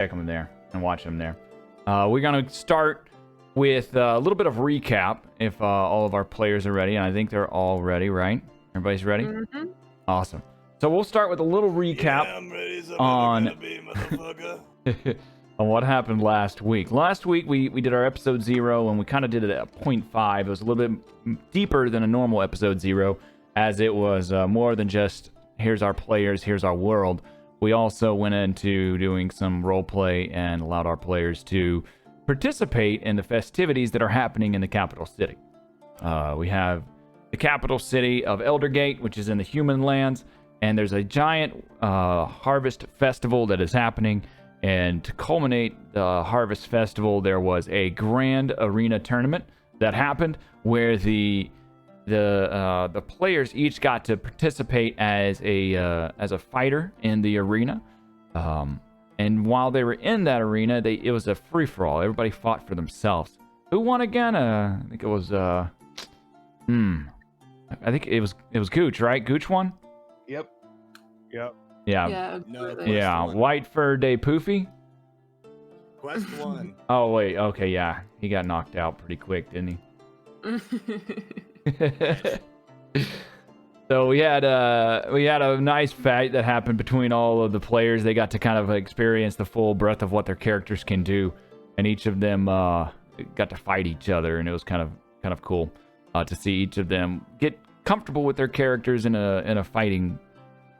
check them there and watch them there. We're going to start with a little bit of recap if all of our players are ready. And I think they're all ready, right? Everybody's ready? Mm-hmm. Awesome. So we'll start with a little recap I'm ready. on Be, motherfucker. on what happened last week. Last week we did our episode 0 and we kind of did it at 0.5. It was a little bit deeper than a normal episode 0, as it was more than just here's our players, here's our world. We also went into doing some role play and allowed our players to participate in the festivities that are happening in the capital city. We have the capital city of Eldergate, which is in the human lands, and there's a giant harvest festival that is happening. And to culminate the harvest festival, there was a grand arena tournament that happened where the players each got to participate as a fighter in the arena. And while they were in that arena, it was a free for all. Everybody fought for themselves. Who won again? I think it was I think it was Gooch, right? Gooch won. Yep. Yeah. Yeah. White Fur Day Poofy. Quest 1. Oh wait, okay, yeah. He got knocked out pretty quick, didn't he? So we had a nice fight that happened between all of the players. They got to kind of experience the full breadth of what their characters can do, and each of them got to fight each other, and it was kind of cool to see each of them get comfortable with their characters in a fighting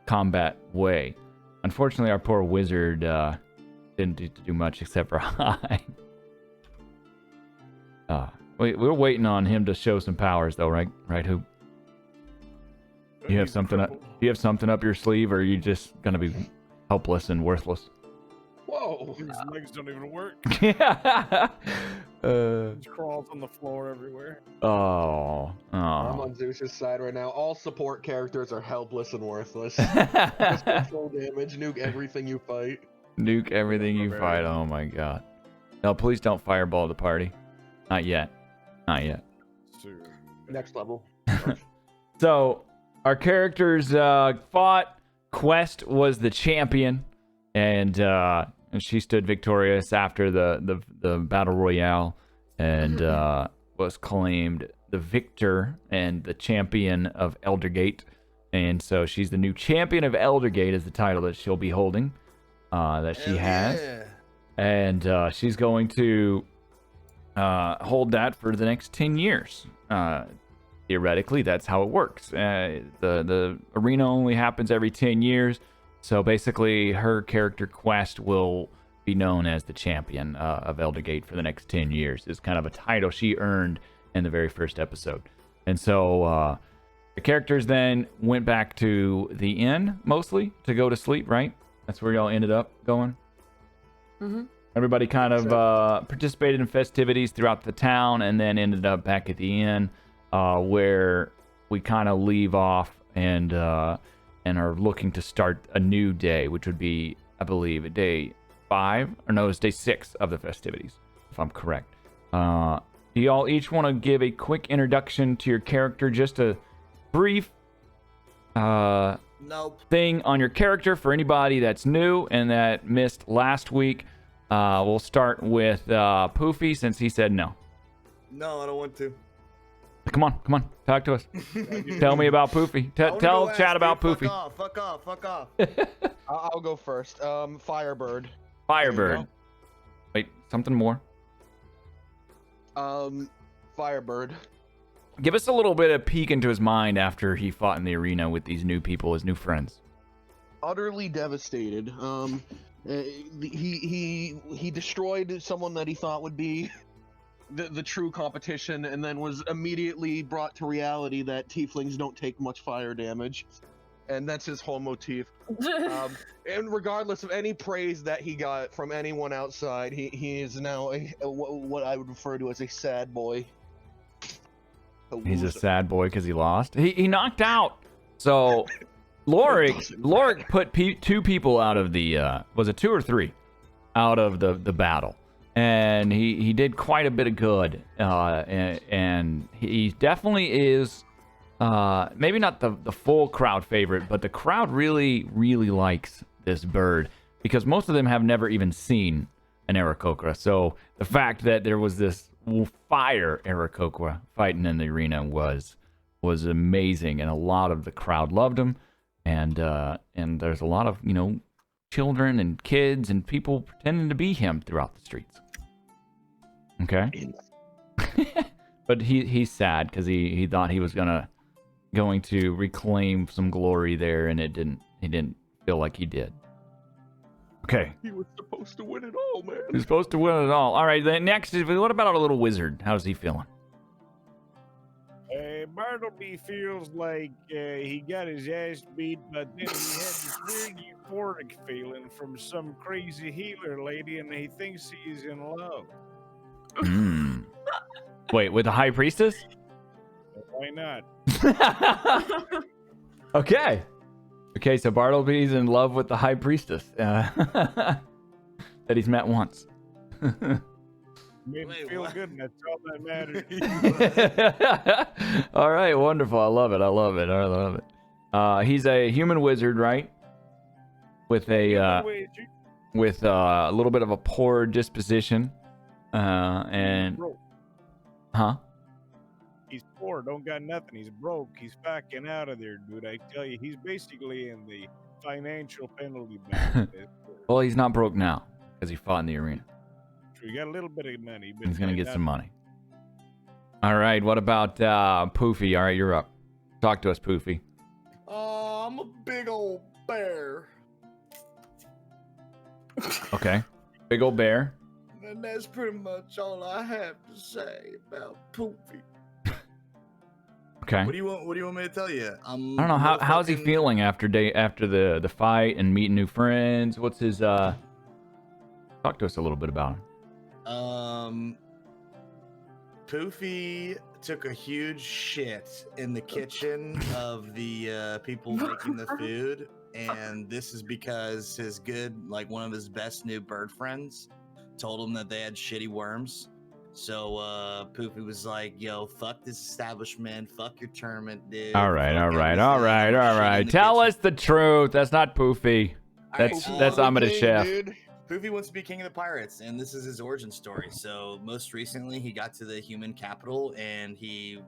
combat way. Unfortunately, our poor wizard didn't do much except for hide. We're waiting on him to show some powers, though, right? Right, Hoop? You have something up your sleeve, or are you just gonna be helpless and worthless? Whoa. His legs don't even work. Yeah. He crawls on the floor everywhere. Oh. I'm on Zeus's side right now. All support characters are helpless and worthless. Just control damage, nuke everything you fight. Nuke everything you fight. Oh my god. No, please don't fireball the party. Not yet. Not yet. Soon. Next level. So, our characters fought. Quest was the champion, and she stood victorious after the battle royale, and was claimed the victor and the champion of Eldergate. And so she's the new champion of Eldergate is the title that she'll be holding, that she has. Yeah. And she's going to hold that for the next 10 years. Theoretically, that's how it works. The arena only happens every 10 years. So basically, her character Quest will be known as the champion of Eldergate for the next 10 years. It's kind of a title she earned in the very first episode. And so the characters then went back to the inn, mostly, to go to sleep, right? That's where y'all ended up going? Mm-hmm. Everybody kind of participated in festivities throughout the town and then ended up back at the inn, where we kind of leave off and are looking to start a new day, which would be, I believe, day 5, or no, it's day 6 of the festivities, if I'm correct. Do y'all each want to give a quick introduction to your character, just a brief thing on your character for anybody that's new and that missed last week? We'll start with Poofy, since he said no. No, I don't want to. Come on, talk to us. Tell me about Poofy. Tell chat about Poofy. Fuck off. I'll go first. Firebird. Firebird. Wait, something more. Firebird. Give us a little bit of peek into his mind after he fought in the arena with these new people, his new friends. Utterly devastated. He destroyed someone that he thought would be the true competition, and then was immediately brought to reality that tieflings don't take much fire damage, and that's his whole motif. And regardless of any praise that he got from anyone outside, he is now what I would refer to as a sad boy. He's a sad boy because he lost. He knocked out. So Lorik put 2 people out of the was it 2 or 3 out of the battle, and he did quite a bit of good, and he definitely is maybe not the full crowd favorite, but the crowd really likes this bird. because most of them have never even seen an Aarakocra. So the fact that there was this fire Aarakocra fighting in the arena was amazing, and a lot of the crowd loved him. And there's a lot of, children and kids and people pretending to be him throughout the streets. Okay. But he's sad because he thought he was going to reclaim some glory there, and he didn't feel like he did. Okay. He was supposed to win it all, man. He's supposed to win it all. All right, then next is, what about our little wizard? How's he feeling? Bartleby feels like he got his ass beat, but then he had this weird euphoric feeling from some crazy healer lady, and he thinks he's in love. Wait, with the high priestess? Why not? Okay. Okay, so Bartleby's in love with the high priestess that he's met once. Made me feel good, and that's all that matters. All right, wonderful. I love it. I love it. He's a human wizard, right? With a little bit of a poor disposition, and huh? He's poor, don't got nothing. He's broke. He's backing out of there, dude. I tell you, he's basically in the financial penalty box. Well, he's not broke now because he fought in the arena. He got a little bit of money, but he's gonna get some money. All right, what about Poofy? All right, you're up. Talk to us, Poofy. I'm a big old bear. Okay, big old bear. And that's pretty much all I have to say about Poofy. Okay. What do you want me to tell you? I don't know how's he feeling after the fight and meeting new friends. What's his talk to us a little bit about him. Poofy took a huge shit in the kitchen of the people making the food, and this is because one of his best new bird friends told him that they had shitty worms. So Poofy was like, "Yo, fuck this establishment, fuck your tournament, dude." All right. Tell us the truth. That's not Poofy. That's Amadeus Chef. Dude. Poofy wants to be king of the pirates, and this is his origin story. So most recently, he got to the human capital, and he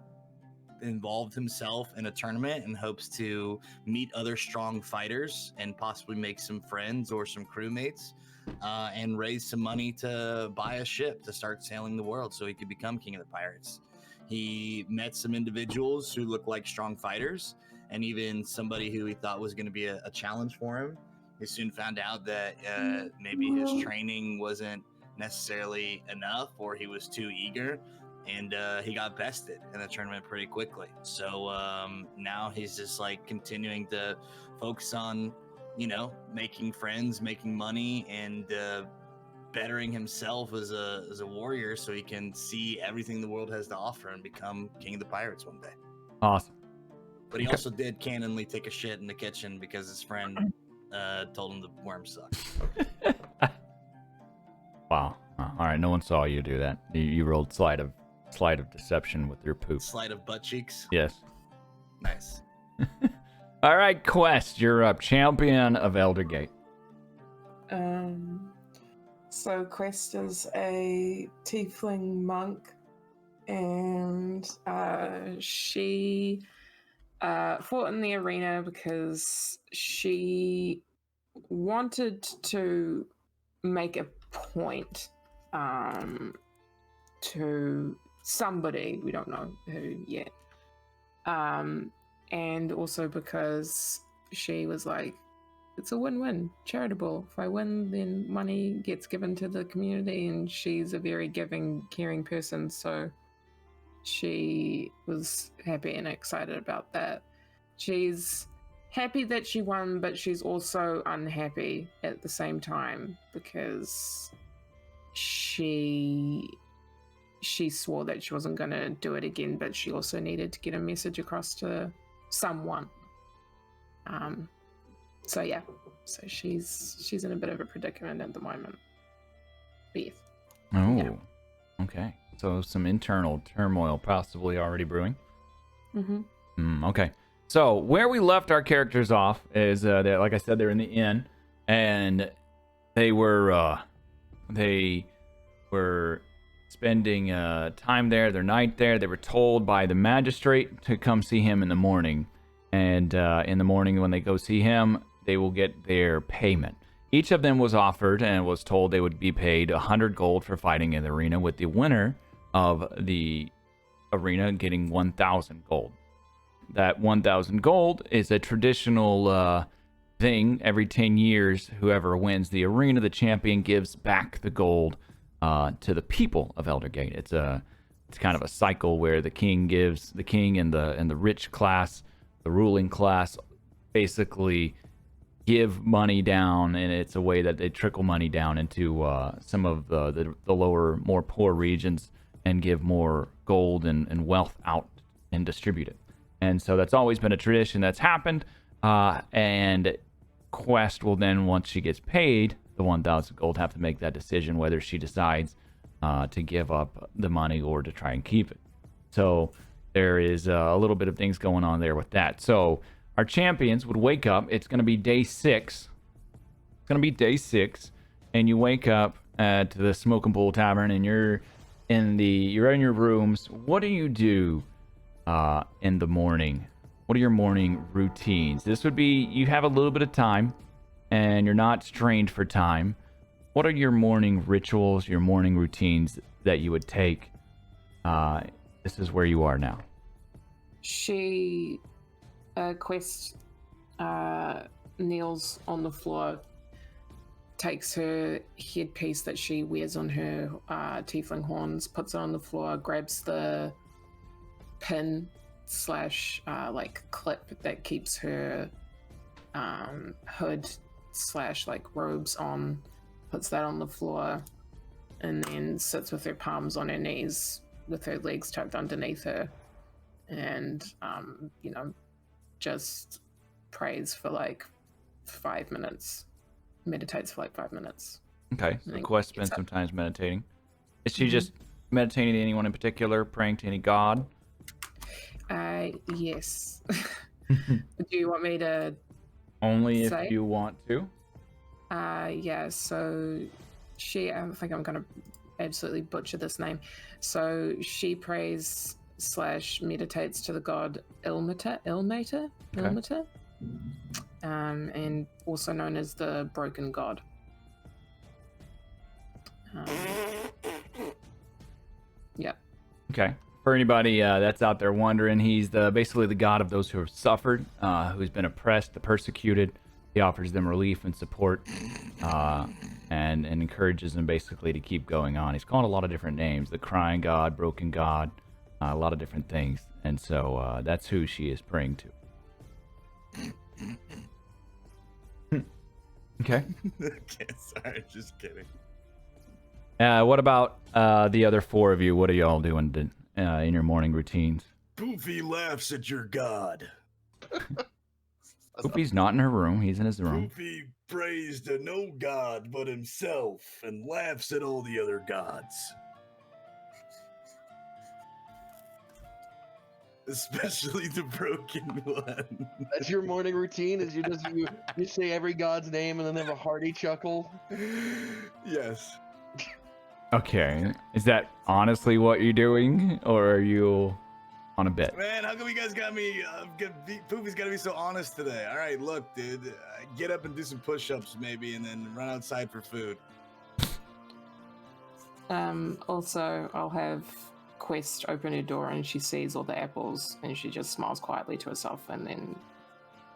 involved himself in a tournament in hopes to meet other strong fighters and possibly make some friends or some crewmates, and raise some money to buy a ship to start sailing the world so he could become king of the pirates. He met some individuals who looked like strong fighters, and even somebody who he thought was going to be a challenge for him. He soon found out that maybe his training wasn't necessarily enough, or he was too eager, and he got bested in the tournament pretty quickly. So now he's just like continuing to focus on, making friends, making money, and bettering himself as a warrior, so he can see everything the world has to offer and become king of the pirates one day. Awesome. But he also did canonly take a shit in the kitchen because his friend told him the worm sucked. Wow. All right. No one saw you do that. You rolled sleight of deception with your poop. Sleight of butt cheeks. Yes. Nice. All right, Quest, you're up. Champion of Eldergate. So Quest is a tiefling monk, and she fought in the arena because she wanted to make a point to somebody, we don't know who yet, and also because she was like, it's a win-win, charitable. If I win, then money gets given to the community, and she's a very giving, caring person, so she was happy and excited about that. She's happy that she won, but she's also unhappy at the same time because she swore that she wasn't going to do it again, but she also needed to get a message across to someone. So she's in a bit of a predicament at the moment. Beth. Oh, Yeah. Okay. So some internal turmoil possibly already brewing. Mm-hmm. Okay. So where we left our characters off is, like I said, they're in the inn, and they were spending time there, their night there. They were told by the magistrate to come see him in the morning, and in the morning when they go see him, they will get their payment. Each of them was offered and was told they would be paid 100 gold for fighting in the arena, with the winner of the arena getting 1,000 gold. That 1,000 gold is a traditional thing. Every 10 years, whoever wins the arena, the champion gives back the gold to the people of Eldergate. It's kind of a cycle where the king and the rich class, the ruling class, basically give money down, and it's a way that they trickle money down into some of the lower, more poor regions, and give more gold and wealth out and distribute it. And so that's always been a tradition that's happened. And Quest will then, once she gets paid the 1,000 gold, have to make that decision whether she decides to give up the money or to try and keep it. So there is a little bit of things going on there with that. So our champions would wake up. It's going to be day 6. It's going to be day 6, and you wake up to the Smoke and Pool Tavern, and you're in your rooms. What do you do in the morning? What are your morning routines? This would be, you have a little bit of time, and you're not strained for time. What are your morning rituals, your morning routines that you would take? This is where you are now. Quest kneels on the floor, takes her headpiece that she wears on her tiefling horns, puts it on the floor, grabs the pin / like clip that keeps her hood / like robes on, puts that on the floor, and then sits with her palms on her knees with her legs tucked underneath her, and just prays for like 5 minutes, meditates for like 5 minutes. Okay, so Quest spends some time meditating. Is she just meditating to anyone in particular, praying to any god? Yes. Do you want me to Only say? if you want to. Yeah, so she, I think I'm gonna absolutely butcher this name. So she prays / meditates to the god Ilmater, and also known as the Broken God. Yeah. Okay. For anybody that's out there wondering, he's basically the god of those who have suffered, who's been oppressed, the persecuted. He offers them relief and support, and encourages them basically to keep going on. He's called a lot of different names: the Crying God, Broken God, a lot of different things. And so that's who she is praying to. Okay. Okay, sorry, just kidding. What about the other 4 of you? What are y'all doing in your morning routines? Poofy laughs at your god. Poofy's not in her room. He's in his room. Poofy prays to no god but himself and laughs at all the other gods. Especially the broken one. That's your morning routine? Is you say every god's name and then have a hearty chuckle? Yes. Okay. Is that honestly what you're doing, or are you on a bit? Man, how come you guys got me? Poofy's got to be so honest today. All right, look, dude. Get up and do some push-ups maybe, and then run outside for food. Also, I'll have Quest open her door, and she sees all the apples, and she just smiles quietly to herself, and then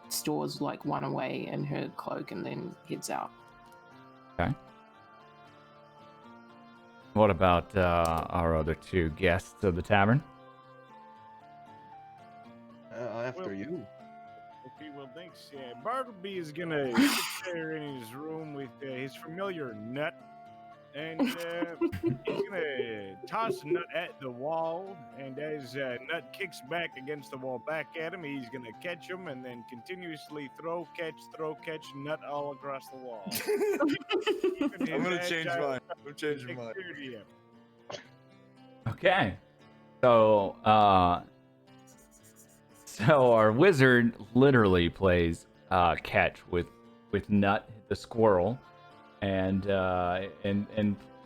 stores like one away in her cloak, and then heads out. Okay. What about our other 2 guests of the tavern? After you. Okay, well, thanks. Bartleby is gonna sit there in his room with his familiar nut, and he's gonna toss Nut at the wall, and as Nut kicks back against the wall back at him, he's gonna catch him and then continuously throw, catch Nut all across the wall. I'm gonna change mine. I'm changing mine. Okay. So, so our wizard literally plays catch with Nut the squirrel, and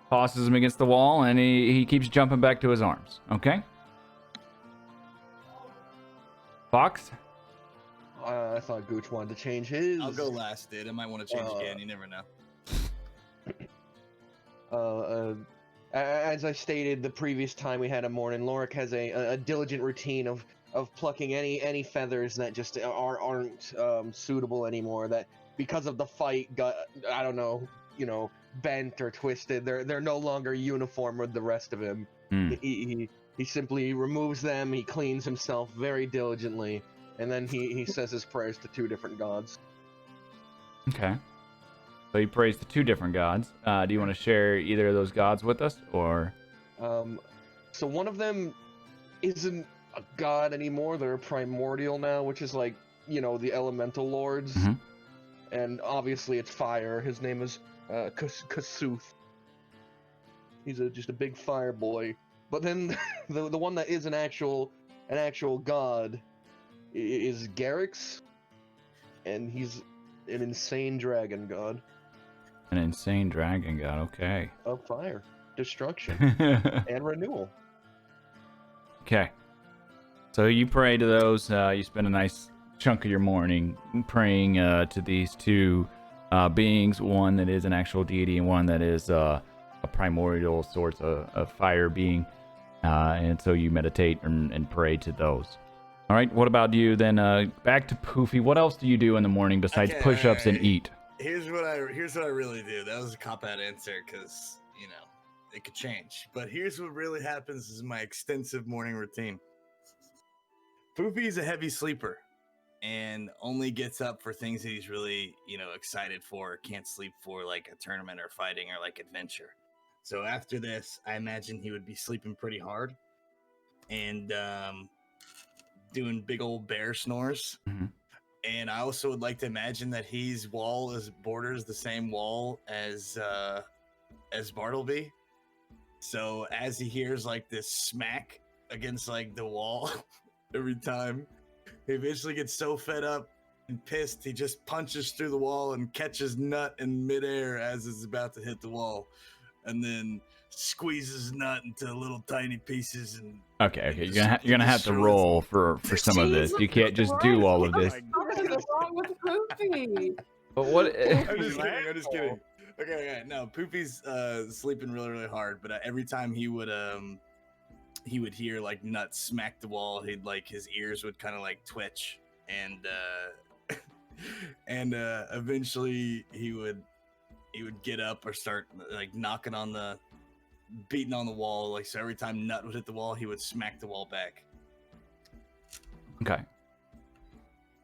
tosses him against the wall, and he keeps jumping back to his arms. Okay. Fox. I thought Gooch wanted to change his. I'll go last, dude. I might want to change again. You never know. As I stated the previous time we had a morning, Lorik has a diligent routine of plucking any feathers that just aren't suitable anymore. That because of the fight got, I don't know, bent or twisted. They're no longer uniform with the rest of him. He simply removes them. He cleans himself very diligently, and then he says his prayers to 2 different gods. Okay. So he prays to 2 different gods. Do you want to share either of those gods with us, or? So one of them isn't a god anymore. They're primordial now, which is like, the elemental lords. Mm-hmm. And obviously it's fire. His name is Kasuth. He's just a big fire boy. But then the one that is an actual god is Garrix, and he's an insane dragon god. An insane dragon god, okay. Of fire, destruction, and renewal. Okay. So you pray to those. You spend a nice chunk of your morning praying to these 2 beings. One that is an actual deity, and one that is a primordial sort of fire being. And so you meditate and pray to those. All right. What about you then? Back to Poofy. What else do you do in the morning besides push-ups and eat? Here's what I really do. That was a cop-out answer because it could change. But here's what really happens is my extensive morning routine. Poofy is a heavy sleeper and only gets up for things that he's really excited for. Can't sleep for, like a tournament or fighting or like adventure. So after this, I imagine he would be sleeping pretty hard and doing big old bear snores. Mm-hmm. And I also would like to imagine that his wall borders the same wall as Bartleby. So as he hears like this smack against like the wall every time, he eventually gets so fed up and pissed, he just punches through the wall and catches Nut in midair as it's about to hit the wall, and then squeezes Nut into little tiny pieces. And Okay. You're gonna have to roll for some of this. You can't just do all of this. What is wrong with Poofy? But what? I'm just kidding. Okay. No, Poofy's sleeping really, really hard, but every time he would hear like Nut smack the wall, his ears would kind of like twitch, and eventually he would get up or start like beating on the wall. Like, so every time Nut would hit the wall, he would smack the wall back. Okay.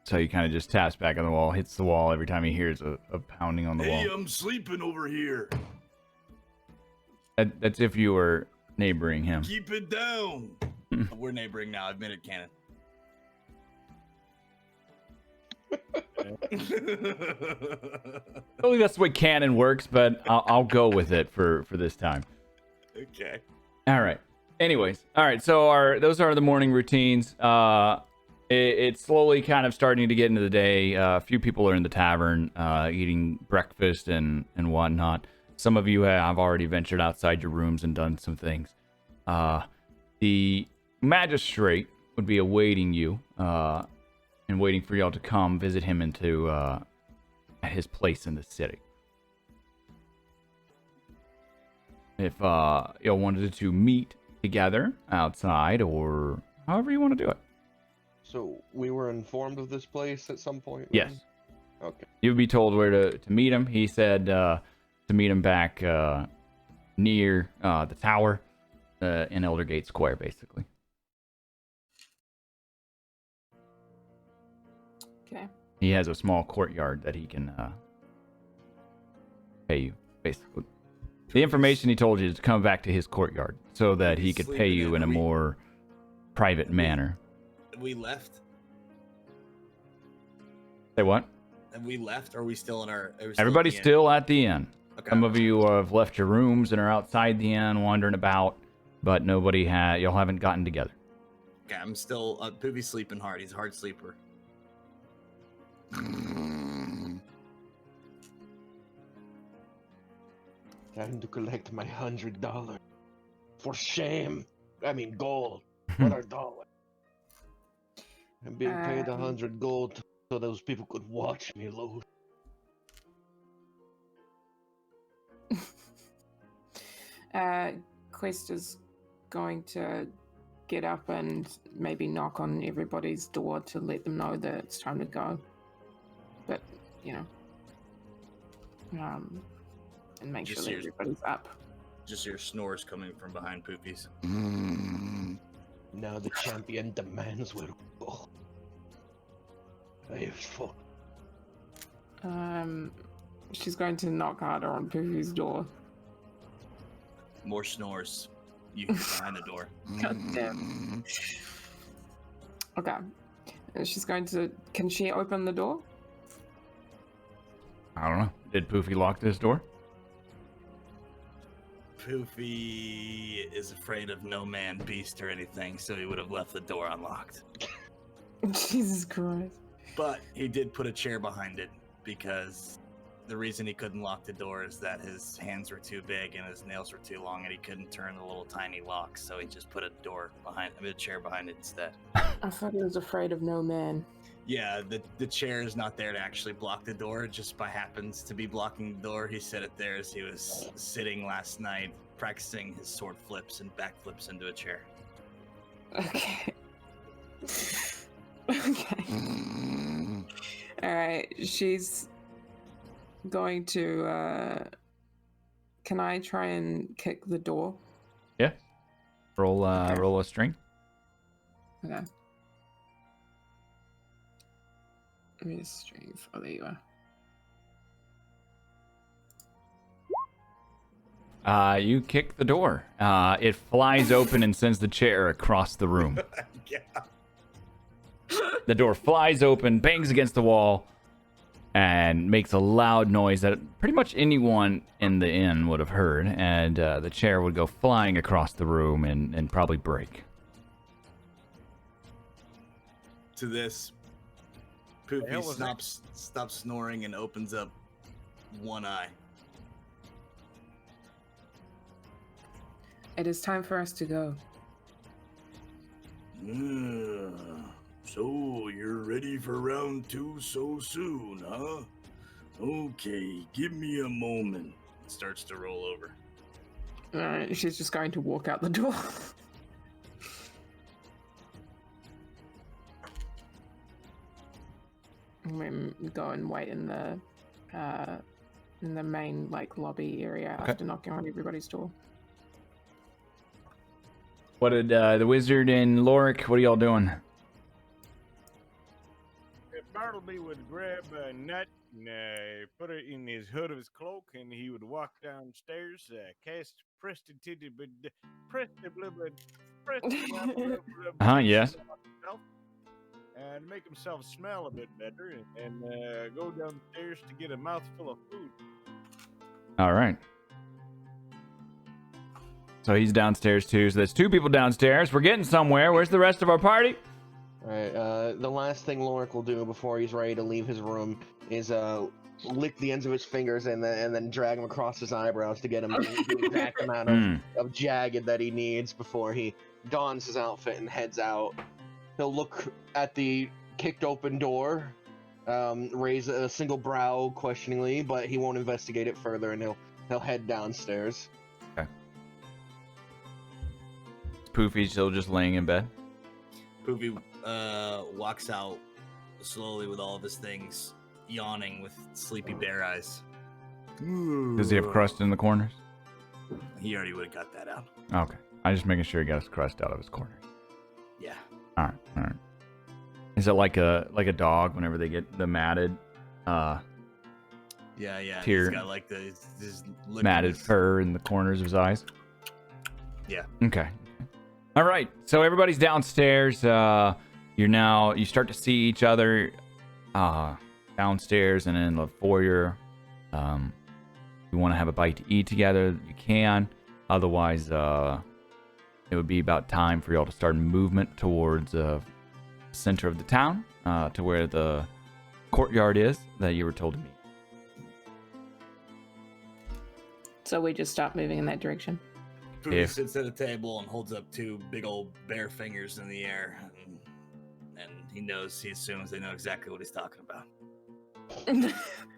So he kind of just taps back on the wall, hits the wall every time he hears a pounding on the wall. Hey, I'm sleeping over here. That's if you were neighboring him. Keep it down. We're neighboring now. I've made it canon. I don't think that's the way canon works, but I'll go with it for this time. Okay. All right. Anyways, all right. So those are the morning routines. It's slowly kind of starting to get into the day. A few people are in the tavern eating breakfast and whatnot. Some of you have already ventured outside your rooms and done some things. The magistrate would be awaiting you and waiting for y'all to come visit him at his place in the city. If y'all wanted to meet together outside or however you want to do it. So we were informed of this place at some point? Yes. Okay. You would be told where to meet him. He said to meet him back near the tower in Eldergate Square, basically. Okay. He has a small courtyard that he can pay you, basically. The information he told you is to come back to his courtyard so that he could pay you in a more private manner. We left? Say what? Have we left? Or are we still in our... Everybody's still at the inn. Okay. Some of you have left your rooms and are outside the inn wandering about, but y'all haven't gotten together. Okay, I'm still... Poopy's sleeping hard. He's a hard sleeper. Time to collect my $100. For shame. I mean gold. What are dollars? I'm being paid 100 gold so those people could watch me lose. Quest is going to get up and maybe knock on everybody's door to let them know that it's time to go. But, and make Just sure that everybody's up. Just your snores coming from behind Poopies. Now the champion demands where we go. I have fuck. She's going to knock harder on Poofy's door. More snores. You hear behind the door. God damn. Okay. She's going to... Can she open the door? I don't know. Did Poofy lock this door? Poofy is afraid of no man, beast, or anything, so he would have left the door unlocked. Jesus Christ. But he did put a chair behind it because the reason he couldn't lock the door is that his hands were too big and his nails were too long and he couldn't turn the little tiny locks, so he just put a chair behind it instead. I thought he was afraid of no man. Yeah, the chair is not there to actually block the door. It just by happens to be blocking the door. He set it there as he was sitting last night practicing his sword flips and backflips into a chair. Okay. Okay. Alright, she's going to, can I try and kick the door? Yeah. Roll a string. Okay. Let me just strength. Oh, there you are. You kick the door. It flies open and sends the chair across the room. Yeah. The door flies open, bangs against the wall, and makes a loud noise that pretty much anyone in the inn would have heard, and the chair would go flying across the room and probably break. To this, Poofy stops snoring and opens up one eye. It is time for us to go. So you're ready for round 2 so soon, huh? Okay, give me a moment. Starts to roll over. She's just going to walk out the door. I'm go and wait in the main lobby area after knocking on everybody's door. What did the wizard and Lorik? What are y'all doing? Bartleby would grab a nut and put it in his hood of his cloak, and he would walk downstairs, cast Yes. And make himself smell a bit better, and go downstairs to get a mouthful of food. All right. So he's downstairs too. So there's 2 people downstairs. We're getting somewhere. Where's the rest of our party? Alright, the last thing Lorik will do before he's ready to leave his room is lick the ends of his fingers and then drag them across his eyebrows to get him the exact amount of jagged that he needs before he dons his outfit and heads out. He'll look at the kicked open door, raise a single brow questioningly, but he won't investigate it further, and he'll head downstairs. Okay. Poofy still just laying in bed? Poofy walks out slowly with all of his things, yawning with sleepy bear eyes. Does he have crust in the corners? He already would have got that out. Okay. I'm just making sure he got his crust out of his corners. Yeah. All right. Is it like a dog whenever they get the matted Yeah. Tear. He's got like this matted fur in the corners of his eyes? Yeah. Okay. All right. So everybody's downstairs. You start to see each other downstairs and in the foyer. You want to have a bite to eat together, you can. Otherwise, it would be about time for y'all to start movement towards the center of the town, to where the courtyard is that you were told to meet. So we just stop moving in that direction. Poofy If- sits at a table and holds up two big old bare fingers in the air, and he assumes they know exactly what he's talking about.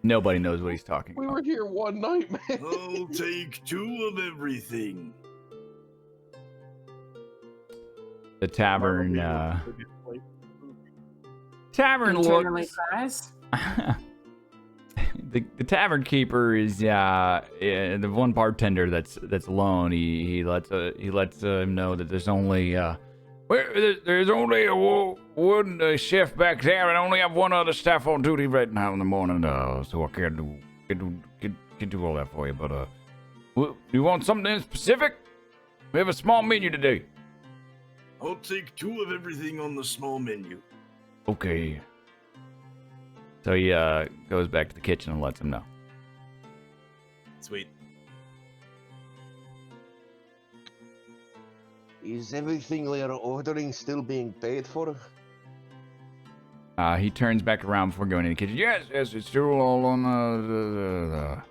Nobody knows what he's talking We about. were here one night, man. I'll take 2 of everything. The tavern, Bartleby will tavern Internally looks. fast. The tavern keeper is the one bartender that's alone. He lets him know that there's only there's only one chef back there, and I only have one other staff on duty right now in the morning. So I can't do all that for you. But do you want something specific? We have a small menu today. I'll take 2 of everything on the small menu. Okay. So he goes back to the kitchen and lets him know. Sweet. Is everything we are ordering still being paid for? He turns back around before going in the kitchen. Yes, it's still all on the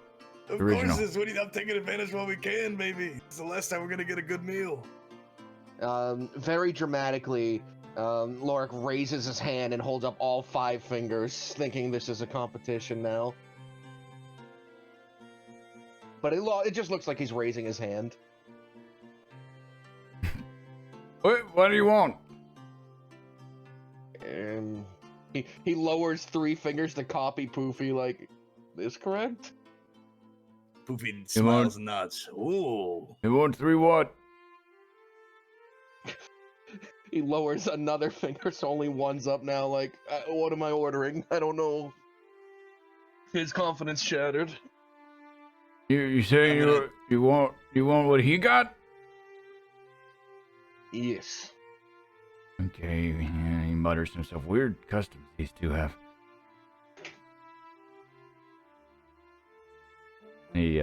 Of Original. course, I'm taking advantage while we can, baby. It's the last time we're gonna get a good meal. Very dramatically, Lorik raises his hand and holds up all 5 fingers, thinking this is a competition now. But it just looks like he's raising his hand. What do you want? And he lowers 3 fingers to copy Poofy, like, is correct? Poofy smiles and nods. Ooh. You want 3 what? He lowers another finger, so only one's up now, like, what am I ordering? I don't know. His confidence shattered. You saying you want what he got? Yes. Okay, yeah, he mutters to himself. Weird customs these two have. He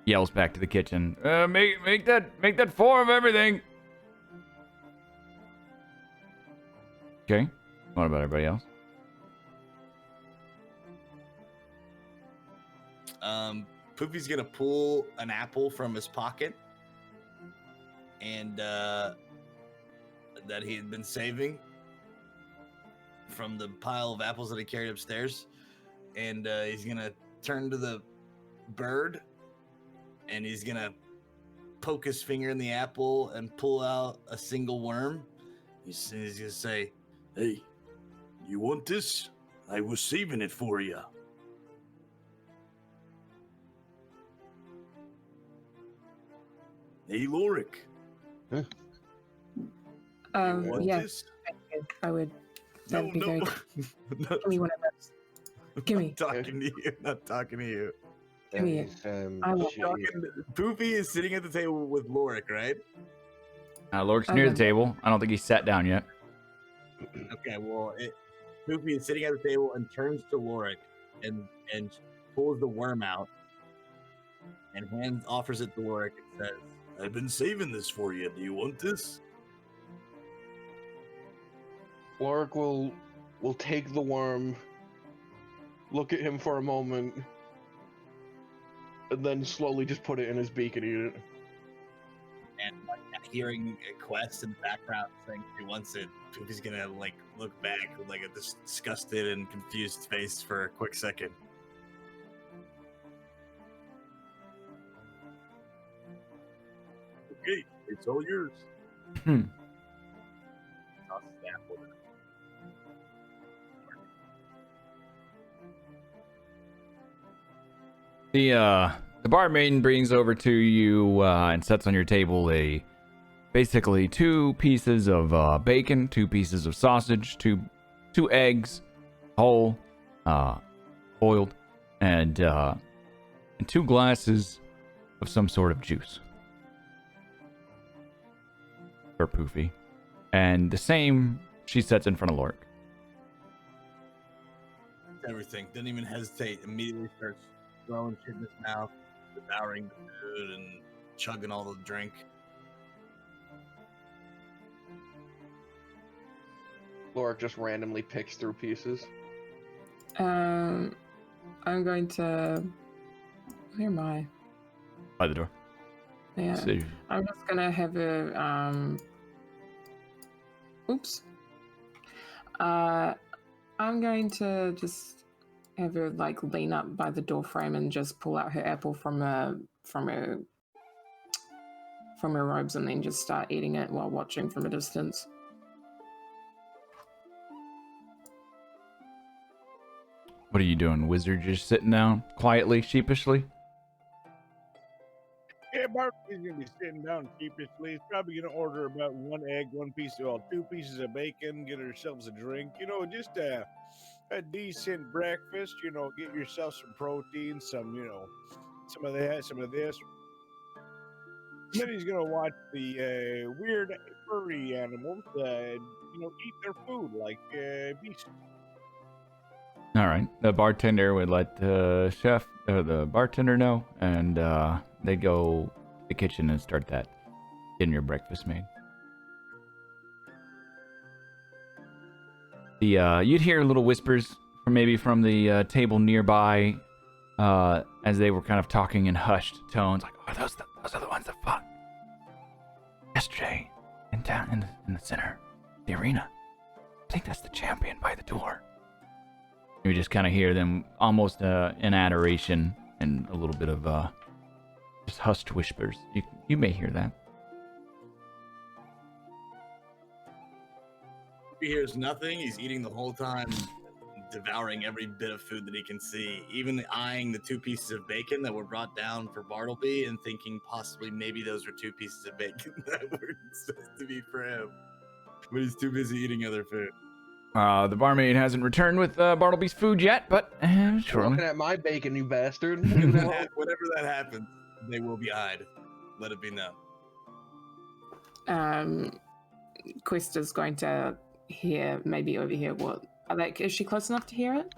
yells back to the kitchen. Make that 4 of everything. Okay. What about everybody else? Poofy's gonna pull an apple from his pocket, and that he had been saving from the pile of apples that he carried upstairs, and he's gonna turn to the bird, and he's gonna poke his finger in the apple and pull out a single worm. He's gonna say, "Hey, you want this? I was saving it for you." Hey, Lorik. You want Yeah, this? I would. That'd be very. No. Give me one of those. Give me. I'm talking to you. Not talking to you. Give me it. I will. Poofy is sitting at the table with Lorik, right? Lork's near the table. I don't think he's sat down yet. Okay, well, Poofy is sitting at the table and turns to Lorik and pulls the worm out and offers it to Lorik and says, "I've been saving this for you. Do you want this?" Lorik will take the worm, look at him for a moment, and then slowly just put it in his beak and eat it. And like hearing a Quest in the background saying he wants it, Poofy's gonna like look back with like a disgusted and confused face for a quick second. Okay, it's all yours. Hmm. I'll snap with it. The barmaid brings over to you and sets on your table basically 2 pieces of bacon, 2 pieces of sausage, 2 eggs, whole, boiled, and 2 glasses of some sort of juice for Poofy. And the same she sets in front of Lorik. Everything. Didn't even hesitate. Immediately starts throwing shit in his mouth, devouring the food, and chugging all the drink. Lorik just randomly picks through pieces. I'm going to Where am I? By the door. Yeah. See. I'm just gonna have a oops. I'm going to just have her like lean up by the door frame and just pull out her apple from her robes and then just start eating it while watching from a distance. What are you doing, wizard? Just sitting down quietly, sheepishly? Yeah, Bartley's gonna be sitting down sheepishly. He's probably gonna order about 1 egg, 2 pieces of bacon, get ourselves a drink. You know, just a decent breakfast. You know, get yourself some protein, some some of that, some of this. And then he's gonna watch the weird furry animals, eat their food like beasts. All right. The bartender would let the chef or the bartender know, and they'd go to the kitchen and start getting your breakfast made. You'd hear little whispers from the table nearby, as they were kind of talking in hushed tones, like, "Oh, those are the ones that fought yesterday in town in the center, the arena. I think that's the champion by the door." You just kind of hear them almost in adoration and a little bit of just hushed whispers. You may hear that. He hears nothing. He's eating the whole time, devouring every bit of food that he can see, even eyeing the 2 pieces of bacon that were brought down for Bartleby and thinking possibly maybe those were 2 pieces of bacon that were supposed to be for him. But he's too busy eating other food. The barmaid hasn't returned with Bartleby's food yet, but You're shortly. looking at my bacon, you bastard. Whenever that happens, they will be eyed. Let it be known. Quest is going to maybe overhear what. Is she close enough to hear it?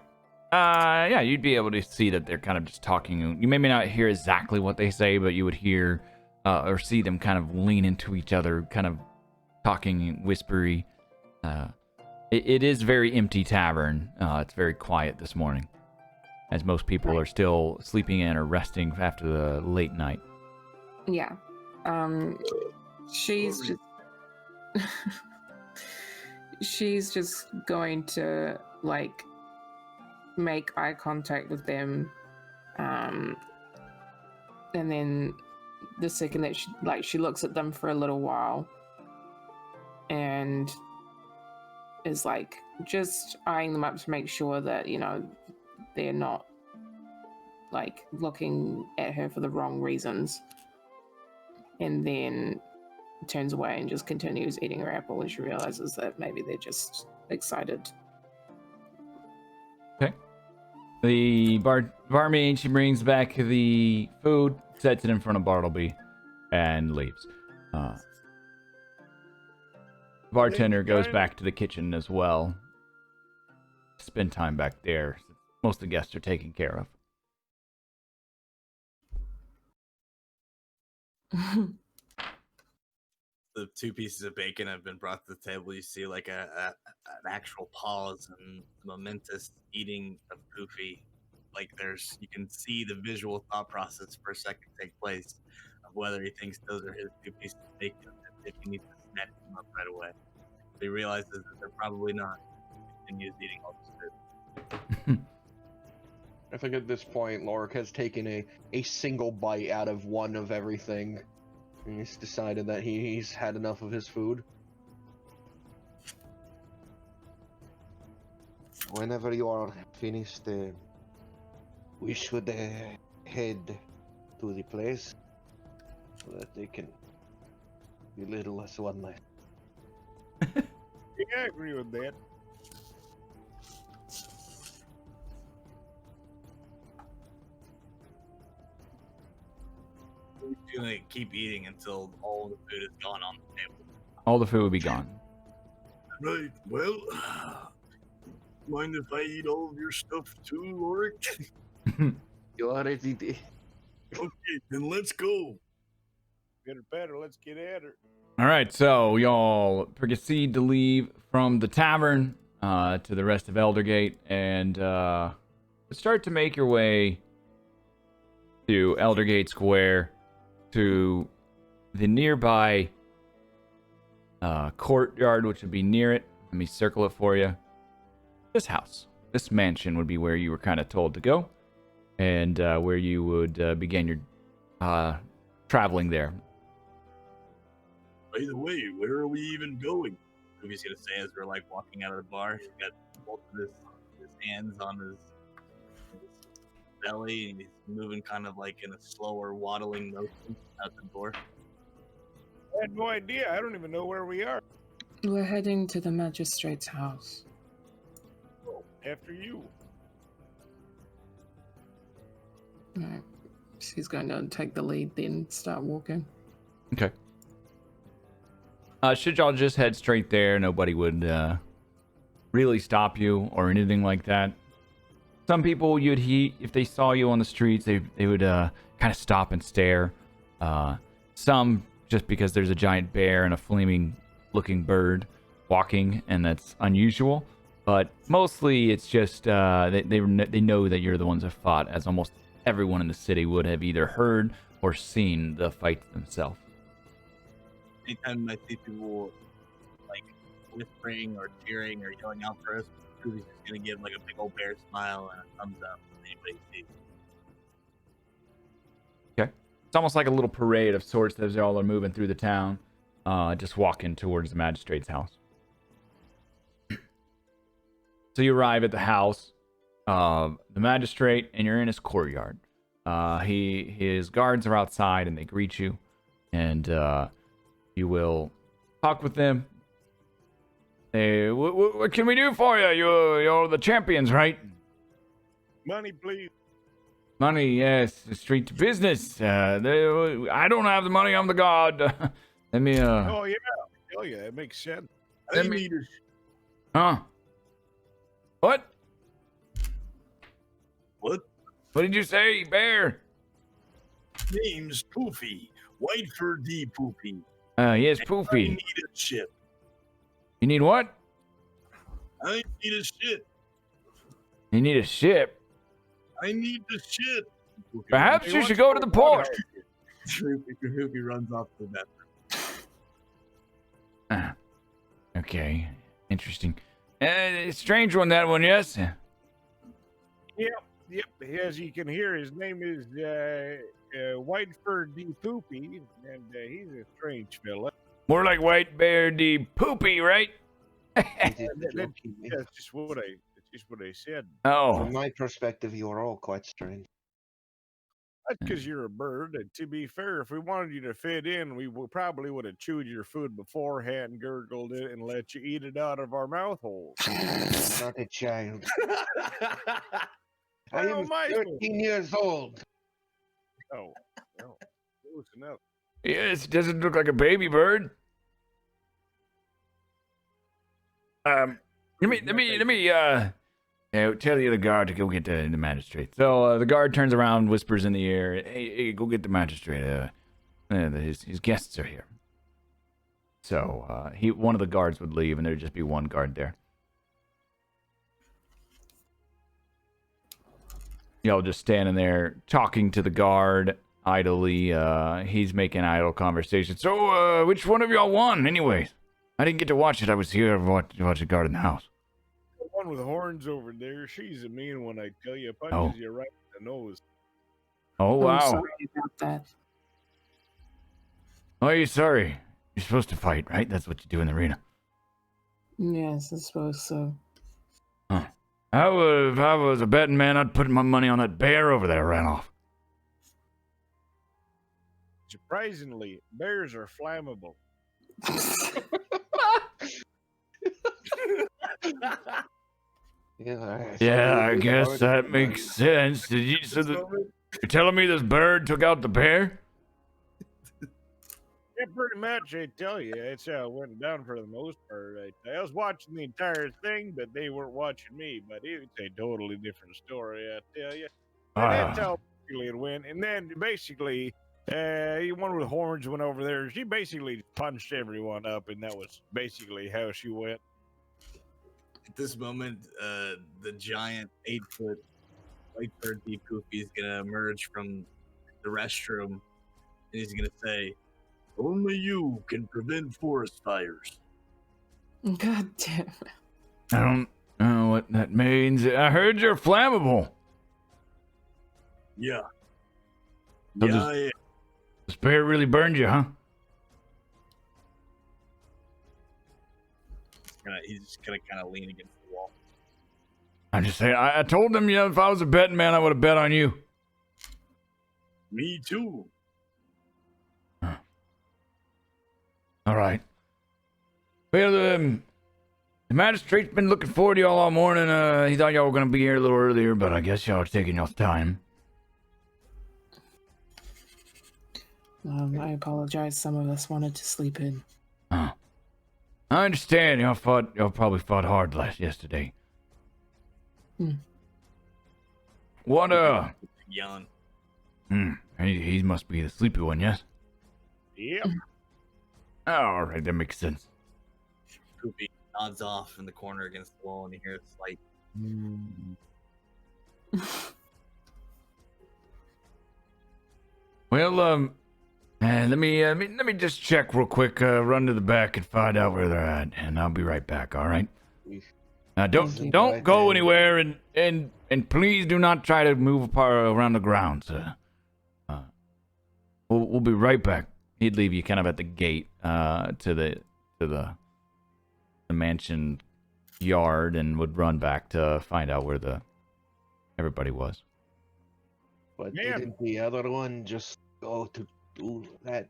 Yeah, you'd be able to see that they're kind of just talking. You may not hear exactly what they say, but you would hear or see them kind of lean into each other, kind of talking whispery. It is very empty tavern. It's very quiet this morning, as most people are still sleeping in or resting after the late night. Yeah. She's just she's just going to like make eye contact with them, and then the second that she looks at them for a little while and is like just eyeing them up to make sure that they're not like looking at her for the wrong reasons, and then turns away and just continues eating her apple as she realizes that maybe they're just excited. Okay. The barmaid, she brings back the food, sets it in front of Bartleby, and leaves. Bartender goes back to the kitchen as well. Spend time back there. Most of the guests are taken care of. The 2 pieces of bacon have been brought to the table. You see like an actual pause and momentous eating of Poofy. Like you can see the visual thought process for a second take place of whether he thinks those are his 2 pieces of bacon and if he needs to snatch them up right away. But he realizes that they're probably not. He continues eating all this food. I think at this point, Lorik has taken a single bite out of one of everything. And he's decided that he's had enough of his food. Whenever you are finished, we should head to the place so that they can belittle us one night. Yeah, I agree with that. He's gonna keep eating until all the food is gone on the table. All the food will be gone. Right. Well, mind if I eat all of your stuff too, Lorik? You already did. Okay, then let's go. Better, let's get at her. All right, so y'all proceed to leave from the tavern to the rest of Eldergate and start to make your way to Eldergate Square, to the nearby courtyard, which would be near it. Let me circle it for you. This house, this mansion would be where you were kind of told to go, and where you would begin your traveling there. By the way, where are we even going? Ruby's gonna say as we're like walking out of the bar. He's got both of his hands on his belly, and he's moving kind of like in a slower, waddling motion out the door. I had no idea. I don't even know where we are. We're heading to the magistrate's house. Oh, after you. Alright. She's going to take the lead, then start walking. Okay. Should y'all just head straight there, nobody would really stop you or anything like that. Some people if they saw you on the streets, they would kind of stop and stare. Some just because there's a giant bear and a flaming looking bird walking, and that's unusual. But mostly it's just they know that you're the ones that fought, as almost everyone in the city would have either heard or seen the fight themselves. Anytime I see people like whispering or cheering or yelling out for us, Ruby's just gonna give like a big old bear smile and a thumbs up if anybody sees. Okay. It's almost like a little parade of sorts as y'all are moving through the town, just walking towards the magistrate's house. So you arrive at the house of the magistrate, and you're in his courtyard. His guards are outside, and they greet you, and you will talk with them. Hey, what can we do for you? You're the champions, right? Money, please. Money, yes. Straight to business. I don't have the money. I'm the god. Let me. Oh yeah, hell yeah, it makes sense. Let me. Huh? What? What? What did you say, bear? Name's Poofy. Whiteford D. Poofy. Yes, I Poofy. need a ship. You need what? I need a ship. You need a ship. I need the ship. Perhaps you should go to the port. Poofy runs off to the bathroom. Okay, interesting. Strange one, that one, yes? Yep. As you can hear, his name is Whiteford D. Poopy, and he's a strange fella. More like White Bear D. Poopy, right? That's just what I said. Oh, From my perspective, you are all quite strange. That's because you're a bird. And to be fair, if we wanted you to fit in, we probably would have chewed your food beforehand, gurgled it, and let you eat it out of our mouth holes. I'm not a child. I Well, am my 13 years old. Oh, no. Close enough. yes, it doesn't look like a baby bird. Let me tell the other guard to go get the magistrate. So the guard turns around, whispers in the ear, hey, go get the magistrate. His guests are here. So one of the guards would leave, and there'd just be one guard there. Y'all just standing there talking to the guard idly. He's making idle conversation. So which one of y'all won, anyways? I didn't get to watch it. I was here to watch the guard in the house. The one with horns over there, she's a mean one, I tell you. Punches you right in the nose. Oh, I'm wow. sorry about that. Oh, you're sorry. You're supposed to fight, right? That's what you do in the arena. Yes, I suppose so. Huh. If I was a betting man, I'd put my money on that bear over there ran off. Surprisingly, bears are flammable. Yeah, I guess that makes sense. You're telling me this bird took out the bear? Yeah, pretty much, I tell you. That's how it went down for the most part. I was watching the entire thing, but they weren't watching me. But it's a totally different story, I tell you. And that's how basically it went. And then basically, one with horns went over there. She basically punched everyone up, and that was basically how she went. At this moment, the giant 8-foot Whiteford D. Poofy is gonna emerge from the restroom, and he's gonna say, "Only you can prevent forest fires." God damn it. I don't know what that means. I heard you're flammable. Yeah. So Yeah, yeah. the spirit really burned you, huh? He's just gonna kind of lean against the wall. I just say I told them, if I was a betting man, I would have bet on you. Me too. Huh. All right. Well, the magistrate's been looking forward to y'all all morning. He thought y'all were gonna be here a little earlier, but I guess y'all are taking y'all's time. I apologize. Some of us wanted to sleep in. Huh. I understand. Y'all probably fought hard yesterday. What Yawn. He must be the sleepy one, yes? Yep. Oh, all right, that makes sense. Poopy nods off in the corner against the wall, and you hear a slight. Well, let me just check real quick. Run to the back and find out where they're at, and I'll be right back. All right. Don't go anywhere, and please do not try to move apart around the grounds. We'll be right back. He'd leave you kind of at the gate to the mansion yard, and would run back to find out where everybody was. But Yeah. didn't the other one just go to do that?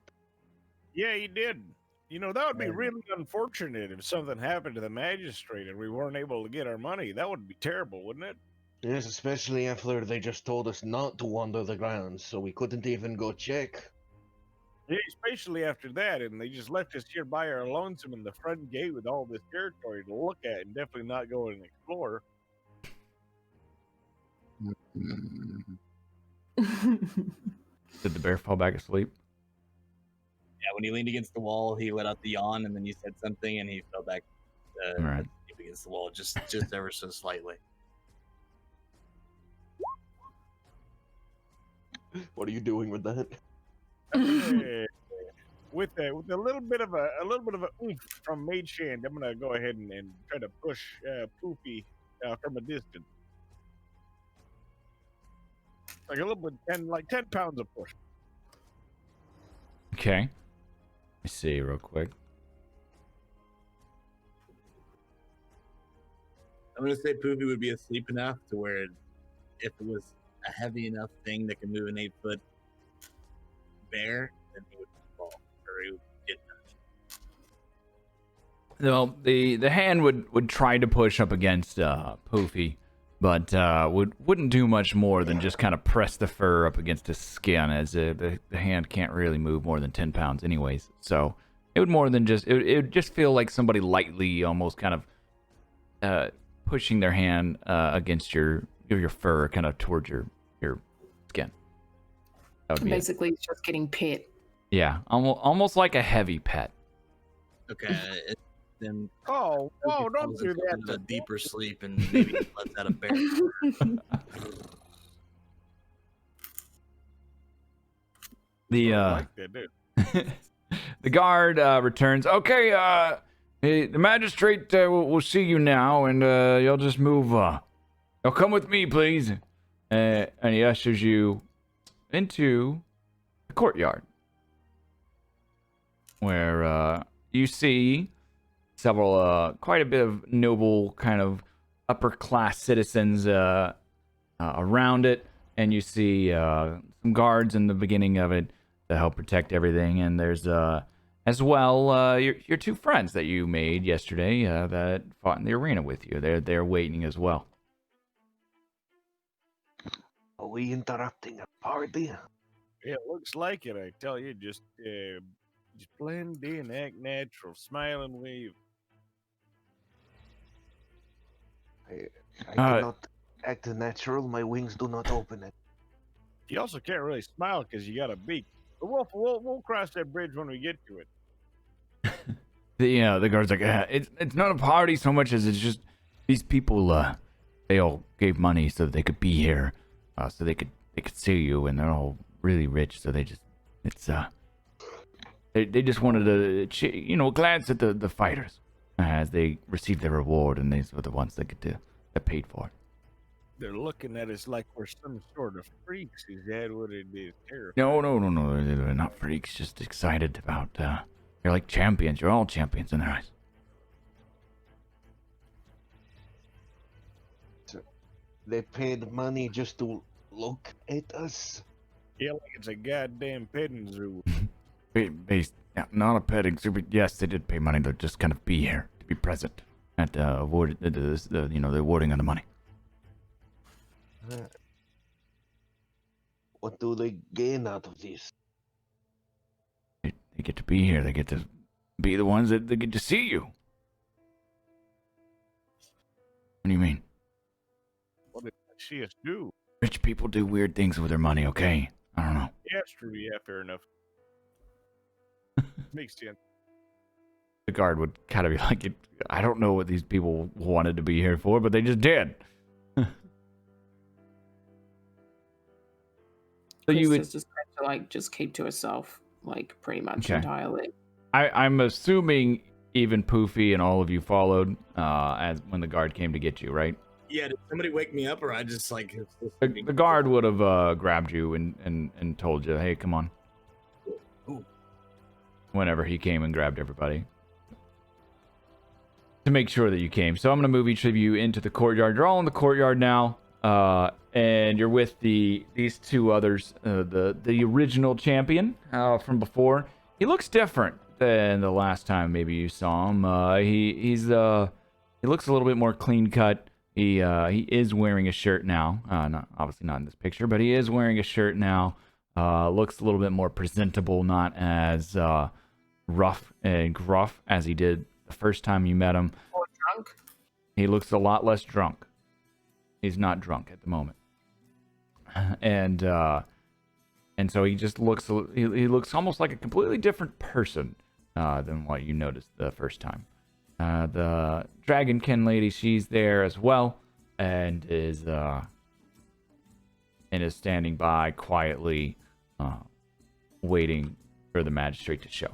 Yeah, he did. That would be really unfortunate if something happened to the magistrate and we weren't able to get our money. That would be terrible, wouldn't it? Yes, especially after they just told us not to wander the grounds, so we couldn't even go check. Yeah, especially after that, and they just left us here by our lonesome in the front gate with all this territory to look at and definitely not go and explore. Did the bear fall back asleep? Yeah, when he leaned against the wall, he let out the yawn, and then you said something, and he fell back Right. against the wall, just ever so slightly. What are you doing with that? With a little bit of a oomph from Mage Hand, I'm gonna go ahead and try to push Poopy from a distance, like a little bit, 10 pounds of push. Okay. Let me see real quick. I'm gonna say Poopy would be asleep enough to where, if it was a heavy enough thing that could move an 8-foot bear, then he would fall, or he would get touched. No, the hand would try to push up against Poofy, but wouldn't do much more than just kind of press the fur up against his skin, as the hand can't really move more than 10 pounds anyways. So it would more than just it would just feel like somebody lightly, almost kind of pushing their hand against your fur, kind of towards your skin. That would be Basically, it's just getting pet. yeah, almost like a heavy pet. Okay, then Oh, Poopy don't falls do into that. a deeper sleep, and maybe lets out a bear. The I like that, dude. the guard returns. Okay, the magistrate will see you now, and you'll just move. You'll come with me, please. And he ushers you into the courtyard, where you see several, quite a bit of noble kind of upper class citizens around it, and you see some guards in the beginning of it to help protect everything, and there's as well your two friends that you made yesterday that fought in the arena with you. They're waiting as well. Are we interrupting a party? Yeah, it looks like it. I tell you, just blend in, act natural, smile and wave. I cannot act natural. My wings do not open it. You also can't really smile because you got a beak. But we'll cross that bridge when we get to it. The guard's like, it's not a party so much as it's just these people. They all gave money so that they could be here, so they could see you, and they're all really rich, so they just they just wanted to glance at the fighters as they received their reward, and these were the ones that paid for it. They're looking at us like we're some sort of freaks. Is that what it is? Terrifying. No, they're not freaks. Just excited about. You're like champions. You're all champions in their eyes. They paid money just to look at us. Yeah, like it's a goddamn petting zoo. Not a petting zoo, but yes, they did pay money to just kind of be here, to be present at the awarding of the money. What do they gain out of this? They get to be here. They get to be the ones that they get to see you. What do you mean? What did they see us do? Rich people do weird things with their money, okay? I don't know. Yeah, it's true. Yeah, fair enough. Makes sense. The guard would kind of be like, I don't know what these people wanted to be here for, but they just did. So you would just have to like just keep to herself, like pretty much Okay. entirely. I'm assuming even Poofy and all of you followed as when the guard came to get you, right? Yeah, did somebody wake me up, or I just like The guard would have grabbed you and told you, hey, come on. Ooh. Whenever he came and grabbed everybody. To make sure that you came. So I'm going to move each of you into the courtyard. You're all in the courtyard now. And you're with these two others. The original champion from before. He looks different than the last time maybe you saw him. He looks a little bit more clean cut. He is wearing a shirt now. Obviously not in this picture, but he is wearing a shirt now. Looks a little bit more presentable, not as rough and gruff as he did the first time you met him. Or drunk. He looks a lot less drunk. He's not drunk at the moment. And so he just looks he looks almost like a completely different person than what you noticed the first time. The Dragonkin lady, she's there as well, and is standing by quietly, waiting for the magistrate to show.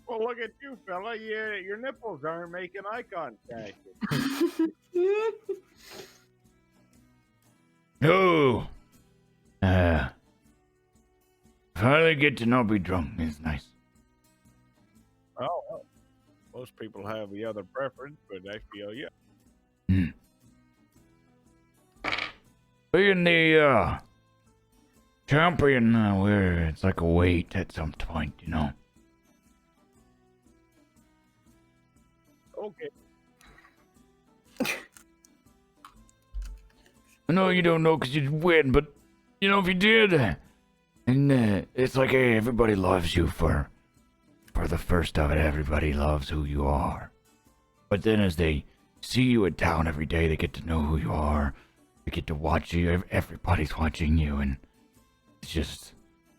Well, look at you, fella. Your nipples aren't making eye contact. Oh, finally get to not be drunk. It's nice. Oh, well, most people have the other preference, but I feel yeah. Being the champion, where it's like a weight at some point, you know. Okay. I know you don't know because you didn't win, but you know if you did, and it's like hey, everybody loves you for the first of it. Everybody loves who you are, but then as they see you in town every day, they get to know who you are. They get to watch you. Everybody's watching you, and it's just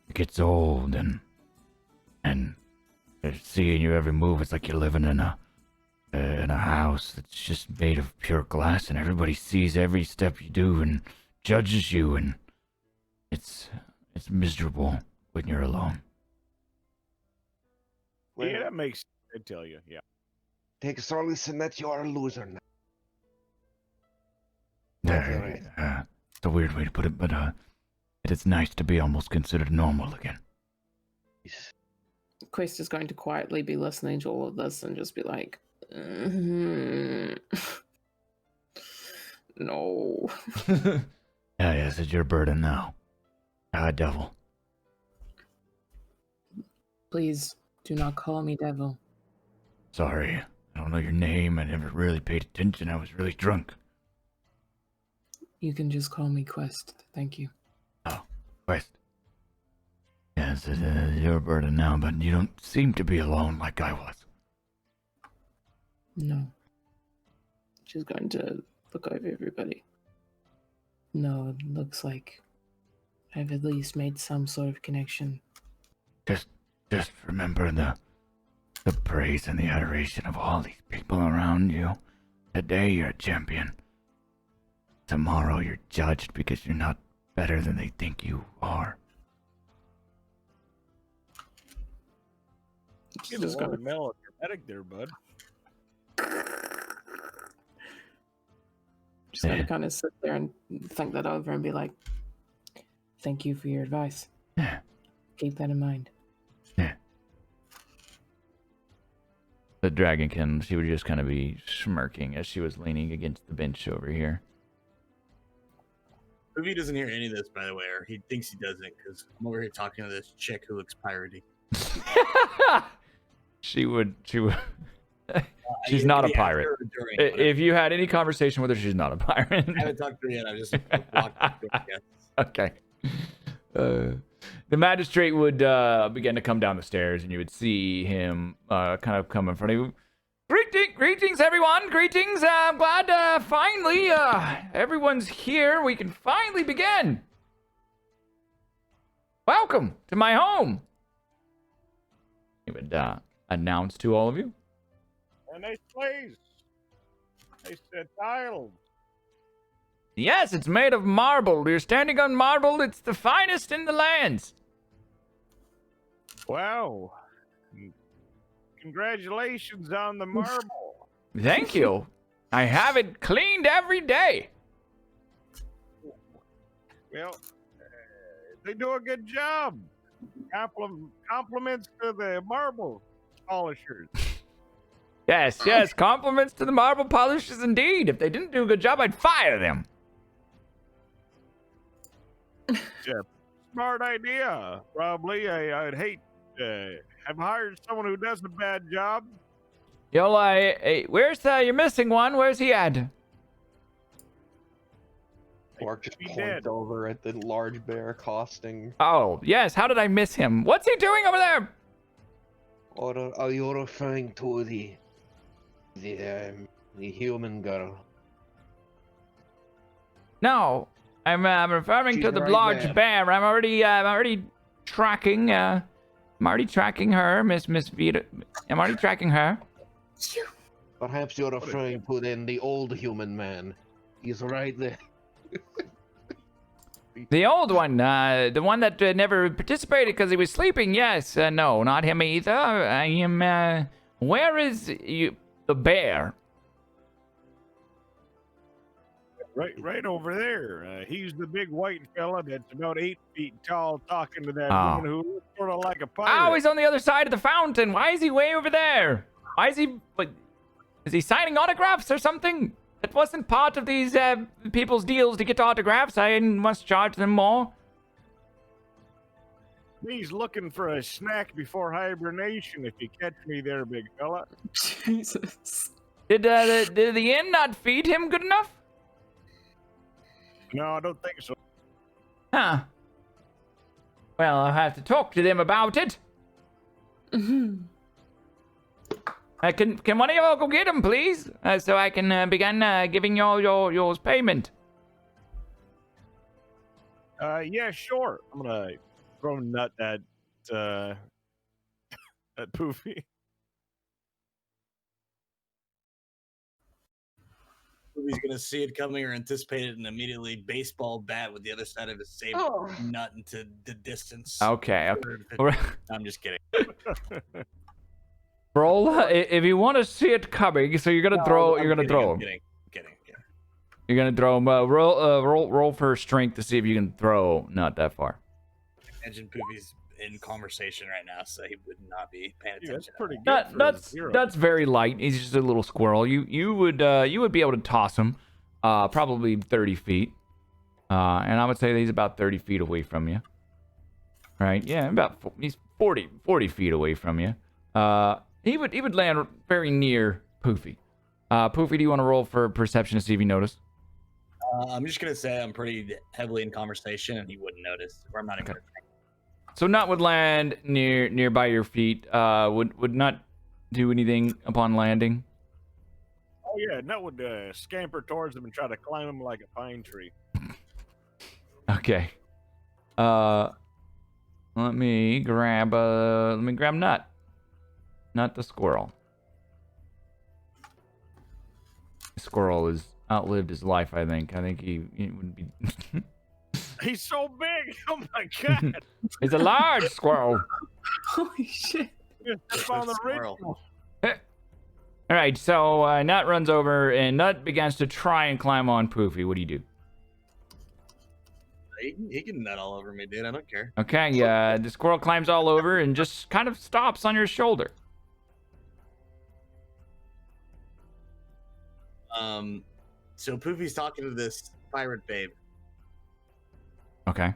it gets old, and they're seeing your every move. It's like you're living in a house that's just made of pure glass, and everybody sees every step you do and judges you, and it's miserable when you're alone. Yeah, that makes sense, I tell you, yeah. Take solace in that you are a loser now. It's a weird way to put it, but it is nice to be almost considered normal again. Quest is going to quietly be listening to all of this and just be like, no. Yes, it's your burden now. Devil. Please do not call me devil. Sorry, I don't know your name. I never really paid attention. I was really drunk. You can just call me Quest. Thank you. Oh, Quest. Yes, it is your burden now, but you don't seem to be alone like I was. No. She's going to look over everybody. No, it looks like I've at least made some sort of connection. Just remember the praise and the adoration of all these people around you. Today you're a champion. Tomorrow you're judged because you're not better than they think you are. Get a little melodramatic there, bud. Just gonna kind of sit there and think that over and be like, "Thank you for your advice. Yeah. Keep that in mind." Yeah. The dragonkin, she would just kind of be smirking as she was leaning against the bench over here. Poofy doesn't hear any of this, by the way, or he thinks he doesn't, because I'm over here talking to this chick who looks piratey. She would. She's not a pirate. If you had any conversation with her, she's not a pirate. I haven't talked to her yet. I just walked up to her, Okay. The magistrate would begin to come down the stairs, and you would see him kind of come in front of you. Greetings, everyone. Greetings. I'm glad finally everyone's here. We can finally begin. Welcome to my home. He would announce to all of you. A nice place. Nice tiled. Yes, it's made of marble. You're standing on marble. It's the finest in the lands. Wow. Congratulations on the marble. Thank you. I have it cleaned every day. Well, they do a good job. Compliments to the marble polishers. Yes. Compliments to the marble polishers indeed. If they didn't do a good job, I'd fire them. Yeah, smart idea. Probably. I'd hate to have hired someone who does a bad job. Yola, where's you're missing one? Where's he at? Mark just He points did. over at the large bear costing. Oh, yes. How did I miss him? What's he doing over there? Or are you referring to the human girl? No, I'm referring She's to the right large there. bear. I'm already tracking. I'm already tracking her, Miss Vita. I'm already tracking her. Perhaps you're referring to then the old human man. He's right there. The old one, the one that never participated because he was sleeping. Yes, no, not him either. I am. Where is the bear? Right over there. He's the big white fella that's about 8 feet tall, talking to that Oh. woman who looks sort of like a pirate. Oh, he's on the other side of the fountain. Why is he way over there? Why is he? Is he signing autographs or something? It wasn't part of these people's deals to get autographs. I must charge them more. He's looking for a snack before hibernation. If you catch me there, big fella. Jesus. Did the inn not feed him good enough? No, I don't think so. Huh. Well, I'll have to talk to them about it. Mhm. Can one of y'all go get him, please? So I can begin giving y'all your payment. Yeah, sure. I'm gonna throw a nut at Poofy. Poofy's gonna see it coming or anticipate it and immediately baseball bat with the other side of his saber Oh. nut into the distance. Okay. 250. I'm just kidding. Roll if you want to see it coming. So you're gonna No, throw. I'm You're gonna kidding, throw I'm him. kidding. You're gonna throw him. Roll for strength to see if you can throw not that far. Imagine Poofy's in conversation right now, so he would not be paying Yeah, that's attention. pretty good. for a That's zero. that's very light. He's just a little squirrel. You would be able to toss him, probably 30 feet, and I would say that he's about 30 feet away from you. Right? Yeah, he's 40 feet away from you. He would land very near Poofy. Poofy, do you want to roll for perception to see if you notice? I'm just gonna say I'm pretty heavily in conversation, and he wouldn't notice, or I'm not even. So Nut would land nearby your feet. Would not do anything upon landing. Oh yeah, Nut would scamper towards him and try to climb him like a pine tree. Okay. Let me grab Nut. Not the squirrel. The squirrel has outlived his life, I think. I think he would be He's so big. Oh my god. It's a large squirrel. Holy shit. Step on the Squirrel. ritual. All right, so Nut runs over and Nut begins to try and climb on Poofy. What do you do? He can nut all over me, dude. I don't care. Okay, the squirrel climbs all over and just kind of stops on your shoulder. So Poofy's talking to this pirate babe. Okay.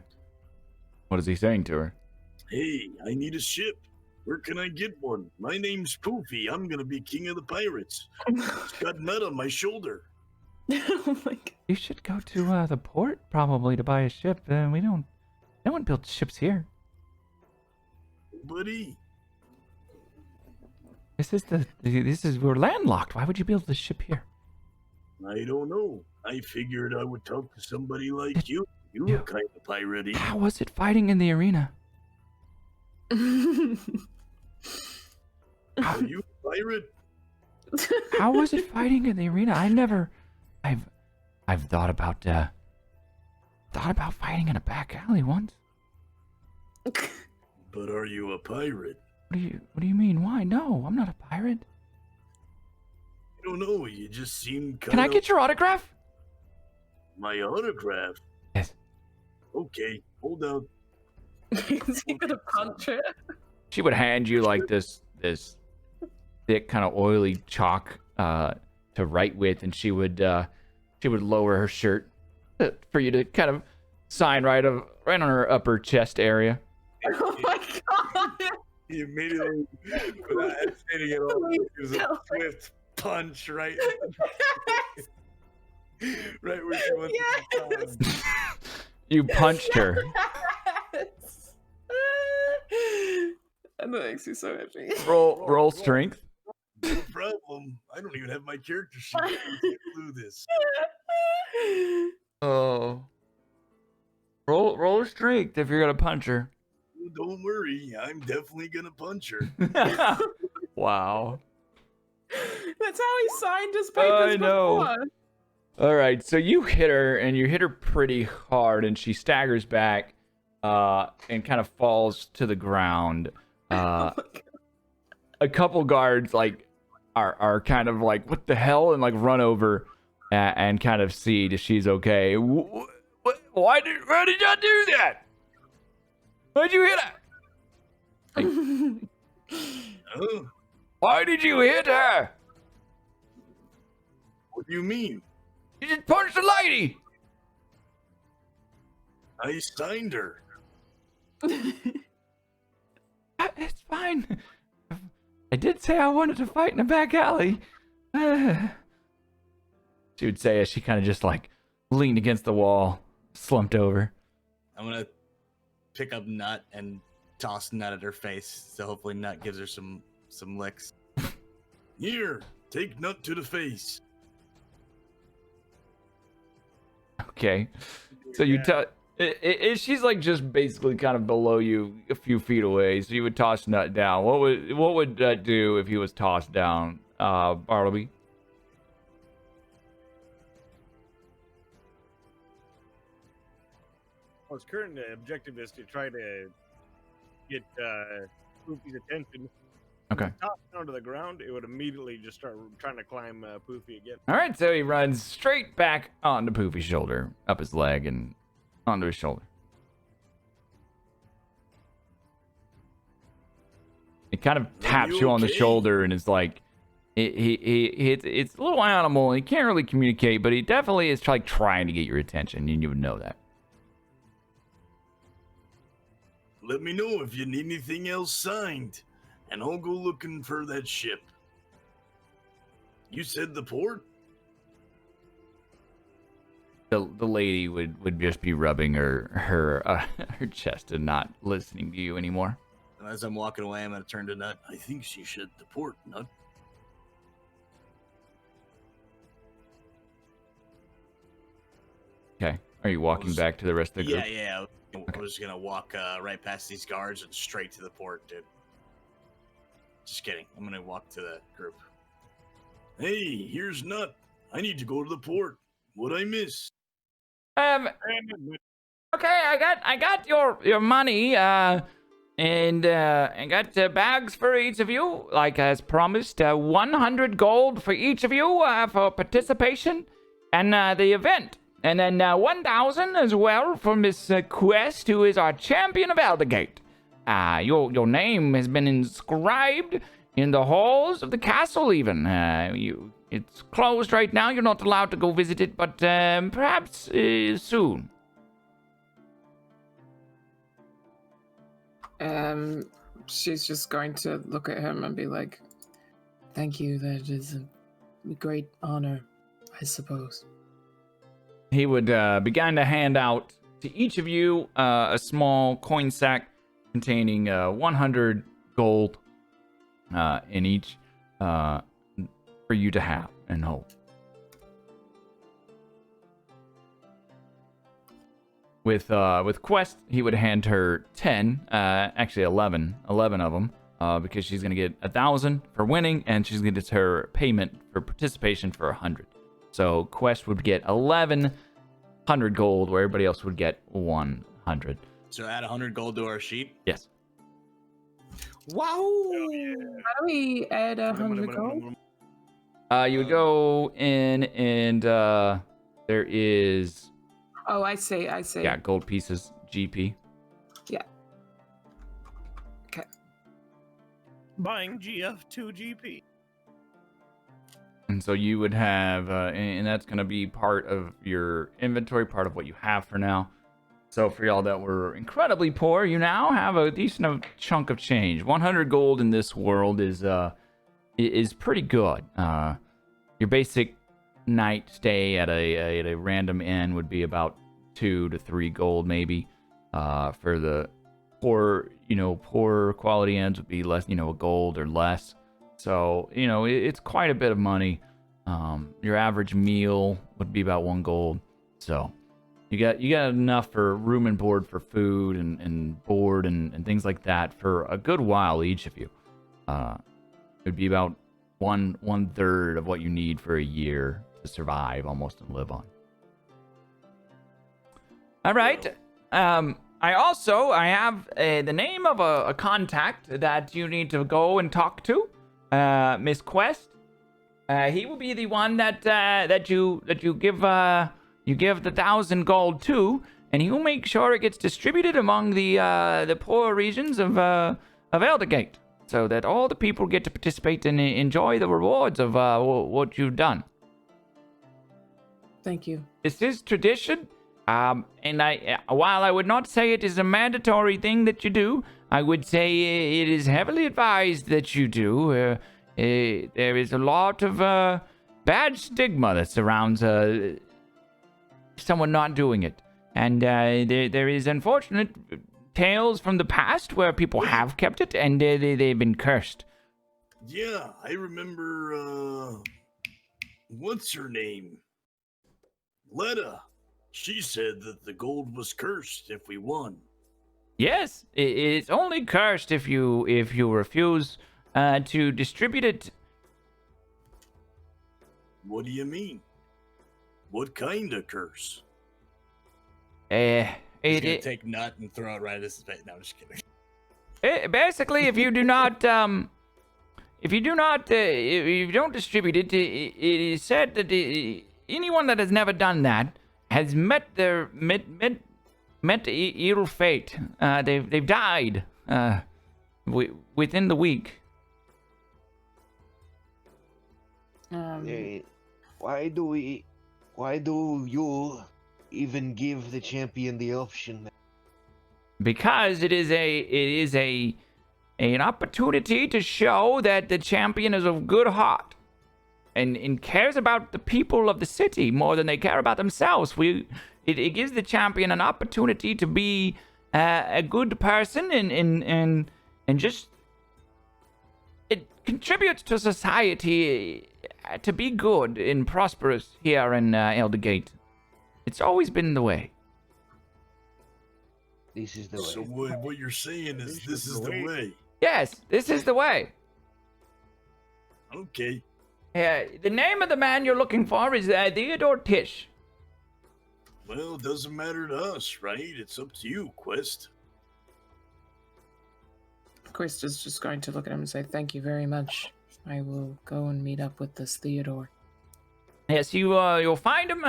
What is he saying to her? Hey, I need a ship. Where can I get one? My name's Poofy. I'm gonna be king of the pirates. Got nut on my shoulder. Oh my god. You should go to the port probably to buy a ship. No one builds ships here. Buddy, We're landlocked. Why would you build this ship here? I don't know. I figured I would talk to somebody like you. You Yeah. look kind of piratey. How was it fighting in the arena? Are you a pirate? How was it fighting in the arena? I've thought about fighting in a back alley once. But are you a pirate? What do you mean? Why? No, I'm not a pirate. I don't know. You just seem kind of... Can I get your autograph? my autograph? Yes. Okay, hold on. Is he gonna punch it? She would hand you like this thick kind of oily chalk to write with, and she would lower her shirt for you to kind of sign right on her upper chest area. Oh my god! He immediately, without hesitating at all, it was a swift punch right where she wants to be. You punched her. Yes. And that makes me so happy. Roll strength. No problem. I don't even have my character sheet. I can't do this. Oh. Roll strength if you're gonna punch her. Don't worry, I'm definitely gonna punch her. Wow. That's how he signed his papers I know. before. All right, so you hit her, and you hit her pretty hard, and she staggers back, and kind of falls to the ground. Oh my God. A couple guards are kind of like, what the hell, and like run over and kind of see if she's okay. Why did you do that? Why'd you hit her? Oh, Why did you hit her? what do you mean? You just punched the lady. I signed her. It's fine. I did say I wanted to fight in a back alley. She would say as she kind of just like leaned against the wall, slumped over. I'm gonna pick up Nut and toss Nut at her face, so hopefully Nut gives her some licks. Here, take Nut to the face. Okay, so you she's like just basically kind of below you, a few feet away. So you would toss Nut down. What would that do if he was tossed down, Bartleby? Well, his current objective is to try to get Poofy's attention. Okay. Tossed down to the ground, it would immediately just start trying to climb Poofy again. All right, so he runs straight back onto Poofy's shoulder, up his leg, and onto his shoulder. He kind of taps you on the okay? shoulder and is like, it's a little animal. And he can't really communicate, but he definitely is like trying to get your attention, and you would know that. Let me know if you need anything else signed, and I'll go looking for that ship. You said the port? The lady would just be rubbing her chest and not listening to you anymore. And as I'm walking away, I'm gonna turn to Nut. I think she said the port, Nut. Okay. Are you walking back to the rest of the group? Yeah. I Okay. was gonna walk right past these guards and straight to the port, dude. Just kidding. I'm gonna walk to the group. Hey, here's Nut. I need to go to the port. What'd I miss? And Okay, I got your money, and I got bags for each of you, like as promised. 100 gold for each of you for participation and the event, and then 1,000 as well for Miss Quest, who is our champion of Eldergate. Your name has been inscribed in the halls of the castle. Even it's closed right now. You're not allowed to go visit it, but perhaps soon. She's just going to look at him and be like, "Thank you. That is a great honor, I suppose." He would begin to hand out to each of you a small coin sack containing 100 gold in each for you to have and hold. With Quest, he would hand her 10, actually 11 of them, because she's gonna get 1,000 for winning, and she's gonna get her payment for participation for 100. So Quest would get 1,100 gold, where everybody else would get 100. So add 100 gold to our sheet. Yes. Wow. How do we add 100 gold? You would go in, and there is. Oh, I see. Yeah, gold pieces, GP. Yeah. Okay. Buying GF2 GP. And so you would have, and that's going to be part of your inventory, part of what you have for now. So for y'all that were incredibly poor, you now have a decent chunk of change. 100 gold in this world is pretty good. Your basic night stay at a random inn would be about 2 to 3 gold maybe. For the poor quality inns would be less, a gold or less. So it's quite a bit of money. Your average meal would be about 1 gold. So you got enough for room and board for food and board and things like that for a good while each of you. It would be about one third of what you need for a year to survive almost and live on. All right. I have the name of a contact that you need to go and talk to, Miss Quest. He will be the one that you give the 1,000 gold to, and he will make sure it gets distributed among the poor regions of Eldergate, so that all the people get to participate and enjoy the rewards of what you've done. Thank you. This is tradition, and while I would not say it is a mandatory thing that you do, I would say it is heavily advised that you do. There is a lot of bad stigma that surrounds someone not doing it, and there is unfortunate tales from the past where people have kept it and they've been cursed. Yeah, I remember, what's her name? Letta. She said that the gold was cursed if we won. Yes, it's only cursed if you refuse to distribute it. What do you mean? What kind of curse? He's gonna take nut and throw it right at his face. No, I'm just kidding. Basically, if you don't distribute it, it is said that anyone that has never done that has met ill fate. They've died within the week. Why do you even give the champion the option? Because it is an opportunity to show that the champion is of good heart and cares about the people of the city more than they care about themselves. It gives the champion an opportunity to be a good person and just it contributes to society to be good and prosperous here in Eldergate. It's always been the way. This is the way. So what you're saying is this is the way. Yes, this is the way. Okay. The name of the man you're looking for is Theodore Tish. Well, it doesn't matter to us, right? It's up to you, Quest. Quest is just going to look at him and say, "Thank you very much. I will go and meet up with this Theodore." Yes, you'll find him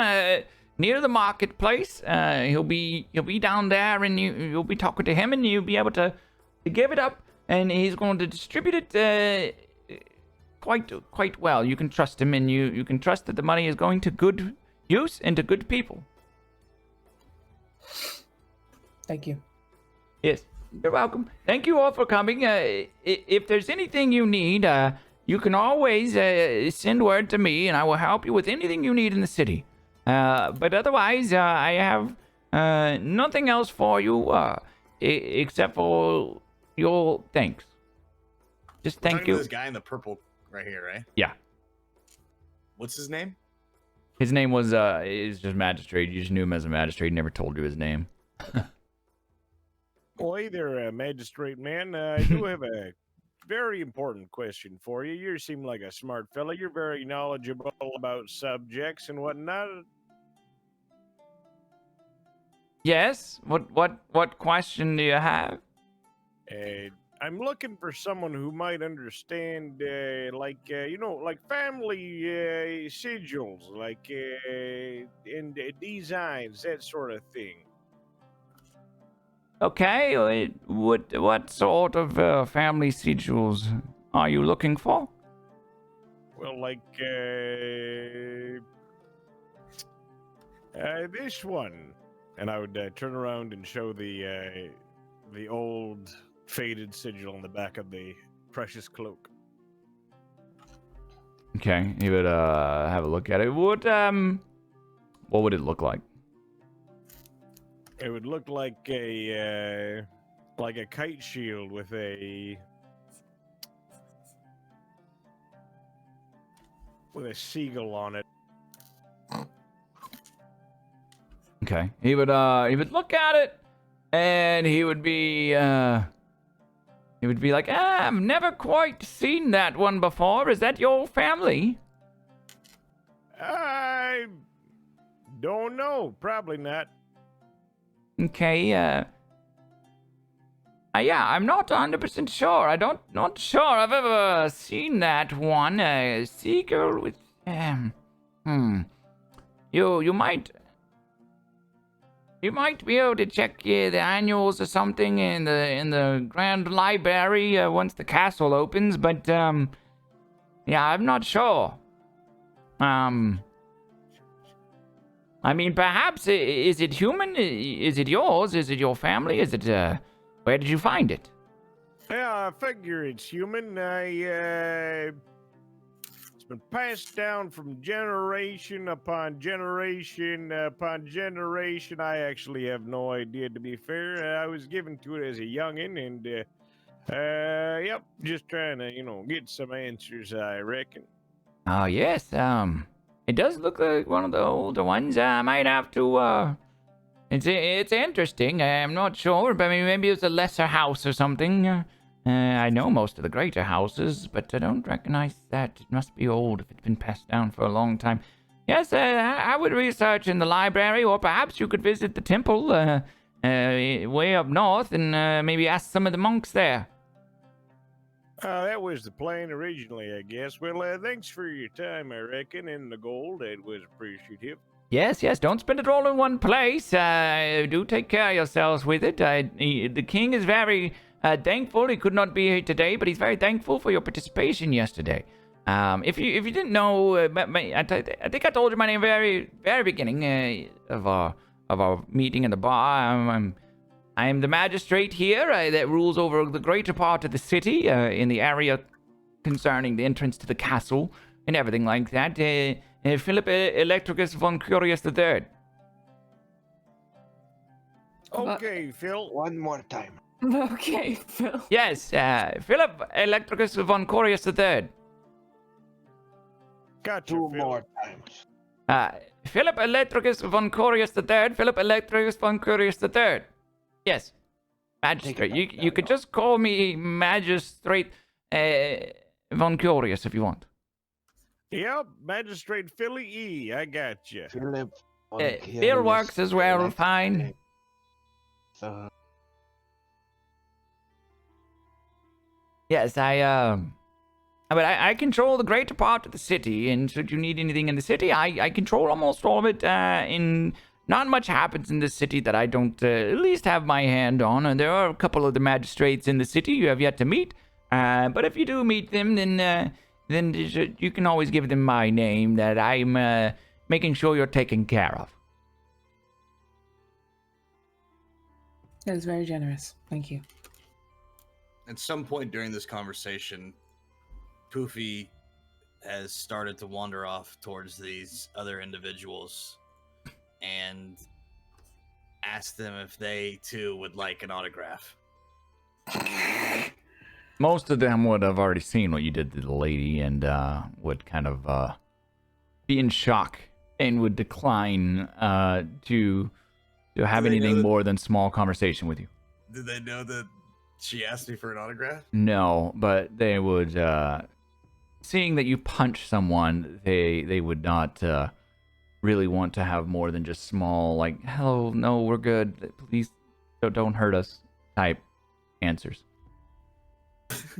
near the marketplace. He'll be down there, and you'll be talking to him, and you'll be able to give it up, and he's going to distribute it quite well. You can trust him, and you can trust that the money is going to good use and to good people. Thank you. Yes, you're welcome. Thank you all for coming. If there's anything you need, you can always send word to me, and I will help you with anything you need in the city. But otherwise, I have nothing else for you except for your thanks. Just We're thank talking you. to this guy in the purple right here, right? Yeah. What's his name? His name was is just magistrate. You just knew him as a magistrate. Never told you his name. Well, hey there, magistrate man. I do have a very important question for you. You seem like a smart fella. You're very knowledgeable about subjects and whatnot. Yes. What question do you have? I'm looking for someone who might understand, like family sigils, like and designs, that sort of thing. Okay. What sort of family sigils are you looking for? Well, like this one, and I would turn around and show the old faded sigil on the back of the precious cloak. Okay. He would have a look at it. What would it look like? It would look like a kite shield with a seagull on it. Okay. He would look at it, and he would be like, I've never quite seen that one before. Is that your family? I don't know. Probably not. Okay. Yeah, I'm not 100% sure. Not sure I've ever seen that one. Seagull with You might be able to check the annuals or something in the Grand Library once the castle opens, but yeah, I'm not sure. I mean, perhaps is it human? Is it yours? Is it your family? Is it where did you find it? Yeah, I figure it's human. It's been passed down from generation upon generation upon generation. I actually have no idea, to be fair. I was given to it as a youngin', and yep, just trying to, get some answers, I reckon. Oh yes, it does look like one of the older ones. I might have to. It's interesting. I'm not sure, but maybe it's a lesser house or something. I know most of the greater houses, but I don't recognize that. It must be old if it's been passed down for a long time. Yes, I would research in the library, or perhaps you could visit the temple way up north and maybe ask some of the monks there. That was the plan originally, I guess. Well, thanks for your time, I reckon, and the gold. It was appreciative. Yes, don't spend it all in one place. Do take care of yourselves with it. The king is very thankful. He could not be here today, but he's very thankful for your participation yesterday. If you didn't know, I think I told you my name very beginning of our meeting in the bar. I am the magistrate here that rules over the greater part of the city in the area concerning the entrance to the castle and everything like that. Philip Electricus von Curious III. Okay, Phil. One more time. Okay, Phil. Yes, Philip Electricus von Curious III. Gotcha, Two Phil. more times. Philip Electricus von Curious III. Philip Electricus von Curious III. Yes, magistrate. You could just call me Magistrate von Curious if you want. Yep, Magistrate Philly E. I got you. Philip Beer works as well, fine. So, Yes, but I control the greater part of the city, and should you need anything in the city, I control almost all of it. Not much happens in this city that I don't at least have my hand on, and there are a couple of the magistrates in the city you have yet to meet. But if you do meet them, then you can always give them my name, that I'm making sure you're taken care of. That is very generous. Thank you. At some point during this conversation, Poofy has started to wander off towards these other individuals and asked them if they too would like an autograph. Most of them would have already seen what you did to the lady and would kind of be in shock and would decline to have Do they know anything that- more than small conversation with you. Did they know that she asked me for an autograph? No, but they would, seeing that you punch someone, they would not really want to have more than just small, like, hello, no, we're good, please don't hurt us type answers.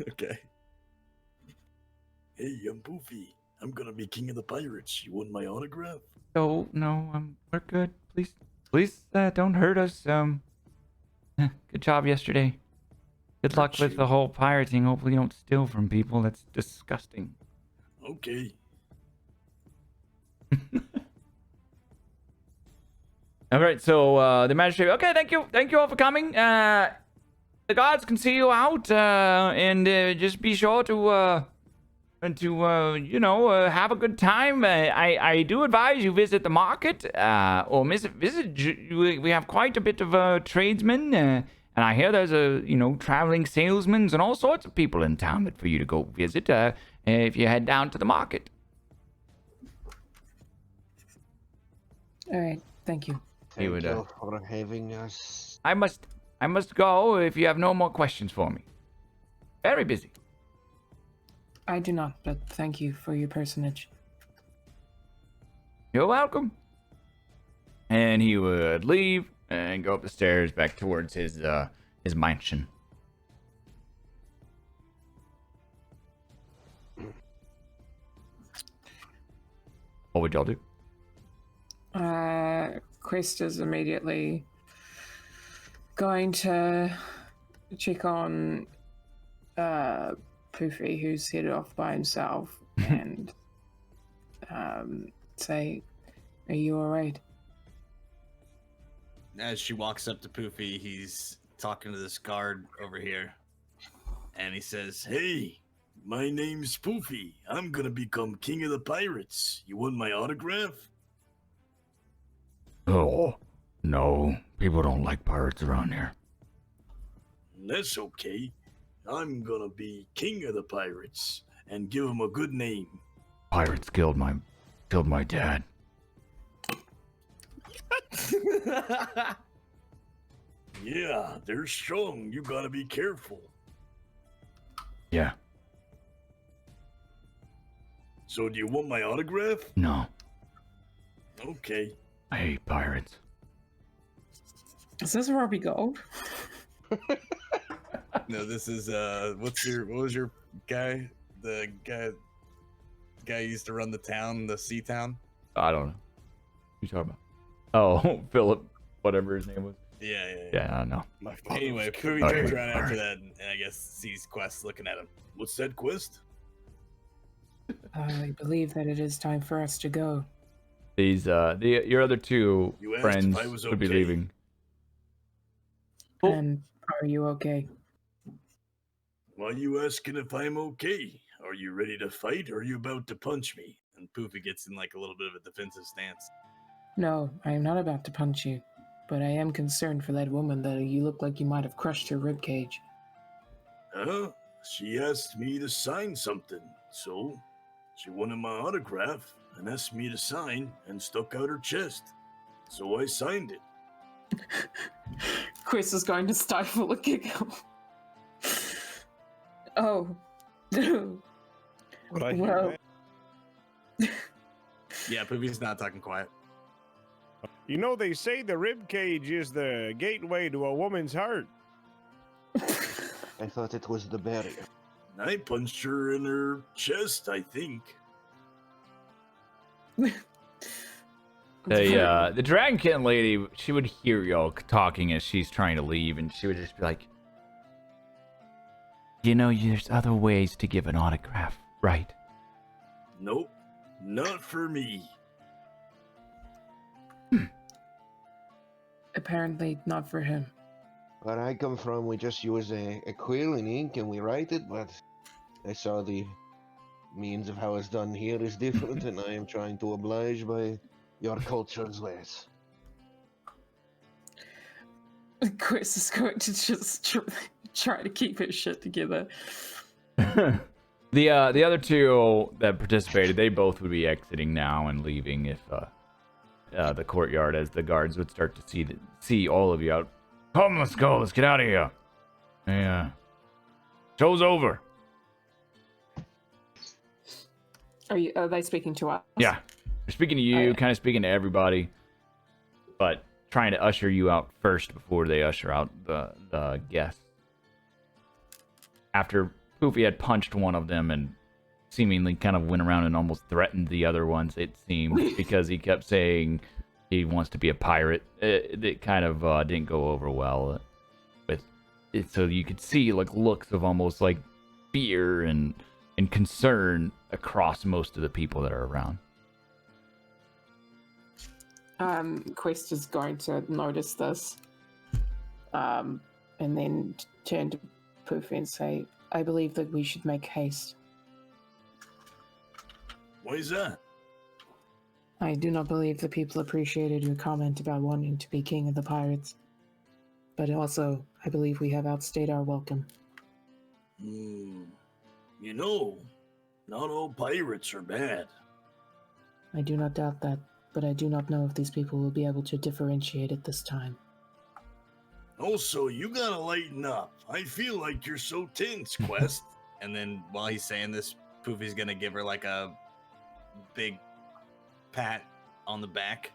Okay. Hey, I'm Poofy. I'm gonna be king of the pirates. You want my autograph? So, no, we're good. Please, don't hurt us. Good job yesterday. Good luck Hurt with you. the whole pirating. Hopefully you don't steal from people. That's disgusting. Okay. All right, so the magistrate. Okay, thank you all for coming. The guards can see you out, and just be sure to have a good time. I do advise you visit the market, or we have quite a bit of tradesmen, and I hear there's traveling salesmen and all sorts of people in town that for you to go visit if you head down to the market. All right. Thank you. thank would, you for having us. I must go if you have no more questions for me. Very busy. I do not, but thank you for your personage. You're welcome. And he would leave and go up the stairs back towards his mansion. What would y'all do? Chris is immediately going to check on Poofy, who's headed off by himself, and say, "Are you all right?" As she walks up to Poofy, he's talking to this guard over here. And he says, Hey, my name's Poofy. I'm gonna become king of the pirates. You want my autograph? Oh, no. People don't like pirates around here. That's okay. I'm gonna be king of the pirates and give him a good name. Pirates killed my dad. Yeah, they're strong. You gotta be careful. Yeah. So, do you want my autograph? No. Okay. I hate pirates. Is this Robbie Gold? no, this is, what was your guy? The guy who used to run the town, the sea town? I don't know. What you talking about? Oh, Philip, whatever his name was. Yeah. Yeah, I don't know. My father Anyway, was killed. Poofy Okay. turns around after that and I guess sees Quest looking at him. What's that quest? I believe that it is time for us to go. These your other two You asked friends if I was would be okay. leaving. Oh. And are you okay? Why are you asking if I'm okay? Are you ready to fight or are you about to punch me? And Poofy gets in like a little bit of a defensive stance. No, I am not about to punch you, but I am concerned for that woman that you look like you might have crushed her ribcage. Huh? She asked me to sign something, so she wanted my autograph and asked me to sign and stuck out her chest. So I signed it. Chris is going to stifle a giggle. Oh, no. Would I hear Well, that? Yeah, Poofy's not talking quiet. You know, they say the rib cage is the gateway to a woman's heart. I thought it was the barrier. I punched her in her chest, I think. The Dragon Kitten lady, she would hear y'all talking as she's trying to leave, and she would just be like, "You know, there's other ways to give an autograph, right?" Nope, not for me. Apparently not for him. Where I come from, we just use a quill and ink and we write it, but I saw the means of how it's done here is different, and I am trying to oblige by your culture's ways. Chris is going to just try to keep his shit together. The other two that participated, they both would be exiting now and leaving if the courtyard, as the guards would start to see all of you out. Come, let's go. Let's get out of here. Yeah. Show's over. Are they speaking to us? Yeah. They're speaking to you, kind of speaking to everybody, but trying to usher you out first before they usher out the guests. After Poofy had punched one of them and seemingly kind of went around and almost threatened the other ones, it seemed, because he kept saying he wants to be a pirate. It kind of didn't go over well with it, so you could see like looks of almost like fear and concern across most of the people that are around. Quest is going to notice this, and then turn to Poofy and say, "I believe that we should make haste. Why is that? I do not believe the people appreciated your comment about wanting to be king of the pirates. But also, I believe we have outstayed our welcome." You know, not all pirates are bad. I do not doubt that, but I do not know if these people will be able to differentiate at this time. Also, you gotta lighten up. I feel like you're so tense, Quest. And then while he's saying this, Poofy's gonna give her like a big pat on the back.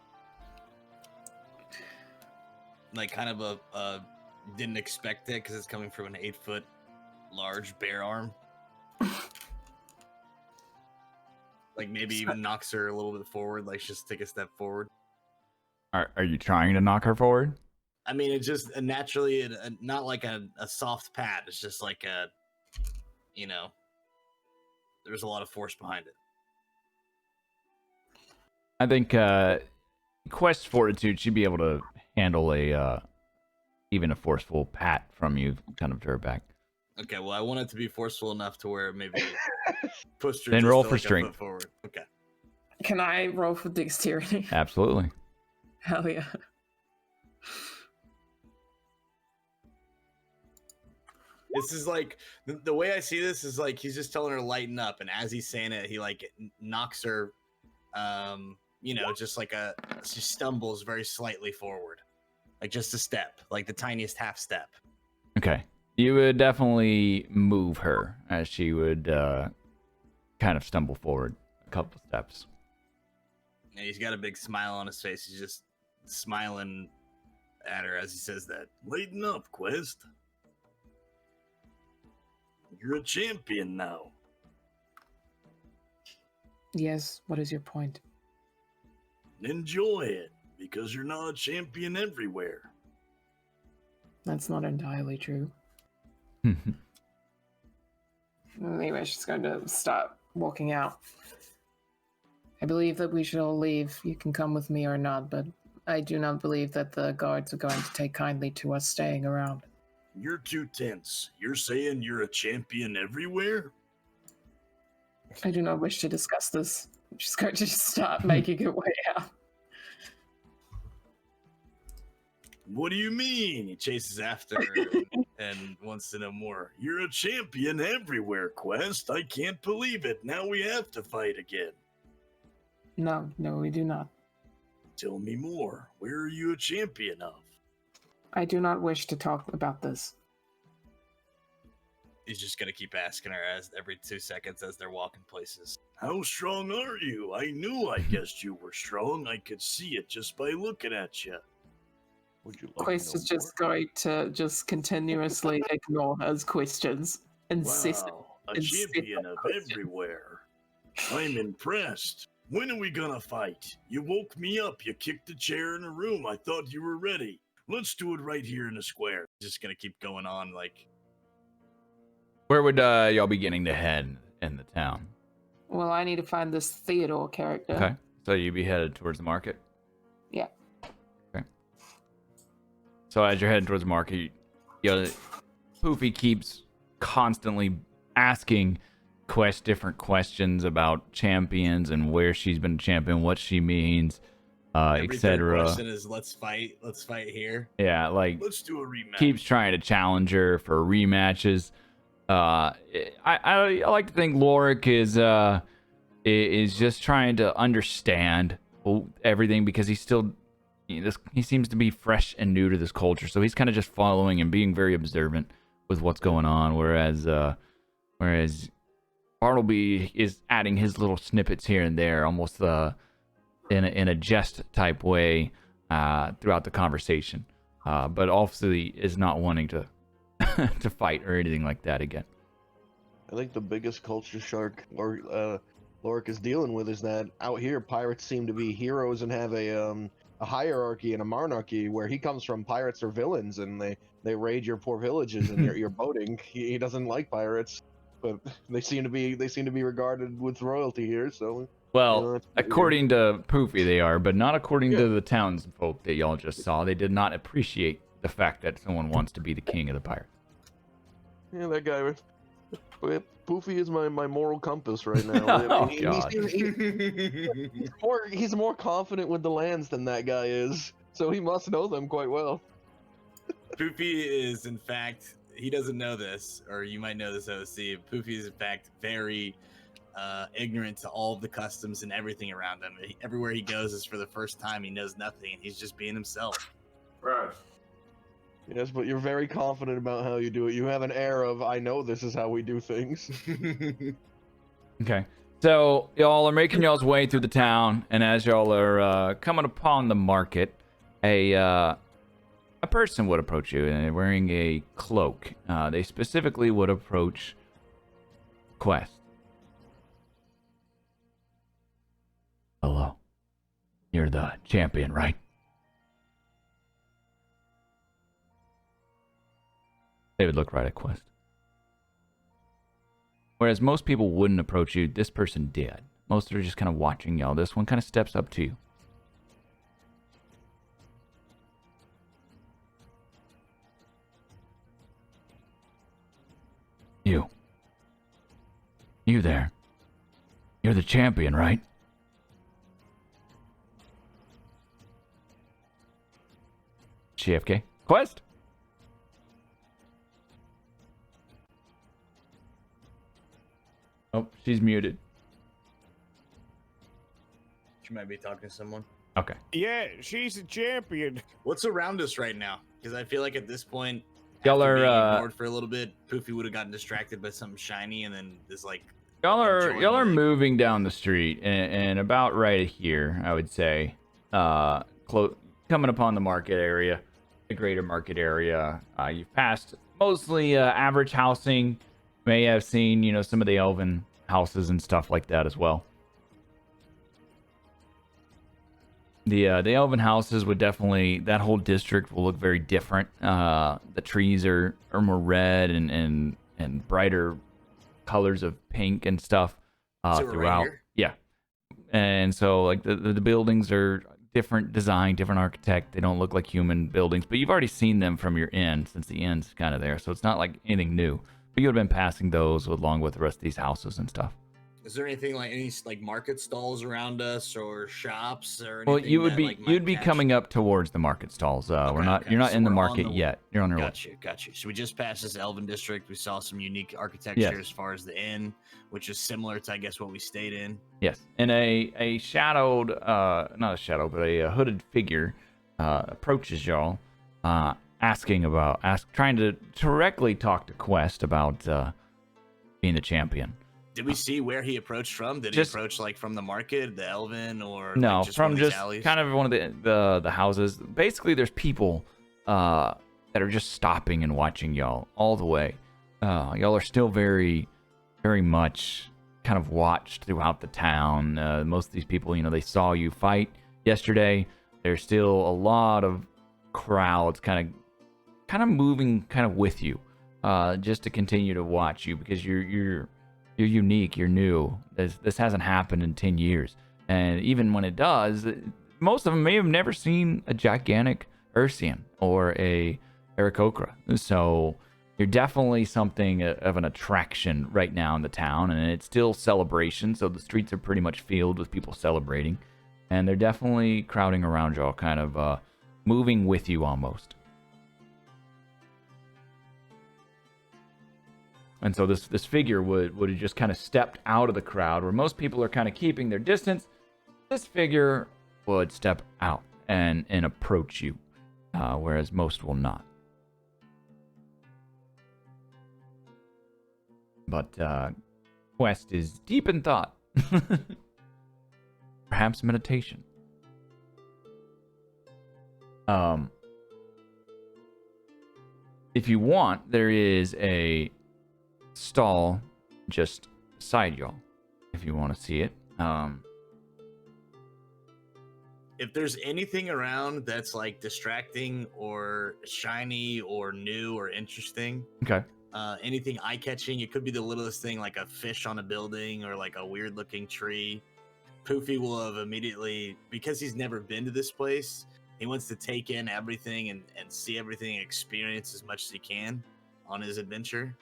Like kind of a didn't expect it because it's coming from an 8-foot large bear arm. Like maybe even knocks her a little bit forward, like just take a step forward. Are you trying to knock her forward? I mean, it's just naturally not like a soft pat. It's just like a, there's a lot of force behind it. I think Quest Fortitude should be able to handle even a forceful pat from you, kind of to her back. Okay, well, I want it to be forceful enough to where maybe push her. Then just roll to, for like, a foot strength. forward. Okay. Can I roll for dexterity? Absolutely. Hell yeah. This is like the way I see this is like he's just telling her to lighten up, and as he's saying it, he like knocks her, just like she stumbles very slightly forward, like just a step, like the tiniest half step. Okay. You would definitely move her as she would kind of stumble forward a couple steps. And he's got a big smile on his face. He's just smiling at her as he says that. Lighten up, Quest. You're a champion now. Yes, what is your point? Enjoy it, because you're not a champion everywhere. That's not entirely true. Anyway, she's going to start walking out. I believe that we should all leave. You can come with me or not, but I do not believe that the guards are going to take kindly to us staying around. You're too tense. You're saying you're a champion everywhere? I do not wish to discuss this. She's going to just start making her way out. What do you mean? He chases after her and wants to know more. You're a champion everywhere, Quest. I can't believe it. Now we have to fight again. No, we do not. Tell me more. Where are you a champion of? I do not wish to talk about this. he's just gonna keep asking her as every 2 seconds as they're walking places. How strong are you? I knew I guessed you were strong. I could see it just by looking at you. Would you like Quest to know is just more? going to just continuously ignore his questions. Incessant. Wow, a incessant champion of questions. everywhere. I'm impressed. When are we gonna fight? You woke me up. You kicked the chair in the room. I thought you were ready. Let's do it right here in the square. Just gonna keep going on like Where would y'all be getting to head in the town? Well, I need to find this Theodore character. Okay, so you'd be headed towards the market. Yeah. Okay. So as you're heading towards the market, Poofy keeps constantly asking different questions about champions and where she's been a champion, what she means, every third etc. question is let's fight here. Yeah, like Let's do a rematch. keeps trying to challenge her for rematches. I like to think Lorik is just trying to understand everything because he's still he seems to be fresh and new to this culture, so he's kind of just following and being very observant with what's going on. Whereas Bartleby is adding his little snippets here and there, almost in a jest type way throughout the conversation, but obviously is not wanting to to fight or anything like that again. I think the biggest culture shock Lorik is dealing with is that out here pirates seem to be heroes and have a hierarchy and a monarchy. Where he comes from, pirates are villains and they raid your poor villages and your boating. He doesn't like pirates, but they seem to be regarded with royalty here. So Well, that's according to Poofy, they are, but not according to the townsfolk that y'all just saw. They did not appreciate the fact that someone wants to be the king of the pirates. Yeah, that guy. Poofy is my moral compass right now. Oh, God. He's more confident with the lands than that guy is, so he must know them quite well. Poofy is in fact, he doesn't know this, or you might know this, OC. Poofy is in fact very ignorant to all of the customs and everything around him. Everywhere he goes is for the first time. He knows nothing, and he's just being himself. Right. Yes, but you're very confident about how you do it. You have an air of, I know this is how we do things. Okay. So y'all are making y'all's way through the town, and as y'all are coming upon the market, a person would approach you, and they're wearing a cloak. They specifically would approach Quest. Hello. You're the champion, right? They would look right at Quest. Whereas most people wouldn't approach you, this person did. Most are just kind of watching y'all. This one kind of steps up to you. You there. You're the champion, right? JFK. Quest? Oh, she's muted. She might be talking to someone. Okay. Yeah, she's a champion. What's around us right now? Because I feel like at this point, Y'all after are, being ignored for a little bit, Poofy would have gotten distracted by something shiny, and then is like, Y'all are enjoying it. moving down the street and about right here, I would say, coming upon the market area, the greater market area. You've passed mostly average housing. May have seen, some of the elven houses and stuff like that as well. The elven houses would definitely, that whole district will look very different. The trees are more red and brighter colors of pink and stuff So we're right throughout. here? Yeah. And so like the buildings are different design, different architect. They don't look like human buildings, but you've already seen them from your inn, since the inn's kind of there. So it's not like anything new. But you would have been passing those along with the rest of these houses and stuff. is there anything like any like market stalls around us or shops or anything? Well, you would that, be like, might you'd be catch? coming up towards the market stalls. Okay, You're not so in the we're on market the- yet. You're on your way. Got you. So we just passed this Elven district. We saw some unique architecture as far as the inn, which is similar to, I guess, what we stayed in. Yes, and a shadowed, not a shadow, but a hooded figure approaches y'all, trying to directly talk to Quest about being the champion. Did we see where he approached from? Did Just- he approach like from the market, the Elven, or No, like, just one from of these just alleys? kind of one of the houses. Basically, there's people that are just stopping and watching y'all all the way. Y'all are still very, very much kind of watched throughout the town. Most of these people, they saw you fight yesterday. There's still a lot of crowds kind of moving kind of with you, just to continue to watch you because you're unique, you're new. This hasn't happened in 10 years. And even when it does, most of them may have never seen a gigantic Ursian or a Aarakocra. So you're definitely something of an attraction right now in the town, and it's still celebration, so the streets are pretty much filled with people celebrating. And they're definitely crowding around y'all, kind of moving with you almost. And so this figure would have just kind of stepped out of the crowd where most people are kind of keeping their distance. This figure would step out and approach you, whereas most will not. But Quest is deep in thought. Perhaps meditation. If you want, there is a stall just beside y'all if you want to see it. If there's anything around that's like distracting or shiny or new or interesting, Okay. anything eye-catching, it could be the littlest thing like a fish on a building or like a weird-looking tree. Poofy will have immediately, because he's never been to this place, he wants to take in everything and see everything and experience as much as he can on his adventure.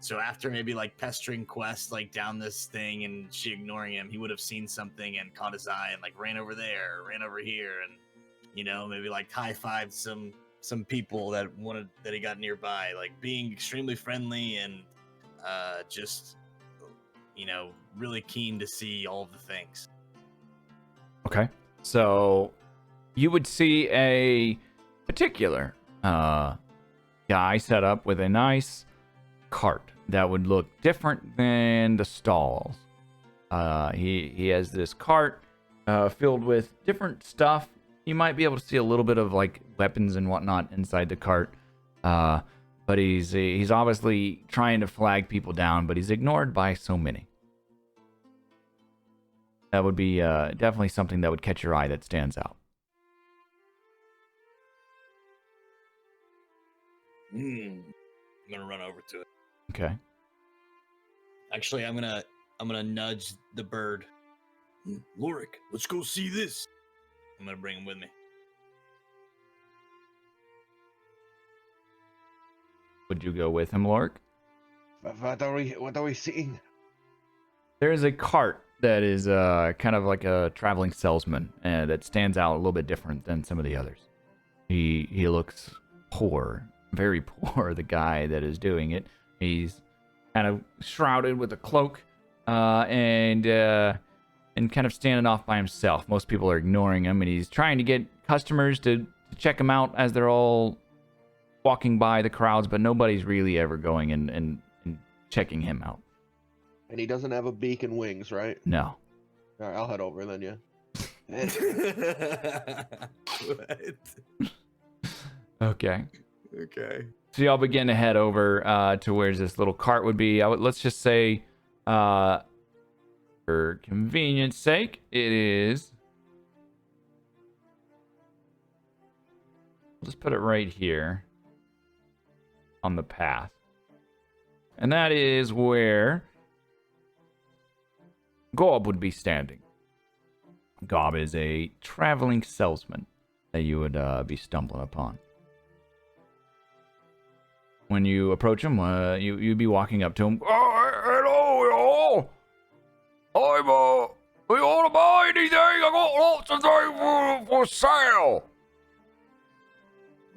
So after maybe like pestering Quest like down this thing and she ignoring him, he would have seen something and caught his eye and like ran over there, ran over here, and maybe like high-fived some people that he got nearby, like being extremely friendly and just really keen to see all of the things. Okay. So you would see a particular guy set up with a nice cart that would look different than the stalls. He has this cart filled with different stuff. You might be able to see a little bit of like weapons and whatnot inside the cart. But he's obviously trying to flag people down, but he's ignored by so many. That would be definitely something that would catch your eye that stands out. I'm gonna run over to it. Okay. Actually, I'm gonna nudge the bird. Lorik, let's go see this. I'm gonna bring him with me. Would you go with him, Lorik? What are we seeing? There is a cart that is kind of like a traveling salesman that stands out a little bit different than some of the others. He looks poor, very poor, the guy that is doing it. He's kind of shrouded with a cloak and kind of standing off by himself. Most people are ignoring him, and he's trying to get customers to check him out as they're all walking by the crowds, but nobody's really ever going and checking him out. And he doesn't have a beak and wings, right? No. All right, I'll head over then, yeah. What? Okay. Okay. So y'all begin to head over to where this little cart would be. Let's just say, for convenience sake, it is. I'll just put it right here on the path. And that is where Gob would be standing. Gob is a traveling salesman that you would be stumbling upon. When you approach him, you'd be walking up to him. Oh, hello, y'all. Do you want to buy anything? I got lots of things for sale.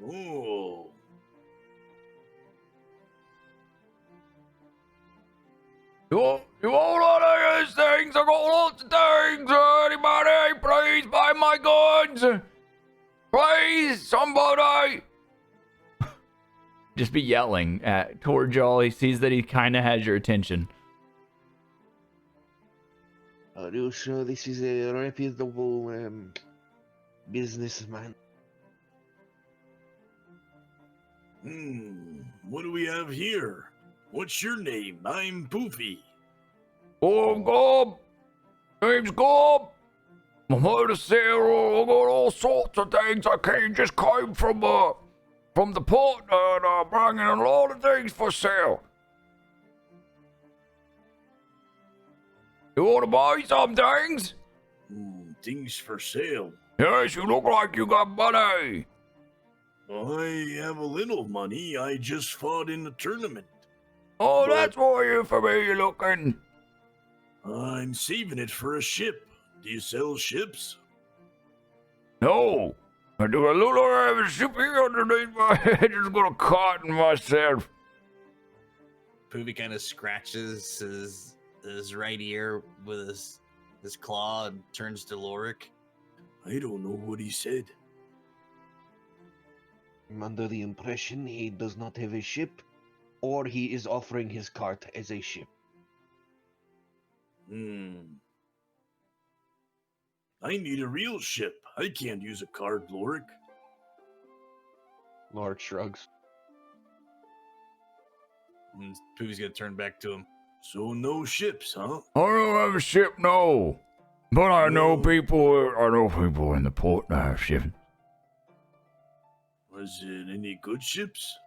Oh. You want any of these things? I got lots of things. Anybody, please buy my goods. Please, somebody. just be yelling towards y'all. He sees that he kind of has your attention. Are you sure this is a reputable businessman? What do we have here? What's your name? I'm Poofy. Oh, Gob. Name's Gob. I'm here to sell. I got all sorts of things. I just came from the port and bringing a lot of things for sale. You want to buy some things? Things for sale. Yes, you look like you got money. I have a little money. I just fought in a tournament. Oh, But- that's why you're familiar looking. I'm saving it for a ship. Do you sell ships? No, I do a little have a ship here underneath my head. Just gonna cotton myself. Poofy kind of scratches his right ear with his claw and turns to Lorik. I don't know what he said. I'm under the impression he does not have a ship, or he is offering his cart as a ship. I need a real ship. I can't use a card, Lorik. Lord shrugs. And Poofy's gonna turn back to him. So no ships, huh? I don't have a ship, no. But I know No. people. I know people in the port that have ships. Was it any good ships?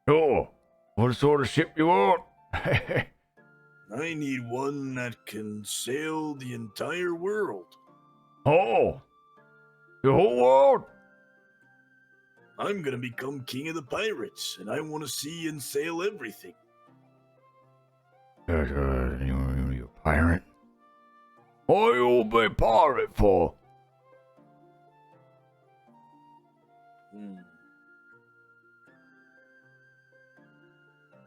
Sure. What sort of ship you want? I need one that can sail the entire world. Oh, the whole world? I'm gonna become king of the pirates, and I want to see and sail everything. You a pirate? What you be a pirate for?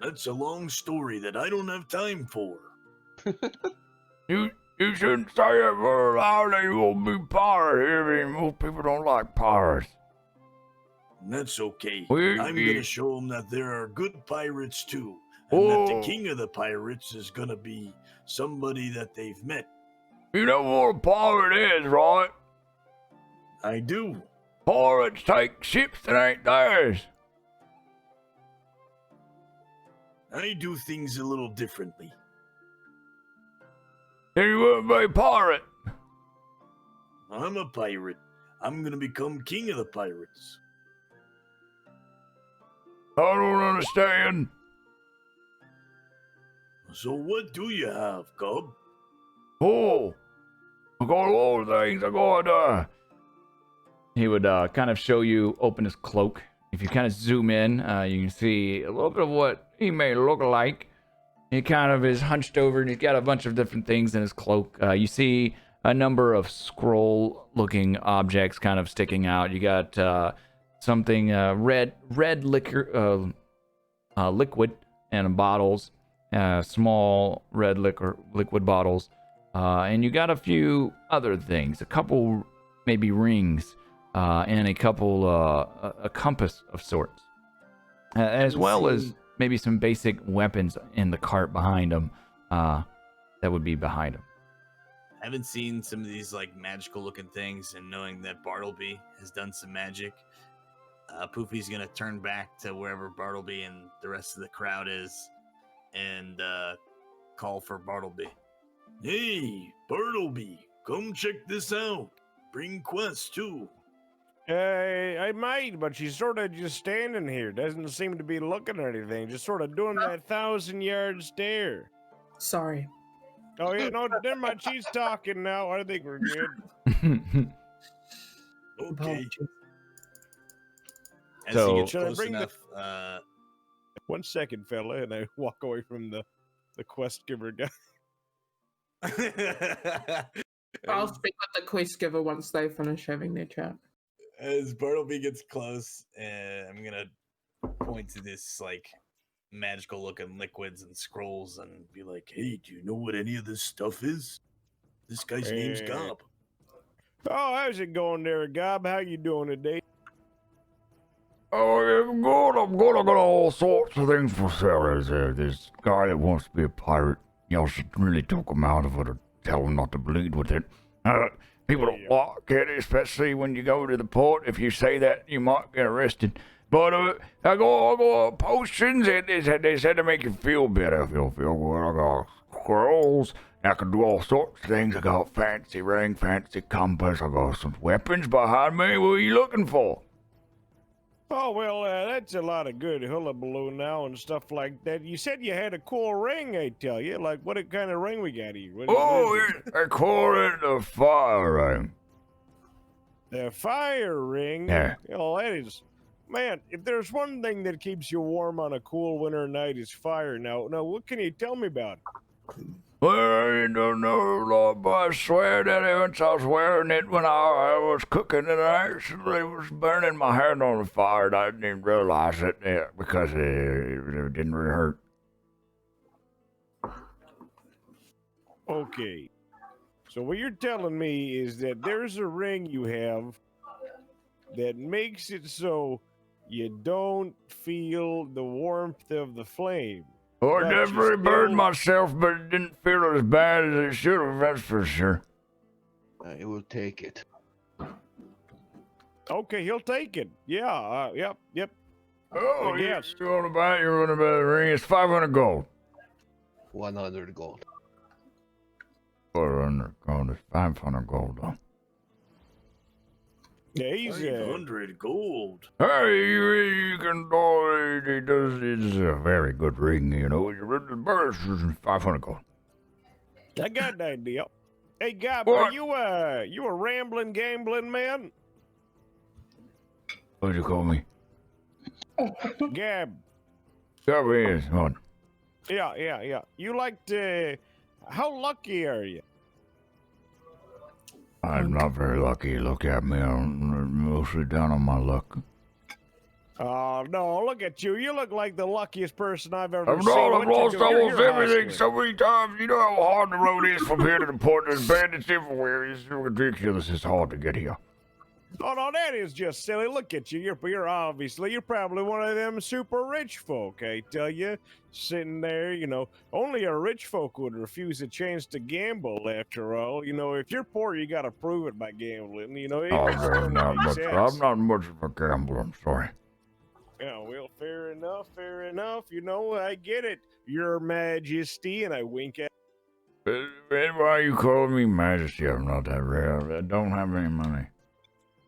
That's a long story that I don't have time for. You shouldn't say it very loud. You will be pirate. I mean, most people don't like pirates. And that's okay. We- I'm we- gonna show them that there are good pirates too, and that the Oh. king of the pirates is gonna be somebody that they've met. You know what a pirate is, right? I do. Pirates take ships that ain't theirs. I do things a little differently. Then you wouldn't be a pirate. I'm a pirate. I'm gonna become king of the pirates. I don't understand. So what do you have, Cub? Oh, I got a lot of things. I got, He would kind of show you, open his cloak. If you kind of zoom in, you can see a little bit of what he may look like. He kind of is hunched over and he's got a bunch of different things in his cloak. You see a number of scroll-looking objects kind of sticking out. You got something red liquor, liquid, and bottles, small red liquid bottles, and you got a few other things, a couple maybe rings, and a couple a compass of sorts, as well as maybe some basic weapons in the cart behind him. That would be behind him. I haven't seen some of these like magical looking things, and knowing that Bartleby has done some magic, Poofy's gonna turn back to wherever Bartleby and the rest of the crowd is, and call for Bartleby. Hey, Bartleby, come check this out. Bring quests too. I might, but she's sort of just standing here. Doesn't seem to be looking at anything. Just sort of doing that 1,000-yard stare. Sorry. Oh, yeah, no, never mind. She's talking now. I think we're good. Okay. As So- he gets Should I close bring the- enough, 1 second, fella, and I walk away from the quest giver guy. I'll speak with the quest giver once they finish having their chat. as Bartleby gets close, I'm gonna point to this like magical looking liquids and scrolls and Be like, hey, do you know what any of this stuff is? This guy's name's Gob. Oh, how's it going there, Gob? How you doing today? Oh, yeah, I'm good. I got all sorts of things for sale. There's this guy that wants to be a pirate. Y'all should really talk him out of it or tell him not to bleed with it. People don't like it, especially when you go to the port. If you say that, you might get arrested. But I got potions, and they said to make you feel better. Feel good. I got scrolls. I can do all sorts of things. I got fancy ring, fancy compass. I got some weapons behind me. What are you looking for? Oh, well, that's a lot of good hullabaloo now and stuff like that. You said you had a cool ring, I tell you. Like, what kind of ring we got here? What is it? I call it the fire ring. The fire ring? Yeah. Oh, that is... Man, if there's one thing that keeps you warm on a cool winter night, it's fire. Now, what can you tell me about it? Well, I don't know a lot, but I swear that once I was wearing it when I was cooking, and I actually was burning my hand on the fire, and I didn't realize it because it didn't really hurt. Okay. So what you're telling me is that there's a ring you have that makes it so you don't feel the warmth of the flame. Well, I But you definitely burned still- myself, but it didn't feel as bad as it should have, that's for sure. I will take it. Okay, he'll take it. Yeah, yep. Oh, Yes. you want to buy it? You want to buy the ring? It's 500 gold. 100 gold. 400 gold is 500 gold, though. Yeah, he's 500 gold. Hey, you can do it. It's a very good ring, you know. The burst is 500 gold. I got an idea. Hey, Gab, What? are you a rambling, gambling man? What'd you call me? Gab. Come here, son. Yeah. You like to... How lucky are you? I'm not very lucky. Look at me. I'm mostly down on my luck. Oh, no, look at you. You look like the luckiest person I've ever I've seen. lost What you almost do? You're a everything hustler. so many times. You know how hard the road is from here to the port. There's bandits everywhere. It's ridiculous. It's hard to get here. Oh, no, that is just silly. Look at you. You're probably one of them super rich folk, I tell you. Sitting there, only a rich folk would refuse a chance to gamble, after all. If you're poor, you got to prove it by gambling. It Oh, just don't not make much. sense. I'm not much of a gambler. I'm sorry. Yeah, well, fair enough. I get it, Your Majesty, and I wink at. Why are you calling me Majesty? I'm not that rare. I don't have any money.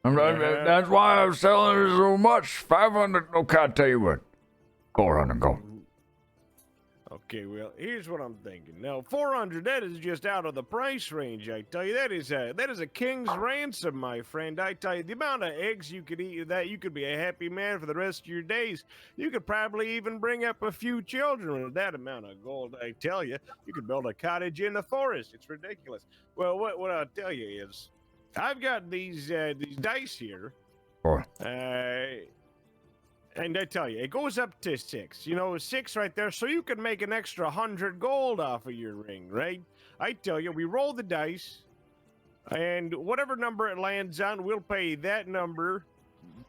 That's why I'm selling it so much. 500. Okay, I'll tell you what. 400 gold. Okay, well, here's what I'm thinking. Now, 400, that is just out of the price range, I tell you. That is a king's ransom, my friend. I tell you, the amount of eggs you could eat with that, you could be a happy man for the rest of your days. You could probably even bring up a few children with that amount of gold, I tell you. You could build a cottage in the forest. It's ridiculous. Well, what I'll tell you is, I've got these dice here. Boy. And I tell you, it goes up to 6. 6 right there, so you can make an extra 100 gold off of your ring, right? I tell you, we roll the dice, and whatever number it lands on, we'll pay that number,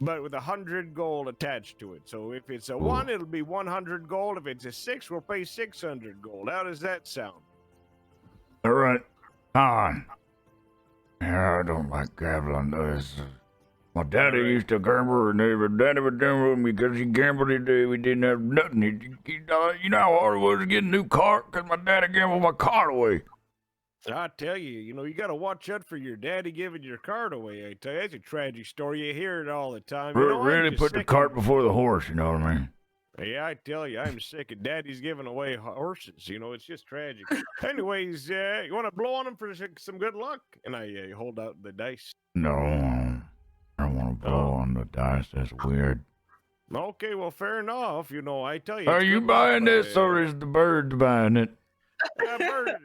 but with 100 gold attached to it. So if it's a 1, it'll be 100 gold. If it's a 6, we'll pay 600 gold. How does that sound? All right. Fine. Yeah, I don't like gambling. My daddy used to gamble, and daddy would gamble with me because he gambled. We didn't have nothing. You know how hard it was to get a new car because my daddy gambled my car away. I tell you, you got to watch out for your daddy giving your cart away. I tell you, that's a tragic story. You hear it all the time. I'm Really just put the sick cart before the horse, you know what I mean? Yeah, I tell you, I'm sick of daddy's giving away horses. It's just tragic. Anyways, you want to blow on him for some good luck? And I hold out the dice. No, I don't want to blow on the dice. That's weird. Okay, well, fair enough. I tell you. Are it's you good buying luck, this, or is the bird buying it?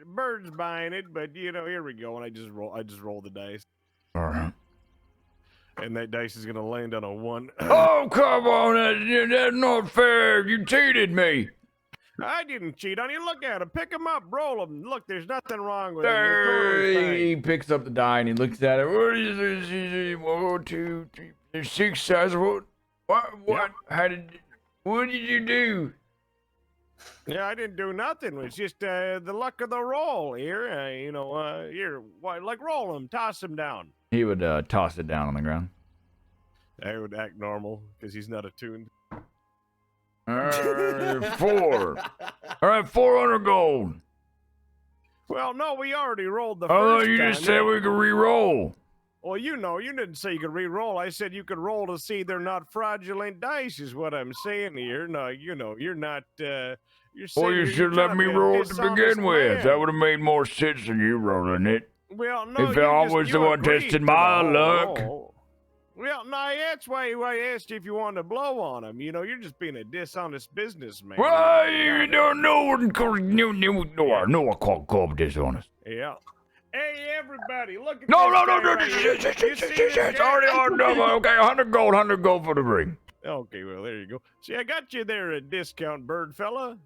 Bird's buying it, but here we go. And I just roll the dice, All right. and that dice is gonna land on a 1. Oh, come on. That's not fair. You cheated me. I didn't cheat on you. Look at him. Pick him up. Roll him. Look, there's nothing wrong with him. They're totally fine. He picks up the die and he looks at it. What is this? 1, 2, 3, 6 size. What? What? What did you do? Yeah, I didn't do nothing. It's just the luck of the roll here. Here, like roll them, toss them down. He would toss it down on the ground. I would act normal because he's not attuned. 4. All right, 400 gold. Well, no, we already rolled the Oh, first you time. just said we could re-roll. Well, you didn't say you could re-roll. I said you could roll to see they're not fraudulent dice, is what I'm saying here. No, you're not. You're saying Well, you should let me roll to begin with. That would have made more sense than you rolling it. Well, no, If I was the one testing my luck. Well, no, that's why I asked you if you wanted to blow on him. You're just being a dishonest businessman. Well, you don't know what I know I can't call dishonest. Yeah. Hey, everybody, look at No, this no, no, guy no, right here. You see this it's guy? already on double. Okay, 100 gold for the ring. Okay, well, there you go. See, I got you there a discount, bird fella.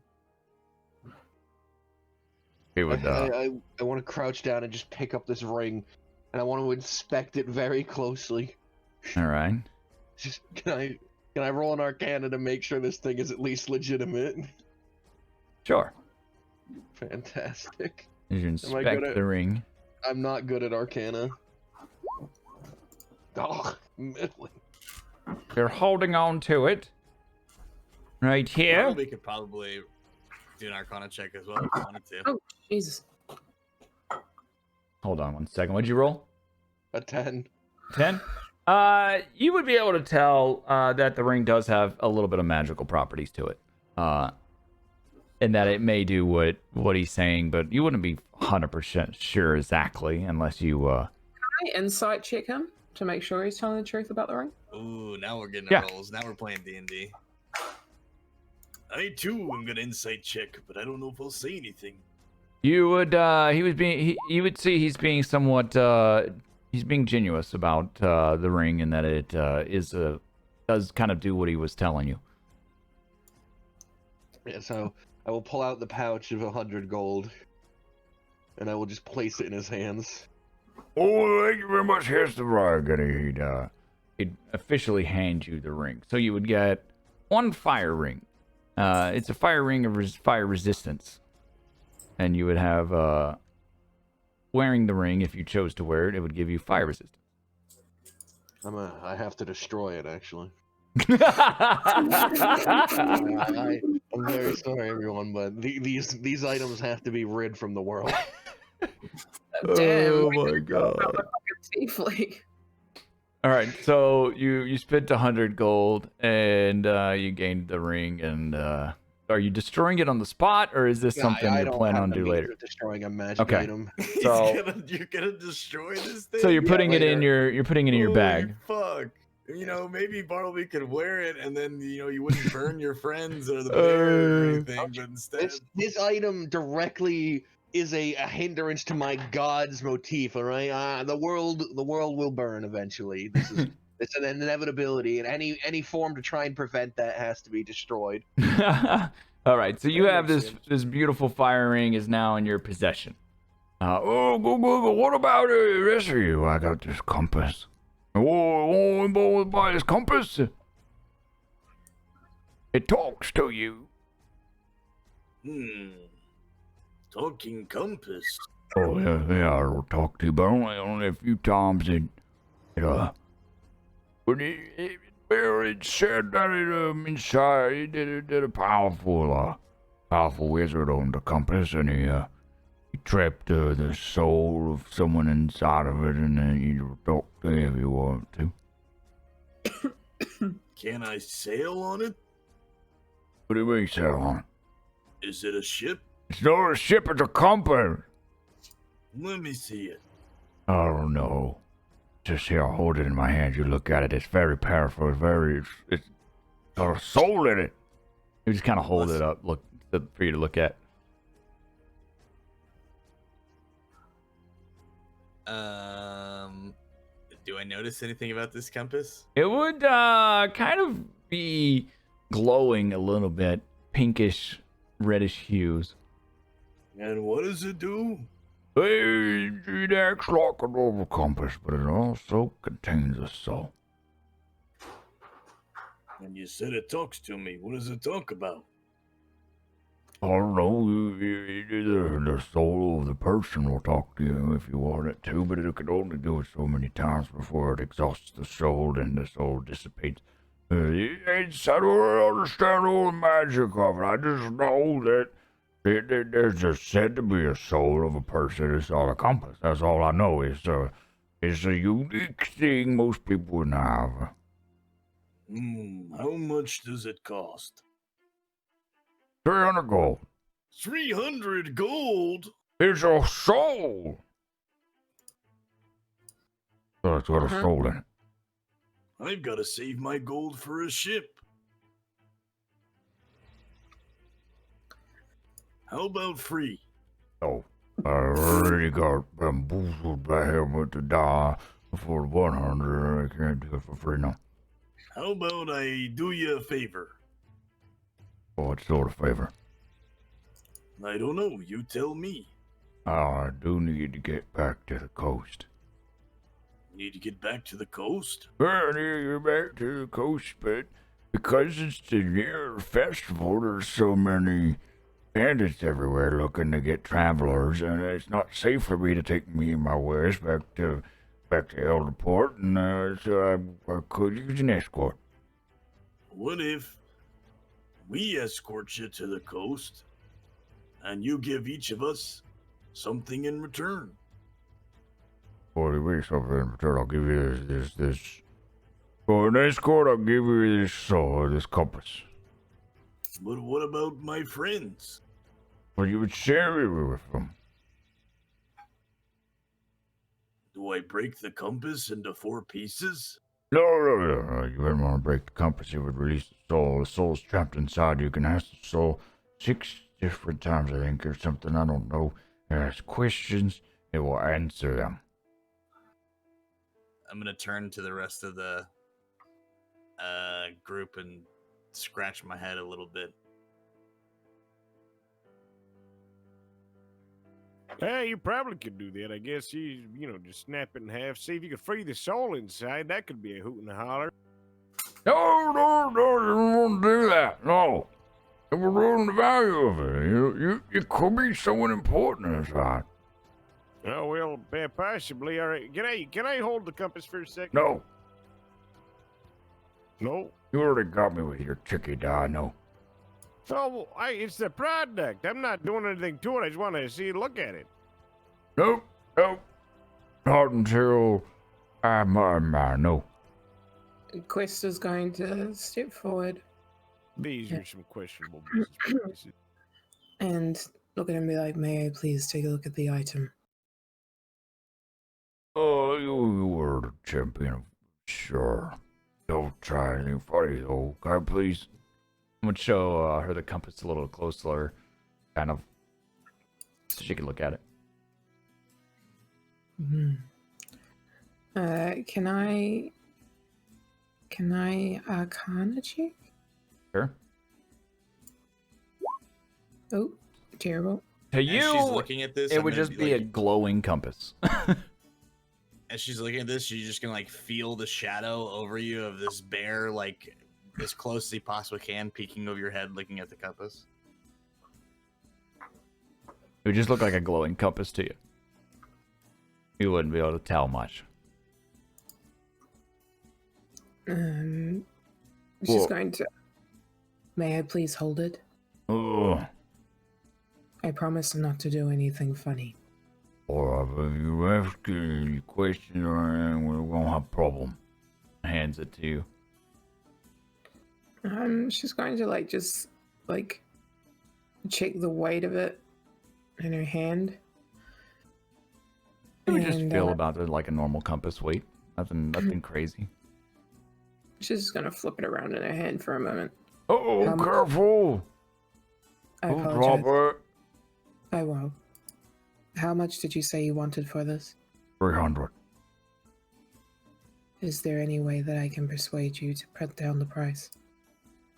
He would. I want to crouch down and just pick up this ring, and I want to inspect it very closely. All right. Just can I roll an Arcana to make sure this thing is at least legitimate? Sure. Fantastic. You inspect the ring. I'm not good at Arcana. Oh, middling. You're holding on to it. Right here. We could probably do an Arcana check as well if we wanted to. Oh, Jesus. Hold on one second. What'd you roll? A 10. 10? You would be able to tell that the ring does have a little bit of magical properties to it. And that it may do what he's saying, but you wouldn't be 100% sure exactly unless you... Can I insight check him to make sure he's telling the truth about the ring? Ooh, now we're getting Yeah. rolls. Now we're playing D&D. I too am gonna insight check, but I don't know if I'll say anything. You would, you would see he's being somewhat, he's being genuous about the ring and that it does kind of do what he was telling you. Yeah, so I will pull out the pouch of 100 gold, and I will just place it in his hands. Oh, thank you very much. Here's the ring. He'd officially hand you the ring. So you would get one fire ring. It's a fire ring of fire resistance. And you would have, wearing the ring, if you chose to wear it, it would give you fire resistance. I have to destroy it, actually. Oh, I'm very sorry, everyone, but these items have to be rid from the world. Damn. Oh my god. All right, so you spent 100 gold and you gained the ring, and are you destroying it on the spot, or is this something I you don't plan have on the do means later? of destroying a magic Okay. item. So You're gonna destroy this thing? so you're putting it later. in your Holy bag. Fuck. Maybe Bartleby could wear it, and then you wouldn't burn your friends or the bear or anything. But instead, This item directly is a hindrance to my god's motif. All right, the world will burn eventually. It's an inevitability, and any form to try and prevent that has to be destroyed. All right, so you That have makes this sense. this beautiful fire ring is now in your possession. Oh, what about the rest of you? I got this compass. Oh, by this compass. It talks to you. Talking compass. Oh, yeah, it'll talk to you, but only a few times. But it said that inside, he did a powerful wizard on the compass, and he trapped the soul of someone inside of it, and then you talk to him if you want to. Can I sail on it? What do you mean, sail on? Is it a ship? It's not a ship, it's a compass. Let me see it. I don't know. Just here, I'll hold it in my hand. You look at it. It's very powerful. It's got a soul in it. You just kind of hold it up, for you to look at. Do I notice anything about this compass? It would kind of be glowing a little bit, pinkish, reddish hues. And what does it do? It acts like a normal compass, but it also contains a soul. And you said it talks to me. What does it talk about? I don't know. The soul of the person will talk to you if you want it to, but it can only do it so many times before it exhausts the soul and the soul dissipates. I don't understand all the magic of it. I just know that there's just said to be a soul of a person. It's all a compass. That's all I know. It's a unique thing most people wouldn't have. How much does it cost? 300 gold. 300 gold? It's a soul. So it's got a soul in it. I've got to save my gold for a ship. How about free? Oh, I already got bamboozled by him with the die for 100. I can't do it for free now. How about I do you a favor? What sort of favor? I don't know. You tell me. I do need to get back to the coast. Need to get back to the coast? I need to get back to the coast, but because it's the near festival, there's so many bandits everywhere looking to get travelers, and it's not safe for me to take me and my wares back to Elderport, and so I could use an escort. What if we escort you to the coast, and you give each of us something in return? For the week, something in return, I'll give you this. For an escort, I'll give you this compass. But what about my friends? Well, you would share it with them. Do I break the compass into 4 pieces? No. You wouldn't want to break the compass. It would release the soul. The soul's trapped inside. You can ask the soul 6 different times, I think, or something. I don't know. Ask questions. It will answer them. I'm gonna turn to the rest of the group and scratch my head a little bit. Hey, you probably could do that. I guess you just snap it in half. See if you can free the soul inside. That could be a hoot and a holler. No, you don't want to do that. No. It will ruin the value of it. You could be someone important inside. Oh well, possibly. All right, can I hold the compass for a second? No. No. You already got me with your tricky die, no. Oh, it's the product. I'm not doing anything to it. I just want to look at it. Nope. Not until no. Quest is going to step forward These are some questionable business practices. and look at him and be like, "May I please take a look at the item?" Oh, you were the champion. Sure. Don't try anything funny, though. Can I please? I'm gonna show her the compass a little closer, kind of, so she can look at it. Can I Arcana check? Sure. Oh, terrible. To As she's you, looking at this, it I'm would gonna just be a like, glowing compass. as she's looking at this, she's just gonna like feel the shadow over you of this bear, like as close as he possibly can, peeking over your head, looking at the compass. It would just look like a glowing compass to you. You wouldn't be able to tell much. She's Well- going to. May I please hold it? Oh, I promise not to do anything funny. or if you ask any question or anything, we're gonna have a problem. Hands it to you. She's going to just check the weight of it in her hand. It would just And, feel about it like a normal compass weight. Nothing crazy. She's just gonna flip it around in her hand for a moment. Oh, How much- careful! I Don't apologize. drop it. I won't. How much did you say you wanted for this? 300. Is there any way that I can persuade you to put down the price?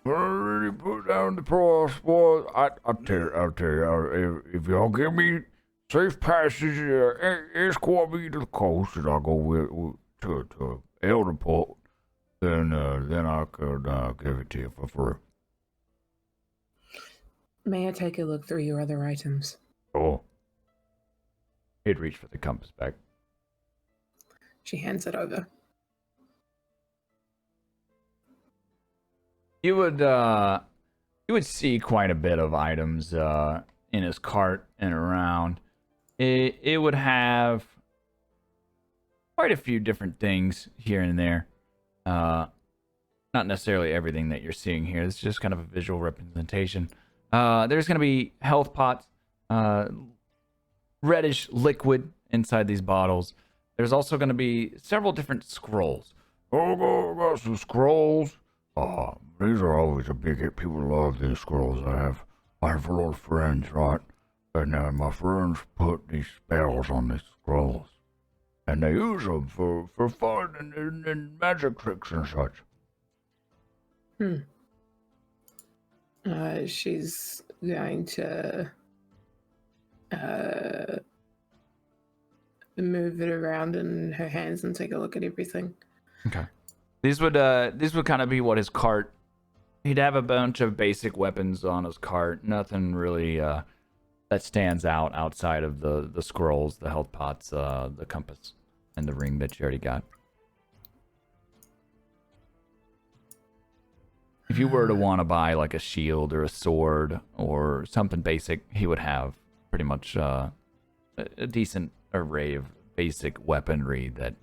I already put down the price, boy. I'll tell you, if y'all give me safe passage, escort me to the coast, and I'll go to Elderport, then I I could give it to you for free. May I take a look through your other items? Oh, He'd reach for the compass back. She hands it over. You would see quite a bit of items in his cart and around. It would have quite a few different things here and there. Not necessarily everything that you're seeing here. It's just kind of a visual representation. There's going to be health pots, reddish liquid inside these bottles. There's also going to be several different scrolls. oh, got some scrolls. These are always a big hit. People love these scrolls. I have a lot of friends, right? And my friends put these spells on these scrolls. And they use them for fun and magic tricks and such. She's going to move it around in her hands and take a look at everything. Okay. These would kind of be what his cart. He'd have a bunch of basic weapons on his cart. Nothing really that stands out outside of the scrolls, the health pots, the compass, and the ring that you already got. If you were to want to buy like a shield or a sword or something basic, he would have pretty much a decent array of basic weaponry that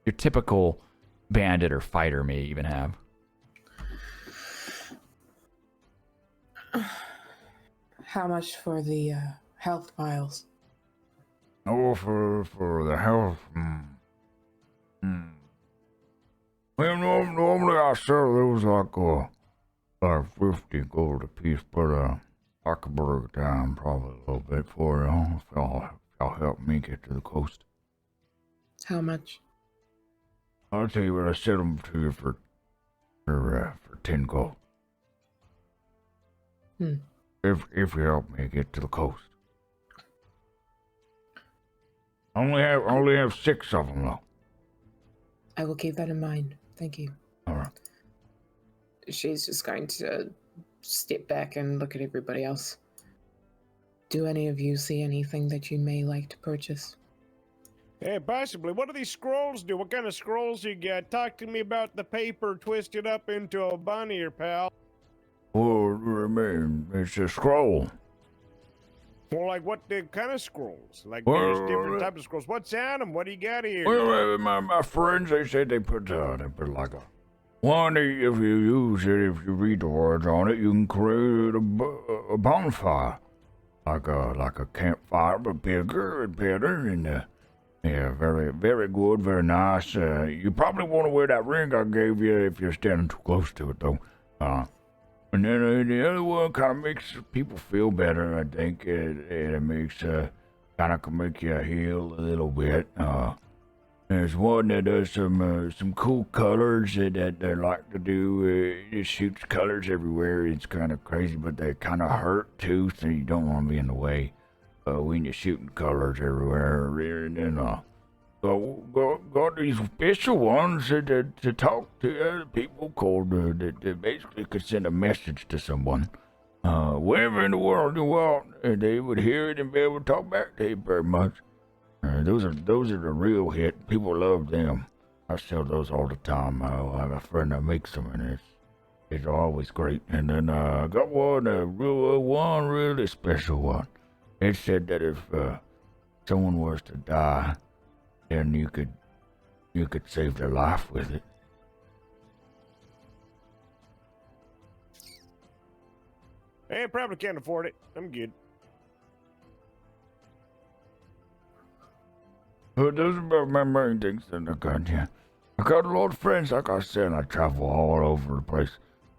your typical bandit or fighter may even have. How much for the health vials? Oh, for the health. Well, normally I sell those like 50 gold a piece, but I could break it down probably a little bit for you if y'all help me get to the coast. How much? I'll tell you what, I sell them to you for 10 gold. If you help me get to the coast. I only have 6 of them though. I will keep that in mind. Thank you. All right. She's just going to step back and look at everybody else. Do any of you see anything that you may like to purchase? Yeah, possibly. What do these scrolls do? What kind of scrolls you got? Talk to me about the paper twisted up into a bunny here, pal. Well, I mean, it's a scroll. Well, like what the kind of scrolls? Like Well, there's different types of scrolls. What's on them? What do you got here? Well, my friends, they said they put like a one. If you use it, if you read the words on it, you can create a bonfire, like a campfire, but bigger and better, and yeah, very very good, very nice. You probably want to wear that ring I gave you if you're standing too close to it, though. And then the other one kind of makes people feel better. I think it makes kind of can make you heal a little bit. There's one that does some cool colors that they like to do. It shoots colors everywhere. It's kind of crazy, but they kind of hurt too, so you don't want to be in the way when you're shooting colors everywhere. And then got these special ones to talk to other people called that basically could send a message to someone. Wherever in the world you want, they would hear it and be able to talk back to you very much. Those are the real hit. People love them. I sell those all the time. I have a friend that makes them, and it's always great. And then I got one really special one. It said that if someone was to die, then you could save their life with it. I probably can't afford it. I'm good. But those are my main things that I got, yeah. I got a lot of friends, like I said, I travel all over the place.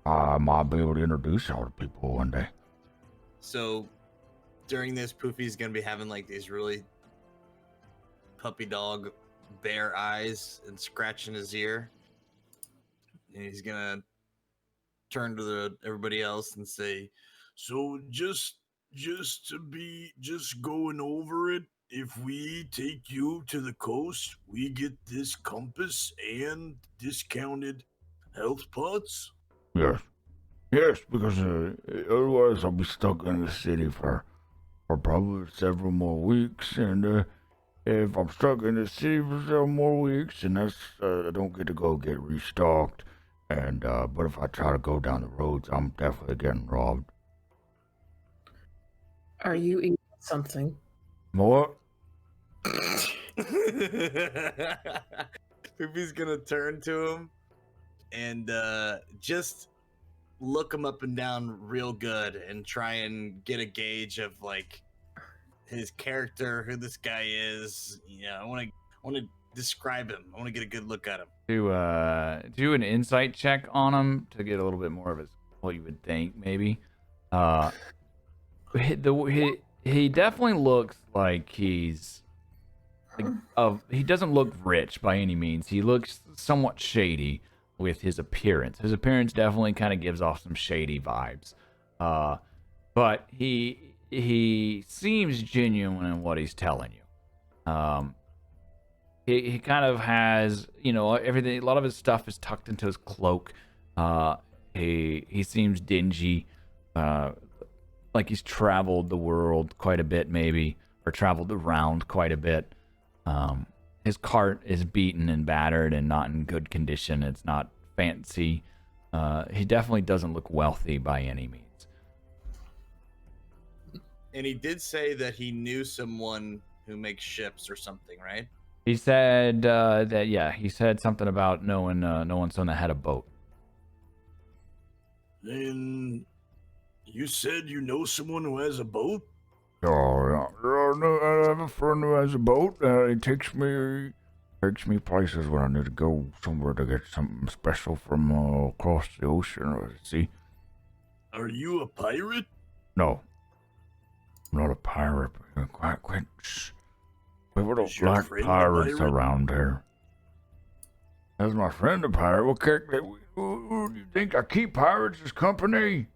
I might be able to introduce y'all to people one day. So during this, Poofy's gonna be having like these really puppy dog bear eyes and scratching his ear. And he's gonna turn to everybody else and say, So just going over it, if we take you to the coast, we get this compass and discounted Health pots? Yes. Yes, because otherwise I'll be stuck in the city for probably several more weeks, and if I'm stuck in the city for several more weeks, and that's I don't get to go get restocked, and but if I try to go down the roads, I'm definitely getting robbed. Are you eating something? What? Poopy's gonna turn to him and just look him up and down real good and try and get a gauge of like his character, who this guy is. Yeah, I want to describe him. I want to get a good look at him. Do an insight check on him to get a little bit more of his what you would think maybe. He definitely looks like he's he doesn't look rich by any means. He looks somewhat shady with his appearance. His appearance definitely kind of gives off some shady vibes. But he seems genuine in what he's telling you. He kind of has, everything. A lot of his stuff is tucked into his cloak. He seems dingy, like he's traveled the world quite a bit, maybe, or traveled around quite a bit. His cart is beaten and battered and not in good condition. It's not fancy. He definitely doesn't look wealthy by any means. And he did say that he knew someone who makes ships or something, right? He said that, yeah, he said something about knowing someone that had a boat. Then you said you know someone who has a boat? Oh, yeah. No, I have a friend who has a boat. He takes me places when I need to go somewhere to get something special from across the ocean or the sea. Are you a pirate? No, I'm not a pirate. Quite. Shh. People don't Is your like friend a pirates pirate? around here. Is my friend a pirate? What character? Do you think I keep pirates as company?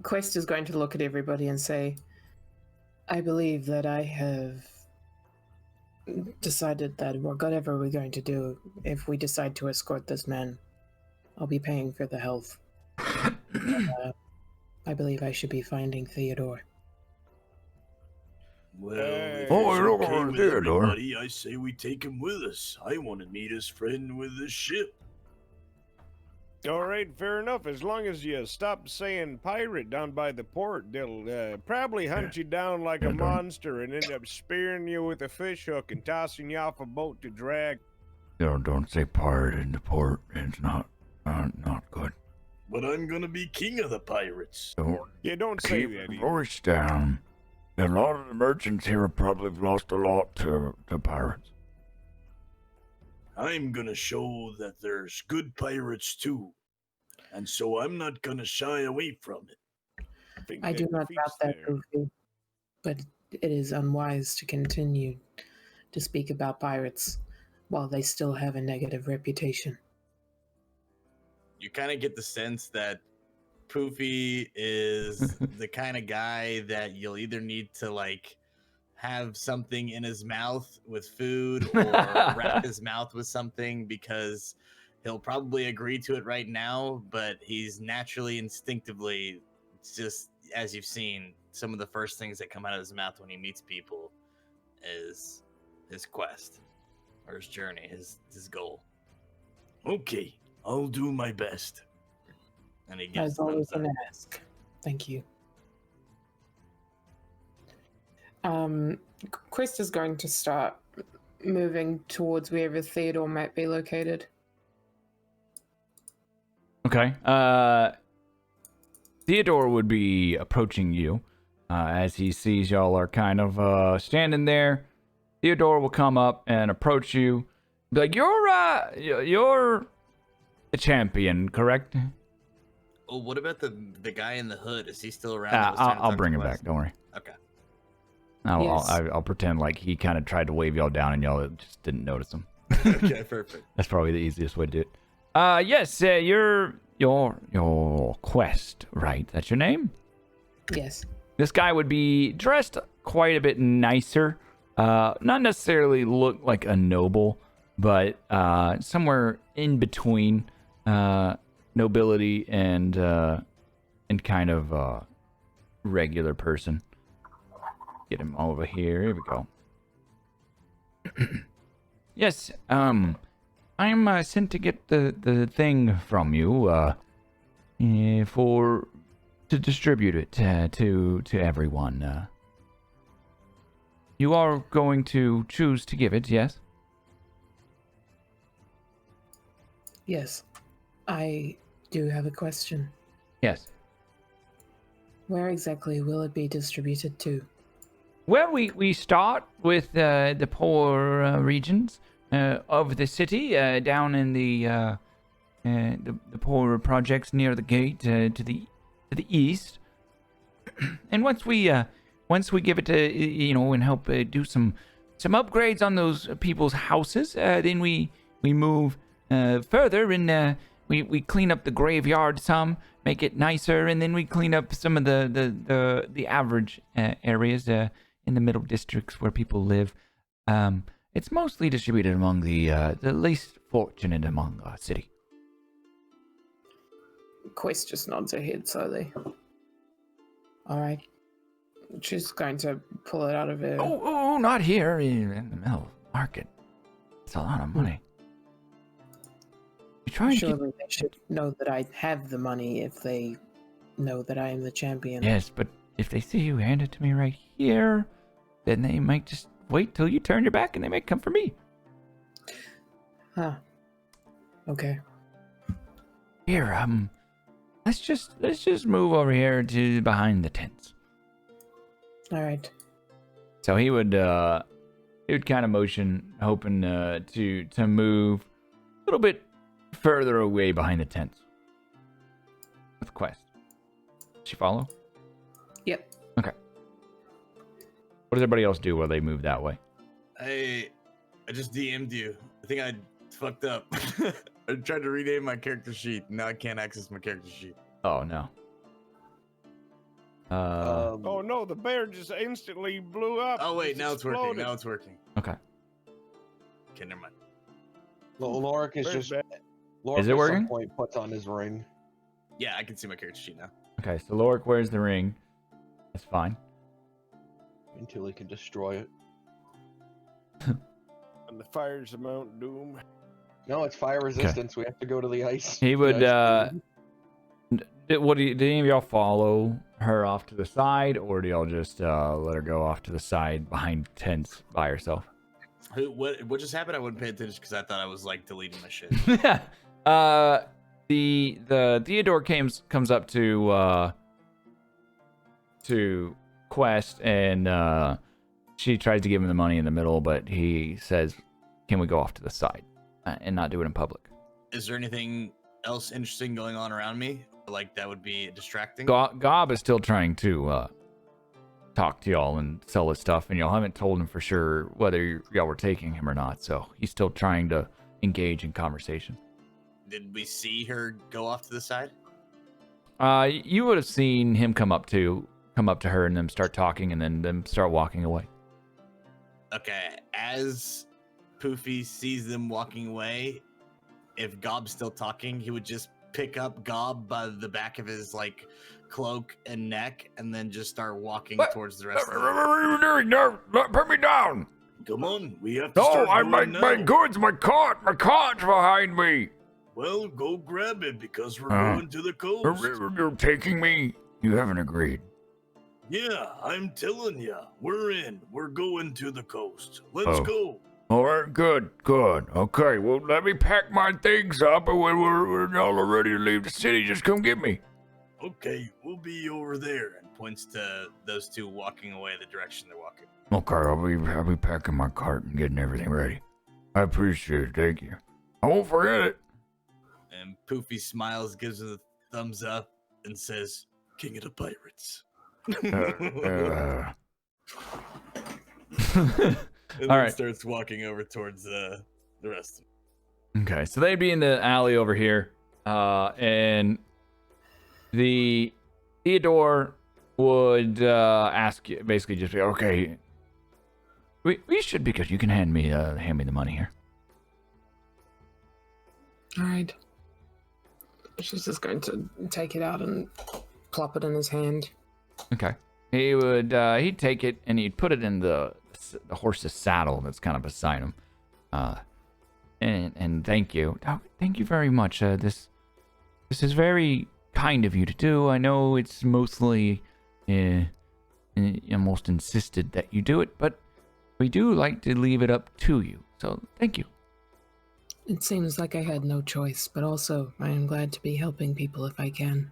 Quest is going to look at everybody and say, I believe that I have decided that whatever we're going to do, if we decide to escort this man, I'll be paying for the health. I believe I should be finding Theodore. Well, if Oh, it's you're okay going with to Theodore. everybody, I say we take him with us. I want to meet his friend with the ship. All right, fair enough. As long as you stop saying pirate down by the port, they'll probably hunt you down like a monster and end up spearing you with a fish hook and tossing you off a boat to drag. Don't say pirate in the port. It's not good. But I'm gonna be king of the pirates. Don't Yeah, don't say keep that. your Ethan. voice down. A lot of the merchants here have probably lost a lot to pirates. I'm gonna show that there's good pirates too. And so I'm not gonna shy away from it. Think I that do not doubt defeats that, their- Goofy, but it is unwise to continue to speak about pirates while they still have a negative reputation. You kind of get the sense that Poofy is the kind of guy that you'll either need to like have something in his mouth with food or wrap his mouth with something, because he'll probably agree to it right now, but he's naturally, instinctively, just as you've seen, some of the first things that come out of his mouth when he meets people is his quest or his journey, his goal. Okay, I'll do my best. And he gives As the always, thumbs an up. ask. Thank you. Quest is going to start moving towards wherever Theodore might be located. Okay. Theodore would be approaching you as he sees y'all are kind of standing there. Theodore will come up and approach you. Be like, you're a champion, correct? Oh, what about the guy in the hood? Is he still around? that was trying to I'll talk bring to him Quest? back. Don't worry. Okay. Yes. I'll pretend like he kind of tried to wave y'all down and y'all just didn't notice him. Okay, perfect. That's probably the easiest way to do it. Yes, your Quest, right? That's your name? Yes. This guy would be dressed quite a bit nicer. Not necessarily look like a noble, but somewhere in between nobility and kind of regular person. Get him over here. Here we go. Yes, I'm sent to get the thing from you to distribute it to everyone. You are going to choose to give it, yes? Yes. I do have a question. Yes. Where exactly will it be distributed to? Well, we start with the poor regions of the city, down in the poorer projects near the gate to the east. And once we give it to and help do some upgrades on those people's houses, then we move further and we clean up the graveyard some, make it nicer, and then we clean up some of the average areas in the middle districts where people live. It's mostly distributed among the least fortunate among the city. Quest just nods her head slowly. All right. She's going to pull it out of her. Oh, not here in the middle of the market. It's a lot of money. You try and Surely they should know that I have the money if they know that I am the champion. Yes, but if they see you hand it to me right here, then they might just wait till you turn your back and they might come for me. Huh. Okay. Here, let's just move over here to behind the tents. All right. So he would kind of motion, hoping to move a little bit further away behind the tents. With Quest. Does she follow? Yep. Okay. What does everybody else do while they move that way? I just DM'd you. I think I fucked up. I tried to rename my character sheet. Now I can't access my character sheet. Oh no. Oh no, the bear just instantly blew up. Oh wait, Just now it's working. exploded. Now it's working. Okay. Okay, never mind. Well, Lorik is Bear's just. back. Lorik Is it at working? some point puts on his ring. Yeah, I can see my character sheet now. Okay, so Lorik wears the ring. That's fine. Until he can destroy it. And the fire's the Mount Doom. No, it's fire resistance. We have to go to the ice. He would the ice did any of y'all follow her off to the side, or do y'all just let her go off to the side behind tents by herself? What just happened? I wouldn't pay attention because I thought I was like deleting my shit. The Theodore comes up to Quest, and she tries to give him the money in the middle, but he says, "Can we go off to the side and not do it in public?" Is there anything else interesting going on around me? Like that would be distracting? Gob is still trying to talk to y'all and sell his stuff, and y'all haven't told him for sure whether y'all were taking him or not, so he's still trying to engage in conversation. Did we see her go off to the side? You would have seen him come up to her and them start talking, and then them start walking away. Okay, as Poofy sees them walking away, if Gob's still talking, he would just pick up Gob by the back of his like cloak and neck, and then just start walking towards the rest of them. No, put me down. Come on, we have to No, start my going now. goods, my cart's behind me. Well, go grab it because we're Huh? going to the coast. You're taking me. You haven't agreed. Yeah, I'm telling ya, we're in. We're going to the coast. Let's Oh. go. All right, good. Okay, well, let me pack my things up, and when we're all ready to leave the city, just come get me. Okay, we'll be over there. And points to those two walking away the direction they're walking. Okay, I'll be packing my cart and getting everything ready. I appreciate it. Thank you. I won't forget it. And Poofy smiles, gives him a thumbs up, and says, King of the Pirates. and All then right. starts walking over towards the rest of them. Okay, so they'd be in the alley over here, and the Theodore would ask you, basically just be, okay, we should, because you can hand me the money here. All right. She's just going to take it out and plop it in his hand. Okay. He'd take it and he'd put it in the horse's saddle that's kind of beside him. And thank you. Oh, thank you very much. This is very kind of you to do. I know it's mostly almost insisted that you do it, but we do like to leave it up to you. So thank you. It seems like I had no choice, but also I am glad to be helping people if I can.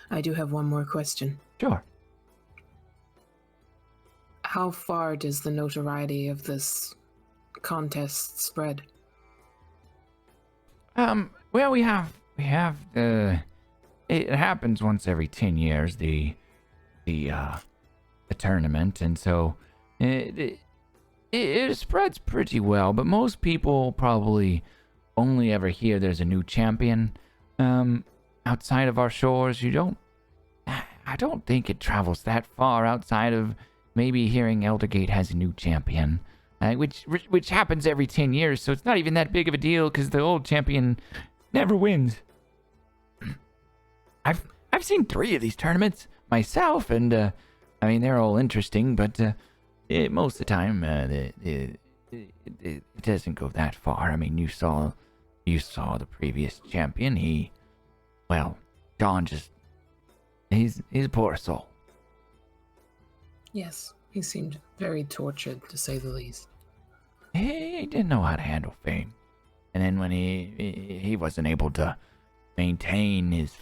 I do have one more question. Sure. How far does the notoriety of this contest spread? Well, we have it happens once every 10 years, the tournament, and so it spreads pretty well, but most people probably only ever hear there's a new champion outside of our shores. I don't think it travels that far outside of maybe hearing Eldergate has a new champion, which happens every 10 years, so it's not even that big of a deal because the old champion never wins. I've seen 3 of these tournaments myself, and I mean they're all interesting, but most of the time it doesn't go that far. I mean, you saw the previous champion. John he's a poor soul. Yes, he seemed very tortured, to say the least. He didn't know how to handle fame, and then when he wasn't able to maintain his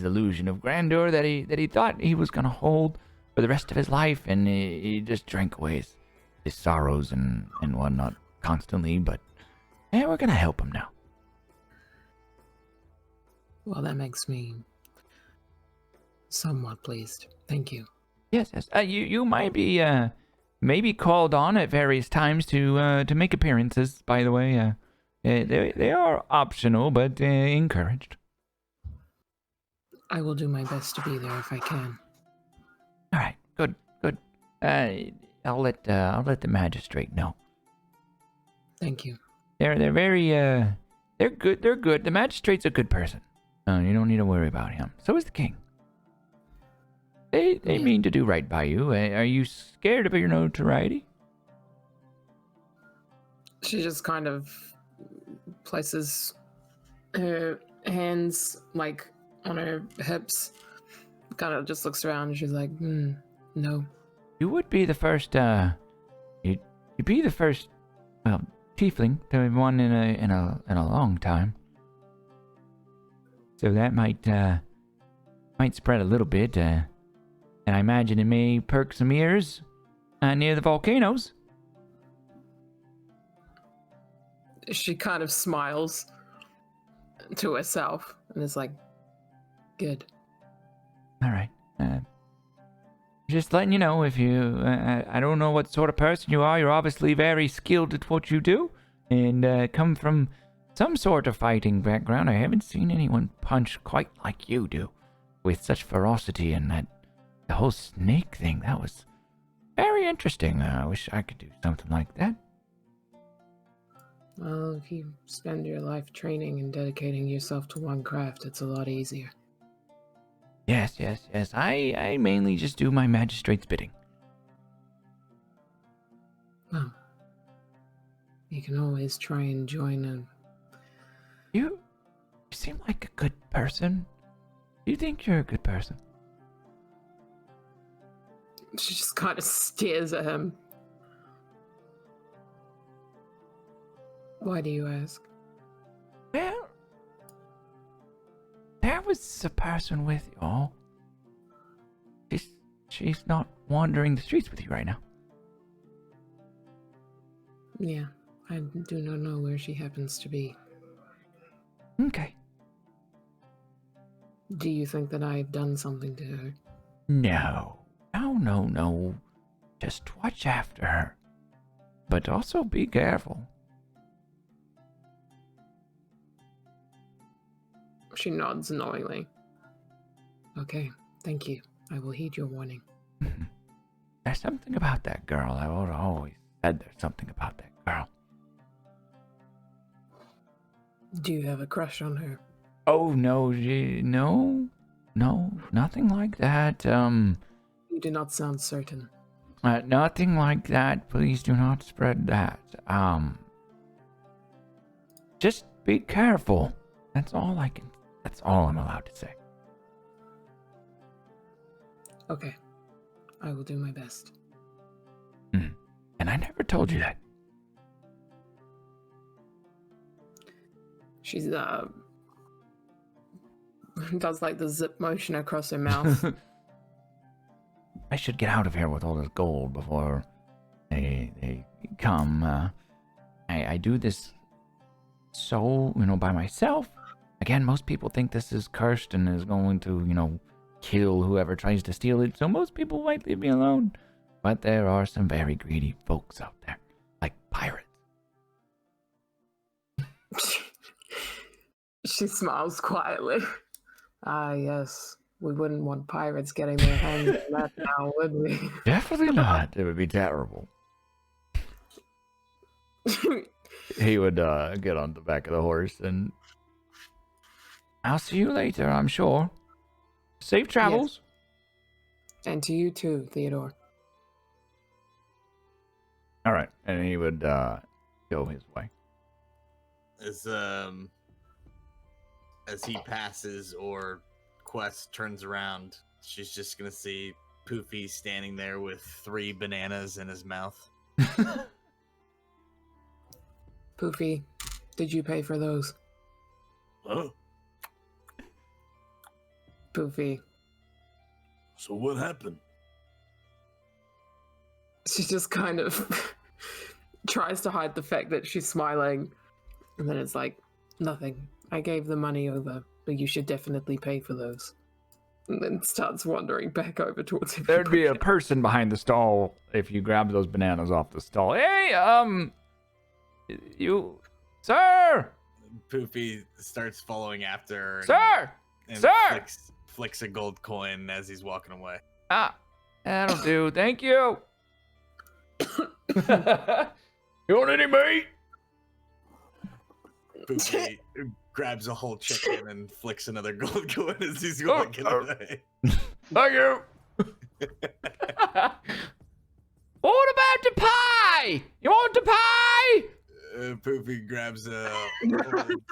illusion of grandeur that he thought he was gonna hold for the rest of his life, and he just drank away his sorrows and whatnot constantly. But we're gonna help him now. Well, that makes me somewhat pleased. Thank you. Yes. You might be maybe called on at various times to make appearances. By the way, they are optional, but encouraged. I will do my best to be there if I can. All right. Good. I'll let the magistrate know. Thank you. They're very they're good. They're good. The magistrate's a good person. You don't need to worry about him. So is the king. They mean to do right by you. Are you scared of your notoriety? She just kind of places her hands like on her hips, kind of just looks around and she's like, no. You would be the first you'd be the first tiefling to have won in a long time. So that might spread a little bit, and I imagine it may perk some ears near the volcanoes. She kind of smiles to herself and is like, good. All right. Just letting you know, if you, I don't know what sort of person you are. You're obviously very skilled at what you do, and come from some sort of fighting background. I haven't seen anyone punch quite like you do, with such ferocity, and the whole snake thing. That was very interesting. I wish I could do something like that. Well, if you spend your life training and dedicating yourself to one craft, it's a lot easier. Yes. I mainly just do my magistrate's bidding. Well, you can always try and join a... You seem like a good person. Do you think you're a good person? She just kind of stares at him. Why do you ask? Well, there was a person with y'all. She's not wandering the streets with you right now. Yeah, I do not know where she happens to be. Okay. Do you think that I've done something to her? No. Just watch after her. But also be careful. She nods knowingly. Okay, thank you. I will heed your warning. There's something about that girl. I always said there's something about that girl. Do you have a crush on her? Oh no, no, nothing like that. You do not sound certain. Nothing like that. Please do not spread that. Just be careful. That's all I'm allowed to say. Okay. I will do my best. And I never told you that. She's does like the zip motion across her mouth. I should get out of here with all this gold before they come. I do this so, by myself. Again, most people think this is cursed and is going to, kill whoever tries to steal it. So most people might leave me alone. But there are some very greedy folks out there, like pirates. She smiles quietly. Ah, yes. We wouldn't want pirates getting their hands on that now, would we? Definitely not. It would be terrible. He would get on the back of the horse and I'll see you later, I'm sure. Safe travels. Yes. And to you too, Theodore. All right, and he would go his way. As he passes or Quest turns around, she's just gonna see Poofy standing there with 3 bananas in his mouth. Poofy, did you pay for those? Huh? Poofy. So what happened? She just kind of tries to hide the fact that she's smiling. And then it's like, nothing. I gave the money over, but you should definitely pay for those. And then starts wandering back over towards him. There'd be a person behind the stall if you grabbed those bananas off the stall. Hey, you, sir! Poofy starts following after her. Sir! And Sir! Flicks a gold coin as he's walking away. Ah, that'll do. Thank you. You want any meat? Poofy grabs a whole chicken and flicks another gold coin as he's walking away. Thank you. What about the pie? You want the pie? Poofy grabs a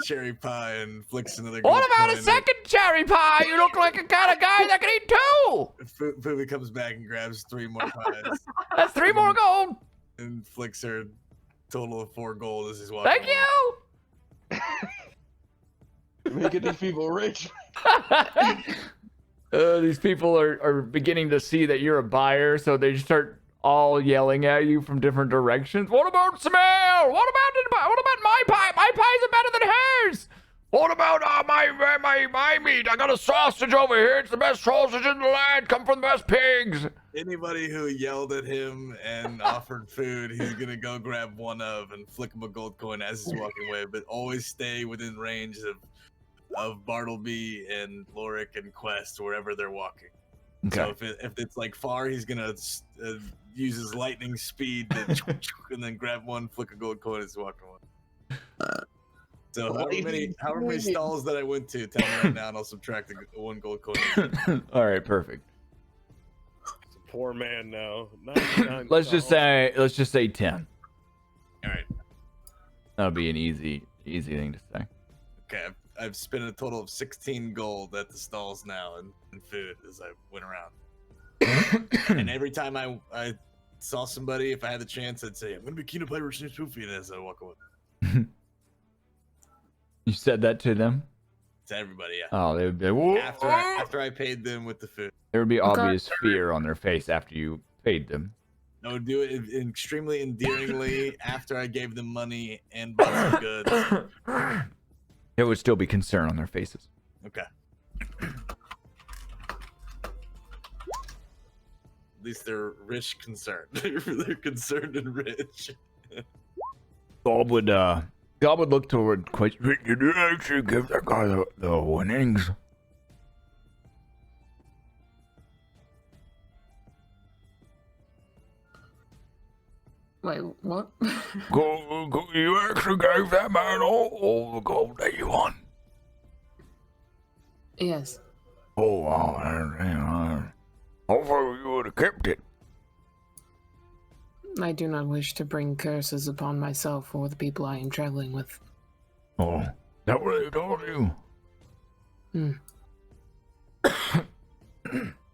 cherry pie and flicks another gold What about coin. a second cherry pie? You look like a kind of guy that can eat two. Poofy comes back and grabs 3 more pies. That's 3 more gold. And flicks her total of 4 gold as he's walking Thank away. you. Making these people rich. These people are beginning to see that you're a buyer, so they start all yelling at you from different directions. What about smell? What about my pie? My pies are better than hers. What about my meat? I got a sausage over here. It's the best sausage in the land. Come from the best pigs. Anybody who yelled at him and offered food, he's gonna go grab one of and flick him a gold coin as he's walking away. But always stay within range of Bartleby and Lorik and Quest wherever they're walking. Okay. So if it's like far, he's gonna use his lightning speed to and then grab one, flick a gold coin as he's walking away. So however many stalls that I went to, tell me right now, and I'll subtract the 1 gold coin. All right, perfect. It's a poor man now. Let's just say 10. All right. That'll be an easy thing to say. Okay, I've spent a total of 16 gold at the stalls now in food as I went around. And every time I saw somebody, if I had the chance, I'd say, I'm going to be keen to play Rich Poofy, and as I walk away. You said that to them? To everybody, yeah. Oh, they would be, whoa. After I paid them with the food. There would be obvious fear on their face after you paid them. I would do it extremely endearingly after I gave them money and bought some goods. It would still be concern on their faces. Okay. At least they're rich concerned. They're concerned and rich. God would look toward Quest. Did you actually give that guy the winnings? Wait, what? You actually gave that man all the gold that you won. Yes. Oh, wow, man. Hopefully you would have kept it. I do not wish to bring curses upon myself or the people I am traveling with. Oh, that what they told you?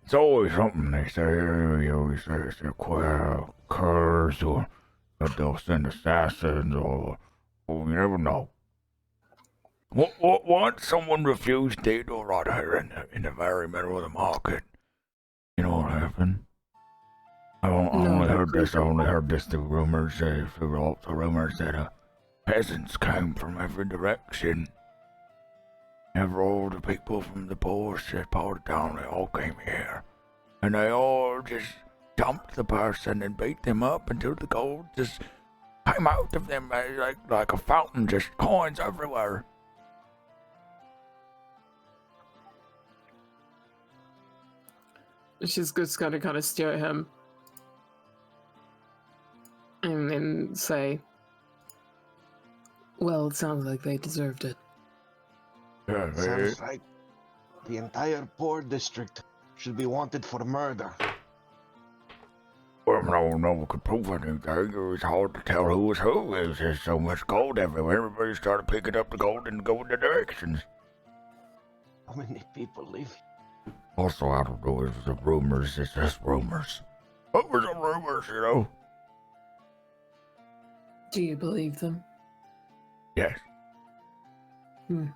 It's always something they say. You always say it's a curse, or that they'll send assassins, or you never know. Once someone refused Dado right here in the very middle of the market. You know what happened? I only heard this through rumors. Through the rumors that peasants came from every direction. All the people from the poorest part of town, they all came here. And they all just dumped the person and beat them up until the gold just came out of them like a fountain, just coins everywhere. She's just gonna kind of stare at him. And then say, well, it sounds like they deserved it. Yeah, Sounds like the entire poor district should be wanted for murder. well, no one could prove anything. It was hard to tell who was who. There's so much gold everywhere. Everybody started picking up the gold and going the directions. How many people live? Also, I don't know, it's the rumors. It's just rumors. Rumors are rumors, you know? Do you believe them? Yes. No,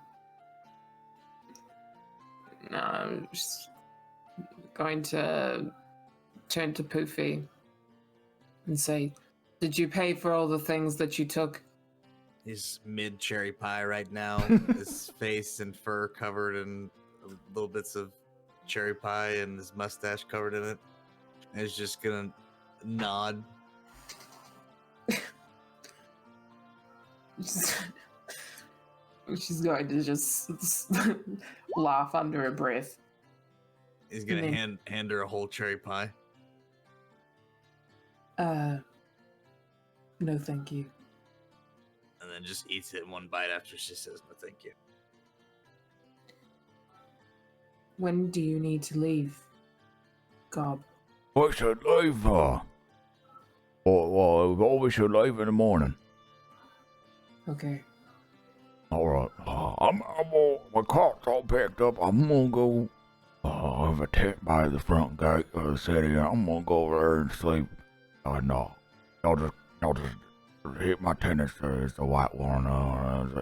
I'm just going to turn to Poofy and say, did you pay for all the things that you took? He's mid cherry pie right now. His face and fur covered in little bits of cherry pie and his mustache covered in it. And he's just gonna nod. She's going to just laugh under her breath. He's gonna hand her a whole cherry pie. No thank you. And then just eats it in one bite after she says no thank you. When do you need to leave, Gob? We should leave, well, we should leave in the morning. Okay. Alright, my cart's all packed up. I'm gonna go, have a tent by the front gate of the city, and I'm gonna go over there and sleep. And, y'all just hit my tent. It's the white one.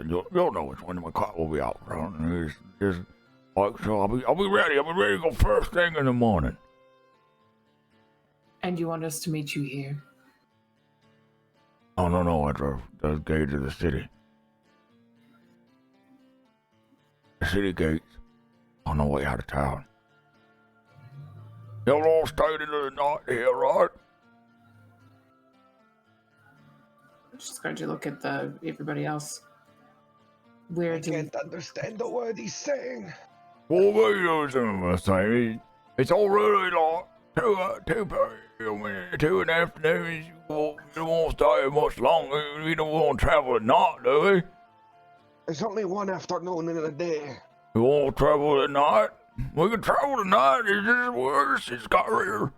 You'll know which one. My cart will be out front. And it's just like, so I'll be ready. I'll be ready to go first thing in the morning. And you want us to meet you here? Oh, no, at the gate of the city. The city gates on the way out of town. Y'all all stayed into the night here, right? I'm just going to look at everybody else. I can't understand the word he's saying. Well, we using the same. It's already like 2 in the afternoon. You won't stay much longer. We don't want to travel at night, do we? There's only one afternoon in a day. You won't travel at night? We can travel tonight. It's just worse. It's got here.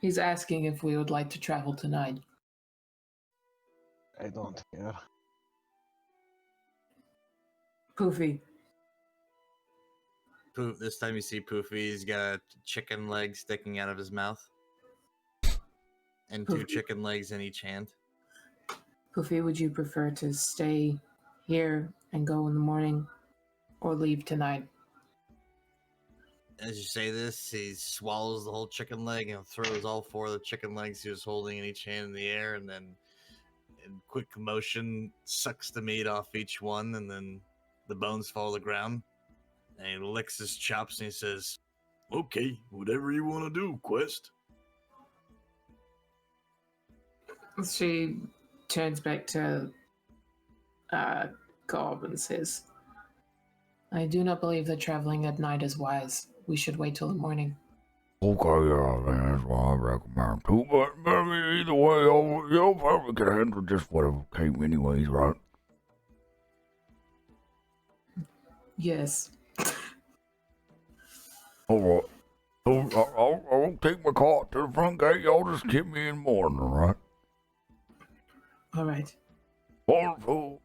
He's asking if we would like to travel tonight. I don't care. Poofy. This time you see Poofy, he's got a chicken leg sticking out of his mouth. And 2 chicken legs in each hand. Poofy, would you prefer to stay here and go in the morning, or leave tonight? As you say this, he swallows the whole chicken leg and throws all 4 of the chicken legs he was holding in each hand in the air, and then in quick motion sucks the meat off each one, and then the bones fall to the ground. And he licks his chops and he says, Okay, whatever you want to do, Quest. She turns back to Gob and says, I do not believe that traveling at night is wise. We should wait till the morning. Okay, yeah, man, that's what I recommend too. But I mean, either way, you'll probably get handle just whatever came anyways, right? Yes. All right. So I'll take my car to the front gate. Y'all just keep me in the morning, all right? All right. Wonderful.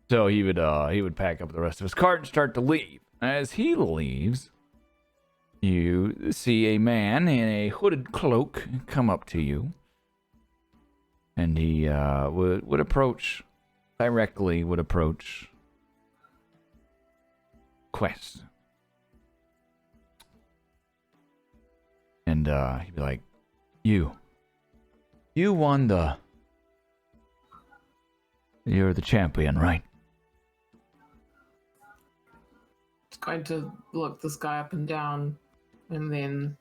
So he would pack up the rest of his cart and start to leave. As he leaves, you see a man in a hooded cloak come up to you, and he would approach Quest, and he'd be like, "You won You're the champion, right?" It's going to look this guy up and down, and then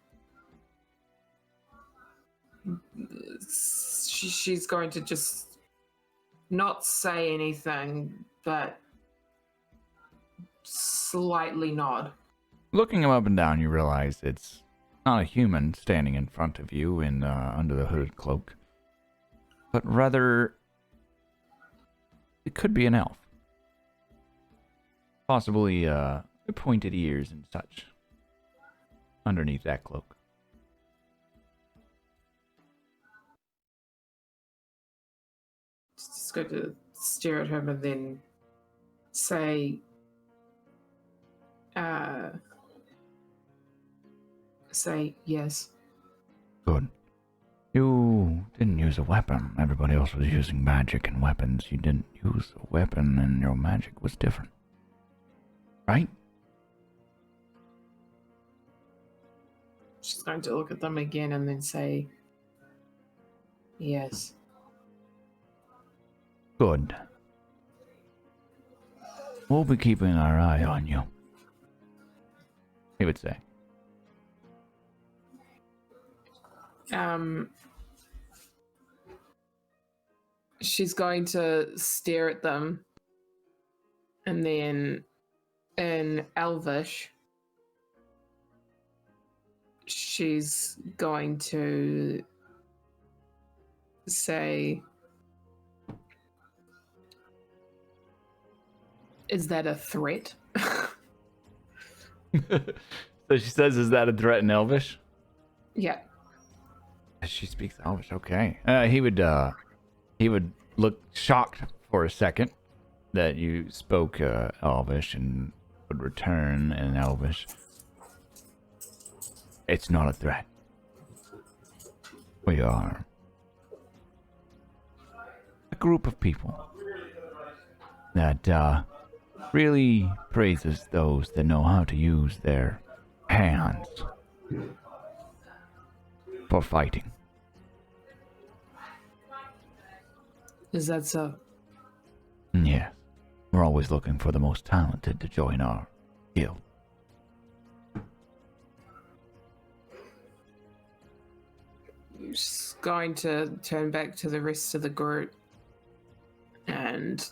she's going to just not say anything, but slightly nod. Looking him up and down, you realize it's not a human standing in front of you in under the hooded cloak, but rather it could be an elf, possibly pointed ears and such underneath that cloak. Just going to stare at him and then say, yes. Good. You didn't use a weapon. Everybody else was using magic and weapons. You didn't use a weapon, and your magic was different. Right? She's going to look at them again and then say, yes. Good. We'll be keeping our eye on you. He would say. She's going to stare at them, and then in Elvish, she's going to say, "Is that a threat?" So she says, "Is that a threat in Elvish?" Yeah. She speaks Elvish. Okay. He would look shocked for a second that you spoke Elvish, and would return in Elvish. "It's not a threat. We are a group of people that really praises those that know how to use their hands for fighting." Is that so? Yes. We're always looking for the most talented to join our guild. She's going to turn back to the rest of the group and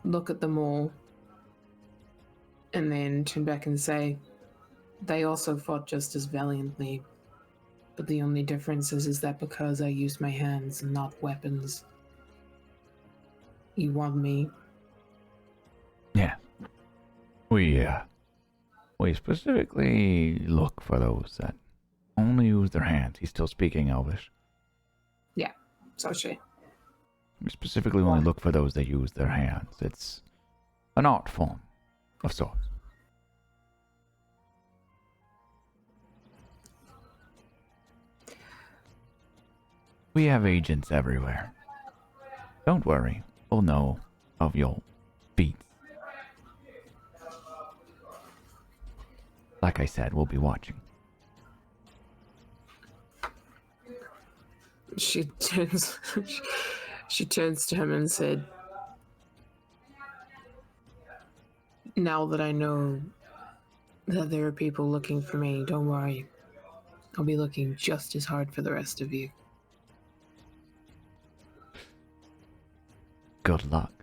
look at them all, and then turn back and say, "They also fought just as valiantly, but the only difference is that because I used my hands and not weapons, you won me." Yeah. We specifically look for those that only use their hands. He's still speaking Elvish. Yeah, so she. We specifically only look for those that use their hands. It's an art form of sorts. We have agents everywhere. Don't worry, we'll know of your feats. Like I said, we'll be watching. She turns she turns to him and said, "Now that I know that there are people looking for me, don't worry. I'll be looking just as hard for the rest of you." Good luck.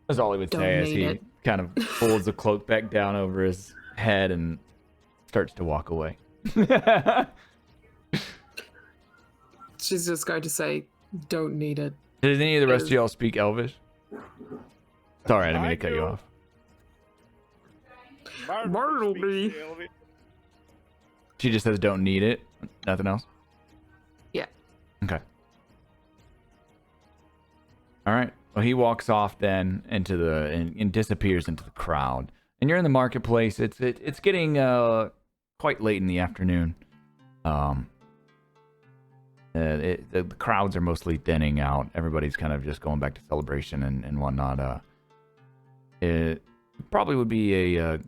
That's all he would Don't say as need he it. kind of pulls the cloak back down over his head and starts to walk away. She's just going to say, "Don't need it." Does any of the rest of y'all speak Elvish? Sorry, I didn't mean to I cut you do. off. Bartleby. speaks Elvish. She just says don't need it. Nothing else? Yeah. Okay. All right. Well, he walks off then into the and disappears into the crowd. And you're in the marketplace. It's getting quite late in the afternoon. The crowds are mostly thinning out. Everybody's kind of just going back to celebration and whatnot. It probably would be a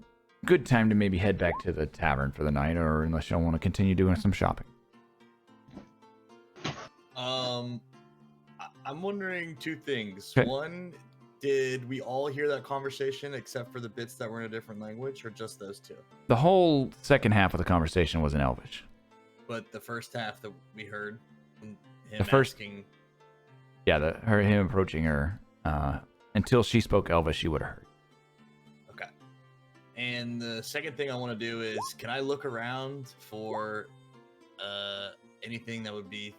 good time to maybe head back to the tavern for the night, or unless y'all want to continue doing some shopping. I'm wondering two things. Okay. One, did we all hear that conversation except for the bits that were in a different language, or just those two? The whole second half of the conversation was in Elvish. But the first half that we heard, him The first- asking, Yeah, him approaching her. Until she spoke Elvish, she would have heard. okay. And the second thing I want to do is, can I look around for anything that would be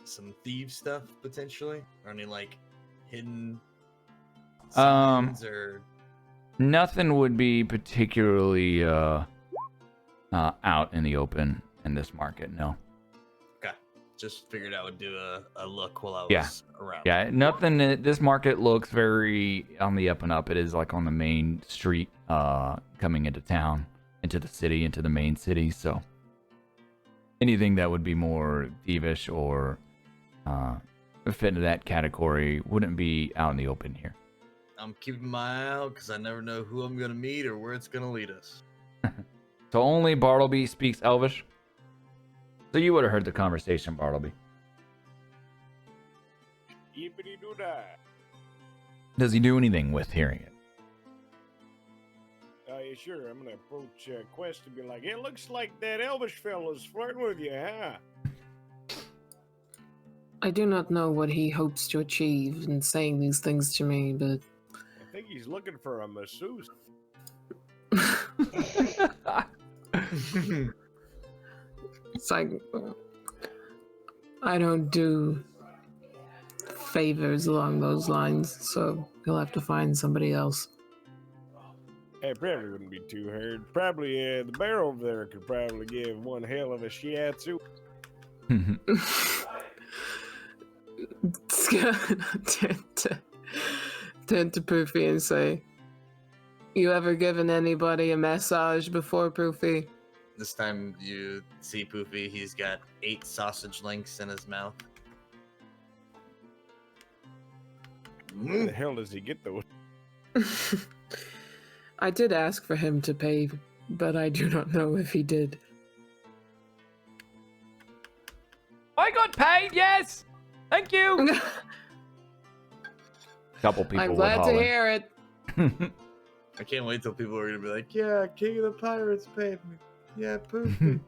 some thieves stuff potentially, or any like hidden signs or Nothing would be particularly out in the open in this market. No. just figured I would do a look while I was Yeah. around. Yeah, nothing. This market looks very on the up and up. It is like on the main street, coming into town, into the city, into the main city. So anything that would be more thievish or fit into that category wouldn't be out in the open here. I'm keeping my eye out because I never know who I'm gonna meet or where it's gonna lead us. So only Bartleby speaks Elvish. So you would have heard the conversation, Bartleby. Yippity doo dah. Does he do anything with hearing it? Yeah, sure. I'm gonna approach Quest and be like, "It looks like that Elvish fella's flirting with you, huh?" I do not know what he hopes to achieve in saying these things to me, but I think he's looking for a masseuse. it's like I don't do favors along those lines, so he'll have to find somebody else. It probably wouldn't be too hard. Probably the bear over there could probably give one hell of a shiatsu. Turn to Poofy and say, "You ever given anybody a massage before, Poofy?" This time you see Poofy, he's got 8 sausage links in his mouth. Where the hell does he get those? I did ask for him to pay, but I do not know if he did. I got paid, yes! Thank you! Couple people I'm glad would to holler. hear it. I can't wait till people are gonna be like, "Yeah, King of the Pirates paid me. Yeah, Poofy."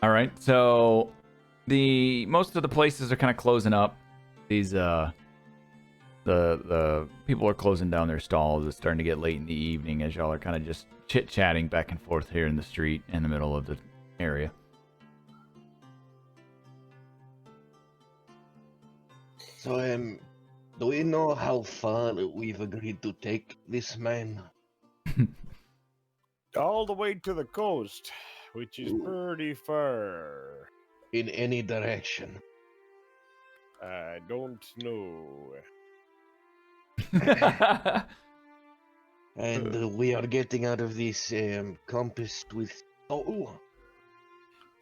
All right, so most of the places are kind of closing up. These the people are closing down their stalls. It's starting to get late in the evening as y'all are kind of just chit-chatting back and forth here in the street in the middle of the area. So, do we know how far we've agreed to take this man? All the way to the coast, which is pretty far. In any direction? I don't know. And we are getting out of this compass with... Oh,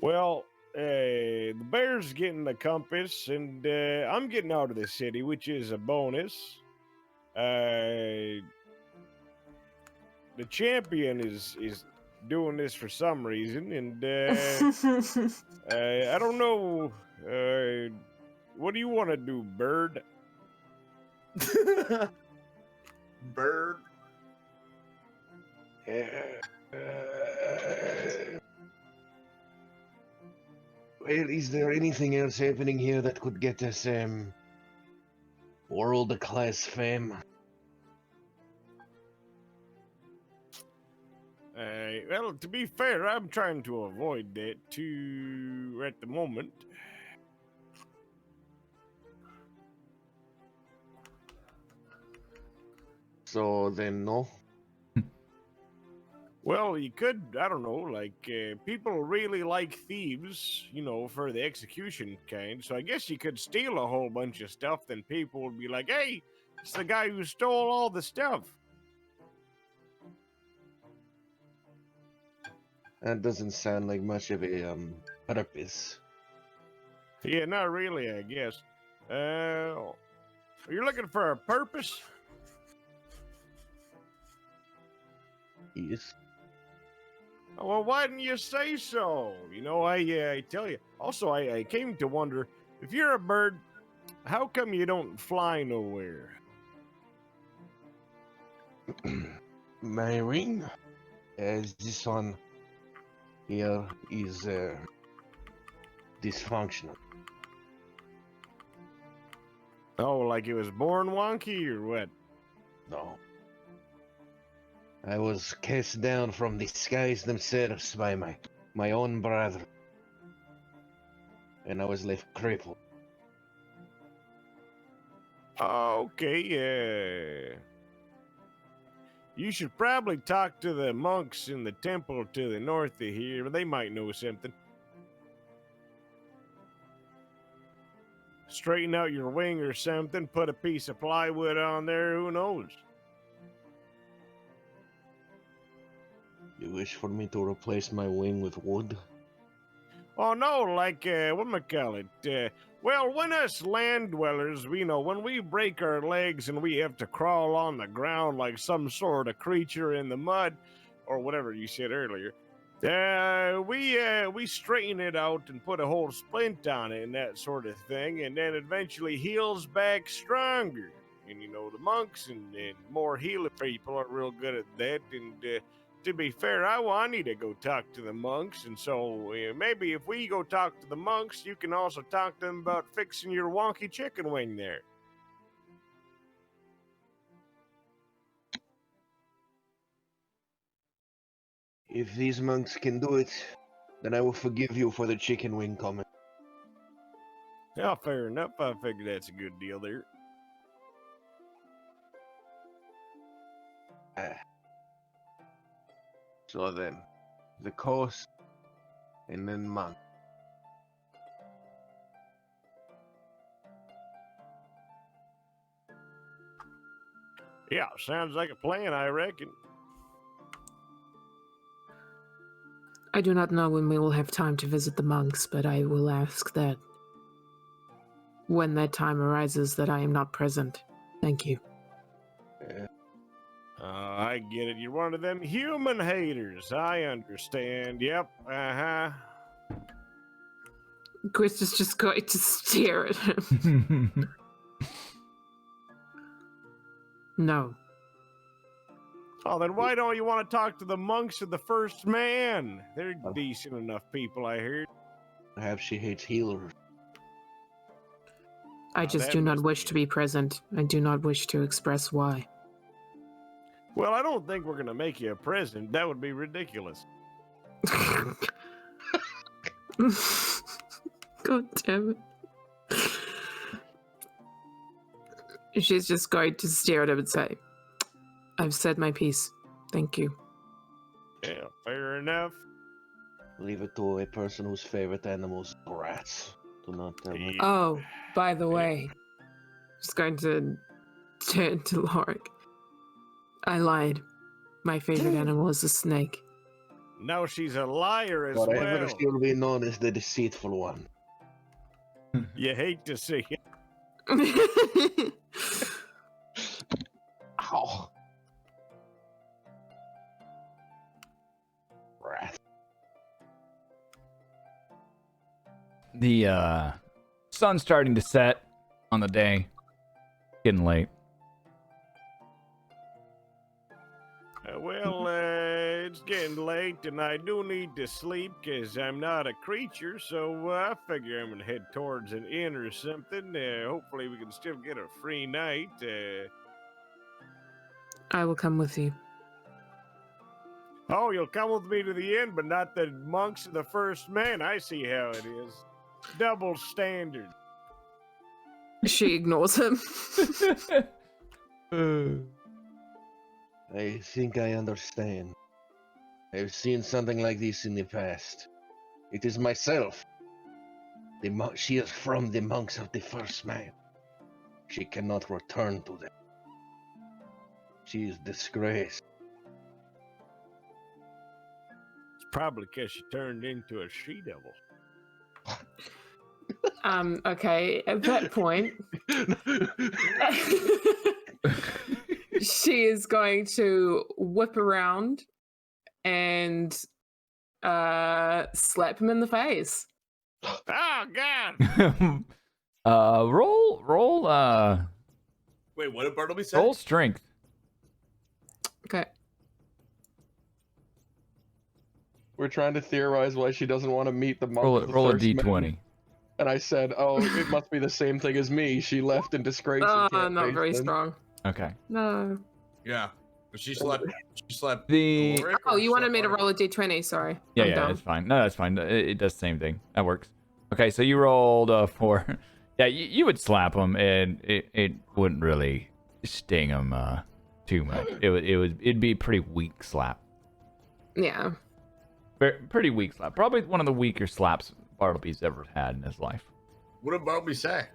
Well, the bear's getting the compass, and I'm getting out of the city, which is a bonus. The champion is doing this for some reason, and I don't know. What do you want to do, Bird? Bird. Well, is there anything else happening here that could get us world-class fame? Well, to be fair, I'm trying to avoid that too at the moment. So then, no. Well, you could, I don't know, people really like thieves, for the execution kind. So I guess you could steal a whole bunch of stuff, then people would be like, hey, it's the guy who stole all the stuff. That doesn't sound like much of a purpose. Yeah, not really, I guess. You're looking for a purpose? Yes. Well, why didn't you say so? I tell you. Also, I came to wonder, if you're a bird, how come you don't fly nowhere? My ring, as this one here is dysfunctional. Oh, like it was born wonky or what? No. I was cast down from the skies themselves by my own brother. And I was left crippled. Okay. You should probably talk to the monks in the temple to the north of here. They might know something. Straighten out your wing or something, put a piece of plywood on there, who knows? You wish for me to replace my wing with wood? Oh no, whatchamacallit? Well, when us land dwellers, when we break our legs and we have to crawl on the ground like some sort of creature in the mud, or whatever you said earlier, we straighten it out and put a whole splint on it and that sort of thing, and then eventually heals back stronger. And the monks and more healer people are real good at that, and to be fair, I need to go talk to the monks, and so maybe if we go talk to the monks, you can also talk to them about fixing your wonky chicken wing there. If these monks can do it, then I will forgive you for the chicken wing comment. Yeah, fair enough. I figure that's a good deal there. So then, the coast, and then monk. Yeah, sounds like a plan, I reckon. I do not know when we will have time to visit the monks, but I will ask that when that time arises that I am not present. Thank you. I get it. You're one of them human haters. I understand. Yep. Uh-huh. Chris is just going to stare at him. No. Oh, then why don't you want to talk to the monks of the First Man? They're decent enough people, I heard. Perhaps she hates healers. I just that do not must wish be to it. be present. I do not wish to express why. Well, I don't think we're going to make you a present. That would be ridiculous. God damn it. She's just going to stare at him and say, I've said my piece. Thank you. Yeah, fair enough. Leave it to a person whose favorite animal is rats. Do not tell me. Oh, by the way, just going to turn to Lorik. I lied. My favorite animal is a snake. Now she's a liar as Forever well. she'll be known as the deceitful one. You hate to see it. Ow. Rat. The sun's starting to set on the day. Getting late. It's getting late, and I do need to sleep because I'm not a creature, so I figure I'm going to head towards an inn or something. Hopefully we can still get a free night. I will come with you. Oh, you'll come with me to the end, but not the monks of the first man. I see how it is. Double standard. She ignores him. I think I understand. I've seen something like this in the past. It is myself. She is from the monks of the first man. She cannot return to them. She is disgraced. It's probably because she turned into a she-devil. Okay, at that point, she is going to whip around and slap him in the face. Oh, God! Roll, Wait, what did Bartleby say? roll strength. Okay. We're trying to theorize why she doesn't want to meet the monk. Roll of the a first man. d20. And I said, "Oh, it must be the same thing as me. She left in disgrace." and can't Not face very them." strong. Okay. No. Yeah. But she slept. She slept. The Ulrich, Oh, or you wanted slept me to Bartleby? roll a d20, sorry. yeah, I'm yeah, dumb. that's fine. No, that's fine. It does the same thing. That works. Okay, so you rolled a 4. Yeah, you would slap him, and it wouldn't really sting him too much. It'd be a pretty weak slap. Yeah. Pretty weak slap. Probably one of the weaker slaps Bartleby's ever had in his life. What did Bartleby say?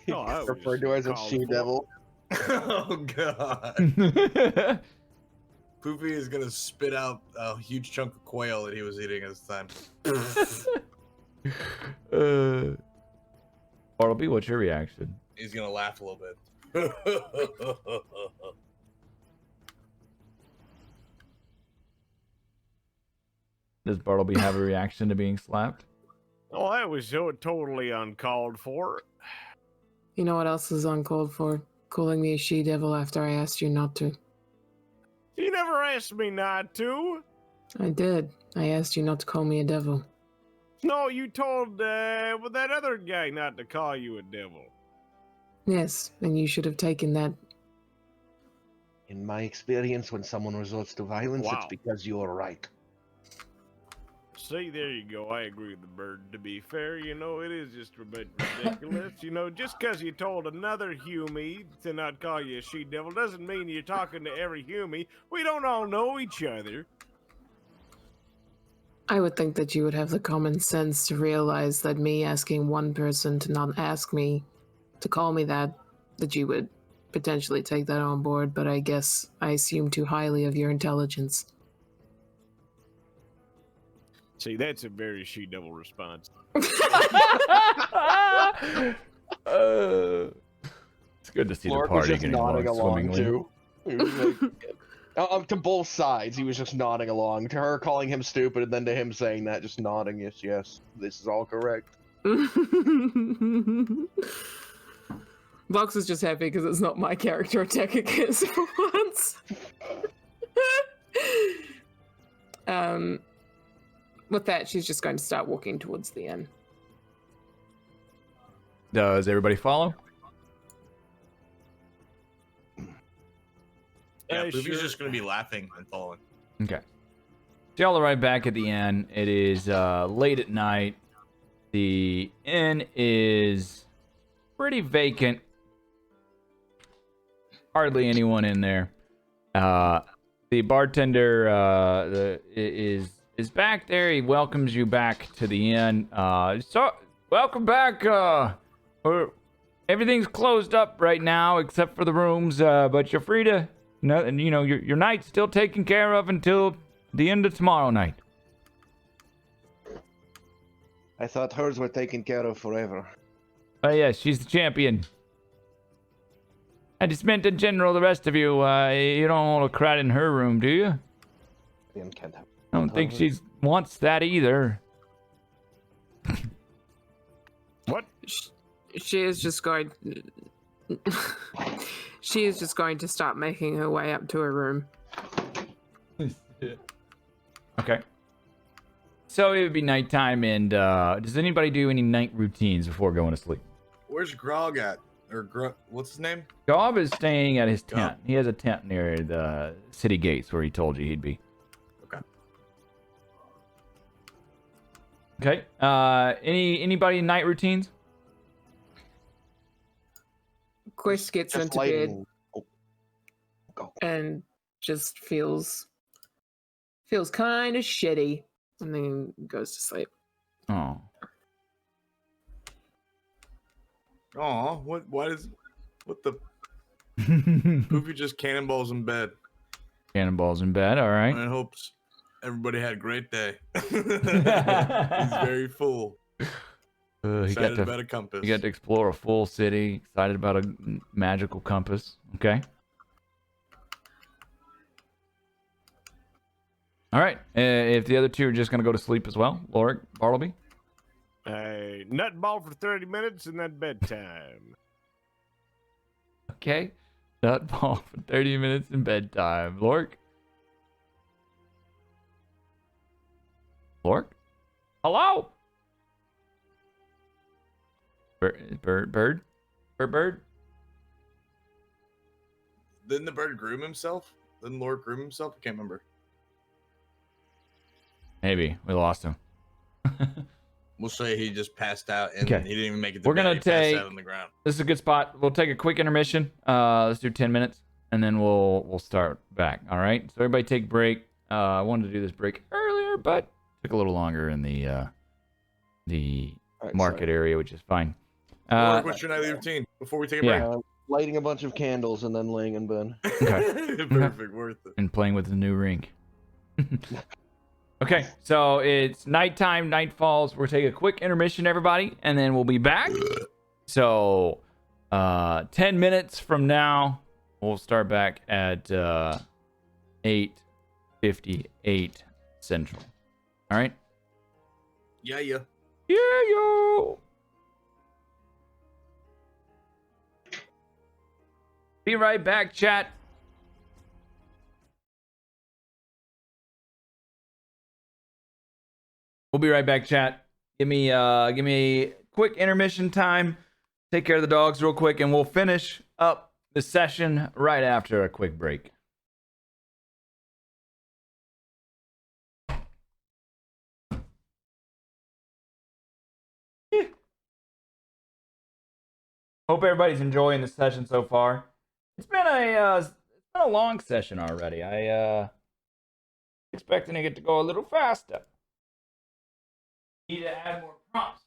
Oh, I was Referred to as a called she-devil. Oh God. Poofy is gonna spit out a huge chunk of quail that he was eating at this time. Bartleby, what's your reaction? He's gonna laugh a little bit. Does Bartleby have a reaction to being slapped? Oh, that was so totally uncalled for. You know what else is uncalled for? Calling me a she-devil after I asked you not to. You never asked me not to. I did. I asked you not to call me a devil. No, you told that other guy not to call you a devil. Yes, and you should have taken that. In my experience, when someone resorts to violence, it's Wow. because you're right. See, there you go. I agree with the bird. To be fair, you know, it is just a bit ridiculous. You know, just because you told another Humie to not call you a she-devil doesn't mean you're talking to every Humie. We don't all know each other. I would think that you would have the common sense to realize that me asking one person to not ask me to call me that you would potentially take that on board, but I guess I assume too highly of your intelligence. See, that's a very she-devil response. It's good to see Lork the was party just getting nodding along along swimmingly. too. He was like, to both sides, he was just nodding along. To her calling him stupid, and then to him saying that, just nodding. Yes, yes, this is all correct. Vox is just happy because it's not my character attacking his for once. With that, she's just going to start walking towards the inn. Does everybody follow? Yeah, Yeah, Poofy's sure. just gonna be laughing and following. Okay. So y'all arrive back at the inn. It is late at night. The inn is pretty vacant. Hardly anyone in there. The bartender is back there. He welcomes you back to the inn. So welcome back. Everything's closed up right now except for the rooms. But you're free to. No, and you know your night's still taken care of until the end of tomorrow night. I thought hers were taken care of forever. Oh yeah, she's the champion. I just meant in general, the rest of you, you don't want to cry in her room, do you? Ian can't have. I don't think she wants that either. What? She is just going. She is just going to start making her way up to her room. Okay. So it would be nighttime, and does anybody do any night routines before going to sleep? Where's Grog at? Or what's his name? Gob is staying at his tent. Gob. He has a tent near the city gates where he told you he'd be. Okay. Okay. Anybody night routines? Quest gets Just into bed lighting. Oh, go. and just feels kind of shitty, and then goes to sleep. Oh. Aw, what the Poopy just cannonballs in bed. Cannonballs in bed. All right. I hopes everybody had a great day. He's very full. Excited about a compass. You got to explore a full city. Excited about a magical compass. Okay. All right. If the other two are just going to go to sleep as well, Lorik, Bartleby. Nut ball for 30 minutes and then bedtime. Okay. Nut ball for 30 minutes in bedtime. Lorik. Lorik? Hello? Bird? Didn't the bird groom himself? Didn't Lord groom himself? I can't remember. Maybe. We lost him. We'll say he just passed out and Okay. he didn't even make it to We're bed. gonna He passed take- out on the ground. This is a good spot. We'll take a quick intermission. Let's do 10 minutes, and then we'll start back. All right. So everybody take a break. I wanted to do this break earlier, but took a little longer in the All right, market area, which is fine. Lord, what's your nightly routine before we take a yeah. Lighting a bunch of candles and then laying in bed. break? Okay. Perfect, worth it. And playing with the new ring. Okay, so it's nighttime, night falls. We're taking a quick intermission, everybody, and then we'll be back. So 10 minutes from now, we'll start back at 8:58 Central. All right? Yeah, yeah. Yeah, yo! Be right back, chat. We'll be right back, chat. Give me a quick intermission time. Take care of the dogs real quick, and we'll finish up the session right after a quick break. Hope everybody's enjoying the session so far. It's been a long session already. I expecting it to go a little faster. Need to add more prompts.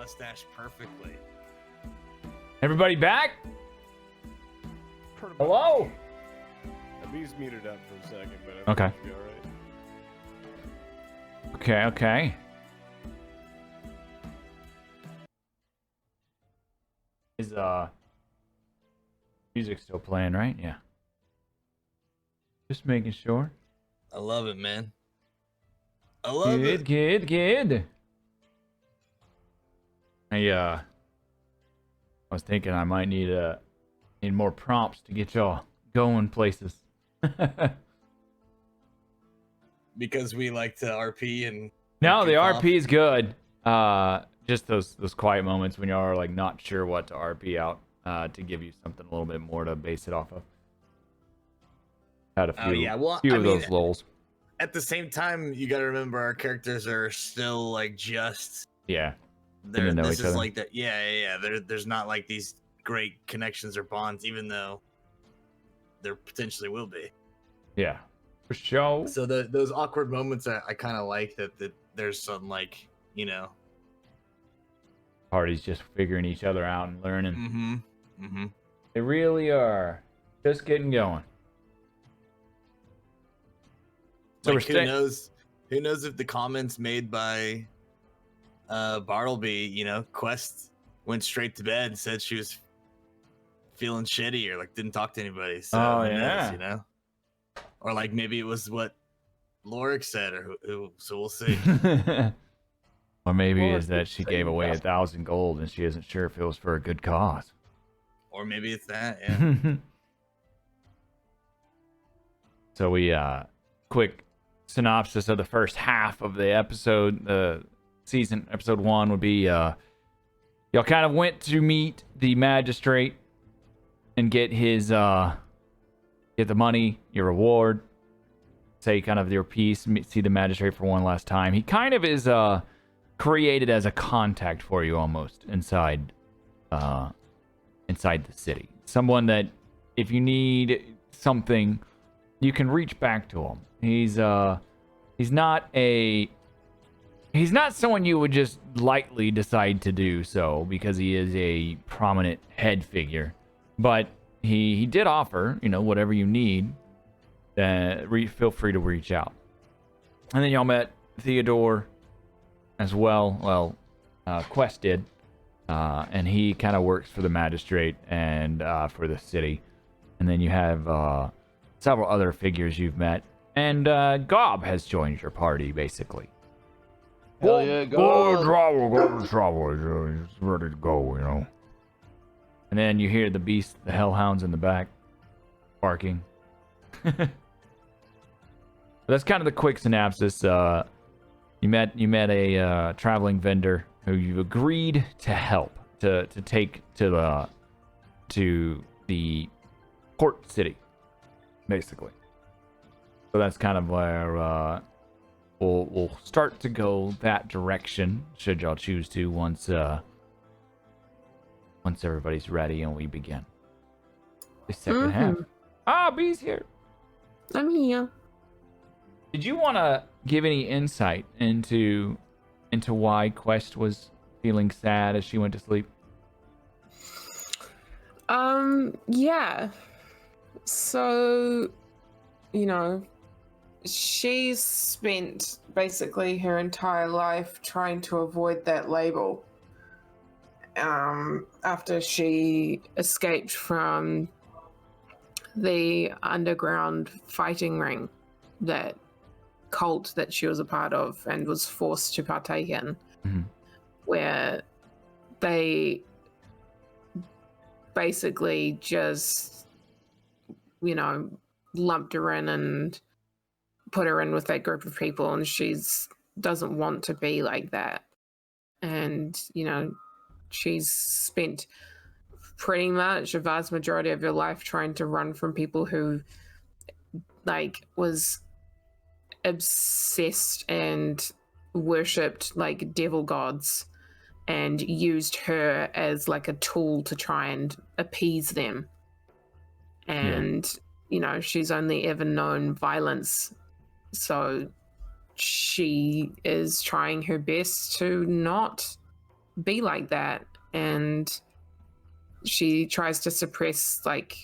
mustache perfectly. Everybody back? Pretty much. Hello? He's muted up for a second, but I think Okay. it should be all right. Okay, okay. Is music still playing, right? Yeah. Just making sure. I love it, man. I love it. Good. I was thinking I might need more prompts to get y'all going places. Because we like to RP and No, the goof off. RP is good. Just those quiet moments when y'all are like not sure what to RP out, to give you something a little bit more to base it off of. Had a few, Oh, yeah. Well, few I of mean, those lulls. at the same time, you got to remember our characters are still like just Yeah. they're to know this each is other. like that. Yeah. There's not like these great connections or bonds, even though there potentially will be. Yeah. For sure. So those awkward moments, I kind of like that there's some like Parties just figuring each other out and learning. Mm-hmm. They really are. Just getting going. So Like, we're who knows? Who knows if the comments made by Bartleby, Quest went straight to bed and said she was feeling shitty or like didn't talk to anybody. So Oh, who yeah. knows, Or like maybe it was what Lorik said, or who so we'll see. Or maybe Or is that she gave away 1,000 gold and she isn't sure if it was for a good cause. Or maybe it's that, yeah. So we quick synopsis of the first half of the episode, the season. Episode 1 would be y'all kind of went to meet the magistrate and get his get the money, your reward, say kind of your piece, see the magistrate for one last time. He kind of is created as a contact for you almost inside the city. Someone that if you need something, you can reach back to him. He's not someone you would just lightly decide to do so because he is a prominent head figure. But he did offer, whatever you need, feel free to reach out. And then y'all met Theodore as well. Well, Quest did. And he kind of works for the magistrate and for the city. And then you have several other figures you've met. And Gob has joined your party, basically. Hell yeah, Go go! to travel, go to travel. He's ready to go. And then you hear the beast, the hellhounds in the back, barking. That's kind of the quick synopsis. You met a traveling vendor who you've agreed to help to take to the port city, basically. So that's kind of where we'll start to go that direction, should y'all choose to, once everybody's ready and we begin the second half. Ah, B's here. I'm here. Did you want to give any insight into why Quest was feeling sad as she went to sleep? Yeah. So, she's spent basically her entire life trying to avoid that label. After she escaped from the underground fighting ring, that cult that she was a part of and was forced to partake in, where they basically just, lumped her in and put her in with that group of people, and she's doesn't want to be like that. And, she's spent pretty much a vast majority of her life trying to run from people who, was obsessed and worshipped, devil gods, and used her as, a tool to try and appease them. And, she's only ever known violence. So she is trying her best to not be like that, and she tries to suppress like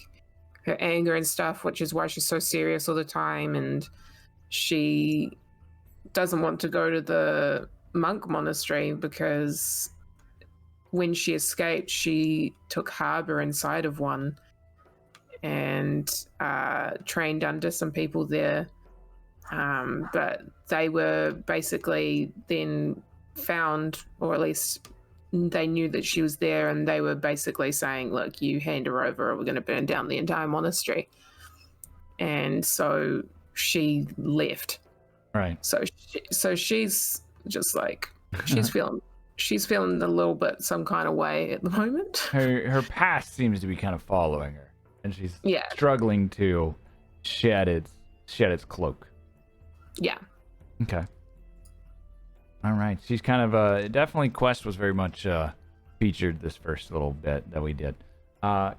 her anger and stuff, which is why she's so serious all the time, and she doesn't want to go to the monk monastery because when she escaped, she took harbor inside of one and trained under some people there. But they were basically then found, or at least they knew that she was there, and they were basically saying, look, you hand her over or we're going to burn down the entire monastery. And so she left. Right. So she's just like, she's feeling a little bit some kind of way at the moment. Her past seems to be kind of following her, and she's Yeah. struggling to shed its cloak. Yeah. Okay. All right. She's kind of definitely Quest was very much featured this first little bit that we did.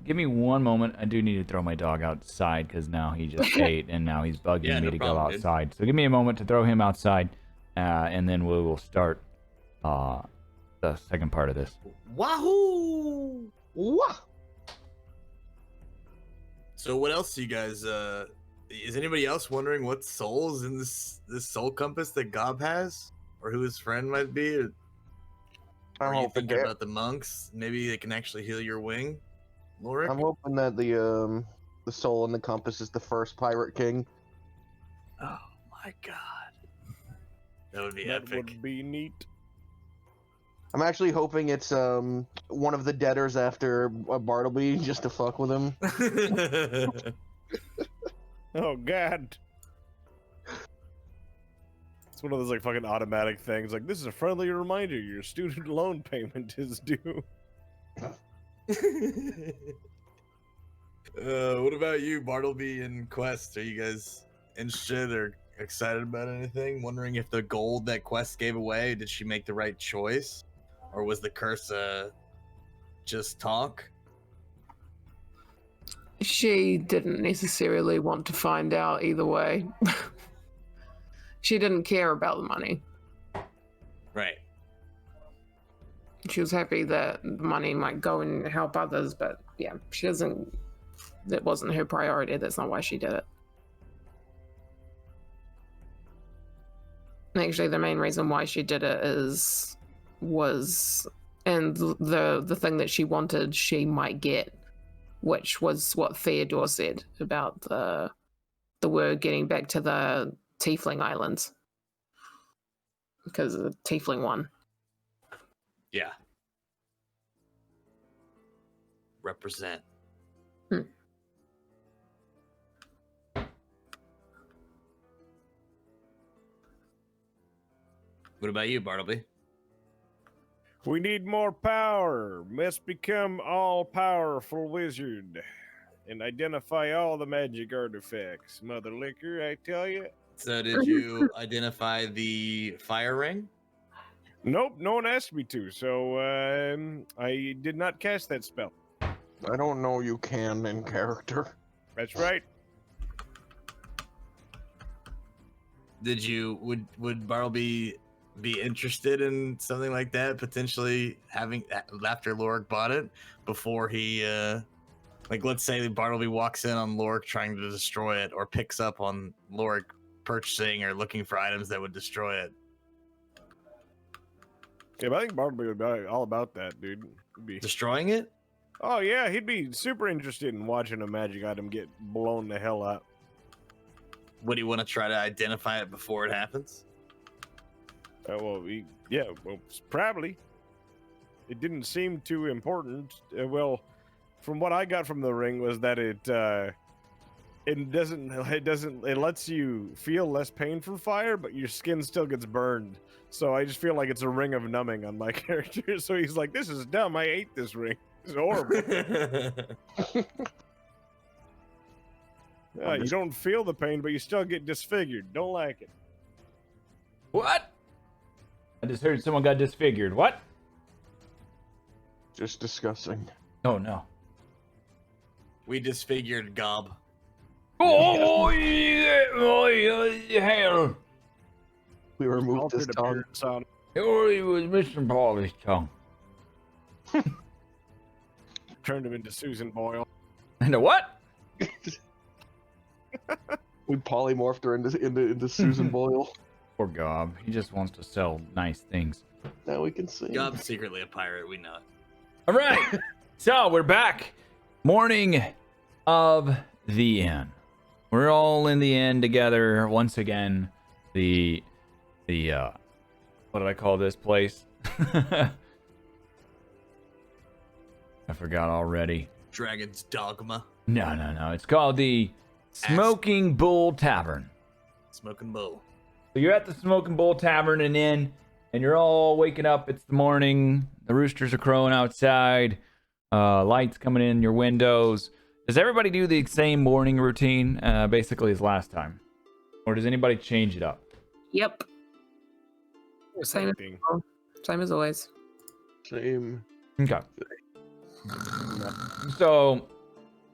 Give me one moment. I do need to throw my dog outside because now he just ate and now he's bugging me to go outside. So give me a moment to throw him outside, and then we will start the second part of this. Wahoo! Wah! So what else do you guys is anybody else wondering what souls in this soul compass that Gob has? Or who his friend might be? Or I'm are you hoping thinking that- about the monks? Maybe they can actually heal your wing, Lorik? I'm hoping that the soul in the compass is the first pirate king. Oh my god. That would be That epic. would be neat. I'm actually hoping it's one of the debtors after Bartleby just to fuck with him. Oh god. It's one of those like fucking automatic things. Like, this is a friendly reminder your student loan payment is due. What about you, Bartleby and Quest? Are you guys interested or excited about anything? Wondering if the gold that Quest gave away, did she make the right choice? Or was the curse just talk? She didn't necessarily want to find out either way. She didn't care about the money. Right. She was happy that the money might go and help others, but yeah, she doesn't. That wasn't her priority. That's not why she did it. Actually, the main reason why she did it was the thing that she wanted, she might get, which was what Theodore said about the word getting back to the Tiefling Islands, because of the Tiefling one. Yeah. Represent. What about you, Bartleby? We need more power. Must become all-powerful wizard. And identify all the magic artifacts. Mother Liquor, I tell you. So did you identify the fire ring? Nope, no one asked me to, so I did not cast that spell. I don't know you can in character. That's right. Did you would Bartleby be interested in something like that, potentially having after Lorik bought it before he like, let's say Bartleby walks in on Lorik trying to destroy it, or picks up on Lorik purchasing or looking for items that would destroy it. Yeah, but I think Bartleby would be all about that, dude. He'd be... Destroying it? Oh yeah, he'd be super interested in watching a magic item get blown the hell up. Would he want to try to identify it before it happens? Probably. It didn't seem too important. Well, from what I got from the ring was that it lets you feel less pain from fire, but your skin still gets burned. So I just feel like it's a ring of numbing on my character. So he's like, "This is dumb. I hate this ring. It's horrible." You don't feel the pain, but you still get disfigured. Don't like it. What? I just heard someone got disfigured. What? Just discussing. Oh no. We disfigured Gob. Oh yeah, hell. We removed his Altered tongue. appearance on. It was Mr. Paul's tongue. Turned him into Susan Boyle. Into what? We polymorphed her into Susan Boyle. Poor Gob. He just wants to sell nice things. Now we can see. Gob's secretly a pirate. We know it. All right. So we're back. Morning of the inn. We're all in the inn together once again. The what did I call this place? I forgot already. Dragon's Dogma. No. It's called the Smoking Bull Tavern. Smoking Bull. So you're at the Smoking Bull Tavern and Inn, and you're all waking up. It's the morning. The roosters are crowing outside. Lights coming in your windows. Does everybody do the same morning routine, basically as last time? Or does anybody change it up? Yep. Same Thing. Same as always. Same. Okay. So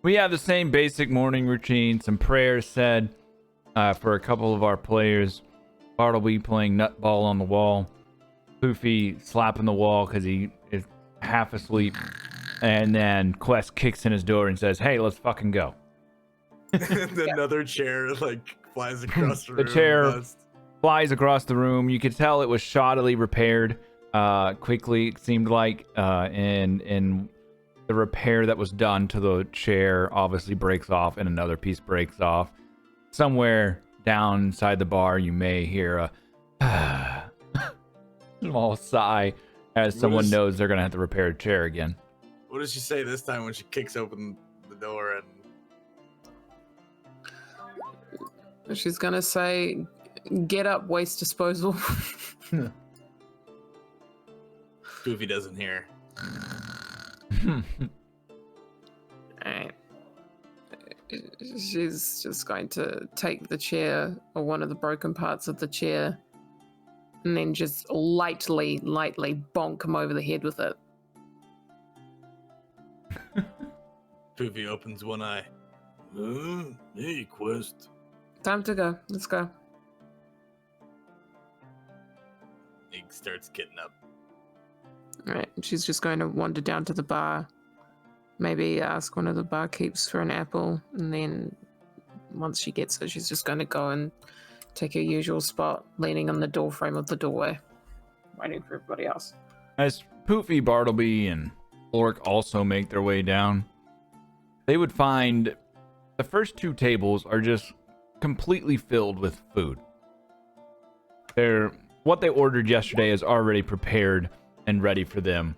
we have the same basic morning routine. Some prayers said for a couple of our players. Bartleby playing nutball on the wall. Poofy slapping the wall because he is half asleep. And then Quest kicks in his door and says, "Hey, let's fucking go." And another chair like flies across the room. The chair flies across the room. You could tell it was shoddily repaired quickly, it seemed like. And the repair that was done to the chair obviously breaks off and another piece breaks off. Somewhere down inside the bar, you may hear a small sigh as someone knows they're going to have to repair a chair again. What does she say this time when she kicks open the door and She's gonna say, "Get up, waste disposal." Goofy doesn't hear? Alright. She's just going to take the chair, or one of the broken parts of the chair, and then just lightly bonk him over the head with it. Goofy opens one eye. Hey, Quest. Time to go. Let's go. He starts getting up. Alright, she's just going to wander down to the bar. Maybe ask one of the barkeeps for an apple, and then once she gets it, she's just going to go and take her usual spot, leaning on the door frame of the doorway, waiting for everybody else. As Poofy, Bartleby, and Lork also make their way down, they would find the first two tables are just completely filled with food. What they ordered yesterday is already prepared and ready for them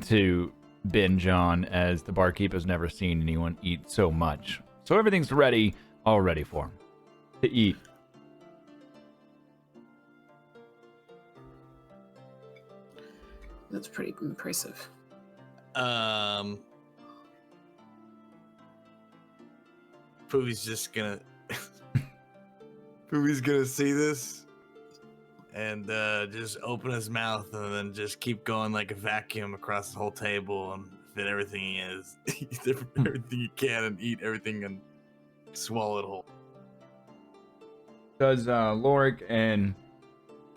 to binge on, as the barkeep has never seen anyone eat so much. So everything's ready already for them to eat. That's pretty impressive. Poofy's just gonna Poofy's gonna see this and just open his mouth and then just keep going like a vacuum across the whole table and fit everything he is. Eat everything he can and eat everything and swallow it whole. Does Lorik and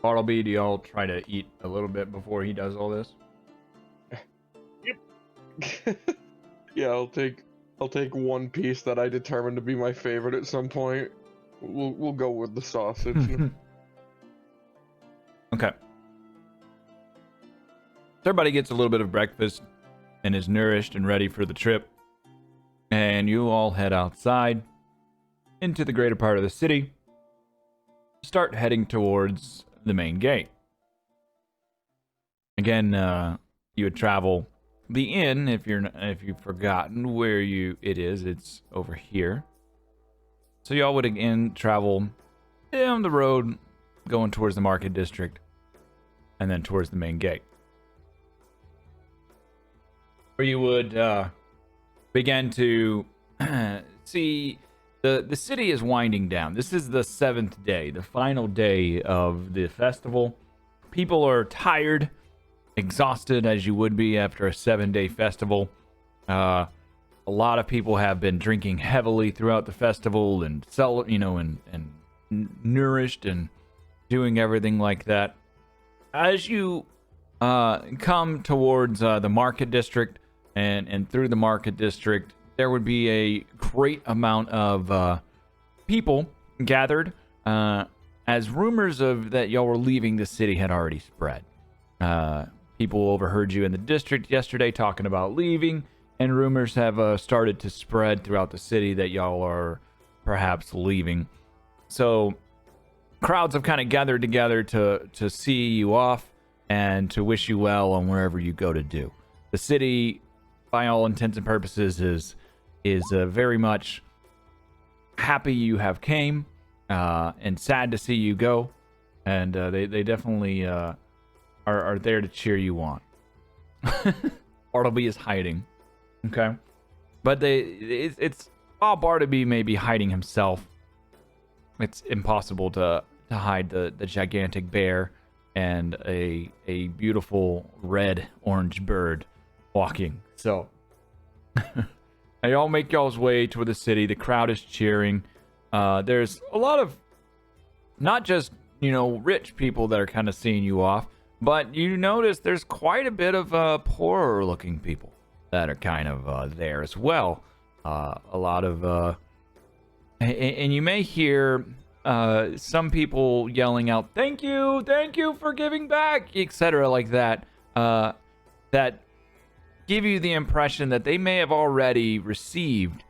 Bartleby, do y'all try to eat a little bit before he does all this? Yeah, I'll take one piece that I determined to be my favorite at some point. We'll go with the sausage. Okay. Everybody gets a little bit of breakfast and is nourished and ready for the trip. And you all head outside into the greater part of the city. Start heading towards the main gate. Again, you would travel the inn if you've forgotten where it is. It's over here. So y'all would again travel down the road, going towards the market district, and then towards the main gate, where you would begin to see the city is winding down. This is the 7th day, the final day of the festival. People are tired, exhausted, as you would be after a 7-day festival. A lot of people have been drinking heavily throughout the festival and and nourished and doing everything like that. As you come towards the market district, and through the market district, there would be a great amount of people gathered, as rumors of that y'all were leaving the city had already spread. People overheard you in the district yesterday talking about leaving, and rumors have started to spread throughout the city that y'all are perhaps leaving. So crowds have kind of gathered together to see you off and to wish you well on wherever you go to do. The city, by all intents and purposes, is very much happy you have came, and sad to see you go, and they definitely are there to cheer you on. Bartleby is hiding, okay, but it's while Bartleby may be hiding himself, it's impossible to hide the gigantic bear and a beautiful red orange bird walking. So y'all make y'all's way toward the city. The crowd is cheering. There's a lot of not just rich people that are kind of seeing you off, but you notice there's quite a bit of poorer looking people that are kind of there as well. A lot of and you may hear some people yelling out, thank you for giving back, etc., like that, that give you the impression that they may have already received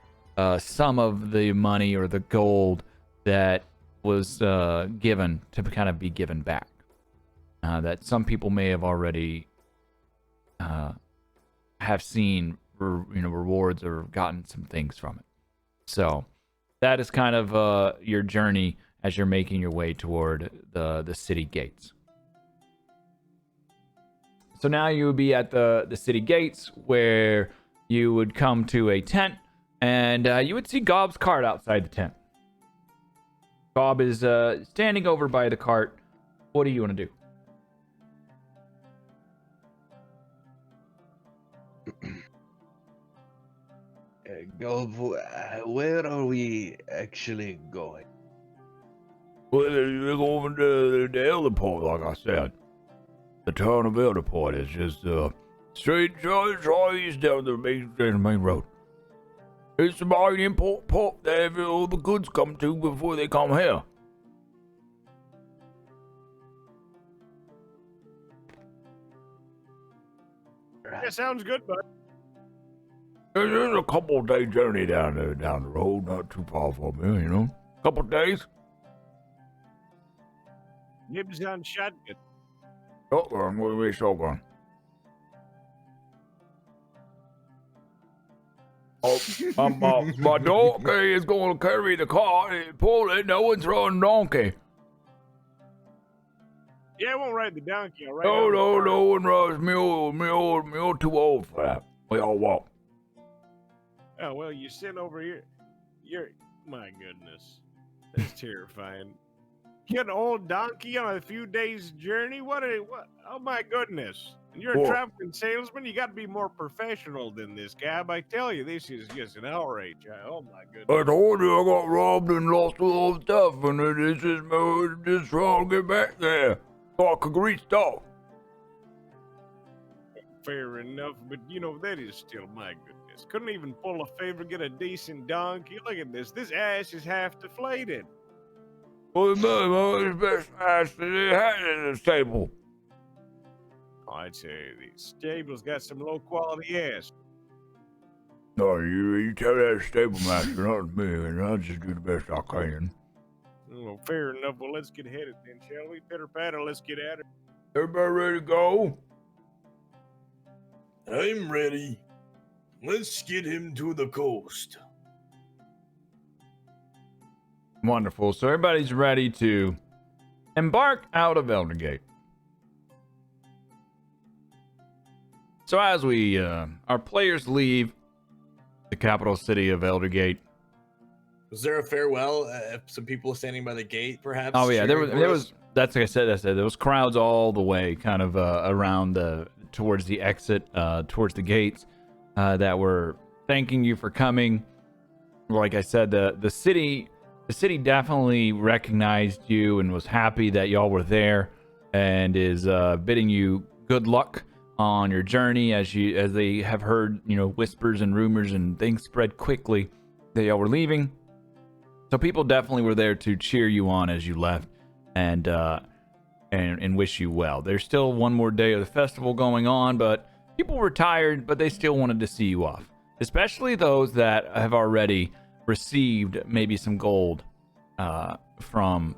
some of the money or the gold that was given to kind of be given back. That some people may have already have seen rewards or gotten some things from it. So that is kind of your journey as you're making your way toward the city gates. So now you would be at the city gates, where you would come to a tent, and you would see Gob's cart outside the tent. Gob is standing over by the cart. What do you want to do? Gob, where are we actually going? Well, they're going to the Elderport, like I said. The town of Elderport is just straight east down the main road. It's the main import port that all the goods come to before they come here. Yeah, sounds good, bud. There's a couple day journey down the road, not too far from here, Couple days. Nibs on shotgun. Shotgun, what do you mean shotgun? Oh, my donkey is going to carry the cart and pull it. No one's running donkey. Yeah, I won't ride the donkey. I'll ride No one rides mule too old for that. We all walk. Oh, well, you sit over here. My goodness. That's terrifying. Get an old donkey on a few days' journey? What? Oh, my goodness. And you're a traveling salesman? You got to be more professional than this, Gab. I tell you, this is just an outrage. Oh, my goodness. I told you I got robbed and lost a lot of stuff, and this is just trying to get back there so I could grease off. Fair enough, but that is still my goodness. Couldn't even pull a favor, get a decent donkey. Look at this. This ass is half deflated. Well, it's best ass that it had in the stable. I'd say the stable's got some low quality ass. No, you tell that stable master, not me, and I'll just do the best I can. Well, fair enough. Well, let's get headed then, shall we? Pitter patter, let's get at it. Everybody ready to go? I'm ready. Let's get him to the coast. Wonderful. So everybody's ready to embark out of Eldergate. So as our players leave the capital city of Eldergate. Was there a farewell? Some people standing by the gate, perhaps? Oh yeah, there was. That's like I said. There was crowds all the way, kind of around towards the exit, towards the gates, that were thanking you for coming. Like I said, the city definitely recognized you and was happy that y'all were there, and is bidding you good luck on your journey as they have heard, whispers and rumors and things spread quickly that y'all were leaving. So people definitely were there to cheer you on as you left and wish you well. There's still one more day of the festival going on, but people were tired, but they still wanted to see you off, especially those that have already received maybe some gold from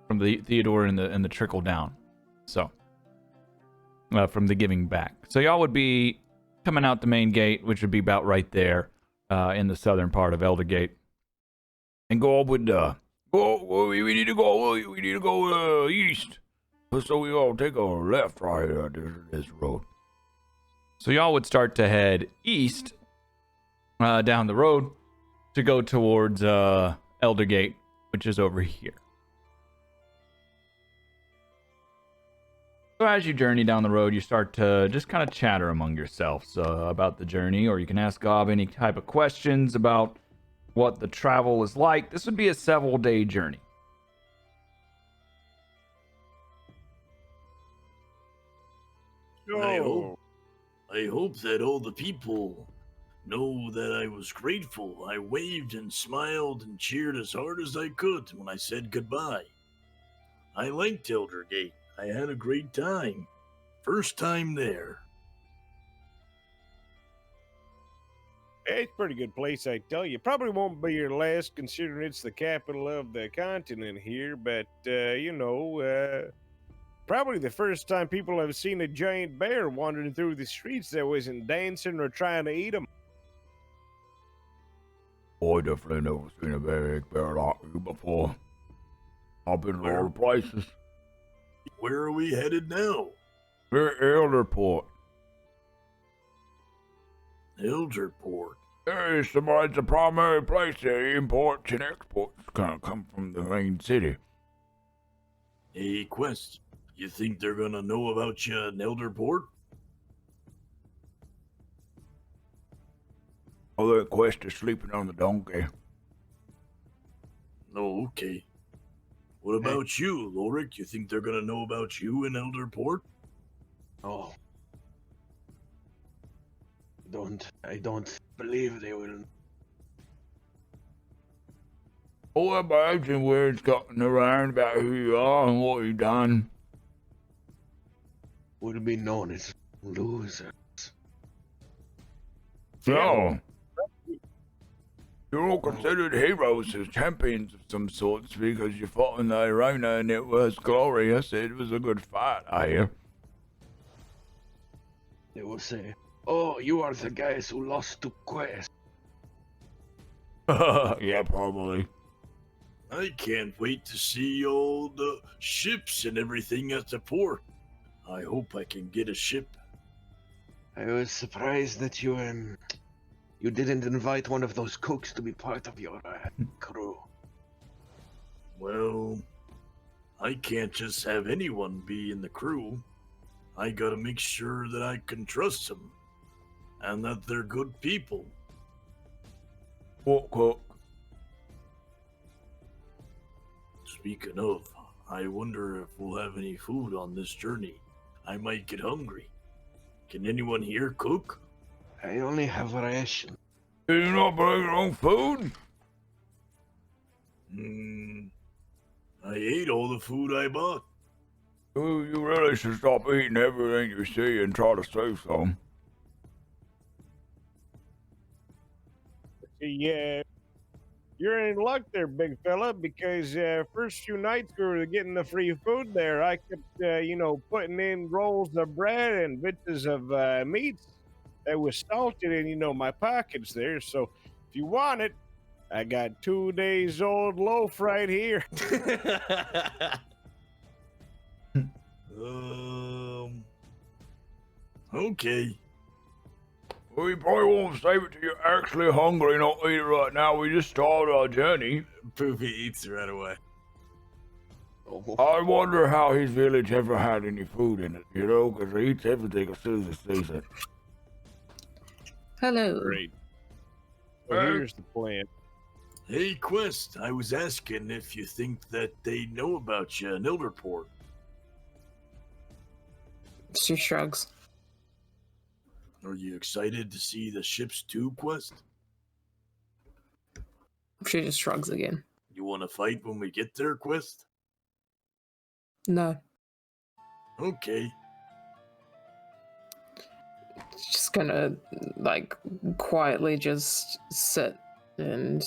the Theodore and the trickle down. So from the giving back. So y'all would be coming out the main gate, which would be about right there in the southern part of Eldergate, and go up with we need to go east. So we all take a left right here this road. So y'all would start to head east down the road to go towards Eldergate, which is over here. So as you journey down the road, you start to just kind of chatter among yourselves about the journey, or you can ask Gob any type of questions about what the travel is like. This would be a several-day journey. I hope that all the people know that I was grateful. I waved and smiled and cheered as hard as I could when I said goodbye. I liked Eldergate. I had a great time. First time there. It's a pretty good place, I tell you. Probably won't be your last, considering it's the capital of the continent here, but, probably the first time people have seen a giant bear wandering through the streets that wasn't dancing or trying to eat them. I definitely never seen a big bear like you before. I've been to all the places. Where are we headed now? Elderport. Elderport. It's the primary place that imports and exports kind of come from the main city. Hey, Quest, you think they're gonna know about you in Elderport? Oh, that Quest is sleeping on the donkey. Oh, okay. What about you, Lorik? You think they're gonna know about you in Elderport? Oh. I don't believe they will. Oh, imagine word's gotten around about who you are and what you've done. Will be known as losers. So, you're all considered heroes as champions of some sorts because you fought in the arena and it was glorious. It was a good fight, I hear. They will say, "Oh, you are the guys who lost to Quest." Yeah, probably. I can't wait to see all the ships and everything at the port. I hope I can get a ship. I was surprised that you didn't invite one of those cooks to be part of your crew. Well, I can't just have anyone be in the crew. I gotta make sure that I can trust them and that they're good people. What cook? Speaking of, I wonder if we'll have any food on this journey. I might get hungry. Can anyone here cook? I only have ration. Do you not bring your own food? I ate all the food I bought. You really should stop eating everything you see and try to save some. Yeah, you're in luck there, big fella, because first few nights we were getting the free food there. I kept, putting in rolls of bread and bits of meats that was salted in, my pockets there. So if you want it, I got 2 days old loaf right here. Okay. We probably won't save it till you're actually hungry and not eat it right now. We just started our journey. Poofy eats right away. I wonder how his village ever had any food in it, because he eats everything as soon as he sees it. Hello. Great. So here's the plan. Hey, Quest, I was asking if you think that they know about you in Elderport. She shrugs. Are you excited to see the ship's 2 quest? She just shrugs again. You want to fight when we get there, quest? No. Okay. Just gonna, like, quietly just sit and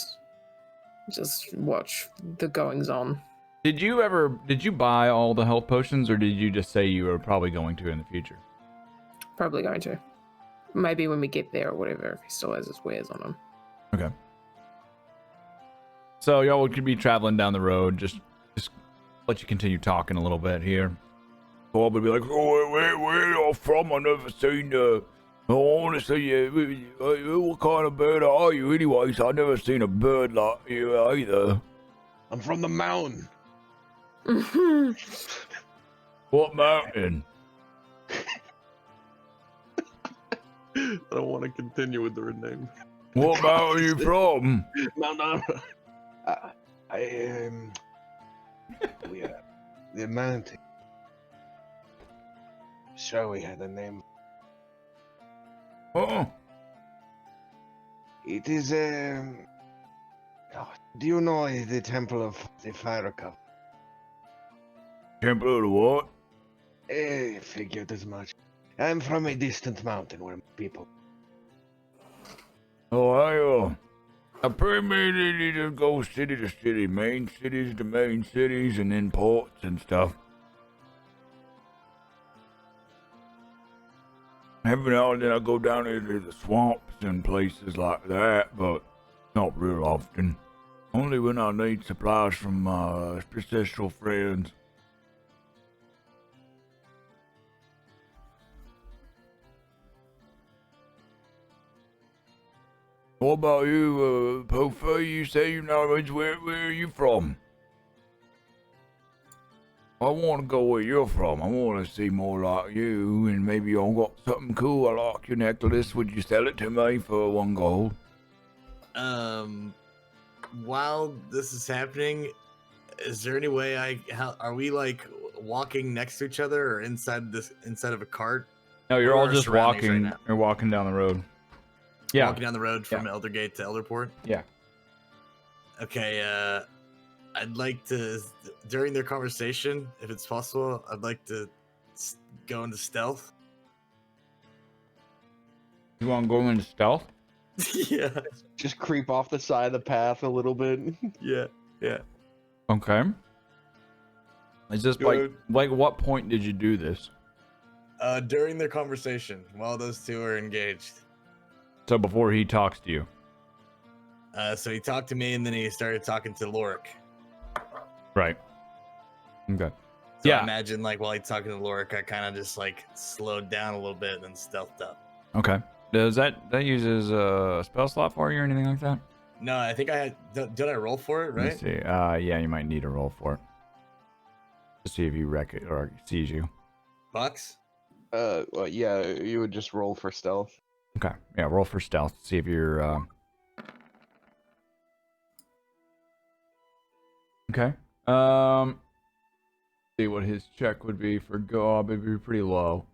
just watch the goings on. Did you buy all the health potions, or did you just say you were probably going to in the future? Probably going to. Maybe when we get there or whatever, if he still has his wares on him. Okay. So y'all could be traveling down the road. Just let you continue talking a little bit here. Bob would be like, oh, where y'all from? I never seen honestly, what kind of bird are you anyways? I never seen a bird like you either. I'm from the mountain. What mountain? I don't want to continue with the name. What mountain are you from? Mount Nara. We are the mountain. So we had a name. Oh, It is do you know the temple of the fire cup? Temple of the what? Figured as much. I'm from a distant mountain where people. Oh, I pretty much just go city to city, main cities to main cities, and then ports and stuff. Every now and then I go down into the swamps and places like that, but not real often. Only when I need supplies from my ancestral friends. What about you, Pofa? You say you're not rich. Where are you from? I want to go where you're from. I want to see more like you, and maybe you got something cool. I like your necklace. Would you sell it to me for 1 gold? While this is happening, is there any way are we like walking next to each other or inside of a cart? No, you're What are all our just surroundings right walking. now? You're walking down the road. Yeah. Walking down the road from Eldergate to Elderport? Yeah. Okay, I'd like to, during their conversation, if it's possible, I'd like to go into stealth. You want to go into stealth? Yeah. Just creep off the side of the path a little bit. Yeah. Okay. Is this like what point did you do this? During their conversation, while those two are engaged. So before he talks to you. So he talked to me, and then he started talking to Lorik. Right. Okay. So Yeah. I imagine, like, while he's talking to Lorik, I kind of just, like, slowed down a little bit and then stealthed up. Okay. Does that uses a spell slot for you or anything like that? No, I think I had. Did I roll for it, Let me right? see. Yeah, you might need a roll for it. To see if you wreck it or sees you. Bucks? Well, yeah, you would just roll for stealth. Okay. Yeah, roll for stealth. See if you're Okay. See what his check would be for Gob. It'd be pretty low.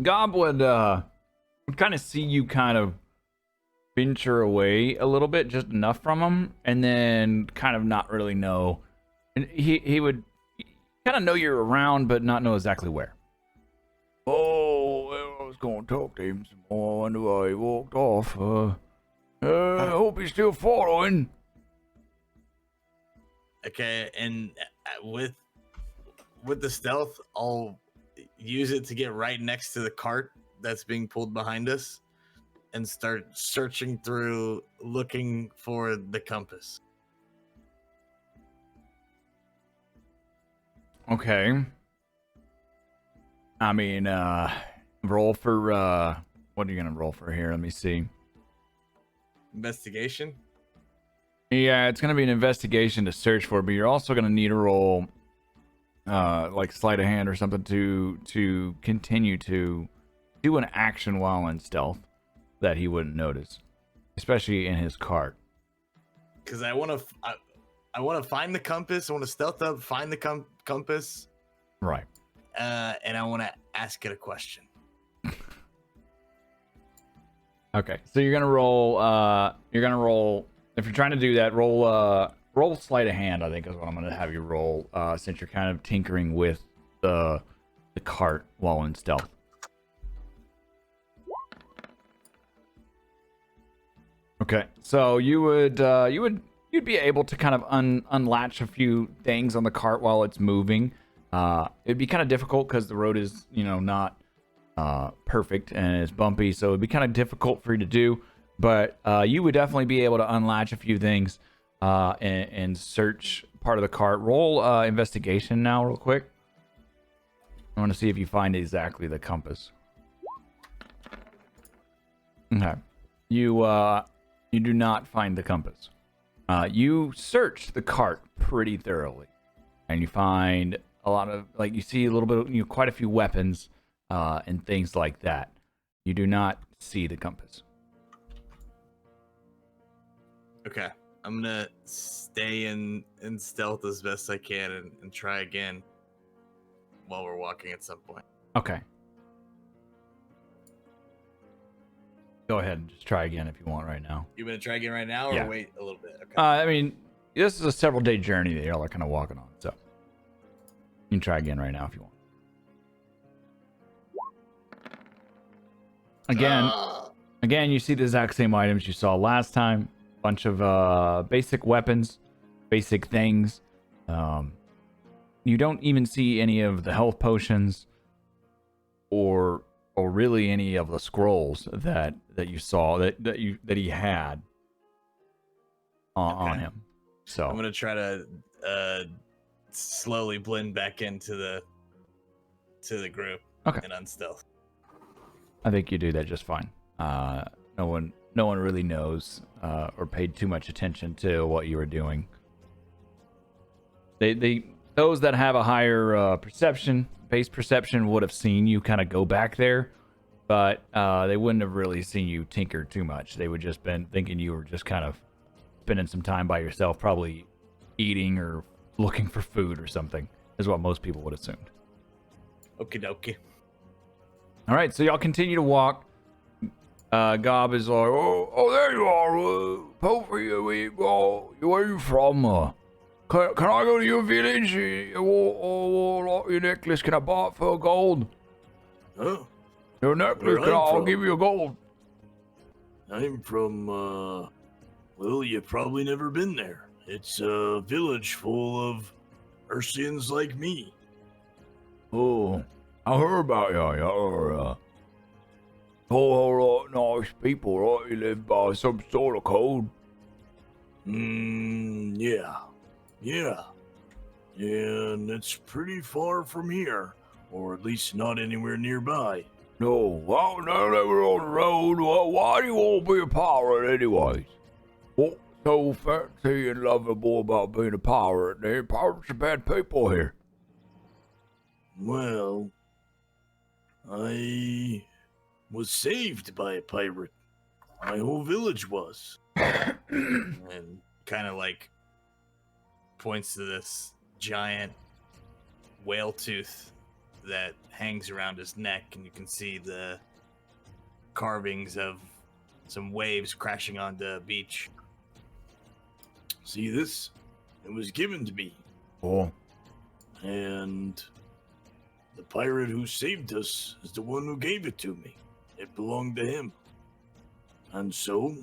Gob would kind of see you kind of venture away a little bit, just enough from him, and then kind of not really know. And he would kind of know you're around, but not know exactly where. Oh, well, I was going to talk to him some more. I wonder why he walked off. I hope he's still following. Okay, and with the stealth, I'll use it to get right next to the cart that's being pulled behind us and start searching through, looking for the compass. Okay. I mean, roll for, what are you going to roll for here? Let me see. Investigation? Yeah, it's going to be an investigation to search for, but you're also going to need a roll, like sleight of hand or something to continue to do an action while in stealth that he wouldn't notice, especially in his cart. Because I want to find the compass. I want to stealth up, find the compass, Right. And I want to ask it a question. Okay. So you're gonna roll. If you're trying to do that, roll sleight of hand. I think is what I'm gonna have you roll. Since you're kind of tinkering with the cart while in stealth. Okay. So you'd be able to kind of unlatch a few things on the cart while it's moving. It'd be kind of difficult because the road is, not perfect and it's bumpy, so it'd be kind of difficult for you to do. But you would definitely be able to unlatch a few things and search part of the cart. Roll investigation now, real quick. I want to see if you find exactly the compass. Okay. You do not find the compass. You search the cart pretty thoroughly, and you find a lot of, you see a little bit of, quite a few weapons and things like that. You do not see the compass. Okay. I'm going to stay in stealth as best I can and try again while we're walking at some point. Okay. Go ahead and just try again if you want right now. You want to try again right now or Yeah. wait a little bit? Okay. I mean, this is a several day journey that y'all are kind of walking on, so you can try again right now if you want. Again, you see the exact same items you saw last time. Bunch of basic weapons, basic things. You don't even see any of the health potions or really any of the scrolls that you saw that he had on him. So I'm gonna try to slowly blend back into the group. Okay. And unstealth. I think you do that just fine. No one really knows or paid too much attention to what you were doing. Those that have a higher base perception would have seen you kind of go back there, but they wouldn't have really seen you tinker too much. They would just been thinking you were just kind of spending some time by yourself, probably eating or looking for food or something, is what most people would assume. Okie dokie. All right, so y'all continue to walk. Gob is like, oh, there you are. Hopefully, where are you from? Can I go to your village? Or your necklace? Can I buy it for gold? Huh? Your necklace, I'll give you gold. I'm from, well, you've probably never been there. It's a village full of Ursians like me. Oh, I heard about y'all. Y'all are nice people, right? You live by some sort of code. Yeah. And it's pretty far from here, or at least not anywhere nearby. No, well, now that we're on the road, why do you want to be a pirate anyways? What's so fancy and lovable about being a pirate? Pirates are bad people here. Well, I was saved by a pirate. My whole village was. And kind of points to this giant whale tooth that hangs around his neck, and you can see the carvings of some waves crashing on the beach. See this? It was given to me. Oh, And the pirate who saved us is the one who gave it to me. It belonged to him. And so,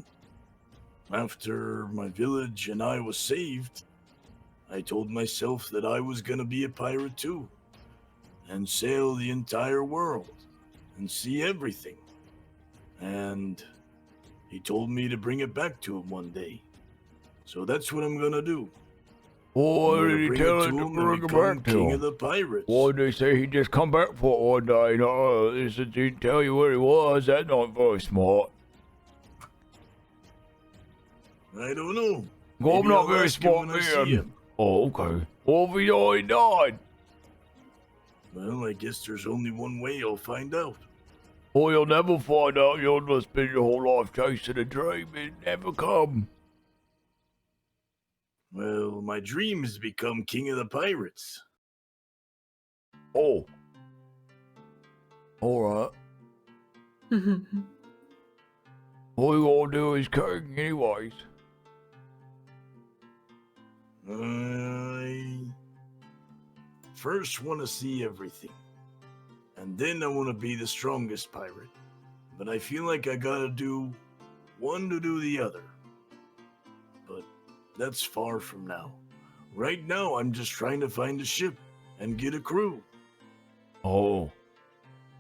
after my village and I was saved, I told myself that I was gonna be a pirate too, and sail the entire world, and see everything. And he told me to bring it back to him one day. So that's what I'm gonna do. why I'm did gonna he bring tell it him to to him bring and it become back to king of him? the pirates. Why did they say he just come back for it one day? No, he didn't tell you where he was. That's not very smart. I don't know. Well, I'm Maybe not I'll very ask him smart when I see man. him. Oh, okay. Well, if he already died, Well, I guess there's only one way I'll find out. well, you'll never find out. You'll just spend your whole life chasing a dream and never come. Well, my dream is to become king of the pirates. Oh. Alright. All you gonna do is king anyways. I first want to see everything, and then I want to be the strongest pirate. But I feel like I gotta do one to do the other. But that's far from now. Right now, I'm just trying to find a ship and get a crew. Oh.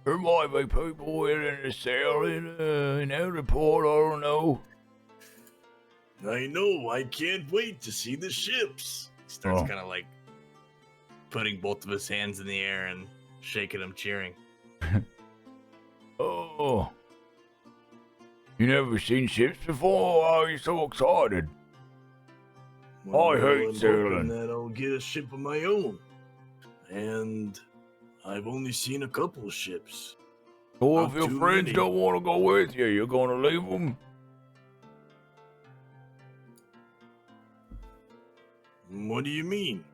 There might be people willing to sail in every port, I don't know. I know, I can't wait to see the ships. He starts Oh. kind of like putting both of his hands in the air and shaking them, cheering. Oh. You never seen ships before? Why are you so excited? I hate I'm sailing. hoping that I'll get a ship of my own. And I've only seen a couple of ships. So Not if your too friends many. don't want to go with you, you're gonna leave them? What do you mean?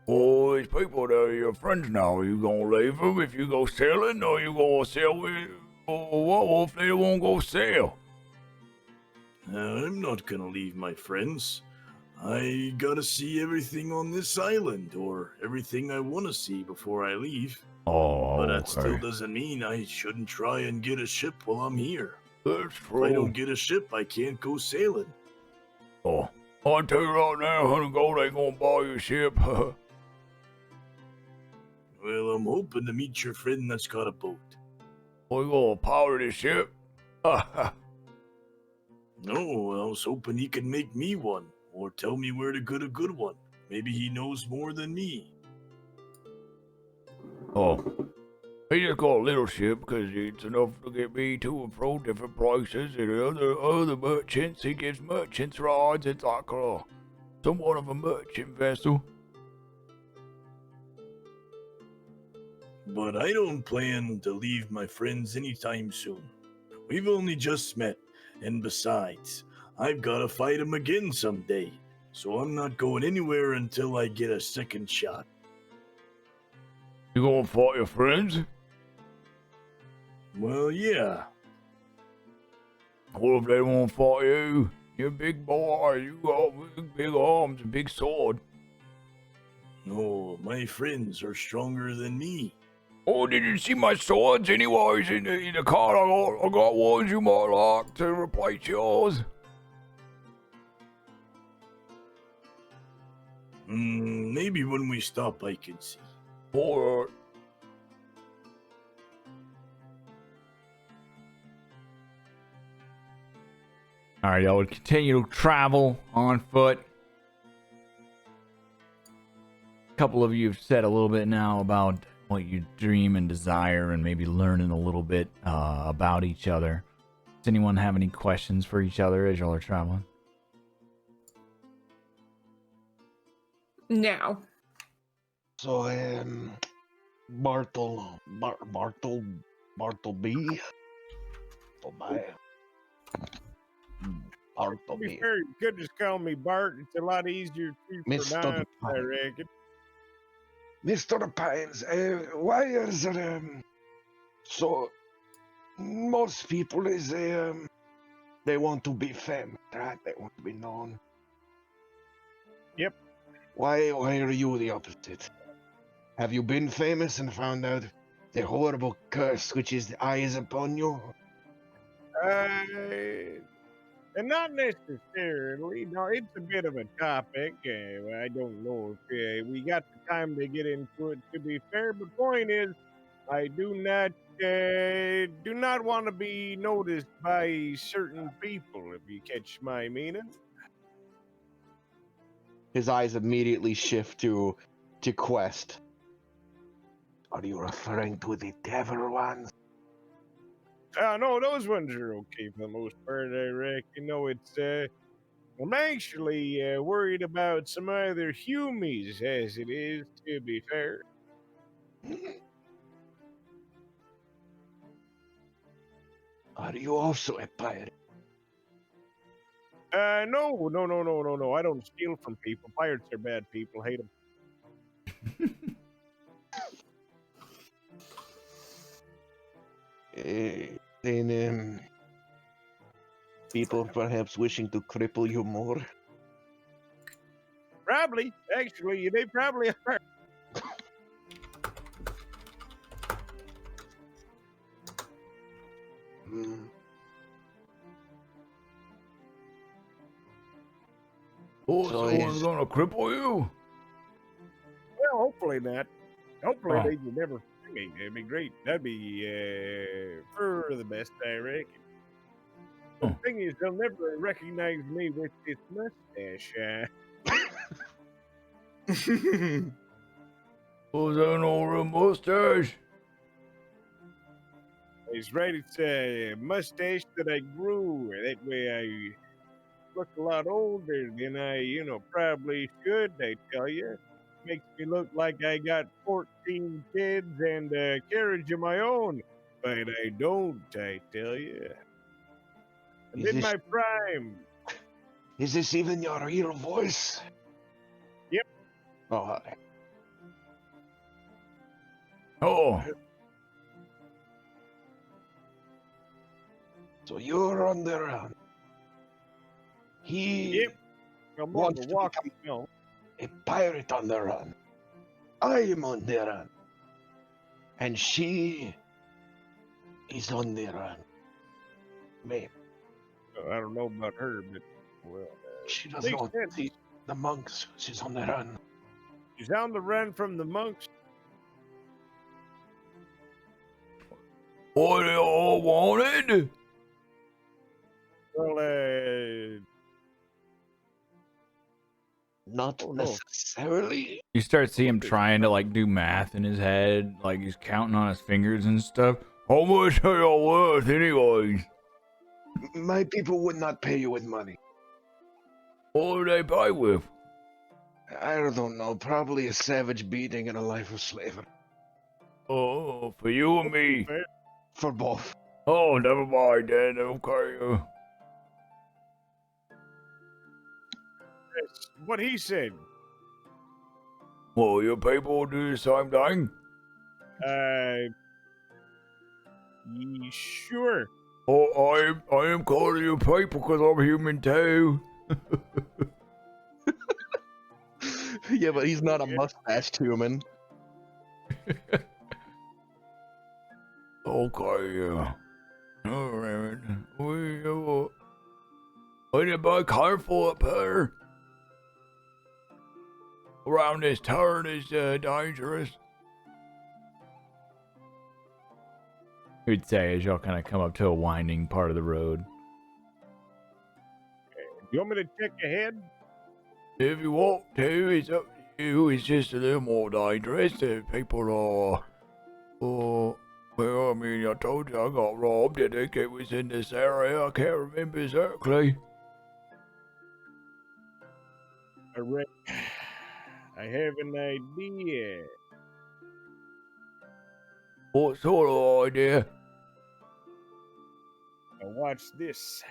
Oh, these people that are your friends now, are you gonna leave them if you go sailing, or you gonna sail with, or what if they won't go sail? I'm not gonna leave my friends. I gotta see everything on this island, or everything I wanna see before I leave. Oh, But that still okay. doesn't mean I shouldn't try and get a ship while I'm here. That's If I don't true. get a ship, I can't go sailing. Oh, I'll tell you right now, Honey Gold ain't gonna buy you a ship. Well, I'm hoping to meet your friend that's got a boat. We gonna pirate a ship? No, I was hoping he could make me one, or tell me where to get a good one. Maybe he knows more than me. Oh, he just got a little ship because it's enough to get me to and fro different places. And other merchants, he gives merchants rides. It's like somewhat of a merchant vessel. But I don't plan to leave my friends anytime soon. We've only just met, and besides, I've gotta fight him again someday. So I'm not going anywhere until I get a second shot. You gonna fight your friends? Well, yeah. What if they won't fight you? You're a big boy. You got big arms and big sword. No, my friends are stronger than me. Oh, did you see my swords anyways in the car? I got ones you might like to replace yours. Maybe when we stop, I can see. Alright. Alright, y'all would continue to travel on foot. A couple of you have said a little bit now about what you dream and desire and maybe learning a little bit about each other. Does anyone have any questions for each other as y'all are traveling? Now, So, Bartleby? To be fair, you could just call me Bart. It's a lot easier to Mr. pronounce, I Pine. reckon. Mr. Pines, why is it, so most people is, they want to be famous, right? They want to be known. Yep. Why are you the opposite? Have you been famous and found out the horrible curse which is the eyes upon you? And not necessarily. No, it's a bit of a topic. I don't know if we got the time to get into it. To be fair, but point is, I do not want to be noticed by certain people. If you catch my meaning. His eyes immediately shift to Quest. Are you referring to the devil ones? No, those ones are okay for the most part, I reckon. No, it's, I'm actually worried about some other humies, as it is, to be fair. Are you also a pirate? No. I don't steal from people. Pirates are bad people. Hate them. then people perhaps wishing to cripple you more. Probably. Actually, they probably are. Hmm. Oh, So someone's he's- gonna cripple you? Well, hopefully not. Hopefully Oh. they would never. That'd be great. That'd be for the best, I reckon. The Oh. thing is, they'll never recognize me with this mustache. Was that an old mustache? It's right. It's a mustache that I grew. That way I look a lot older than I, probably should, I tell you. Makes me look like I got 14 kids and a carriage of my own. But I don't, I tell you. I'm Is in this- my prime. Is this even your real voice? Yep. Oh, hi. Oh, So you're on the run. He Yep. I'm on wants the to walk. become a pirate on the run. I am on the run. And she is on the run. Maybe. I don't know about her, but, well, She doesn't makes know sense. the monks. She's on the run. She's on the run from the monks. what they all wanted? Well, Not Oh, no. necessarily. You start seeing him trying to like do math in his head, like he's counting on his fingers and stuff. How much are y'all worth, anyways? My people would not pay you with money. What do they pay with? I don't know. Probably a savage beating and a life of slavery. Oh, for you and me. For both. Oh, never mind then. Okay. that's what he said. Well, your people do the same thing. Sure. Oh, I am calling you people because I'm human too. Yeah, but he's not a Yeah. mustached human. Okay, yeah. Alright. We need to be careful up here. Around this turn is dangerous. He'd say as y'all kind of come up to a winding part of the road. You want me to check ahead? If you want to, it's up to you. It's just a little more dangerous if people are. Well, I mean, I told you I got robbed. I think it was in this area. I can't remember exactly. I have an idea. What sort of idea? Now watch this.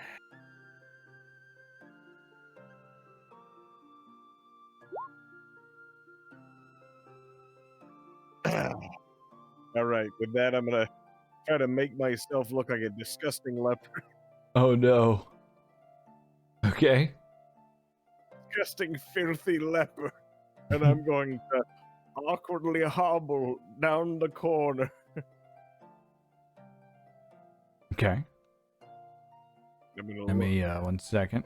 All right, with that, I'm gonna try to make myself look like a disgusting leper. Oh no. Okay. Disgusting, filthy leper. And I'm going to awkwardly hobble down the corner. Okay. I'm gonna Let me 1 second.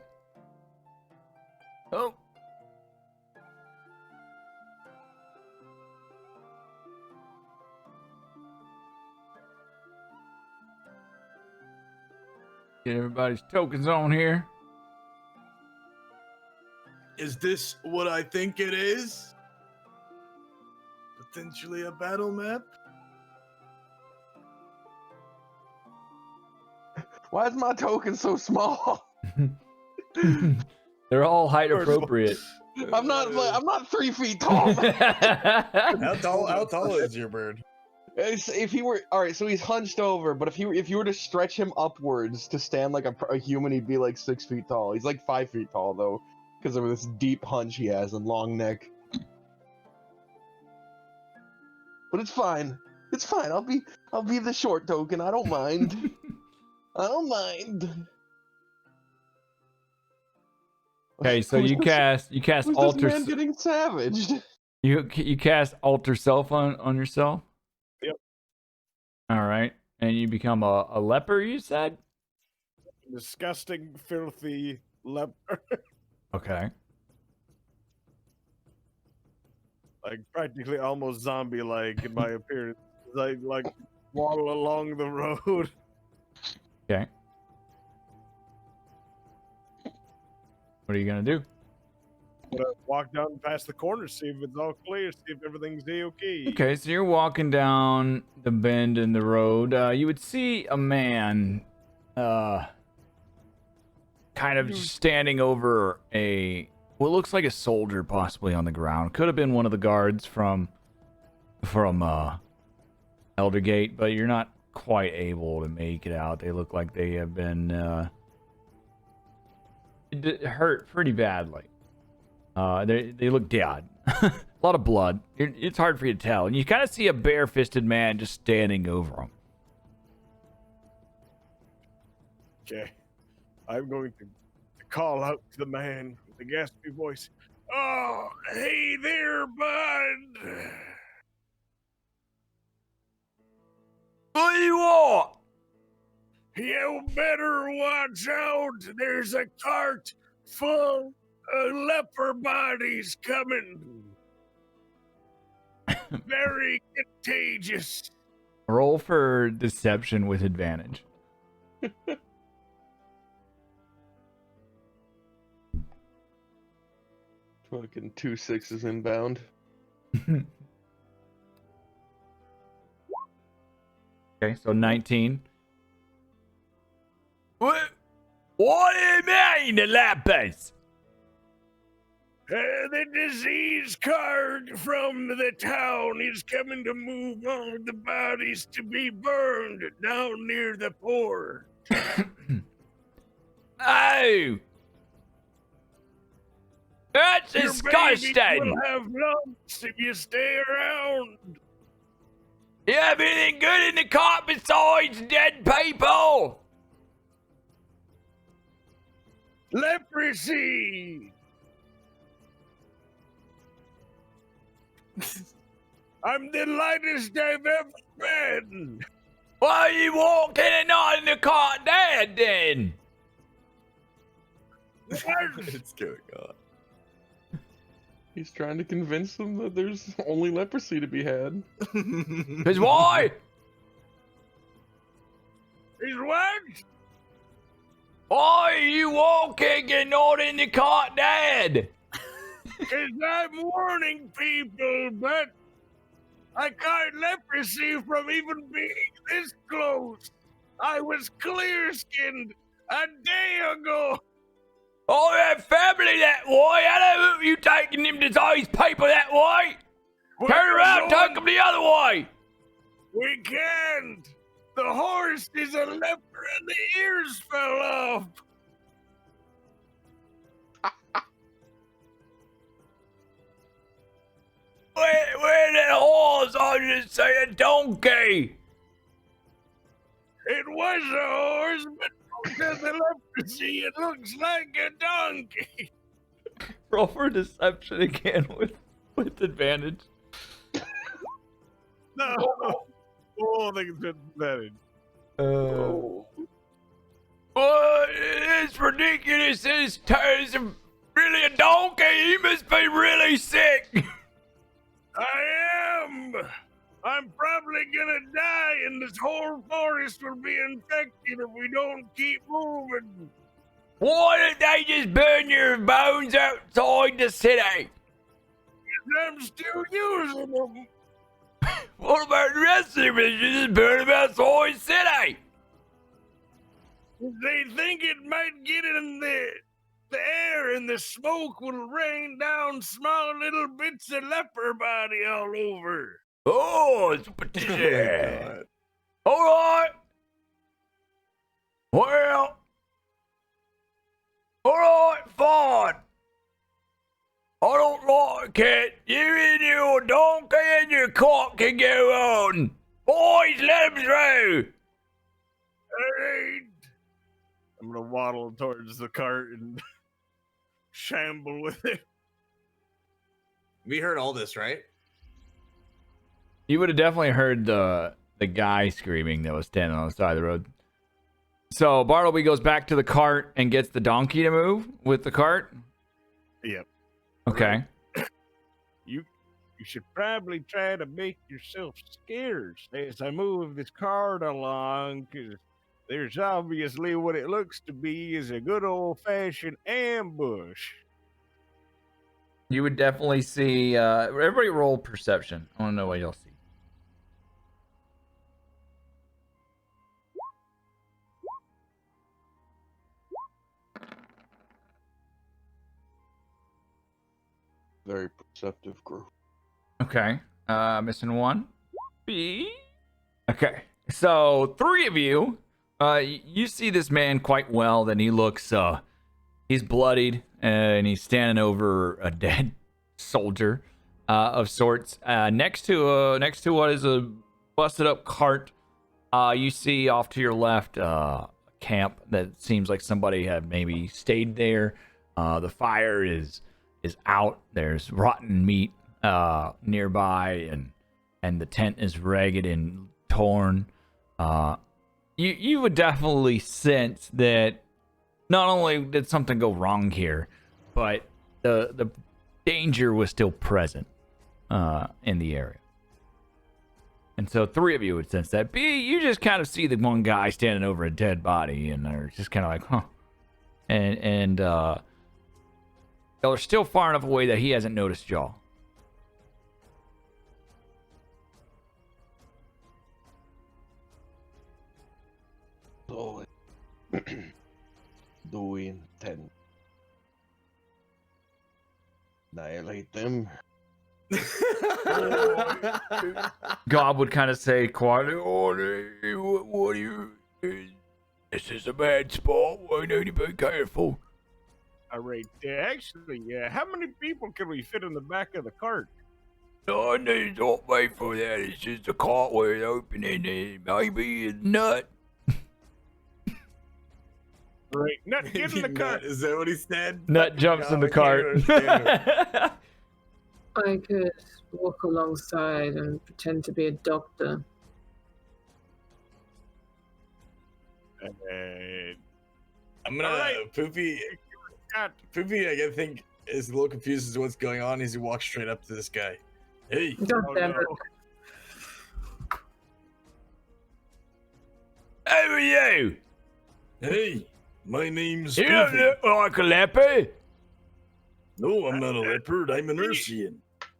Oh, Get everybody's tokens on here. Is this what I think it is? Potentially a battle map? Why is my token so small? They're all height First of all- appropriate. I'm not 3 feet tall. How tall is your bird? If he were all right, so he's hunched over. But if you were to stretch him upwards to stand like a human, he'd be like 6 feet tall. He's like 5 feet tall though, because of this deep hunch he has and long neck. But it's fine. It's fine. I'll be the short token. I don't mind. I don't mind. Okay, so Who's you this- cast Who's alter this man getting savaged? you cast alter self on yourself. Yep. All right, and you become a leper. You said. Disgusting, filthy leper. Okay. Like practically almost zombie-like in my appearance. I like waddle along the road. Okay. What are you gonna do? Walk down past the corner, see if it's all clear, see if everything's okay. Okay, so you're walking down the bend in the road. You would see a man, kind of just standing over what looks like a soldier, possibly on the ground. Could have been one of the guards from Eldergate, but you're not quite able to make it out. They look like they have been hurt pretty badly. They look dead. A lot of blood. It's hard for you to tell. And you kind of see a bare-fisted man just standing over him. Okay. I'm going to call out to the man with the gaspy voice. Oh, hey there, bud. What do you want? You better watch out. There's a cart full of leper bodies coming. Very contagious. Roll for deception with advantage. Fucking 2 6s inbound. Okay, so 19. What do you mean, the lepers? The disease cart from the town is coming to move all the bodies to be burned down near the port. Oh! That's Your disgusting! babies will have lumps if you stay around. You have anything good in the cart besides dead people? Leprosy. I'm the lightest I've ever been. Why are you walking and not in the cart dead then? What's going on? He's trying to convince them that there's only leprosy to be had. Cause why? Is what? Why are you walking and not in the cart dead? Because I'm warning people, but I caught leprosy from even being this close. I was clear-skinned a day ago. I have family that way. I don't want you taking them diseased people that way. Turn around, take them the other way. We can't. The horse is a leper and the ears fell off. Where the horse? I just say a donkey. It was a horse, but because of leprosy, it looks like a donkey. Roll for deception again with advantage. No. Oh, I think it's been advantage. What? It's ridiculous. It's really a donkey. He must be really sick. I am. I'm probably gonna die, and this whole forest will be infected if we don't keep moving. Why did they just burn your bones outside the city? I'm still using them. What about the rest of them? You just burn them outside the city. They think it might get in the air, and the smoke will rain down small little bits of leper body all over. Oh, it's a petition. All right. Well, all right, fine. I don't like it. You and your donkey and your cart can go on. Boys, let him through! Alright. I'm gonna waddle towards the cart and shamble with it. We heard all this, right? You would have definitely heard the guy screaming that was standing on the side of the road. So Bartleby goes back to the cart and gets the donkey to move with the cart. Yep. Okay. You should probably try to make yourself scarce as I move this cart along, because there's obviously what it looks to be is a good old-fashioned ambush. You would definitely see. Everybody roll perception. I want to know what y'all see. Very perceptive group. Okay. Missing one. B. Okay. So 3 of you, you see this man quite well. Then he looks, he's bloodied and he's standing over a dead soldier, of sorts. Next to what is a busted up cart. You see off to your left, a camp that seems like somebody had maybe stayed there. The fire is out. There's rotten meat nearby, and the tent is ragged and torn. You would definitely sense that not only did something go wrong here, but the danger was still present in the area. And so 3 of you would sense that. B, you just kind of see the one guy standing over a dead body, and they're just kind of like, huh. And y'all are still far enough away that he hasn't noticed y'all. So, do we intend annihilate them? Gob would kind of say quietly, What do you... This is a bad spot. We need to be careful. All right. Actually, how many people can we fit in the back of the cart? No, it's not made for that. It's just a cart where it's opening and maybe a nut. Right. Nut, get in the cart. Is that what he said? Nut jumps in the I can't cart. understand I could walk alongside and pretend to be a doctor. I'm gonna Alright. Poopy. Poopy, I think is a little confused as to what's going on. He walks straight up to this guy. Hey, God Oh, damn no. it. Who are you? Hey, my name's You don't Poofy. look like a leopard. No, I'm not a leopard. I'm an Ursian.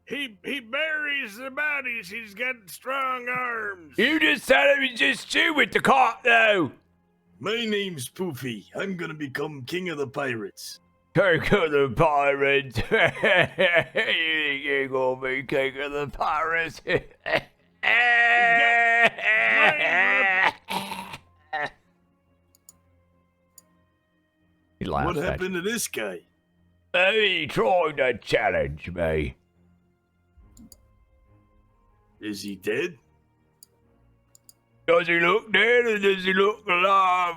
He buries the bodies. He's got strong arms. You just said it was just you with the cart, though. My name's Poofy. I'm gonna become king of the pirates. King of the pirates. You think you're gonna be king of the pirates? He laughs What at you. happened to this guy? He tried to challenge me. Is he dead? Does he look dead or does he look alive?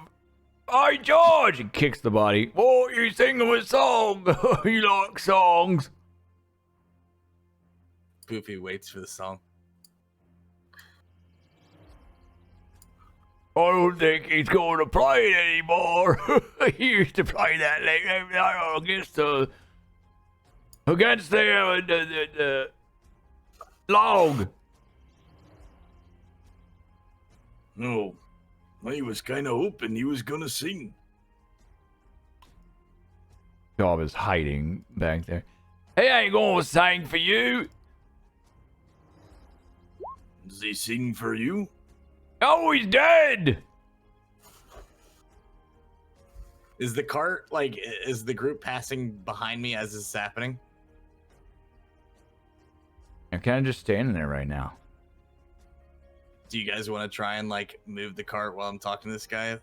Hey, George! He kicks the body. What, you singing a song? You like songs? Poopy waits for the song. I don't think he's going to play it anymore. He used to play that against the log. No. I was kind of hoping he was gonna sing. Gob is hiding back there. He ain't gonna sing for you. Does he sing for you? Oh, he's dead. Is the cart is the group passing behind me as this is happening? I'm kind of just standing there right now. Do you guys want to try and move the cart while I'm talking to this guy?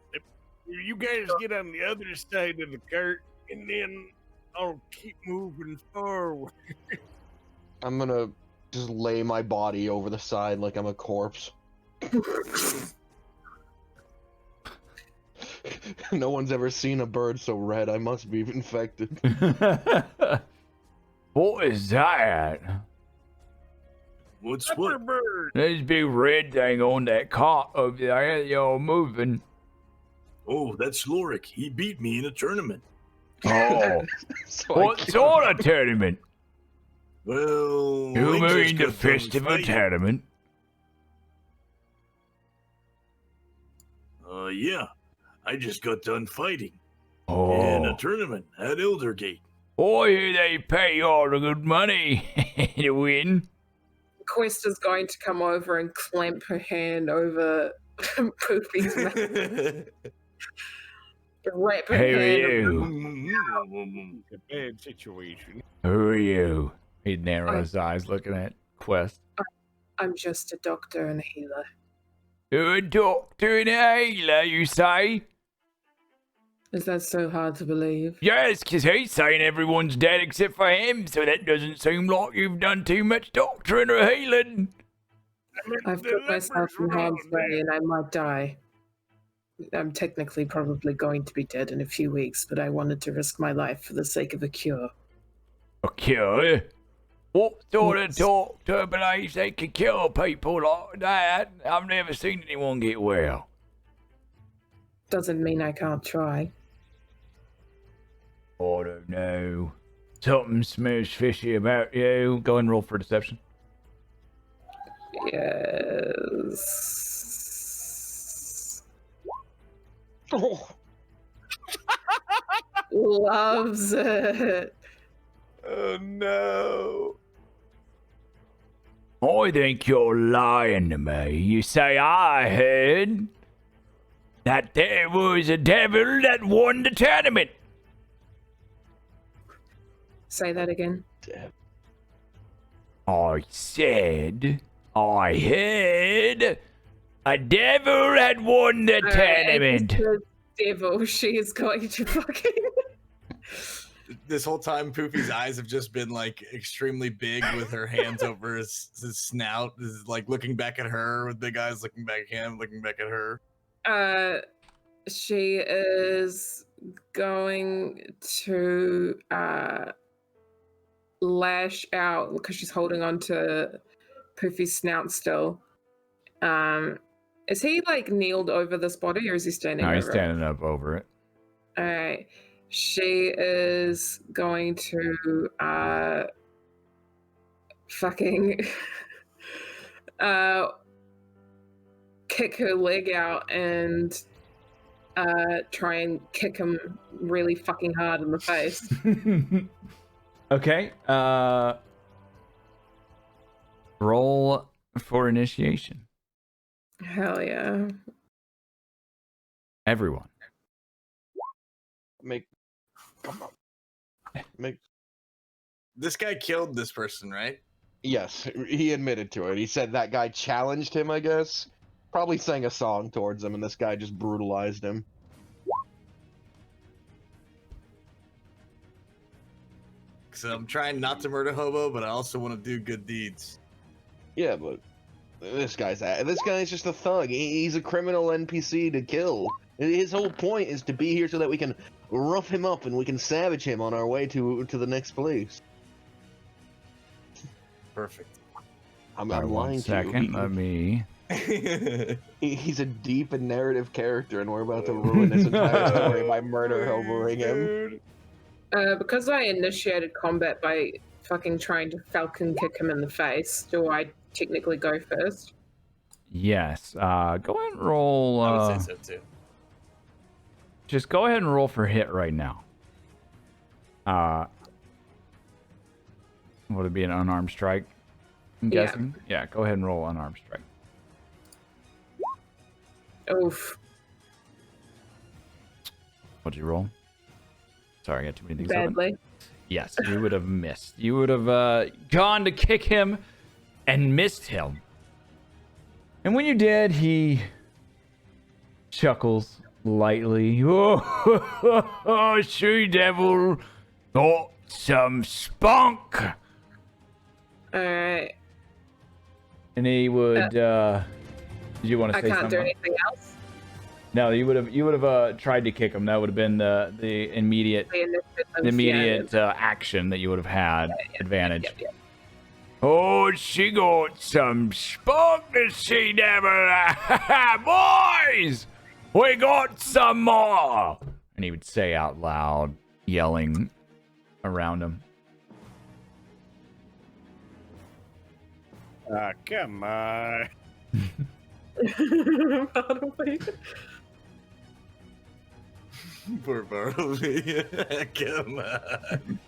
You guys get on the other side of the cart, and then I'll keep moving forward. I'm gonna just lay my body over the side like I'm a corpse. No one's ever seen a bird so red. I must be infected. What is that? What's what? Pepperbird. There's a big red thing on that cart over there that you're moving. Oh, that's Lorik. He beat me in a tournament. Oh, So I what can't- sort of tournament? Well, You I just mean the got done festival fighting. tournament? Yeah. I just got done fighting in a Oh, tournament at Eldergate. I hear they pay you all the good money to win. Quest is going to come over and clamp her hand over Poopy's mouth. Wrap her Who are hand you? It's a bad situation. Who are you? He'd narrow his eyes looking at Quest. I'm just a doctor and a healer. You're a doctor and a healer, you say? Is that so hard to believe? Yes, 'cause he's saying everyone's dead except for him, so that doesn't seem like you've done too much doctoring or healing. I've The put myself in leopards harm's run, way and I might die. I'm technically probably going to be dead in a few weeks, but I wanted to risk my life for the sake of a cure. A cure? What sort of Yes. doctor believes they can cure people like that? I've never seen anyone get well. Doesn't mean I can't try. I don't know. Something smells fishy about you. Go and roll for deception. Yes. Oh, Loves it. Oh no. I think you're lying to me. You say I heard that there was a devil that won the tournament. Say that again. I said I heard a devil had won the tournament. The devil, she is going to fucking. This whole time, Poopy's eyes have just been like extremely big with her hands over his snout. Is like looking back at her with big eyes, looking back at him, looking back at her. She is going to lash out because she's holding on to Poofy's snout still. Is he like kneeled over this body or is he standing No, he's over standing up over it. it? All right. She is going to fucking kick her leg out and try and kick him really fucking hard in the face. Okay. Roll for initiation. Hell yeah. Everyone. make This guy killed this person, right? yes, he admitted to it. He said that guy challenged him, I guess. Probably sang a song towards him, and this guy just brutalized him. So I'm trying not to murder hobo, but I also want to do good deeds. Yeah, but this guy's just a thug. He's a criminal NPC to kill. His whole point is to be here so that we can rough him up and we can savage him on our way to the next place. Perfect. I'm Sorry, one lying second. to Let me. you. He's a deep and narrative character, and we're about to ruin his entire story by murder hoboing him. Because I initiated combat by fucking trying to falcon kick him in the face, do I technically go first? Yes. Go ahead and roll. I would say so too. Just go ahead and roll for hit right now. Would it be an unarmed strike? I'm Yeah. guessing. Yeah. Go ahead and roll unarmed strike. Oof. What'd you roll? Sorry, I got too many things open. Badly. Yes, you would have missed. You would have gone to kick him and missed him. And when you did, he chuckles lightly. Oh, she devil got some spunk. Alright. And he would Did you want to I say can't do something? anything else. No, you would have tried to kick him. That would have been the immediate action that you would have had advantage. Yep. Oh, she got some spunk that she never. Boys, we got some more. And he would say out loud, yelling around him. Ah, come on. Bartleby. Poor Bartleby. Come on.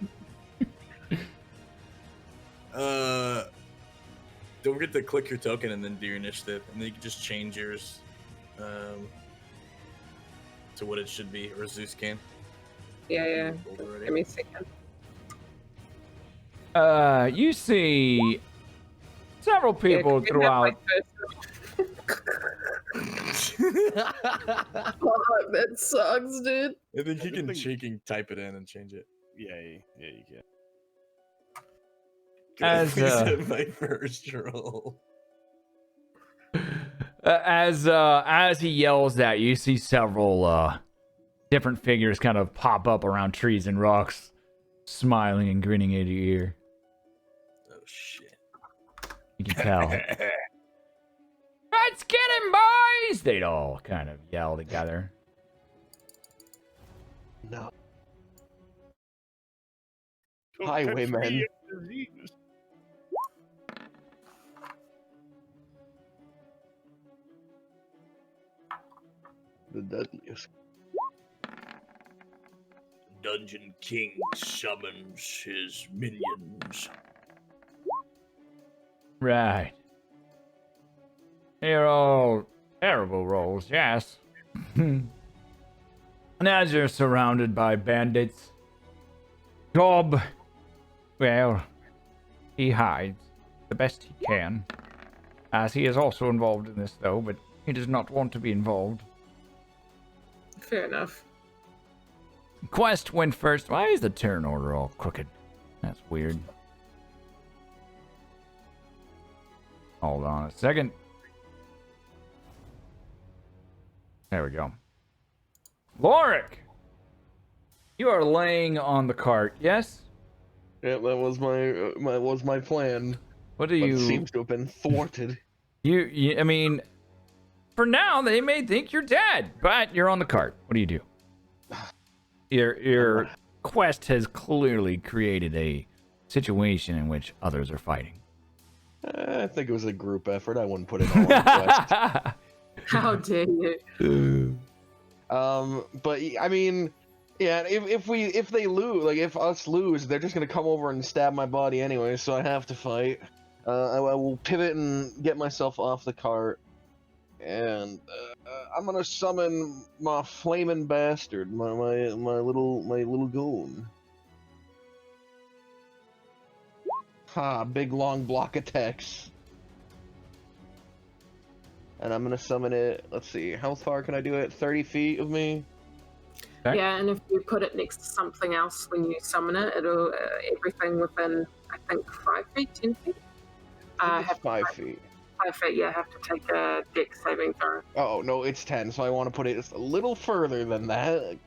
Don't forget to click your token and then do your initiative, and then you can just change yours to what it should be, or Zeus can. Yeah. Already. Give me a second. You see several people Yeah, can we have my throughout. Oh, that sucks, dude. I think he can type it in and change it. Yeah, you can. As, My first roll. As he yells that, you see several different figures kind of pop up around trees and rocks, smiling and grinning at your ear. Oh shit! You can tell. Let's get him, boys! They'd all kind of yell together. No. Don't Highwaymen. touch me, it's disease. The deadliest. Dungeon King summons his minions. Right. You're all terrible rolls, yes. And as you're surrounded by bandits, Gob, well, he hides the best he can. As he is also involved in this, though, but he does not want to be involved. Fair enough. Quest went first. Why is the turn order all crooked? That's weird. Hold on a second. There we go. Lorik! You are laying on the cart, yes? Yeah, that was my plan. What do But you... it seems to have been thwarted. I mean, for now, they may think you're dead, but you're on the cart. What do you do? Your quest has clearly created a situation in which others are fighting. I think it was a group effort. I wouldn't put it all on Quest. How dare you? But I mean, yeah, if they lose, like if us lose, they're just gonna come over and stab my body anyway. So I have to fight. I will pivot and get myself off the cart, and I'm gonna summon my flaming bastard, my little goon. Ha! Big long block attacks. And I'm gonna summon it. Let's see, how far can I do it? 30 feet of me? Okay. Yeah, and if you put it next to something else when you summon it, it'll everything within, I think, 5 feet, 10 feet. It's 5 feet. 5 feet. Yeah, have to take a dex saving throw. Oh no, it's 10. So I want to put it just a little further than that.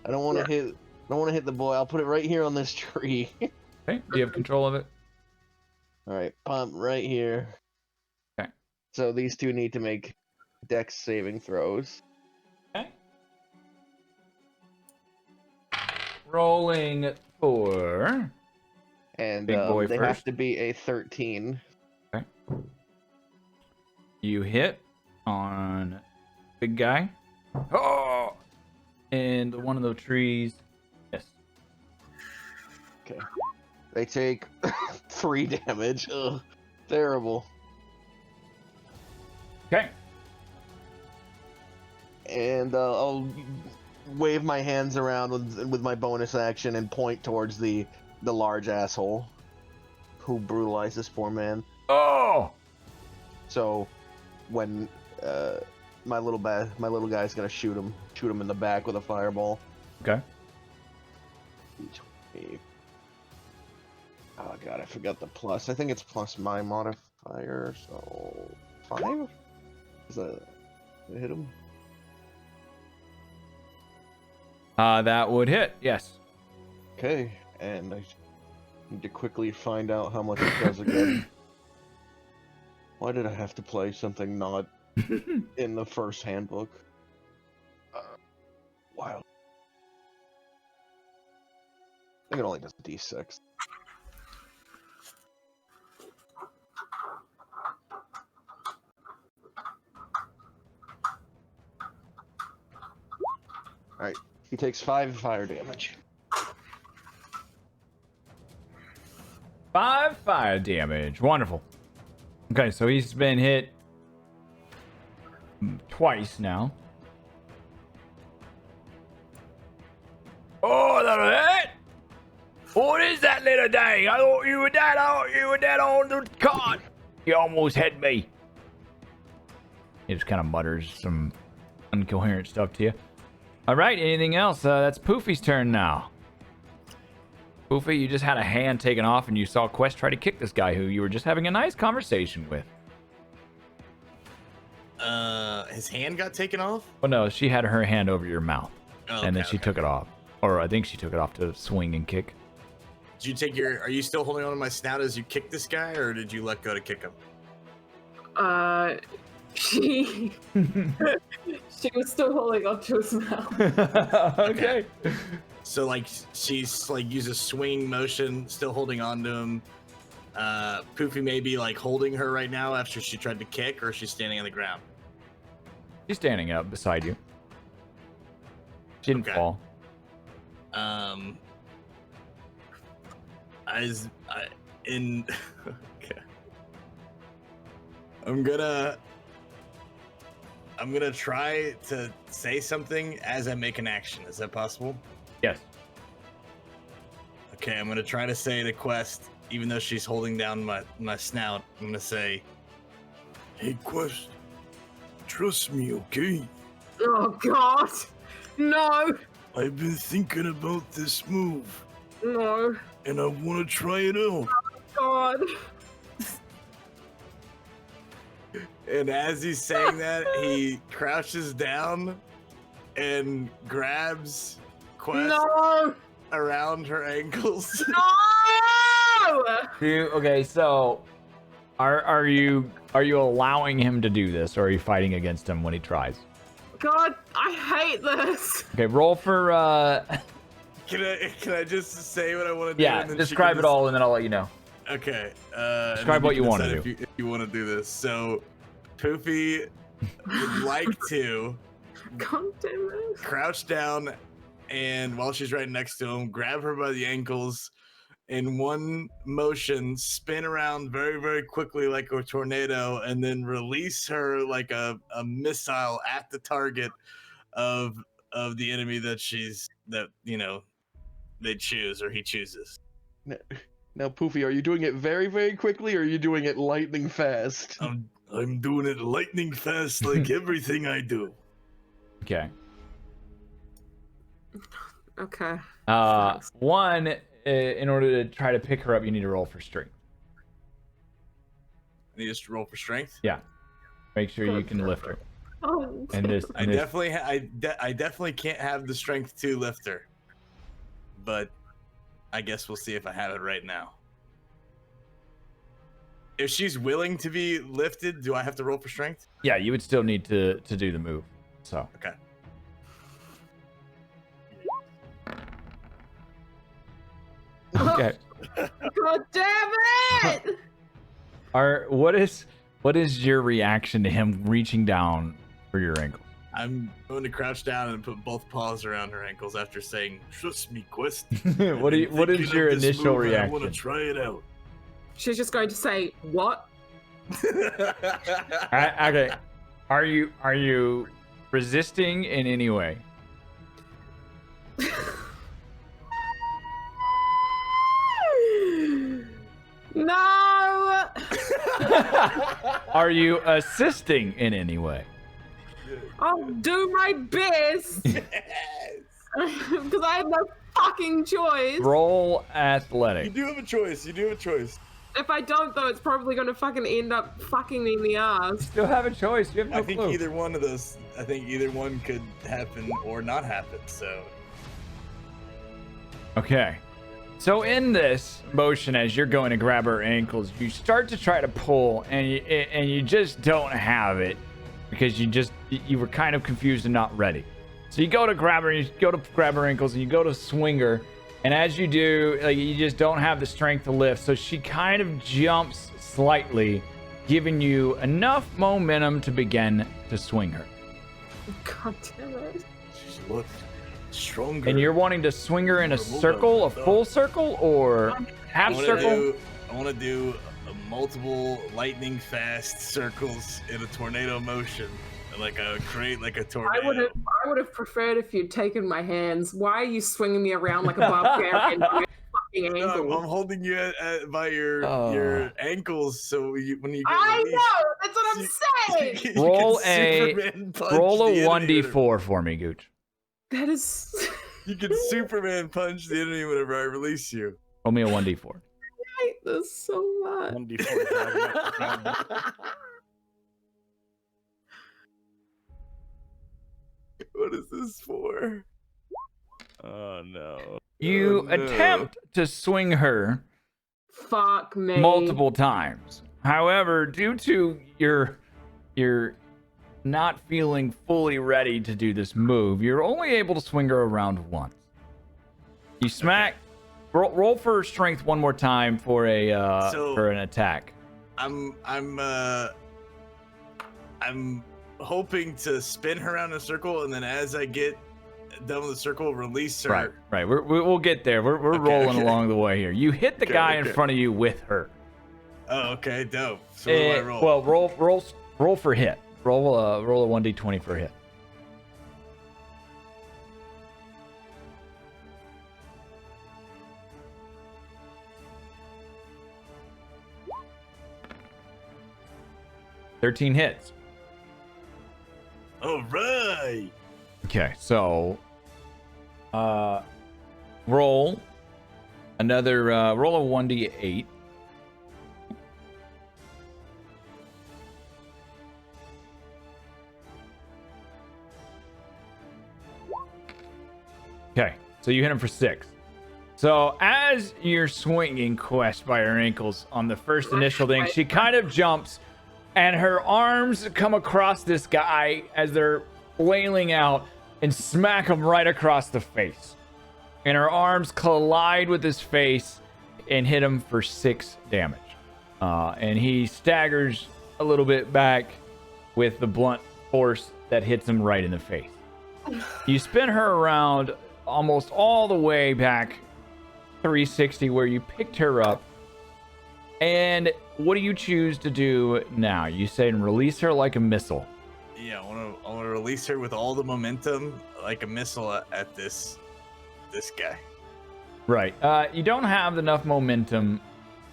I don't want to hit. I don't want to hit the boy. I'll put it right here on this tree. Okay, do you have control of it? All right, pump right here. Okay. So these two need to make dex saving throws. Okay. Rolling for... And Big boy they first. have to be a 13. Okay. You hit on big guy. Oh! And one of the trees. Yes. Okay. They take 3 damage. Ugh, terrible. Okay. And I'll wave my hands around with my bonus action and point towards the large asshole who brutalized this poor man. Oh! So when my little guy's gonna shoot him in the back with a fireball. Okay. Oh god, I forgot the plus. I think it's plus my modifier, so 5. Does that hit him? That would hit. Yes. Okay, and I need to quickly find out how much it does again. Why did I have to play something not in the first handbook? Wow. I think it only does a d6. Alright, he takes 5 fire damage. 5 fire damage. Wonderful. Okay, so he's been hit twice now. Oh, that'll hit! What is that little thing? I thought you were dead. I thought you were dead on the cart. You almost hit me. He just kind of mutters some incoherent stuff to you. All right, anything else? That's Poofy's turn now. Poofy, you just had a hand taken off and you saw Quest try to kick this guy who you were just having a nice conversation with. His hand got taken off? Well, no, she had her hand over your mouth. Oh, and then okay, she okay. took it off. Or I think she took it off to swing and kick. Did you take your? Are you still holding on to my snout as you kick this guy, or did you let go to kick him? She she was still holding onto his mouth. Okay. So like she's like uses swing motion, still holding on to him. Poofy may be like holding her right now after she tried to kick, or she's standing on the ground. She's standing up beside you. She didn't Okay. fall. Okay. I'm gonna try to say something as I make an action. Is that possible? Yes. Okay, I'm gonna try to say to Quest, even though she's holding down my snout. I'm gonna say, Hey, Quest. Trust me, okay? Oh God, no, I've been thinking about this move, no, and I want to try it out. God. and as he's saying that, he crouches down and grabs Quest No, around her ankles. no. Okay, so are you allowing him to do this, or are you fighting against him when he tries? God, I hate this. Okay, roll for Can I just say what I want to do? yeah, and then she describe can it just- all and then I'll let you know. Okay. Describe what you wanna do. If you want to do this. So, Poofy would like to God damn it. crouch down and while she's right next to him, grab her by the ankles, in one motion, spin around very, very quickly like a tornado, and then release her like a missile at the target of the enemy that they choose or he chooses. Now, Poofy, are you doing it very, very quickly, or are you doing it lightning fast? I'm doing it lightning fast like everything I do. Okay. Okay. One, in order to try to pick her up, you need to roll for strength. You just roll for strength. Yeah. Make sure you can lift her. Oh, And this, I definitely can't have the strength to lift her, but I guess we'll see if I have it right now. If she's willing to be lifted, do I have to roll for strength? yeah, you would still need to do the move. So Okay. okay. God damn it! What is your reaction to him reaching down for your ankle? I'm going to crouch down and put both paws around her ankles after saying, Trust me, Quest. What is your initial I want to reaction? try it out. She's just going to say, what? Okay. Are you resisting in any way? No! Are you assisting in any way? I'll do my best! Because I have no fucking choice. Roll You athletic. do have a choice. You do have a choice. If I don't, though, it's probably going to fucking end up fucking me in the ass. Still have a choice. You have no I think clue. either one of those. I think either one could happen or not happen. So Okay. So in this motion, as you're going to grab her ankles, you start to try to pull, and you just don't have it because you were kind of confused and not ready. So you go to grab her, and you go to grab her ankles, and you go to swing her, and as you do, like, you just don't have the strength to lift. So she kind of jumps slightly, giving you enough momentum to begin to swing her. God damn it. She's looked stronger. And you're wanting to swing her in a Hold on, circle, a hold on. full circle, or half circle? I want to do multiple lightning fast circles in a tornado motion, like create like a tornado. I would have preferred if you'd taken my hands. Why are you swinging me around like a barbarian? Fucking No, ankle. I'm holding you by your ankles, so when you get I released, know. That's what I'm saying. you Roll can Superman punch Roll the a enemy 1d4 for me, Gooch. That is. You can Superman punch the enemy whenever I release you. Roll me a 1d4. I hate this so much. 1d4. What is this for? Oh no. You Oh, no. attempt to swing her Fuck me. multiple times. However, due to your not feeling fully ready to do this move, you're only able to swing her around once. You smack. Roll for strength one more time for for an attack. I'm hoping to spin her around in a circle, and then as I get done with the circle, release her. Right. We'll get there. We're Okay, rolling okay. along the way here. You hit the Okay, guy in okay. front of you with her. Oh, okay, dope. So what do I roll? Well, roll for hit. Roll a 1d20 for hit. $13 hits. All right. Okay, so roll another roll a 1d8. Okay, so you hit him for 6. So as you're swinging Quest by her ankles on the first initial thing, she kind of jumps, and her arms come across this guy as they're flailing out and smack him right across the face. And her arms collide with his face and hit him for 6 damage. And he staggers a little bit back with the blunt force that hits him right in the face. You spin her around almost all the way back 360 where you picked her up. And what do you choose to do now? You say and release her like a missile. Yeah, I want to release her with all the momentum, like a missile at this guy. Right. You don't have enough momentum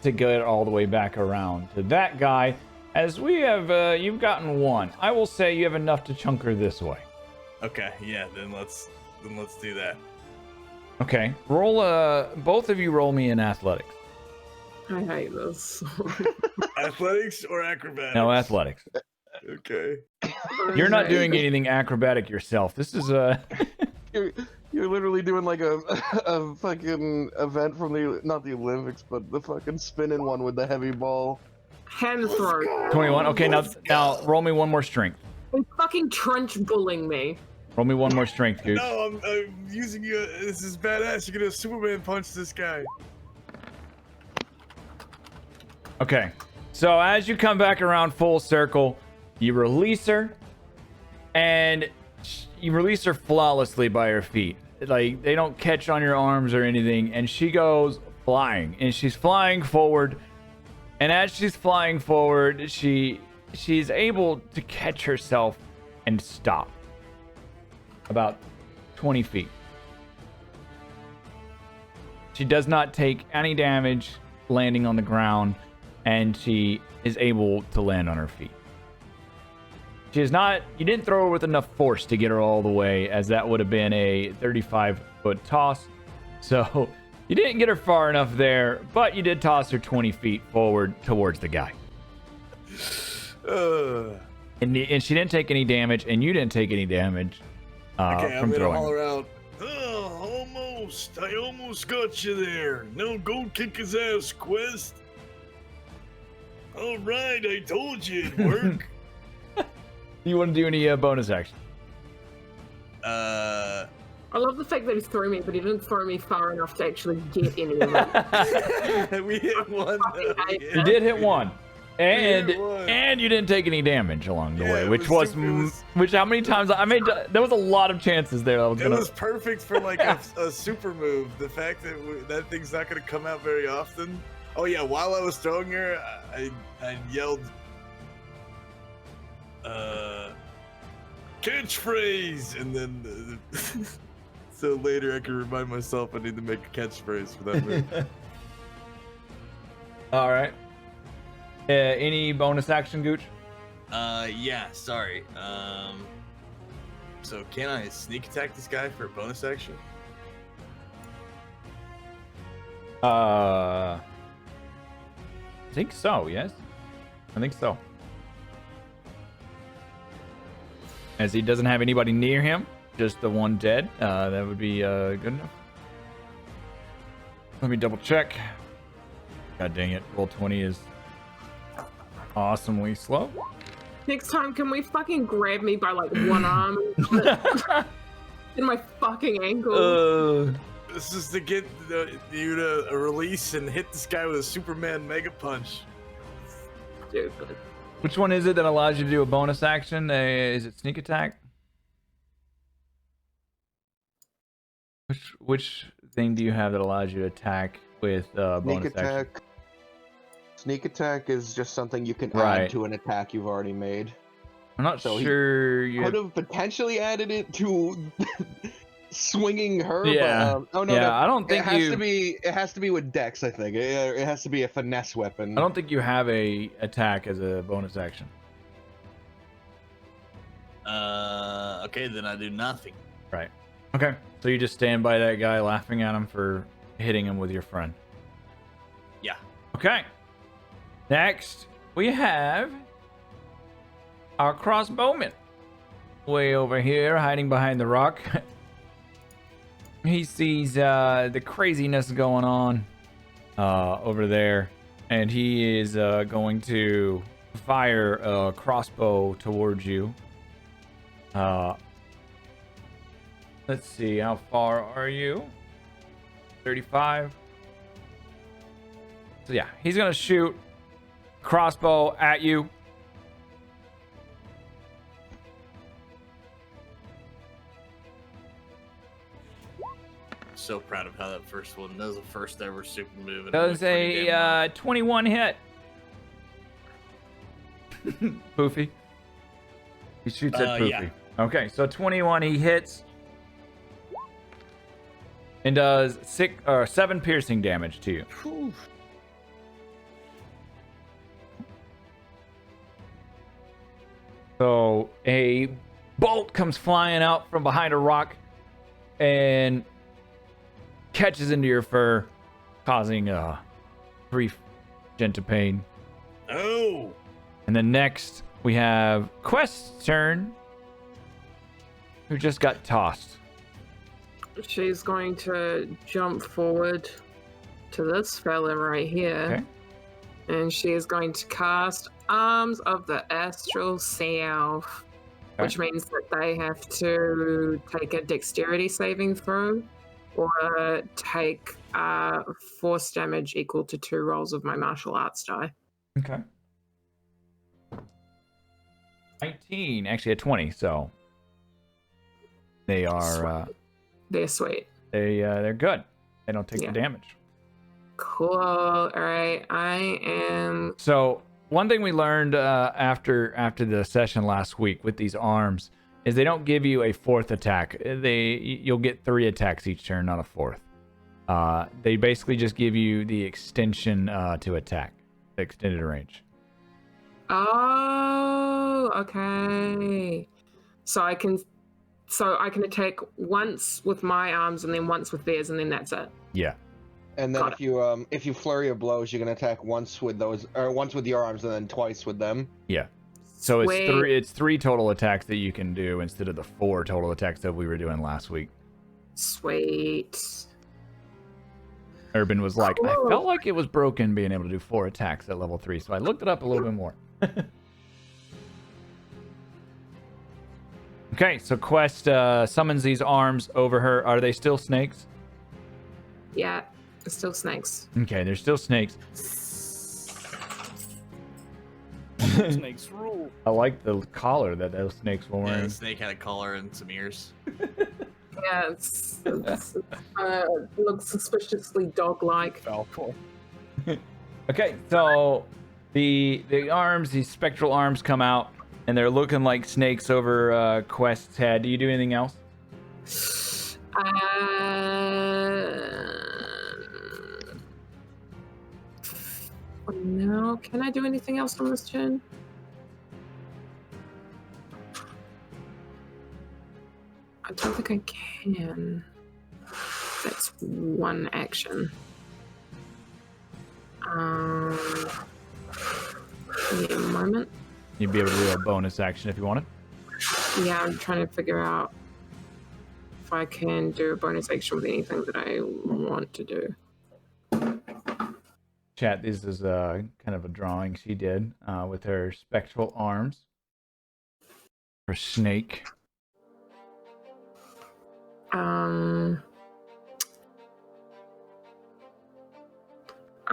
to get all the way back around to that guy. As we have, you've gotten 1. I will say you have enough to chunk her this way. Okay, yeah, then let's do that. Okay. Roll. Both of you roll me in athletics. I hate this. Athletics or acrobatics? No, athletics. Okay. You're not doing anything acrobatic yourself. This is You're literally doing like a fucking event from not the Olympics, but the fucking spinning one with the heavy ball. Hand throw. 21. Okay, now roll me one more strength. He's fucking trench bullying me. Roll me one more strength, Gooch. No, I'm using you. This is badass. You're gonna Superman punch this guy. Okay. So as you come back around full circle, you release her, and you release her flawlessly by her feet. Like, they don't catch on your arms or anything, and she goes flying, and she's flying forward. And as she's flying forward, she's able to catch herself and stop about 20 feet. She does not take any damage landing on the ground, and she is able to land on her feet. She is not, you didn't throw her with enough force to get her all the way, as that would have been a 35-foot toss. So You didn't get her far enough there, but you did toss her 20 feet forward towards the guy. And she didn't take any damage, and you didn't take any damage Okay, I'm from gonna throwing. holler out. Oh, almost. I almost got you there. Now go kick his ass, Quest. All right, I told you it'd work. You want to do any bonus action? I love the fact that he threw me, but he didn't throw me far enough to actually get any of it. We hit one. Though. You did hit one. And hit one. and you didn't take any damage along the Yeah, way, it which was was which how many times I made there was a lot of chances there. I was It gonna was perfect for like a super move. The fact that that thing's not gonna come out very often. Oh yeah, while I was throwing her, I yelled, catchphrase, and then so later I can remind myself I need to make a catchphrase for that move. All right. Any bonus action, Gooch? Yeah, sorry. So can I sneak attack this guy for a bonus action? I think so. Yes, I think so. As he doesn't have anybody near him, just the one dead. That would be good enough. Let me double check. God dang it! Roll20 is awesomely slow. Next time, can we fucking grab me by like one arm in my fucking ankle? This is to get you to release and hit this guy with a Superman Mega Punch. Stupid. Which one is it that allows you to do a bonus action? Is it sneak attack? Which thing do you have that allows you to attack with bonus Sneak action? attack. Sneak attack is just something you can Right. add to an attack you've already made. I'm not So he sure you. Could have potentially added it to swinging her. Yeah. But, oh no, Yeah, no, I don't think it has you- to be. It has to be with Dex. I think it has to be a finesse weapon. I don't think you have a attack as a bonus action. Okay, then I do nothing. Right. Okay. So you just stand by that guy, laughing at him for hitting him with your friend. Yeah. Okay. Next, we have our crossbowman. Way over here, hiding behind the rock. He sees the craziness going on over there, and he is going to fire a crossbow towards you. Let's see, how far are you? 35. So yeah, he's gonna shoot crossbow at you. So proud of how that first one. That was the first ever super move. and it Does went pretty damn well. a 21 hit. Poofy. He shoots at Poofy. Yeah. Okay, so 21 he hits. And does 7 piercing damage to you. Whew. So a bolt comes flying out from behind a rock and catches into your fur, causing a brief gentle pain. Oh! And then next we have Quest's turn, who just got tossed. She's going to jump forward to this fella right here. Okay. And she is going to cast Arms of the Astral Self, which means that they have to take a dexterity saving throw or take force damage equal to 2 rolls of my martial arts die. Okay. 19, actually a 20, so they are They're sweet. they're good. They don't take Yeah. the damage. Cool. All right. I am. So one thing we learned after the session last week with these arms is they don't give you a 4th attack. You'll get 3 attacks each turn, not a 4th. They basically just give you the extension to attack, the extended range. Oh, okay. So I can attack once with my arms and then once with theirs, and then that's it. Yeah. And then Got if you flurry of blows, you can attack once with those, or once with your arms, and then twice with them. Yeah. So it's Sweet. it's 3 total attacks that you can do instead of the 4 total attacks that we were doing last week. Sweet. Urban was like, I Cool. felt like it was broken being able to do 4 attacks at level 3, so I looked it up a little bit more. Okay, so Quest summons these arms over her. Are they still snakes? Yeah, it's still snakes. Okay, they're still snakes. Snakes rule. I like the collar that those snakes were Yeah, wearing. the snake had a collar and some ears. Yeah, looks suspiciously dog-like. Falcon. Okay, so the arms, these spectral arms come out, and they're looking like snakes over Quest's head. Do you do anything else? No, can I do anything else on this turn? I don't think I can. That's one action. Give me a moment. You'd be able to do a bonus action if you wanted. Yeah, I'm trying to figure out if I can do a bonus action with anything that I want to do. Chat, this is kind of a drawing she did with her spectral arms. Her snake.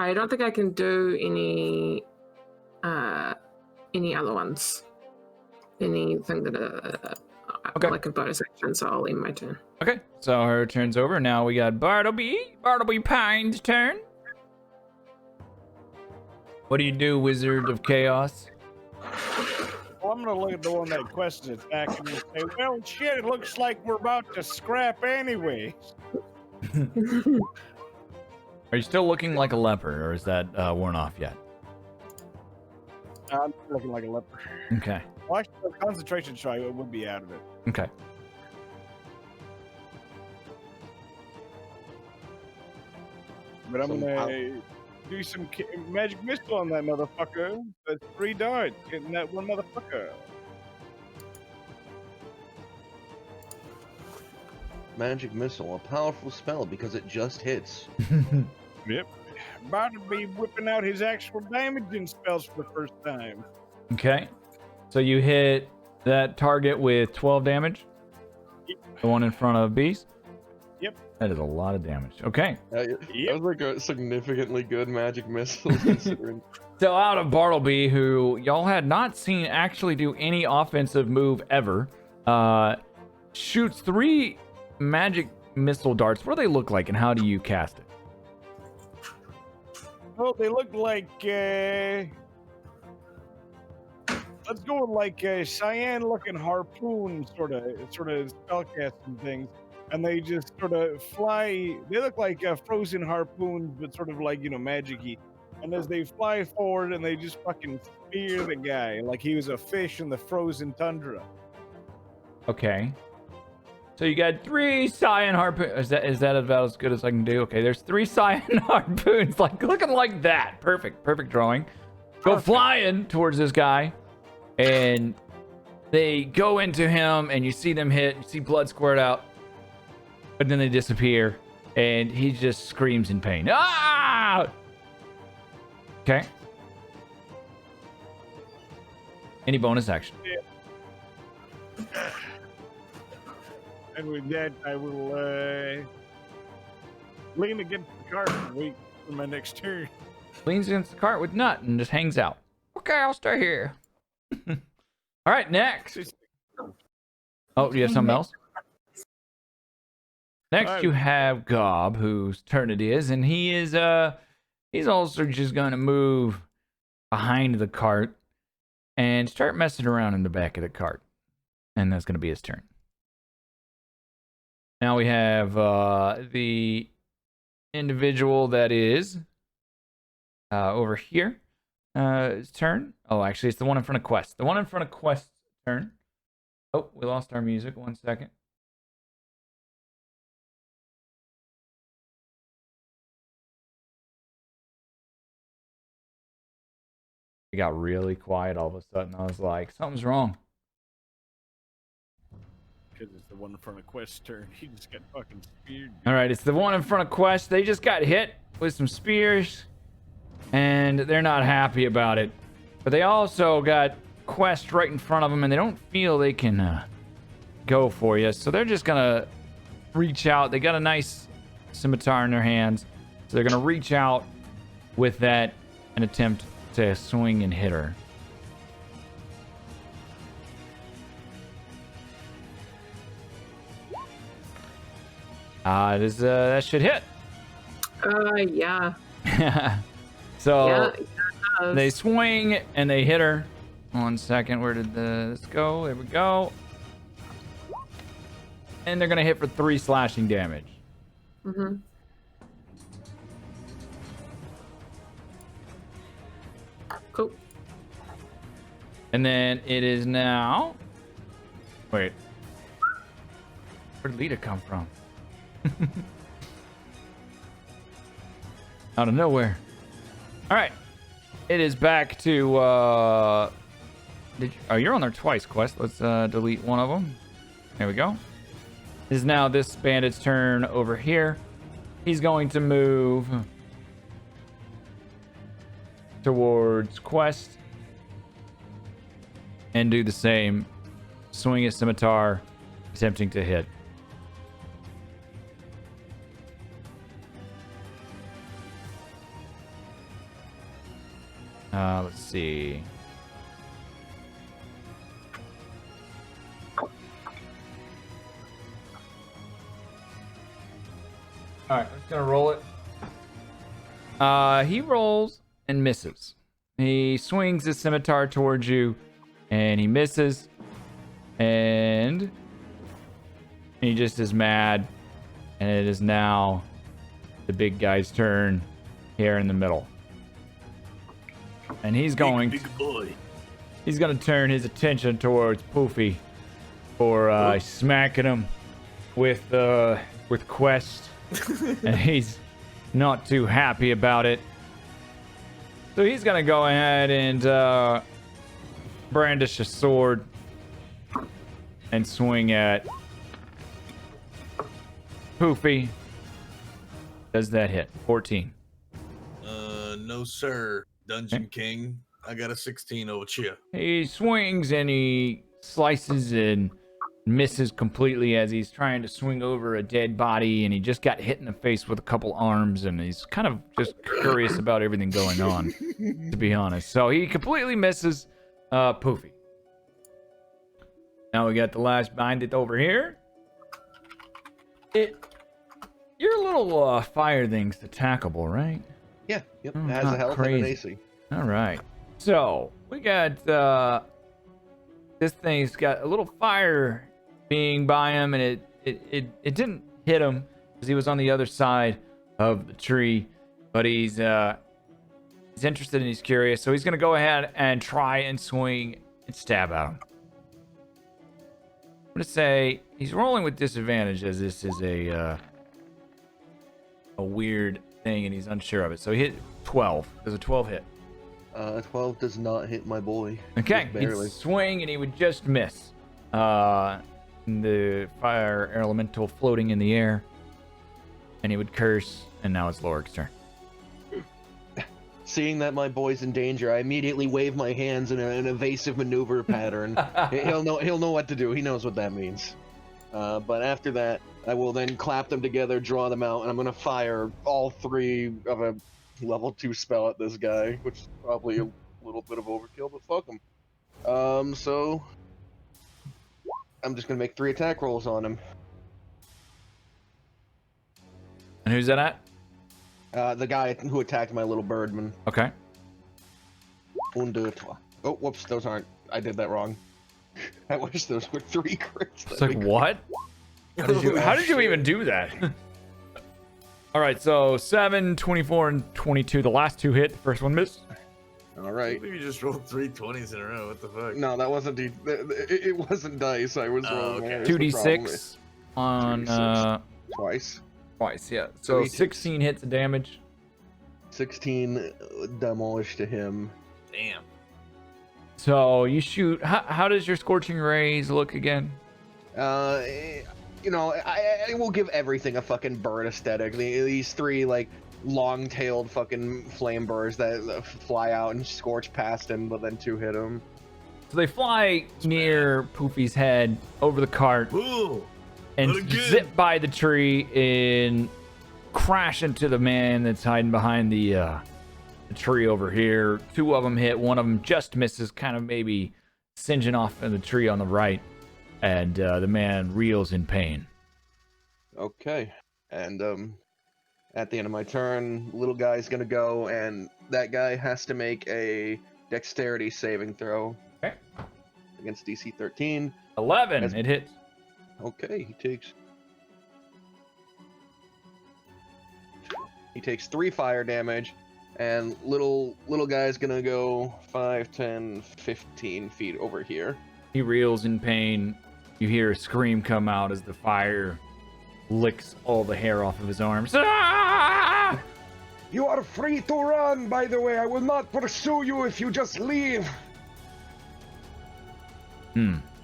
I don't think I can do any other ones. Anything that Okay. like a bonus action, so I'll end my turn. Okay, so her turn's over. Now we got Bartleby Pine's turn. What do you do, Wizard of Chaos? Well, I'm gonna look at the one that Quest is attacking and say, well, shit, it looks like we're about to scrap anyway. Are you still looking like a leopard, or is that worn off yet? I'm looking like a leopard. Okay. Well, actually, the concentration strike would be out of it. Okay. But I'm So gonna do some magic missile on that motherfucker. That's 3 darts hitting that one motherfucker. Magic missile, a powerful spell because it just hits. Yep. About to be whipping out his actual damaging spells for the first time. Okay. So you hit that target with 12 damage? Yep. The one in front of Beast? Yep. That is a lot of damage. Okay. Yep. That was like a significantly good magic missile considering. So out of Bartleby, who y'all had not seen actually do any offensive move ever, shoots 3 magic missile darts. What do they look like, and how do you cast it? Well, they look like, let's go with like a cyan-looking harpoon sort of spellcasting things, and they just sort of fly. They look like frozen harpoons, but sort of like, magic-y. And as they fly forward, and they just fucking spear the guy like he was a fish in the frozen tundra. Okay. So you got 3 cyan harpoons. Is that about as good as I can do? Okay, there's 3 cyan harpoons, like looking like that. Perfect drawing. Go flying towards this guy, and they go into him, and you see them hit. You see blood squirt out, but then they disappear, and he just screams in pain. Ah! Okay. Any bonus action? And with that, I will lean against the cart and wait for my next turn. Leans against the cart with Nut and just hangs out. Okay, I'll stay here. All right, next. Oh, do you have something else? Next, you have Gob, whose turn it is, and he is he's also just gonna move behind the cart and start messing around in the back of the cart, and that's gonna be his turn. Now we have the individual that is over here. His turn. Oh, actually, it's the one in front of Quest. The one in front of Quest's turn. Oh, we lost our music. 1 second. got really quiet all of a sudden. I was like, something's wrong. Because it's the one in front of Quest's turn. He just got fucking speared. All right, it's the one in front of Quest. They just got hit with some spears, and they're not happy about it. But they also got Quest right in front of them, and they don't feel they can go for you. So they're just gonna reach out. They got a nice scimitar in their hands, so they're gonna reach out with that and attempt to swing and hit her. That should hit. Yeah. So Yeah, it does. they swing and they hit her. 1 second, where did this go? There we go. And they're gonna hit for 3 slashing damage. Mm-hmm. Cool. And then it is now. Wait. Where did Lita come from? Out of nowhere. All right. It is back to. Oh, you're on there twice, Quest. Let's delete one of them. There we go. It is now this bandit's turn over here. He's going to move towards Quest and do the same. Swing his scimitar, attempting to hit. Let's see. All right, I'm just gonna roll it. He rolls and misses. He swings his scimitar towards you, and he misses. And he just is mad. And it is now the big guy's turn here in the middle. And he's going. Big boy. He's gonna turn his attention towards Poofy for smacking him with Quest. And he's not too happy about it. So he's gonna go ahead and brandish a sword and swing at Poofy. Does that hit? 14. No sir, Dungeon King. I got a 16 over here. He swings and he slices and misses completely as he's trying to swing over a dead body, and he just got hit in the face with a couple arms, and he's kind of just curious about everything going on, to be honest. So he completely misses Poofy. Now we got the last bandit over here. Your little fire thing's attackable, right? Yeah, yep. Oh, It has not a health and an crazy. AC. All right. So we got this thing's got a little fire being by him, and it didn't hit him because he was on the other side of the tree, but he's interested and he's curious, so he's gonna go ahead and try and swing and stab at him. I'm gonna say he's rolling with disadvantage as this is a weird thing and he's unsure of it. So he hit 12. Does a 12 hit? 12 does not hit my boy. Okay, Just barely. he'd swing and he would just miss. The fire elemental floating in the air, and he would curse, and now it's Lorik's turn. Seeing that my boy's in danger, I immediately wave my hands in an evasive maneuver pattern. He'll know what to do. He knows what that means. But after that, I will then clap them together, draw them out, and I'm gonna fire all 3 of a level 2 spell at this guy, which is probably a little bit of overkill, but fuck him. So I'm just gonna make 3 attack rolls on him. And who's that at? The guy who attacked my little birdman. Okay. 1, 2, 3. Oh, whoops, those aren't. I did that wrong. I wish those were 3 crits. It's like, what? How did you even do that? All right, so 7, 24, and 22. The last 2 hit. The first one missed. All right. You just rolled 3 20s in a row. What the fuck? No, that wasn't it wasn't dice. I was rolling. okay. That's the problem. 2d6 on 2d6. Twice. twice, yeah. So 16 hits of damage. 16 demolish to him. Damn. So you shoot. How does your scorching rays look again? You know, I will give everything a fucking bird aesthetic. These three like long-tailed fucking flame birds that fly out and scorch past him, but then 2 hit him. So they fly near Poofy's head over the cart Ooh, and not again. zip by the tree and crash into the man that's hiding behind the tree over here. 2 of them hit. One of them just misses, kind of maybe singeing off in the tree on the right. And the man reels in pain. Okay, and at the end of my turn, little guy's gonna go, and that guy has to make a dexterity saving throw. Okay. Against DC 13. 11. As- It hits. Okay, he takes 3 fire damage, and little guy's gonna go 5, 10, 15 feet over here. He reels in pain. You hear a scream come out as the fire licks all the hair off of his arms. Ah! You are free to run, by the way. I will not pursue you if you just leave.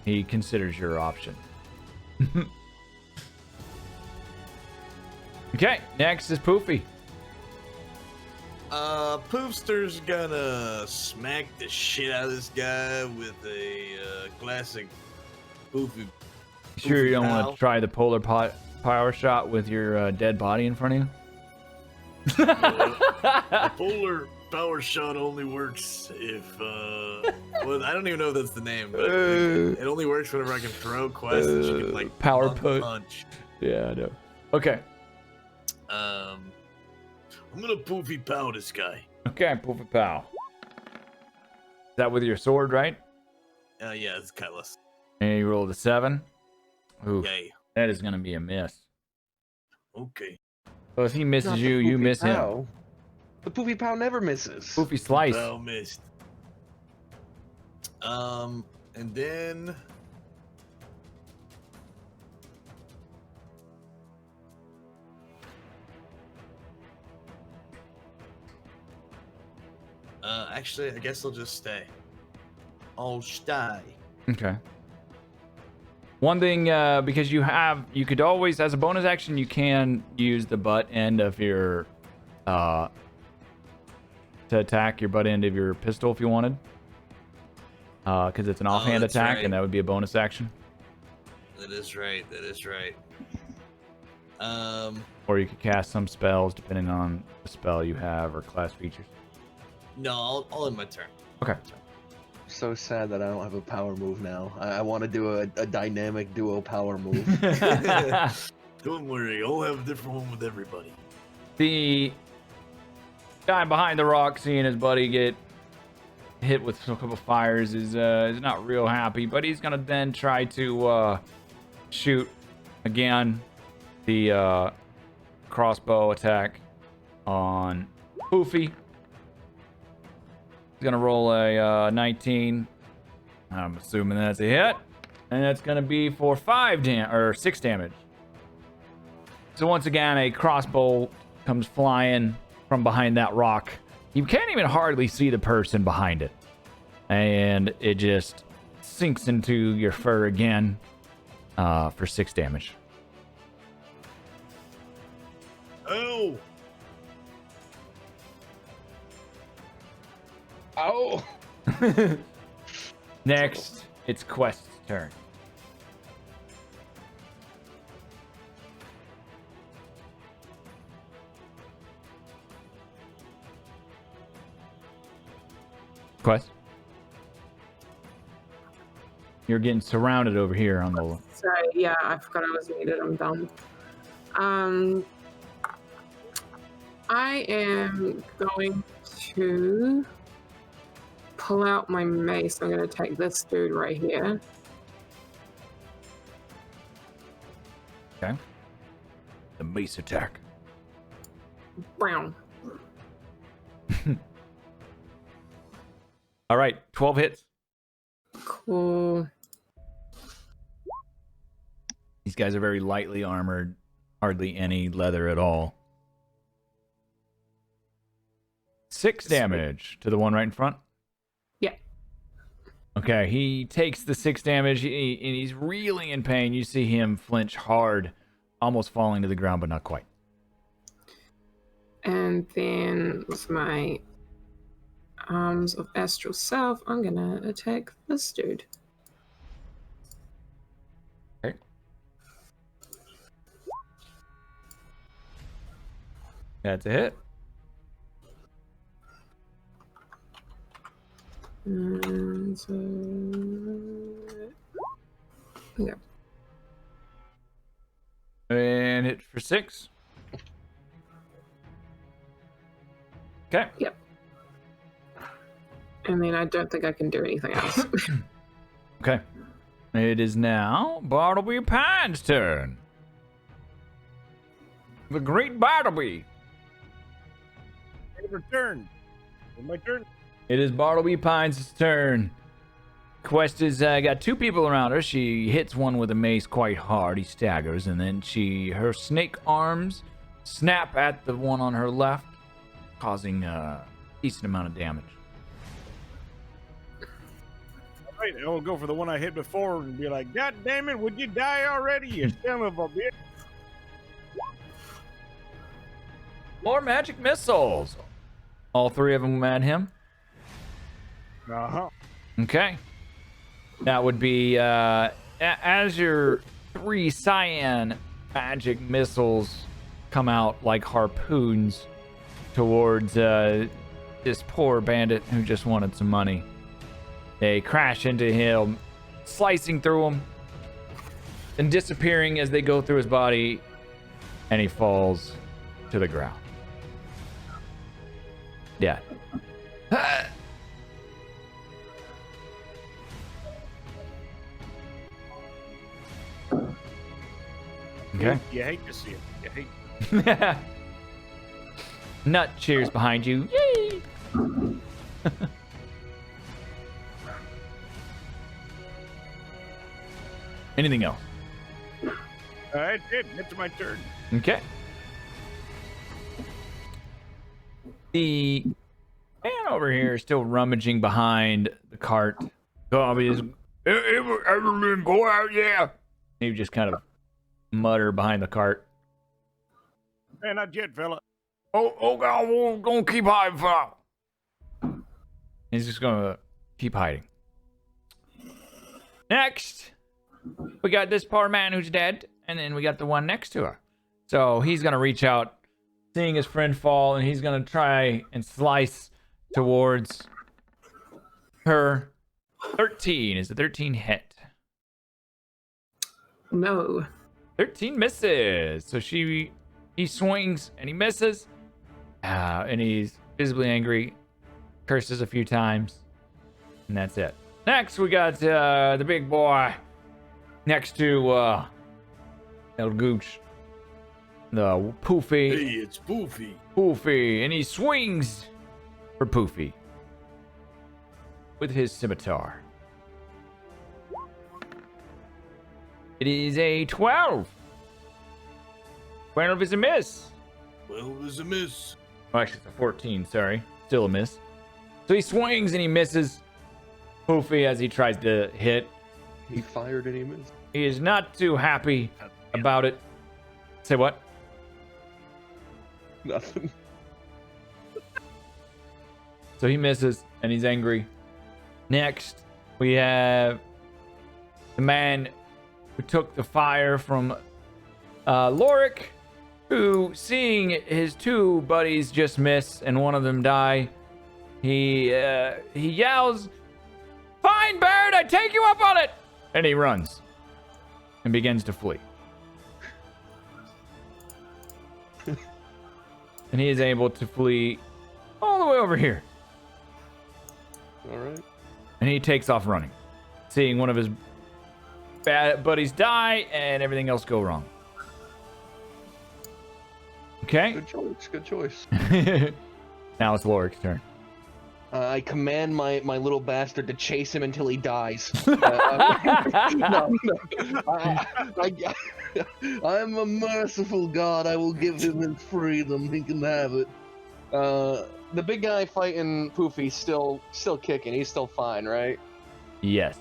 He considers your option. Okay, next is Poofy. Poofster's gonna smack the shit out of this guy with a classic Poofy. Sure you don't want pal. to try the power shot with your dead body in front of you? A polar power shot only works if Well, I don't even know if that's the name, but it only works whenever I can throw quests that you can like Power bump put. punch. Yeah, I know. Okay. I'm gonna poofy pow this guy. Okay, Poofy Pow. Is that with your sword, right? Yeah, it's Cutlass. And you rolled a 7. Ooh, Yay. that is going to be a miss. Okay. So if he misses Not the you, you Poofy miss him. Pow. The Poofy Pow never misses. Poofy Slice. Pow missed. And then actually, I guess I'll just stay. I'll stay. Okay. One thing, because you could always, as a bonus action, you can use the butt end of your, to attack your butt end of your pistol if you wanted. Because it's an offhand that's attack, right. and that would be a bonus action. That is right. That is right. Or you could cast some spells depending on the spell you have or class features. No, I'll end my turn. Okay. So sad that I don't have a power move now. I want to do a dynamic duo power move. Don't worry, I'll have a different one with everybody. The guy behind the rock, seeing his buddy get hit with a couple fires, is not real happy. But he's gonna then try to shoot again the crossbow attack on Poofy. He's gonna roll a 19. I'm assuming that's a hit, and that's gonna be for 6 damage. So once again, a crossbow comes flying from behind that rock. You can't even hardly see the person behind it, and it just sinks into your fur again for 6 damage. Ow! Oh! Next, it's Quest's turn. Quest? You're getting surrounded over here on the... Sorry, yeah, I forgot I was muted. I'm dumb. I am going to pull out my mace. I'm going to take this dude right here. Okay. The mace attack. Brown. All right, 12 hits. Cool. These guys are very lightly armored. Hardly any leather at all. 6 damage to the one right in front. Yeah. Okay, he takes the 6 damage, and he's reeling in pain. You see him flinch hard, almost falling to the ground, but not quite. And then with my Arms of Astral Self, I'm gonna attack this dude. Okay. That's a hit. And yeah. And hit for 6. Okay. Yep. And then I don't think I can do anything else. Okay. It is now Bartleby Pine's turn. The Great Bartleby. It's turn. It's my turn. It is Bartleby Pine's turn. Quest has got 2 people around her. She hits one with a mace quite hard. He staggers, and then her snake arms snap at the one on her left, causing a decent amount of damage. All right, I will go for the one I hit before and be like, God damn it, would you die already, you son of a bitch? More magic missiles. All 3 of them at him. Uh-huh. Okay. That would be as your 3 cyan magic missiles come out like harpoons towards this poor bandit who just wanted some money. They crash into him, slicing through him and disappearing as they go through his body, and he falls to the ground. Yeah. Okay. You hate to see it. You hate. Nut cheers behind you. Yay! Anything else? That's it. It's my turn. Okay. The man over here is still rummaging behind the cart. Bobby is ever go out, yeah. He just kind of mutter behind the cart. Man, not yet, fella. Oh God, we're gonna keep hiding, fella. He's just gonna keep hiding. Next, we got this poor man who's dead, and then we got the one next to her. So he's gonna reach out, seeing his friend fall, and he's gonna try and slice towards her. 13 is a 13 hit. No. 13 misses. So he swings and he misses, and he's visibly angry, curses a few times, and that's it. Next, we got the big boy next to El Gooch, the Poofy. Hey, it's Poofy. Poofy, and he swings for Poofy with his scimitar. It is a 12. 12 is a miss. 12 is a miss. Oh, actually, it's a 14, sorry. Still a miss. So he swings and he misses Poofy as he tries to hit. He fired and he missed. He is not too happy about it. Say what? Nothing. So he misses and he's angry. Next, we have the man who took the fire from Lorik, who, seeing his 2 buddies just miss and one of them die, he yells, "Fine, bird, I take you up on it!" And he runs and begins to flee. And he is able to flee all the way over here. All right. And he takes off running, seeing one of his bad buddies die and everything else go wrong. Okay. Good choice. Good choice. Now it's Lorik's turn. I command my little bastard to chase him until he dies. No. I am a merciful god. I will give him his freedom. He can have it. The big guy fighting Poofy's still kicking. He's still fine, right? Yes.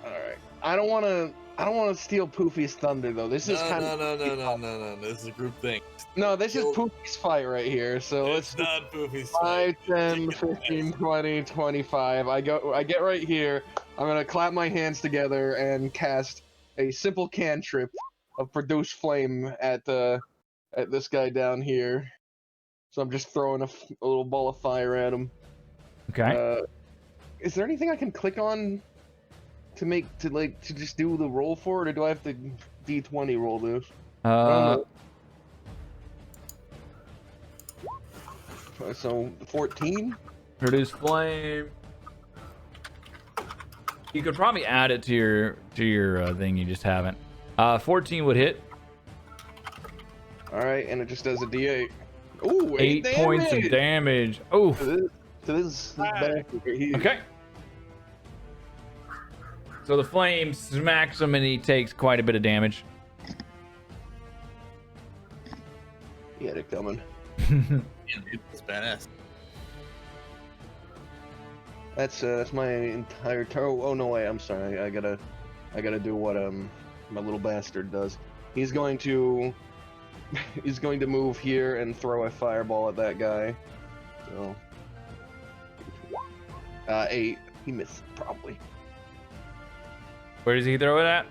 All right. I don't want to steal Poofy's thunder though. This is kind of No. This is a group thing. No, this is Kill- Poofy's fight right here. So let's It's not Poofy's 5, fight. 10, Kick his 15, ass. 20, 25. I get right here. I'm gonna clap my hands together and cast a simple cantrip of produce flame at this guy down here. So I'm just throwing a little ball of fire at him. Okay. Is there anything I can click on to just do the roll for it, or do I have to D20 roll this? So 14. Produce flame. You could probably add it to your thing. You just haven't. 14 would hit. All right, and it just does a D8. Ooh, 8 points of damage. Oh. To this bastard right here. Okay. So the flame smacks him and he takes quite a bit of damage. He had it coming. Yeah, dude, it's badass. That's my entire turn. Oh no, wait, I'm sorry. I gotta do what my little bastard does. He's going to move here and throw a fireball at that guy. So 8. He missed probably. Where does he throw it at?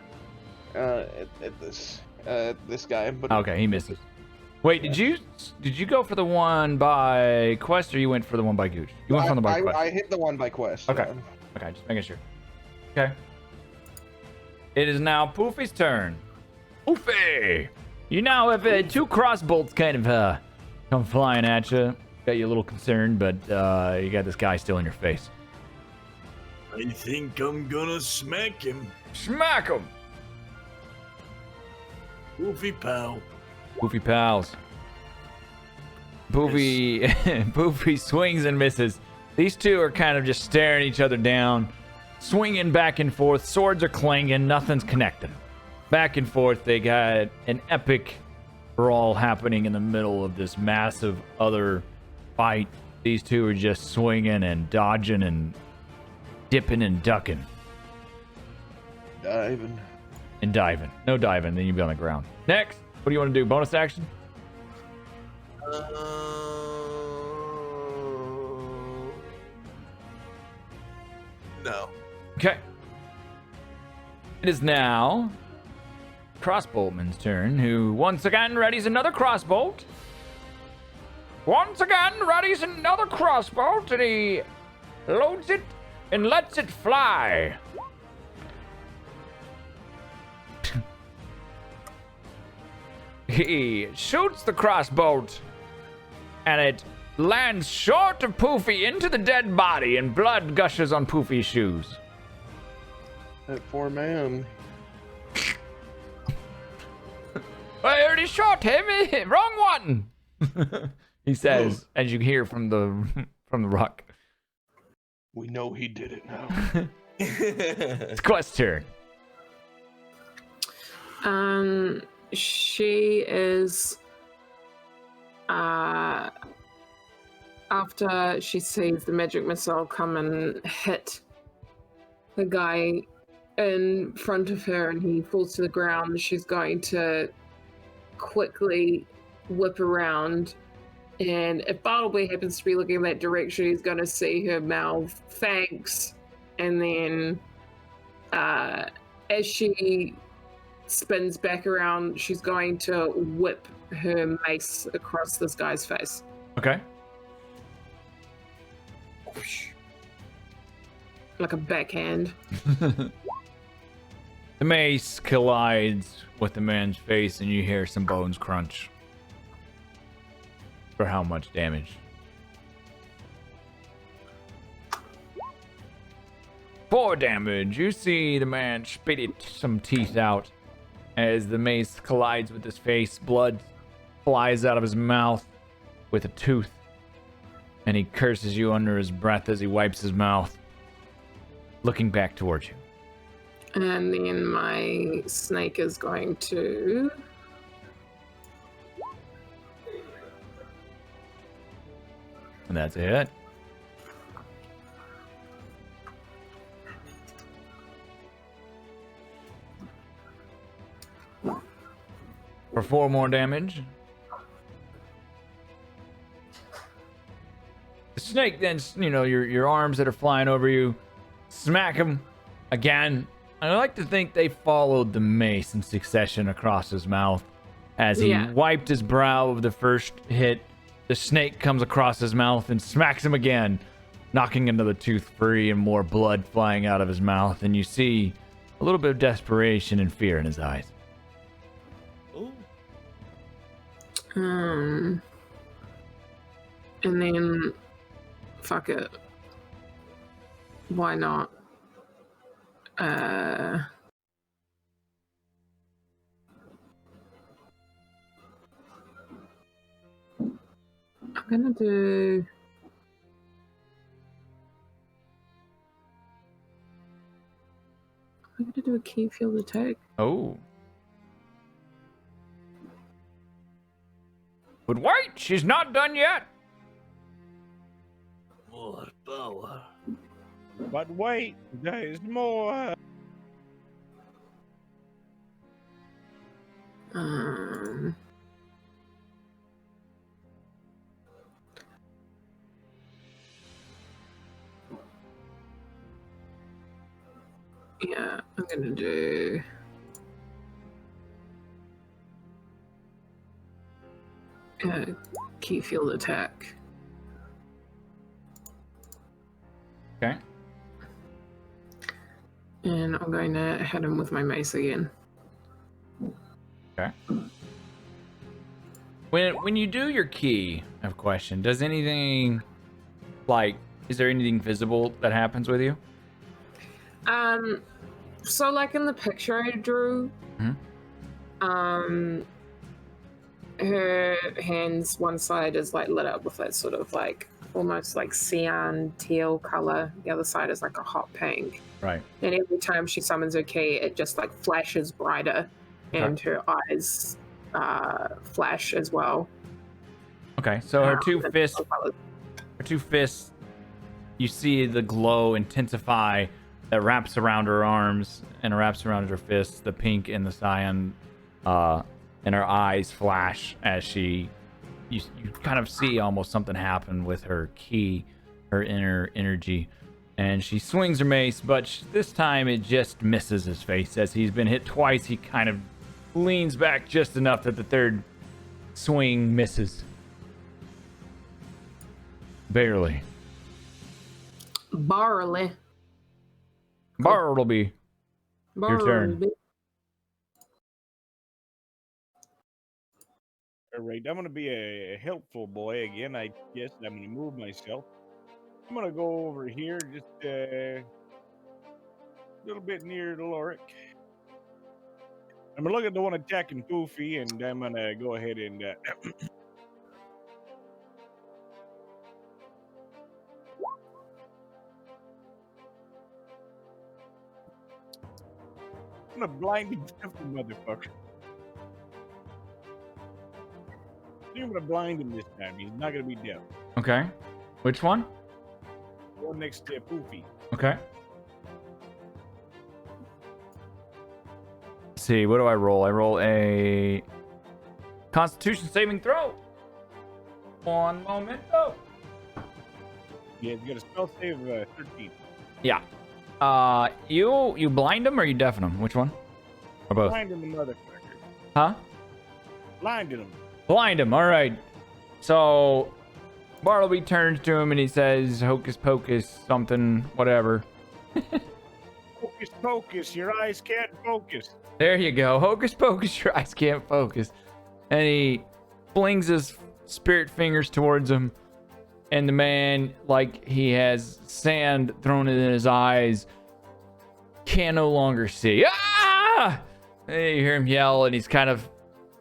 At this guy. But Okay, he misses. Wait, did you go for the one by quest or you went for the one by Gooch? You went for the by quest. I hit the one by quest. Okay. Okay, just making sure. Okay. It is now Poofy's turn. Poofy! You now have 2 crossbolts kind of come flying at you. Got you a little concerned, but you got this guy still in your face. I think I'm gonna smack him. Smack him! Poofy pow. Poofy pals. Poofy, Poofy swings and misses. These two are kind of just staring each other down, swinging back and forth. Swords are clanging. Nothing's connecting. Back and forth. They got an epic brawl happening in the middle of this massive other fight. These two are just swinging and dodging and dipping and ducking Diving. and diving. No diving, then you'd be on the ground. Next, what do you want to do? Bonus action? No. Okay. It is now Crossbowman's turn, who once again readies another crossbolt. Once again readies another crossbolt, and he loads it and lets it fly. He shoots the crossbolt, and it lands short of Poofy into the dead body, and blood gushes on Poofy's shoes. That poor man. I already shot him. Wrong one. He says, as you hear from the rock. We know he did it now. It's Quest's turn. She is after she sees the magic missile come and hit the guy in front of her and he falls to the ground, she's going to quickly whip around, and if Bartleby happens to be looking in that direction, he's going to see her mouth thanks, and then as she spins back around, she's going to whip her mace across this guy's face. Okay. Like a backhand. The mace collides with the man's face, and you hear some bones crunch. For how much damage? 4 damage. You see the man spit some teeth out as the mace collides with his face. Blood flies out of his mouth with a tooth, and he curses you under his breath as he wipes his mouth, looking back towards you. And then my snake is going to... And that's it. for 4 more damage. The snake then, your arms that are flying over you, smack him again. I like to think they followed the mace in succession across his mouth. As he wiped his brow of the first hit, the snake comes across his mouth and smacks him again, knocking another tooth free and more blood flying out of his mouth. And you see a little bit of desperation and fear in his eyes. Ooh. And then, fuck it. Why not? I'm gonna do. I'm gonna do a key field attack. Oh. But wait, she's not done yet. More power. But wait, there's more. Yeah, I'm gonna do. Key field attack. Okay. And I'm going to hit him with my mace again. Okay. When you do your key, I have a question. Does anything, like, is there anything visible that happens with you? So like in the picture I drew, her hands, one side is like lit up with that sort of like almost like cyan teal color. The other side is like a hot pink. Right. And every time she summons her key, it just like flashes brighter, and her eyes flash as well. Okay, so her two fists, you see the glow intensify that wraps around her arms and wraps around her fists, the pink and the cyan, and her eyes flash as you kind of see almost something happen with her key, her inner energy. And she swings her mace, but this time it just misses his face. As he's been hit twice, he kind of leans back just enough that the third swing misses. Barely. Barley. Bartleby. Your turn. All right, I'm gonna be a helpful boy again. I guess I'm gonna move myself. I'm gonna go over here, just a little bit near to Lorik. I'm gonna look at the one attacking Poofy, and I'm gonna go ahead and I'm gonna blind him, motherfucker. I'm gonna blind him this time. He's not gonna be deaf. Okay. Which one? One next to Poofy. Okay. Let's see, what do I roll? I roll a Constitution saving throw. One momento. Yeah, he's got a spell save of 13. Yeah. You blind him or you deafen him? Which one? Or both? Blinding the motherfucker. Huh? Blinding him. Blind him. All right. So Bartleby turns to him and he says, "Hocus pocus, something, whatever." Focus, focus. Your eyes can't focus. There you go. Hocus pocus, your eyes can't focus. And he flings his spirit fingers towards him. And the man, like he has sand thrown in his eyes, can no longer see. Ah! And you hear him yell, and he's kind of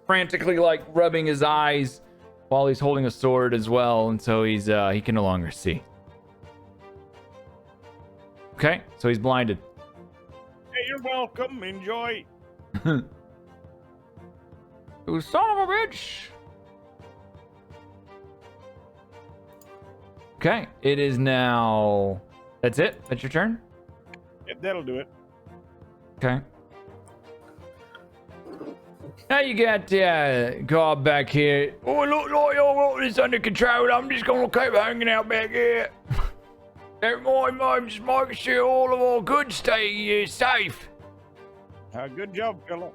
frantically like rubbing his eyes while he's holding a sword as well. And so he can no longer see. Okay, so he's blinded. Hey, you're welcome. Enjoy. You son of a bitch! Okay, it is now. That's it? That's your turn? Yep, that'll do it. Okay. Now you got guard back here. Oh, look like I got this under control. I'm just gonna keep hanging out back here. Don't mind, I'm just making sure all of our goods stay safe. Good job, fella.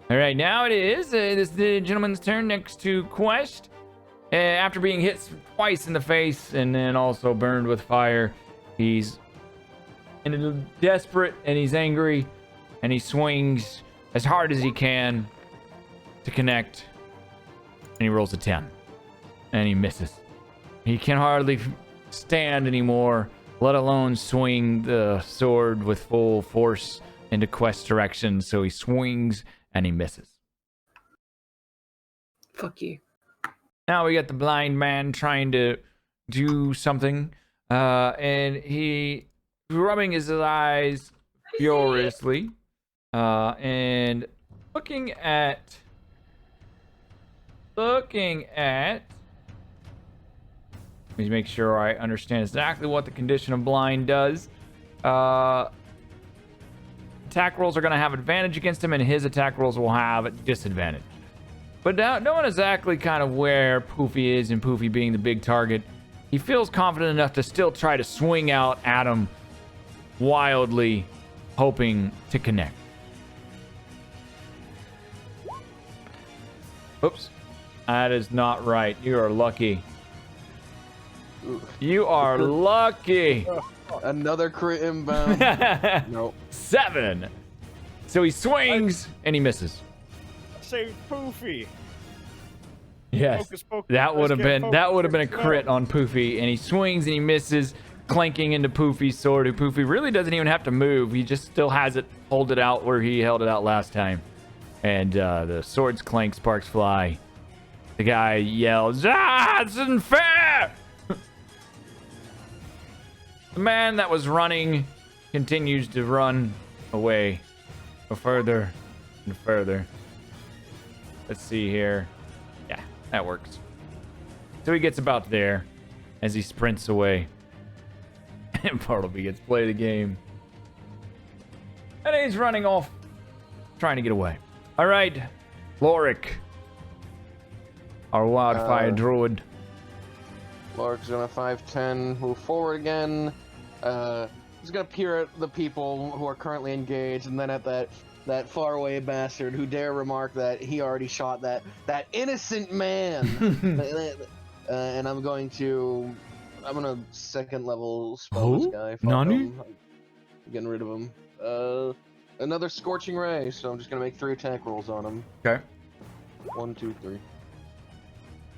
All right, now it is the gentleman's turn next to Quest. After being hit twice in the face and then also burned with fire, he's desperate and he's angry and he swings as hard as he can to connect, and he rolls a 10 and he misses. He can hardly stand anymore, let alone swing the sword with full force into Quest's direction, so he swings and he misses. Fuck you. Now we got the blind man trying to do something, and he rubbing his eyes furiously, and looking at. Let me make sure I understand exactly what the condition of blind does. Attack rolls are going to have advantage against him, and his attack rolls will have disadvantage. But now, knowing exactly kind of where Poofy is, and Poofy being the big target, he feels confident enough to still try to swing out at him wildly, hoping to connect. Oops. That is not right. You are lucky. You are lucky. Another crit inbound. Nope. 7. So he swings and he misses. Save Poofy. Yes. Focus, focus, That would have let's been get a focused. crit on Poofy, and he swings and he misses, clanking into Poofy's sword. Who Poofy really doesn't even have to move. He just still has it, hold it out where he held it out last time. And the swords clank, sparks fly. The guy yells, "Ah, this isn't fair!" The man that was running continues to run away, go further and further. Let's see here. Yeah, that works. So he gets about there as he sprints away. And Bartleby gets play the game. And he's running off, trying to get away. All right, Lorik, our wildfire druid. Lorik's gonna 5'10", move forward again. He's gonna peer at the people who are currently engaged, and then at that faraway bastard who dare remark that he already shot that innocent man. And I'm gonna second level spell this Who? guy. Fuck Nani? him. I'm getting rid of him. Another scorching ray, so I'm just gonna make 3 attack rolls on him. Okay. 1, 2, 3.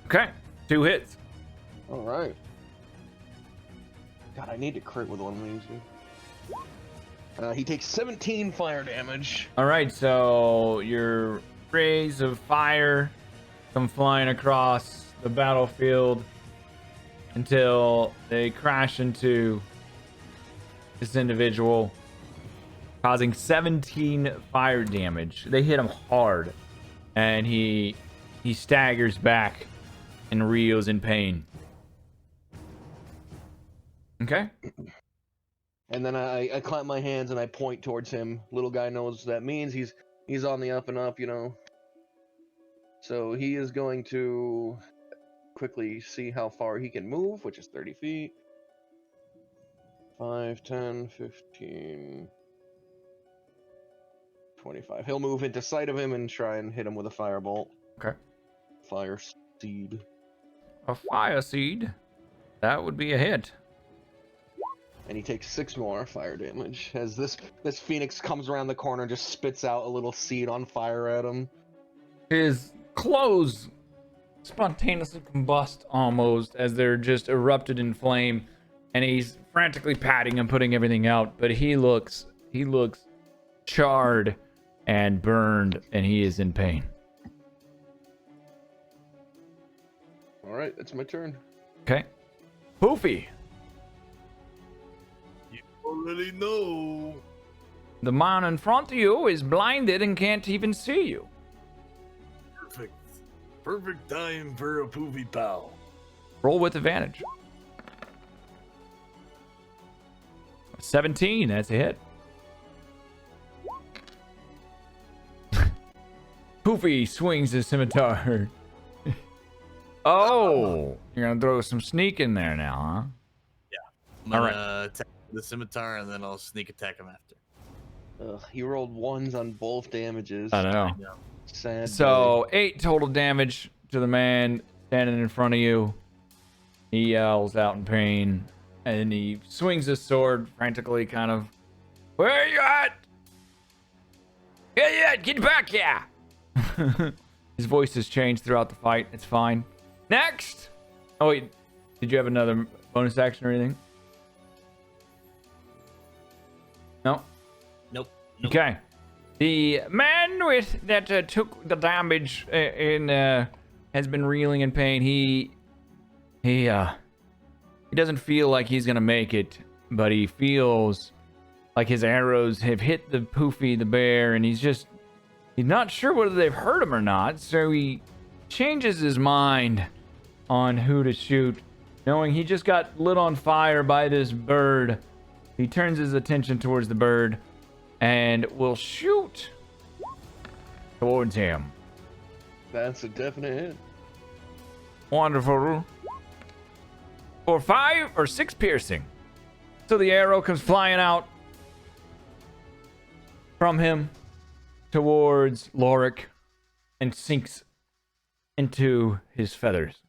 Okay. 2 hits. All right. God, I need to crit with one of these. He takes 17 fire damage. All right, so your rays of fire come flying across the battlefield until they crash into this individual, causing 17 fire damage. They hit him hard, and he staggers back and reels in pain. Okay. And then I clap my hands and I point towards him. Little guy knows what that means. He's on the up and up, you know. So he is going to quickly see how far he can move, which is 30 feet. 5, 10, 15, 25. He'll move into sight of him and try and hit him with a firebolt. Okay. Fire seed. A fire seed. That would be a hit. And he takes 6 more fire damage as this phoenix comes around the corner and just spits out a little seed on fire at him. His clothes spontaneously combust almost as they're just erupted in flame, and he's frantically patting and putting everything out, but he looks charred and burned, and he is in pain. All right, that's my turn. Okay. Poofy. You already know. The man in front of you is blinded and can't even see you. Perfect. Perfect time for a poofy pal. Roll with advantage. 17, that's a hit. Poofy swings his scimitar. Oh, you're gonna throw some sneak in there now, I'm gonna attack the scimitar and then I'll sneak attack him after. He rolled ones on both damages. huh? I know. Sad. So 8 total damage to the man standing in front of you. He yells out in pain, and he swings his sword frantically, kind of. Where are you at? Yeah, get back here! His voice has changed throughout the fight. It's fine. Next! Oh, wait. Did you have another bonus action or anything? No? Nope. Okay. The man that took the damage has been reeling in pain. He doesn't feel like he's gonna make it, but he feels like his arrows have hit the Poofy the bear, and he's not sure whether they've hurt him or not. So he changes his mind on who to shoot, knowing he just got lit on fire by this bird. He turns his attention towards the bird and will shoot towards him. That's a definite hit. Wonderful. For 5 or 6 piercing. So the arrow comes flying out from him towards Lorik and sinks into his feathers.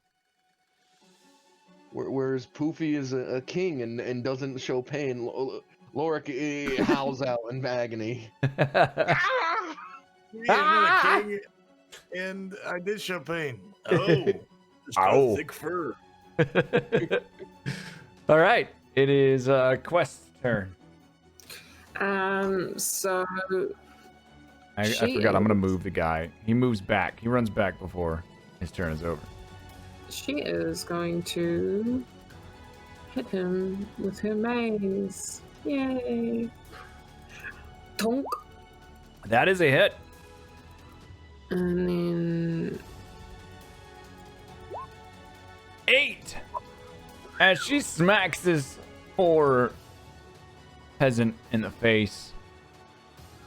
Whereas Poofy is a king and doesn't show pain, Lorik howls out in agony. Yeah, I'm the king, and I did show pain. Oh, it's got Ow. thick fur. All right. It is Quest's turn. So I She forgot. I'm going to is- move the guy. He moves back. He runs back before his turn is over. she is going to hit him with her maze. Yay! Tonk. That is a hit. And then 8. As she smacks this poor peasant in the face,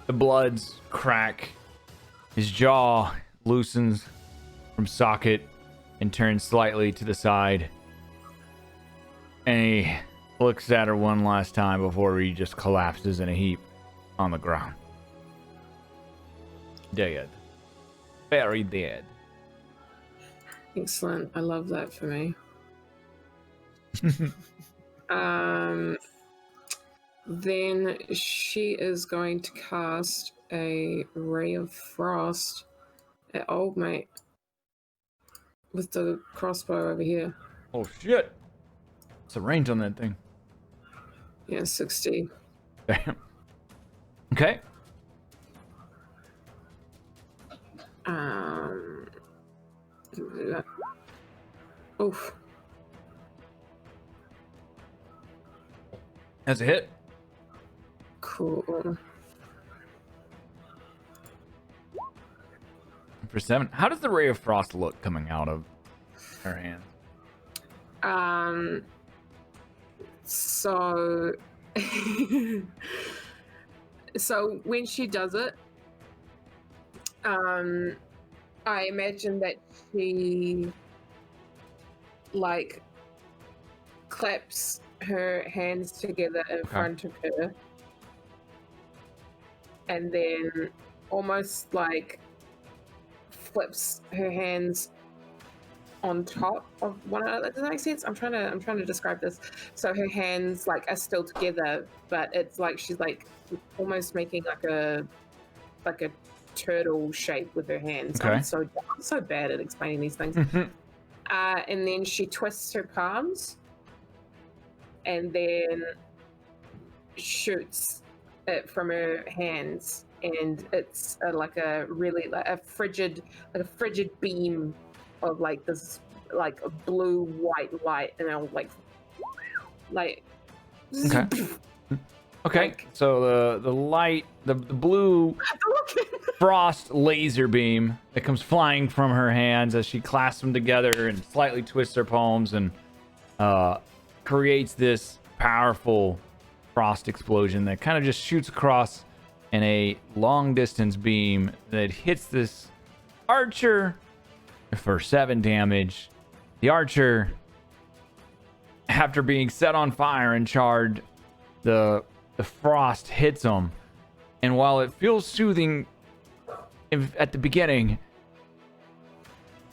the bloods crack. His jaw loosens from socket and turns slightly to the side. And he looks at her one last time before he just collapses in a heap on the ground. Dead. Very dead. excellent. I love that for me. Then she is going to cast a ray of frost at old mate with the crossbow over here. Oh shit. What's the range on that thing? Yeah, 60. Damn. Okay. Do that. Oof. That's a hit. Cool. For 7. How does the ray of frost look coming out of her hand? So so when she does it, I imagine that she like claps her hands together in front of her and then almost like flips her hands on top of one another. Does that make sense? I'm trying to describe this. So her hands like are still together, but it's like she's like almost making like a turtle shape with her hands. Okay. I'm so bad at explaining these things. And then she twists her palms and then shoots it from her hands, and it's like a frigid beam of like this like a blue white light, and I'll like Okay. Okay. Like- So the light, the blue frost laser beam that comes flying from her hands as she clasps them together and slightly twists her palms and creates this powerful frost explosion that kind of just shoots across in a long distance beam that hits this archer for 7 damage. The archer, after being set on fire and charred, the frost hits him. And while it feels soothing at the beginning,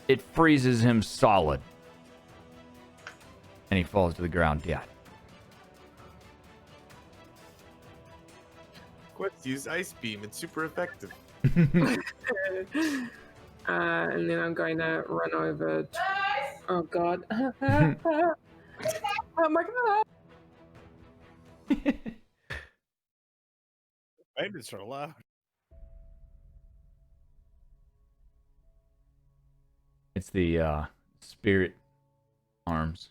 it freezes him solid. And he falls to the ground dead. Let's use Ice Beam. It's super effective. And then I'm going to run over. Oh god! Oh my god! Bandits are loud. It's the spirit arms.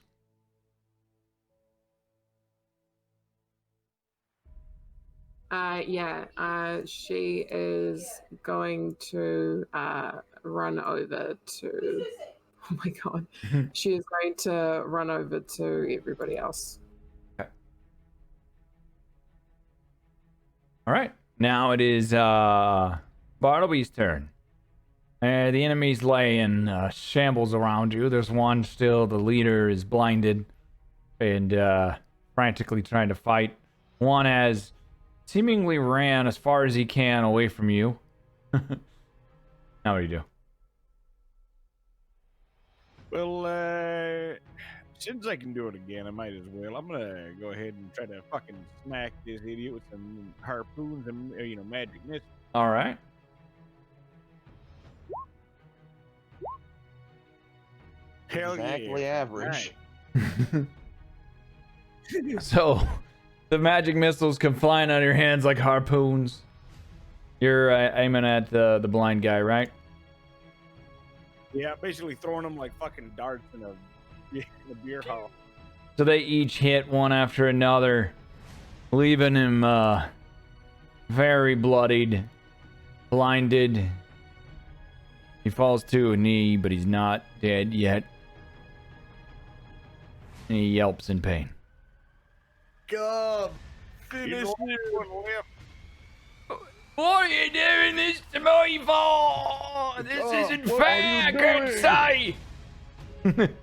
She is going to run over to. Oh my god! She is going to run over to everybody else. Okay. All right. Now it is Bartleby's turn. The enemy's laying shambles around you. There's one still. The leader is blinded and frantically trying to fight. One has seemingly ran as far as he can away from you. Now what do you do? Well, since I can do it again, I might as well. I'm gonna go ahead and try to fucking smack this idiot with some harpoons and magic mist. All right. Hell Exactly yeah! average. Right. So the magic missiles come flying out of your hands like harpoons. You're aiming at the blind guy, right? Yeah, basically throwing them like fucking darts in a beer hall. So they each hit one after another, leaving him very bloodied, blinded. He falls to a knee, but he's not dead yet. And he yelps in pain. God, finish You it. know one left. What are you doing this to me for? This isn't what fair, are I you can't doing? say.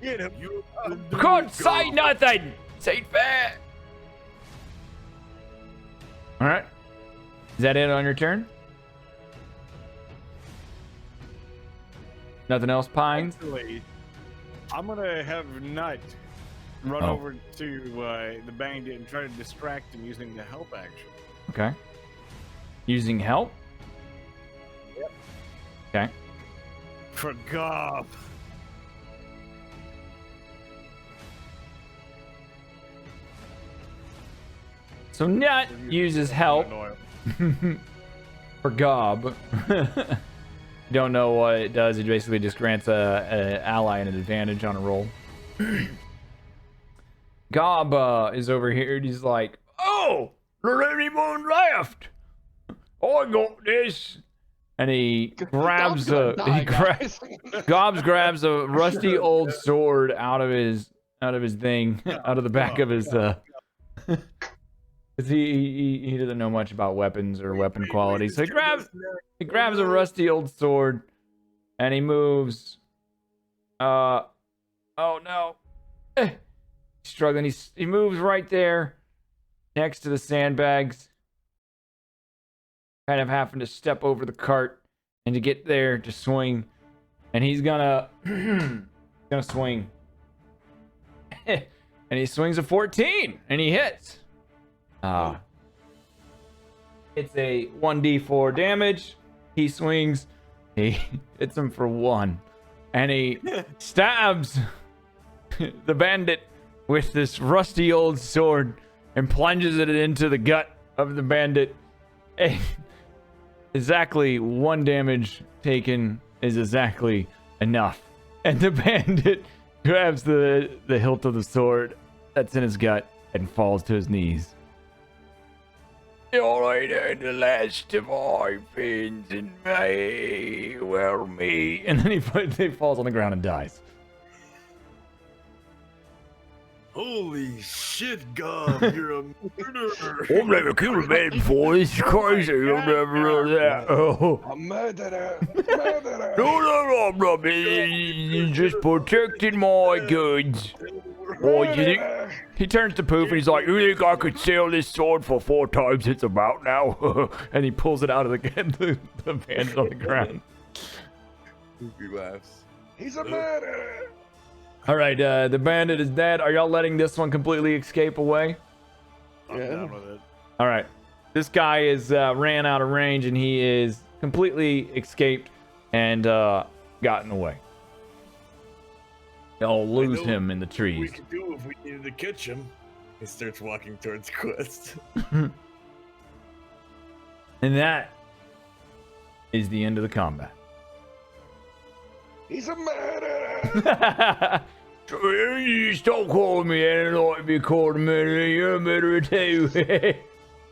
Get him. You I can't say nothing. This ain't fair. Alright. Is that it on your turn? Nothing else, Pines? Actually, I'm gonna have Nut run Oh. over to the bandit and try to distract him using the help action. Okay. Using help? Yep. Okay. For God. So Nut uses help for Gob. Don't know what it does. It basically just grants a ally an advantage on a roll. Gob is over here and he's like, "Oh, there's anyone left? I got this." And he grabs Gobs grabs a rusty old sword out of his thing, out of the back of his 'cause he doesn't know much about weapons or weapon quality. So he grabs a rusty old sword and he moves. Oh no. He's struggling. He moves right there next to the sandbags. Kind of having to step over the cart and to get there to swing. And he's gonna swing. And he swings a 14 and he hits. It's a 1d4 damage. He swings. He hits him for 1. And he stabs the bandit with this rusty old sword and plunges it into the gut of the bandit. And exactly 1 damage taken is exactly enough. And the bandit grabs the hilt of the sword that's in his gut and falls to his knees. You're the last of my friends and me, well me. And then he falls on the ground and dies. Who Holy shit, Gob, you're a murderer. I've never killed a man before. This is crazy. I've never heard that. Oh. A murderer! Murderer! No, I'm not. You just protected my goods. Oh, you think? Murderer! He turns to Poof and he's like, "You think I could sell this sword for 4 times its amount now?" And he pulls it out of the bandit on the ground. Goofy laughs. He's a murderer! All right, the bandit is dead. Are y'all letting this one completely escape away? I'm Yeah. down with it. All right. This guy is ran out of range and he is completely escaped and gotten away. Y'all lose know him in the We trees. could do if we needed to catch him. He starts walking towards Quest. And that is the end of the combat. He's a murderer! You stop calling me that. I don't like to be called a murderer. You're a murderer too.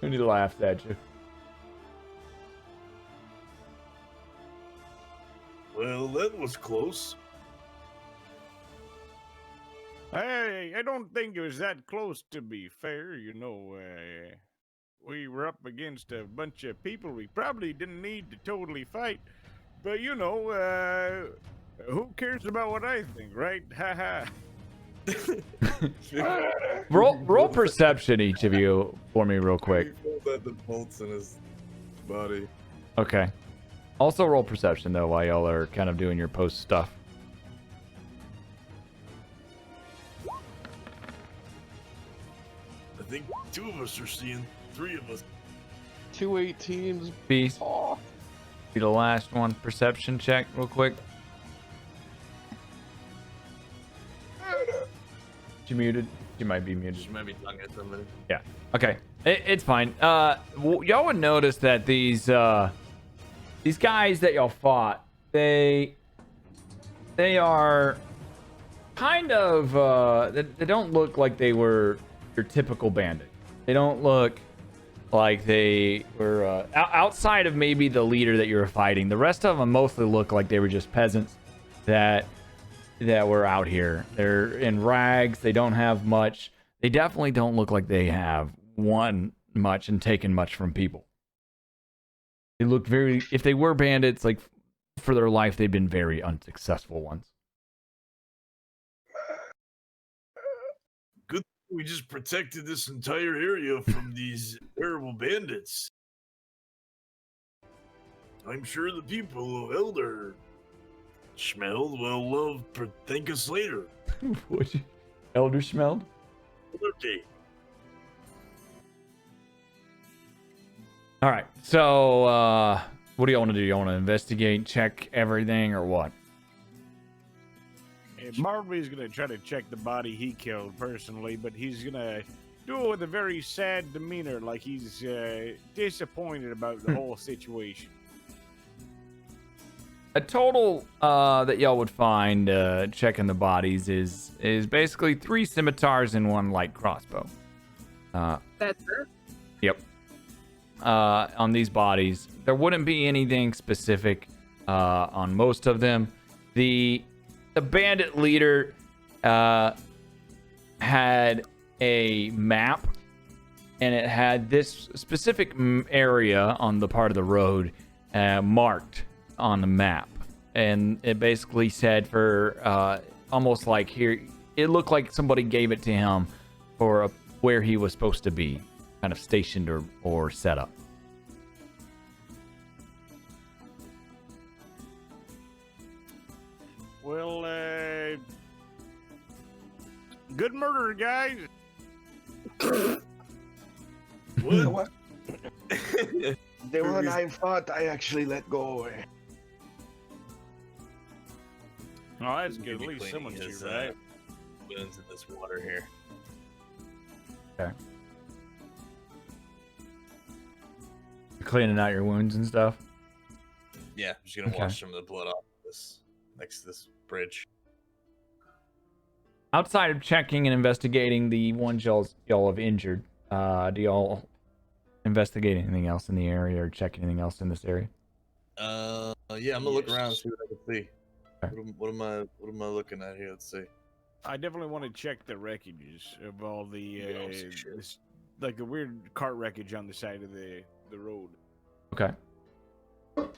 And he laughs at you. Well, that was close. Hey, I don't think it was that close, to be fair. You know, we were up against a bunch of people we probably didn't need to totally fight. But, you know, who cares about what I think, right? Ha ha. Roll perception, each of you, for me real quick. He feels that the bolts in his body. Okay. Also roll perception, though, while y'all are kind of doing your post stuff. I think 2 of us are seeing 3 of us. 2 18s. Beast, Oh, be the last one. Perception check, real quick. You muted? You might be muted. She might be talking to somebody. Yeah. Okay. It's fine. Y'all would notice that these guys that y'all fought, they are kind of they don't look like they were your typical bandit. They don't look like they were outside of maybe the leader that you were fighting. The rest of them mostly look like they were just peasants that were out here. They're in rags. They don't have much. They definitely don't look like they have won much and taken much from people. They look very, if they were bandits, like for their life, they've been very unsuccessful ones. Good thing we just protected this entire area from these terrible bandits. I'm sure the people of Elder Schmeld will thank us later. What? Elder smelled? Okay. All right. So, what do you want to do? You want to investigate, check everything, or what? Marley's gonna try to check the body he killed personally, but he's gonna do it with a very sad demeanor, like he's disappointed about the whole situation. A total that y'all would find checking the bodies is basically 3 scimitars and 1 light crossbow. That's it. Yep. On these bodies, there wouldn't be anything specific on most of them. The bandit leader had a map, and it had this specific area on the part of the road marked on the map, and it basically said for almost like here, it looked like somebody gave it to him for where he was supposed to be kind of stationed or set up. Well, good murder, guys. What? The one I fought, I actually let go. Oh, that's good. At Maybe least cleaning someone's his, here, right? wounds in this water here. Okay. Cleaning out your wounds and stuff. Yeah, I'm just gonna Okay. wash some of the blood off this next to this bridge. Outside of checking and investigating the ones y'all have injured, do y'all investigate anything else in the area or check anything else in this area? Yeah, I'm gonna look around and see what I can see. Okay. What am I looking at here? Let's see. I definitely want to check the wreckages of all the Yeah, I'll see shit. like the weird cart wreckage on the side of the road. Okay. What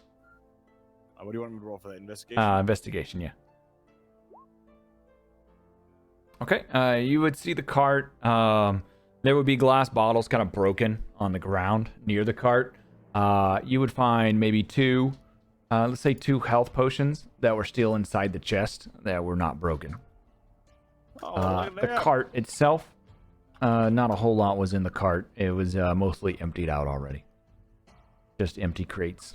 do you want me to roll for that investigation? Investigation, yeah. Okay, you would see the cart. There would be glass bottles kind of broken on the ground near the cart. You would find maybe two, let's say 2 health potions that were still inside the chest that were not broken. Oh, look at The that. cart itself, not a whole lot was in the cart. It was mostly emptied out already. Just empty crates.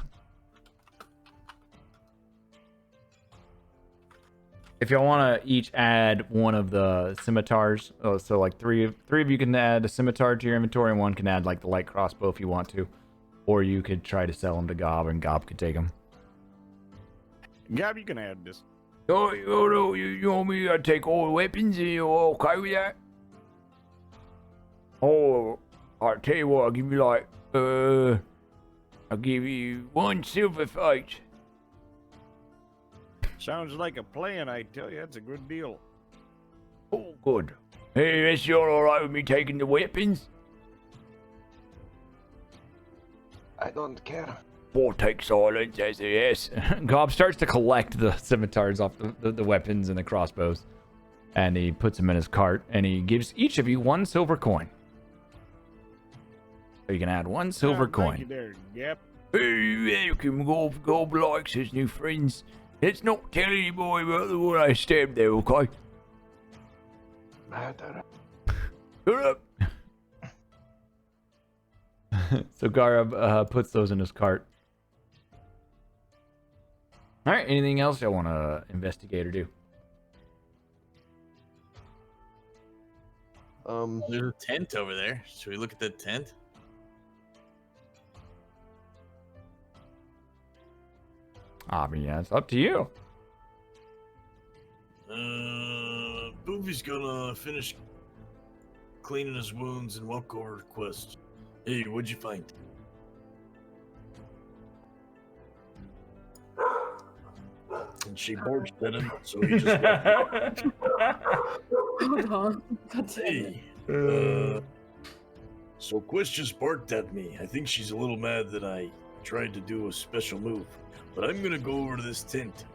If y'all want to each add one of the scimitars, so like three of you can add a scimitar to your inventory, and one can add like the light crossbow if you want to, or you could try to sell them to Gob, and Gob could take them. Gab, you can add this. Oh, no, you want me to take all the weapons and you're okay with that? Oh, I'll tell you what, I'll give you like, I'll give you 1 silver fight. Sounds like a plan, I tell you. That's a good deal. Oh, good. Hey, that's all right with me taking the weapons? I don't care. We'll take silence as a yes. Gob starts to collect the scimitars off the weapons and the crossbows, and he puts them in his cart, and he gives each of you 1 silver coin. So you can add 1 silver coin. Thank you there, Gab. Hey, welcome, Gob likes his new friends. Let's not tell anybody about the one I stabbed there, okay? Matter. Shut up. So Garab puts those in his cart. All right. Anything else I want to investigate or do? There's a tent over there. Should we look at the tent? I mean, yeah, it's up to you. Boofy's gonna finish cleaning his wounds and walk over to Quest. Hey, what'd you find? And she barged at him, so he just walked. Hold on. God damn it. Hey, so Quest just barked at me. I think she's a little mad that I tried to do a special move. But I'm gonna go over to this tent.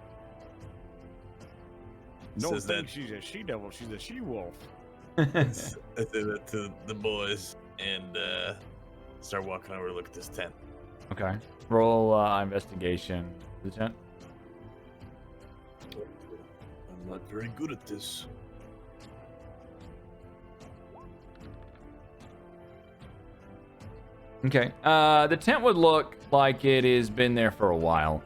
No, Says that- she's a she-devil. She's a she-wolf. I say that to the boys and start walking over to look at this tent. Okay. Roll investigation. Lieutenant. I'm not very good at this. Okay. The tent would look like it has been there for a while.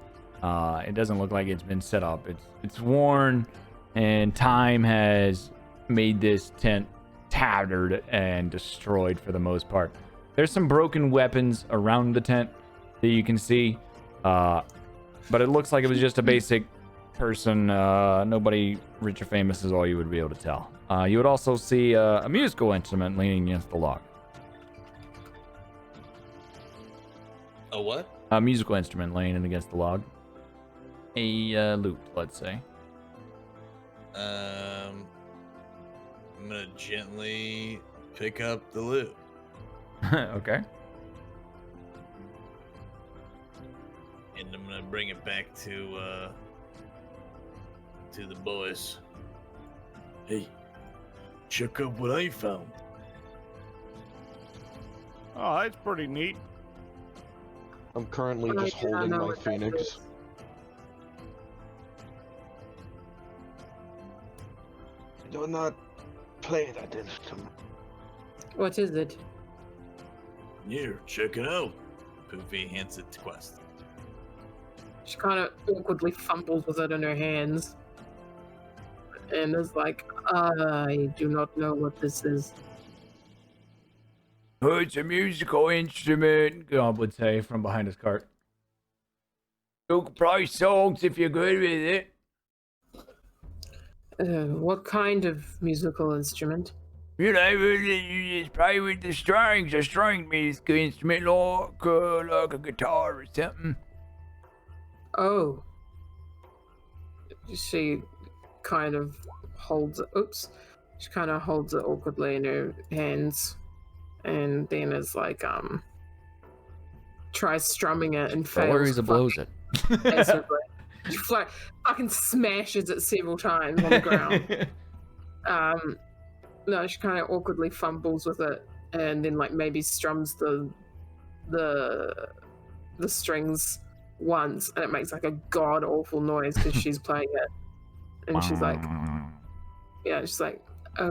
It doesn't look like it's been set up. It's worn, and time has made this tent tattered and destroyed for the most part. There's some broken weapons around the tent that you can see, but it looks like it was just a basic person. Nobody rich or famous is all you would be able to tell. You would also see a musical instrument leaning against the log. A what? A musical instrument laying against the log. A lute, let's say. I'm gonna gently pick up the loot. Okay. And I'm gonna bring it back to the boys. Hey, check out what I found. Oh, that's pretty neat. I'm currently I just do not holding know my what that phoenix. is. Do not play that instrument. What is it? Here, check it out. Poofy hands it to Quest. She kind of awkwardly fumbles with it in her hands. And is like, I do not know what this is. Oh, it's a musical instrument. Gob would say from behind his cart. You can play songs if you're good with it. What kind of musical instrument? You know, you just play with the strings. A string musical instrument like a guitar or something. Oh. She kind of holds it. Oops. She kind of holds it awkwardly in her hands, and then is like, tries strumming it and fails. Valeria blows it. Massively. She fucking smashes it several times on the ground. No, she kind of awkwardly fumbles with it, and then like maybe strums the strings once, and it makes like a god awful noise because she's playing it, and she's like, yeah, she's like, I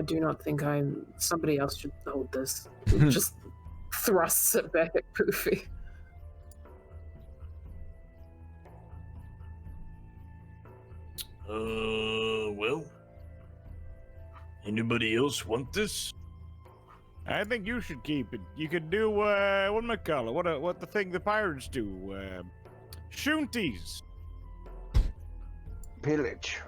do not think somebody else should hold this. Just thrusts it back at Poofy. Well, anybody else want this? I think you should keep it. You could do whatchamacallit, what the thing the pirates do, shunties. Pillage.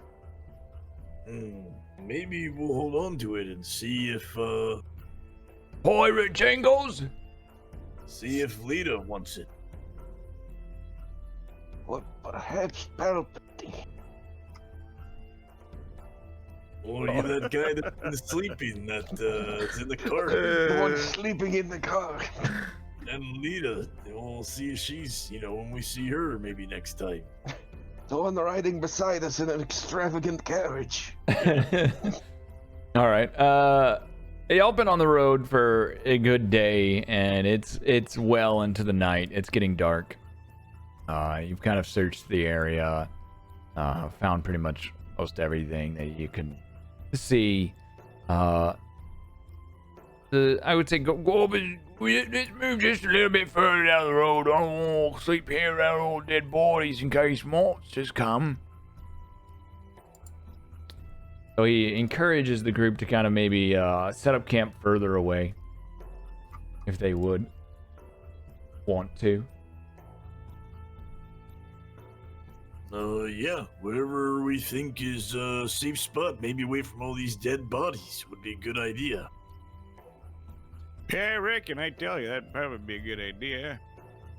Maybe we'll hold on to it and see if Pirate jingles? Lita wants it. What perhaps Palpatine? Or you that guy that's sleeping that is in the car. The one sleeping in the car. And Lita, we'll see if she's, when we see her maybe next time. The one riding beside us in an extravagant carriage. All right. Y'all been on the road for a good day, and it's well into the night. It's getting dark. You've kind of searched the area, found pretty much most everything that you can see. I would say go up and let's move just a little bit further down the road. I don't want to sleep here around all dead bodies in case monsters come. So he encourages the group to kind of maybe set up camp further away, if they would want to. Yeah, wherever we think is a safe spot, maybe away from all these dead bodies, would be a good idea. Yeah, I reckon. I tell you, that'd probably be a good idea.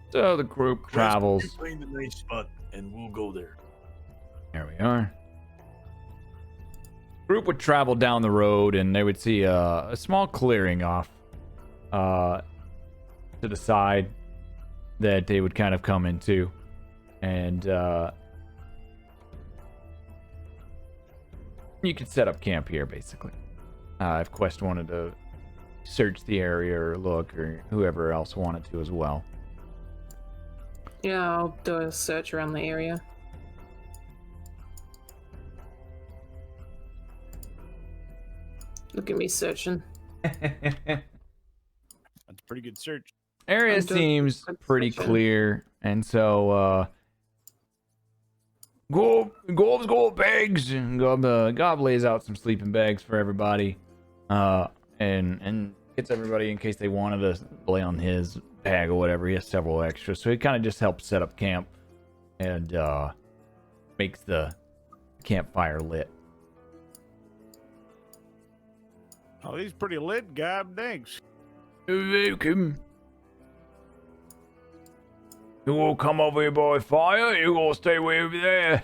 So the group travels. You find a nice spot, and we'll go there. There we are. Group would travel down the road, and they would see a small clearing off to the side that they would kind of come into, and you could set up camp here, basically. If Quest wanted to search the area or look, or whoever else wanted to as well. Yeah, I'll do a search around the area. Look at me searching. That's a pretty good search. Area I'm doing seems good pretty searching. clear, and so go bags, and Gob lays out some sleeping bags for everybody, and gets everybody in case they wanted to lay on his bag or whatever. He has several extras, so he kind of just helps set up camp and makes the campfire lit. Oh, he's pretty lit, Gob. Thanks. You're welcome. You gonna come over here by fire? You gonna stay way over there?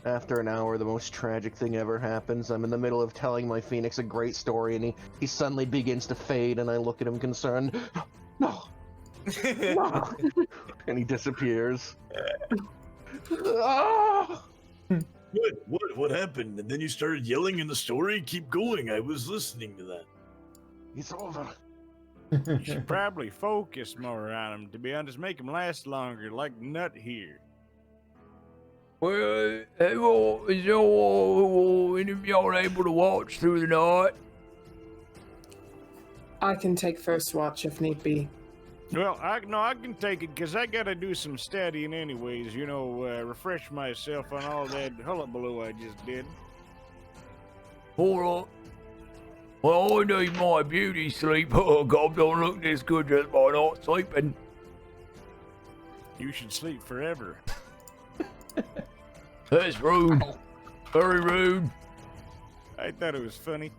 After an hour, the most tragic thing ever happens. I'm in the middle of telling my Phoenix a great story, and he suddenly begins to fade, and I look at him concerned. No! No! And he disappears. Ah! What happened? And then you started yelling in the story? Keep going. I was listening to that. It's over. You should probably focus more on him, to be honest. Make him last longer, like Nut here. Well, is any of y'all able to watch through the night? I can take first watch if need be. Well, I can take it, because I got to do some studying anyways, refresh myself on all that hullabaloo I just did. All right. Well, I need my beauty sleep. God don't look this good just by not sleeping. You should sleep forever. That's rude. Very rude. I thought it was funny.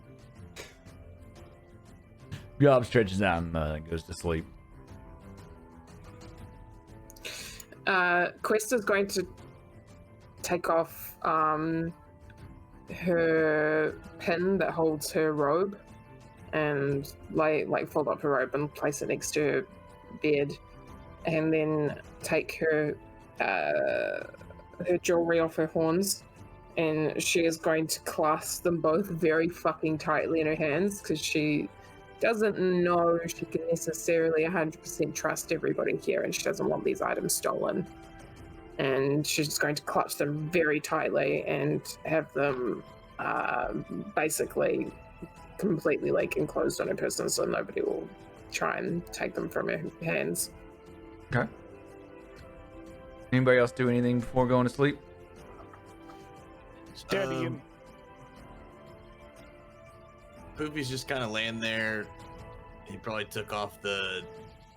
Gob stretches out and goes to sleep. Quest is going to take off her pin that holds her robe and fold up her robe and place it next to her bed, and then take her jewelry off her horns, and she is going to clasp them both very fucking tightly in her hands because she doesn't know she can necessarily 100% trust everybody here, and she doesn't want these items stolen. And she's just going to clutch them very tightly and have them basically completely enclosed on her person, so nobody will try and take them from her hands. Okay. Anybody else do anything before going to sleep? Studying. Poofy's just kind of laying there. He probably took off the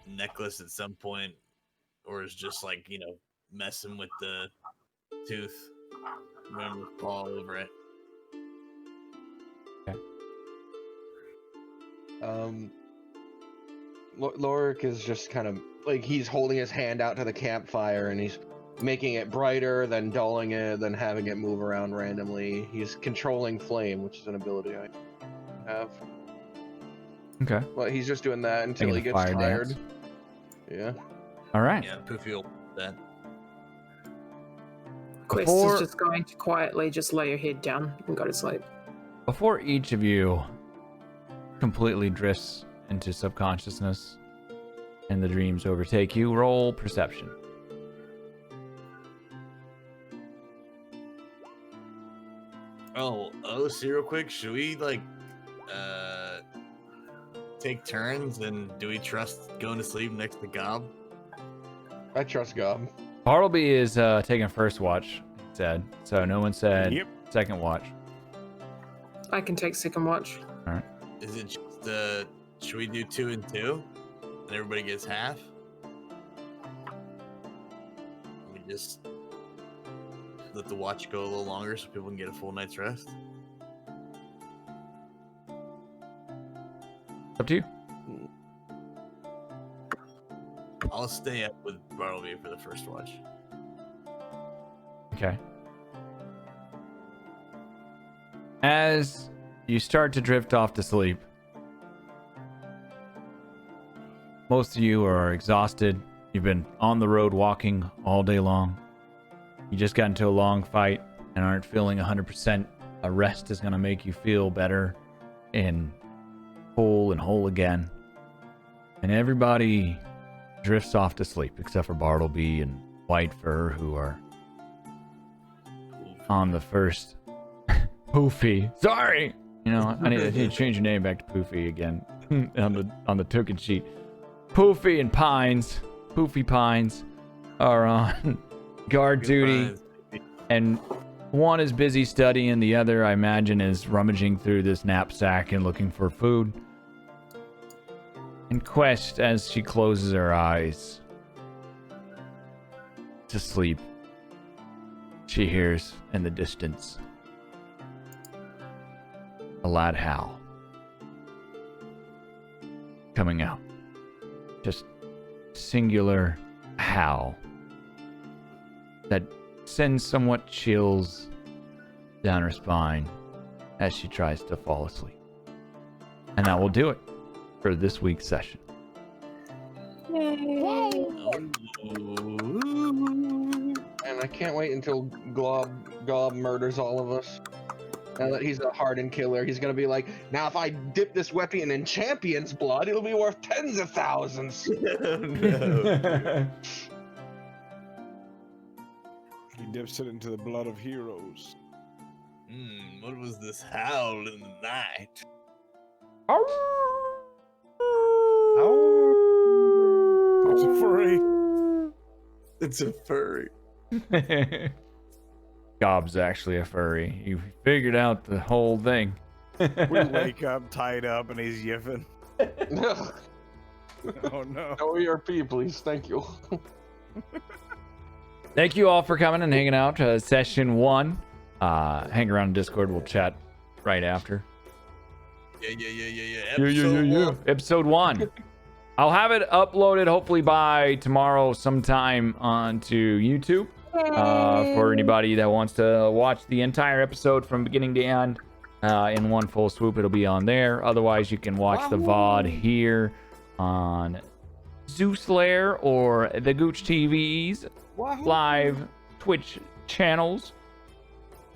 necklace at some point, or is just messing with the tooth, running with paw over it. Lorik is just kind of he's holding his hand out to the campfire and he's making it brighter, then dulling it, then having it move around randomly. He's controlling flame, which is an ability I have. Okay. Well, he's just doing that until he Making a gets fire tired. dance. Yeah. All right. Yeah, Poofy will do that. Quest is just going to quietly just lay her head down and go to sleep. Before each of you completely drifts into subconsciousness and the dreams overtake you, roll perception. See, real quick, should we take turns, and do we trust going to sleep next to Gob? I trust Gob. Bartleby is taking first watch, it said. So no one said Yep. second watch. I can take second watch. All right. Is it just should we do 2 and 2, and everybody gets half? We just let the watch go a little longer so people can get a full night's rest. Up to you. I'll stay up with Bartleby for the first watch. Okay. As you start to drift off to sleep, most of you are exhausted. You've been on the road walking all day long. You just got into a long fight and aren't feeling 100%. A rest is going to make you feel better and whole again. And everybody drifts off to sleep except for Bartleby and White Fur, who are on the first. Poofy. Sorry. I need to change your name back to Poofy again on the token sheet. Poofy and Pines. Poofy Pines are on guard duty, and one is busy studying. The other, I imagine, is rummaging through this knapsack and looking for food. And Quest, as she closes her eyes to sleep, she hears in the distance a lad howl coming out. Just singular howl that sends somewhat chills down her spine as she tries to fall asleep. And that will do it for this week's session. And I can't wait until Gob murders all of us. Now that he's a hardened killer, he's gonna be like, now if I dip this weapon in champion's blood, it'll be worth tens of thousands. No. He dips it into the blood of heroes. What was this howl in the night? It's a furry. It's a furry. Gob's actually a furry. You figured out the whole thing. We wake up tied up and he's yiffing. Oh no. No ERP, please. Thank you. Thank you all for coming and hanging out. Session 1. Hang around in Discord. We'll chat right after. Yeah. Episode 1. Episode 1. I'll have it uploaded hopefully by tomorrow sometime onto YouTube. For anybody that wants to watch the entire episode from beginning to end in one full swoop, it'll be on there. Otherwise, you can watch the VOD here on Zeus Lair or the Gooch TV's live Twitch channels.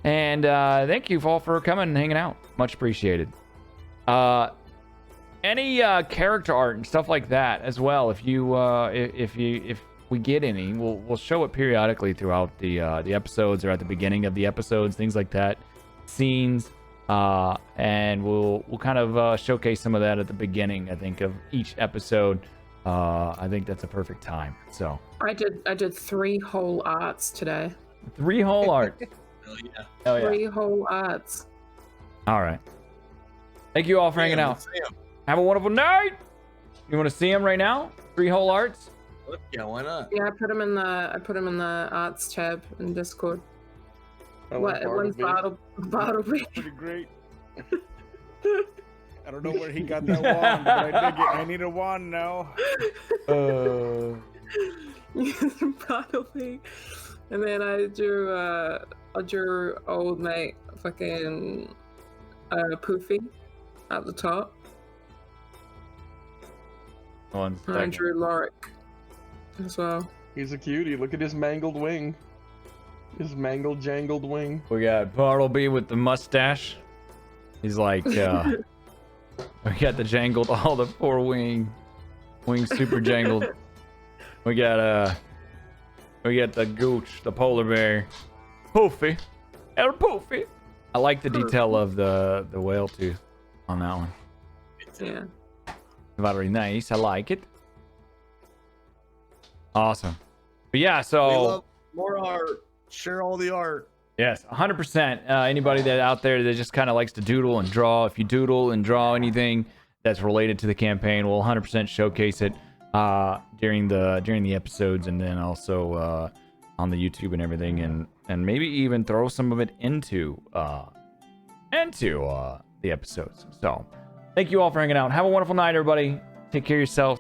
And thank you all for coming and hanging out. Much appreciated. Any character art and stuff like that as well. If we get any, we'll show it periodically throughout the episodes or at the beginning of the episodes, things like that, scenes, and we'll kind of showcase some of that at the beginning, I think, of each episode. I think that's a perfect time. So I did 3 whole arts today. 3 whole arts. Oh yeah. Oh yeah. 3 whole arts. All right. Thank you all for hanging out. Have a wonderful night. You want to see him right now? 3 whole arts. Yeah, why not? Yeah, I put him in the arts tab in Discord. One's Bartleby. Pretty great. I don't know where he got that wand, but I dig it. I need a wand now. Bartleby. And then I drew old mate fucking Poofy at the top. One And I second. drew Lorik as well. He's a cutie. Look at his mangled wing. His mangled, jangled wing. We got Bartleby with the mustache. He's like, we got the jangled, all the 4 wings super jangled. We got the Gooch, the polar bear, Poofy, El Poofy. I like the detail of the whale tooth on that one. Yeah. Very nice. I like it. Awesome. But yeah, We so love more art. Share all the art. yes, 100%. Anybody that out there that just kind of likes to doodle and draw, if you doodle and draw anything that's related to the campaign, we'll 100% showcase it during the episodes, and then also on the YouTube and everything, and maybe even throw some of it into the episodes. So thank you all for hanging out. Have a wonderful night, everybody. Take care of yourself.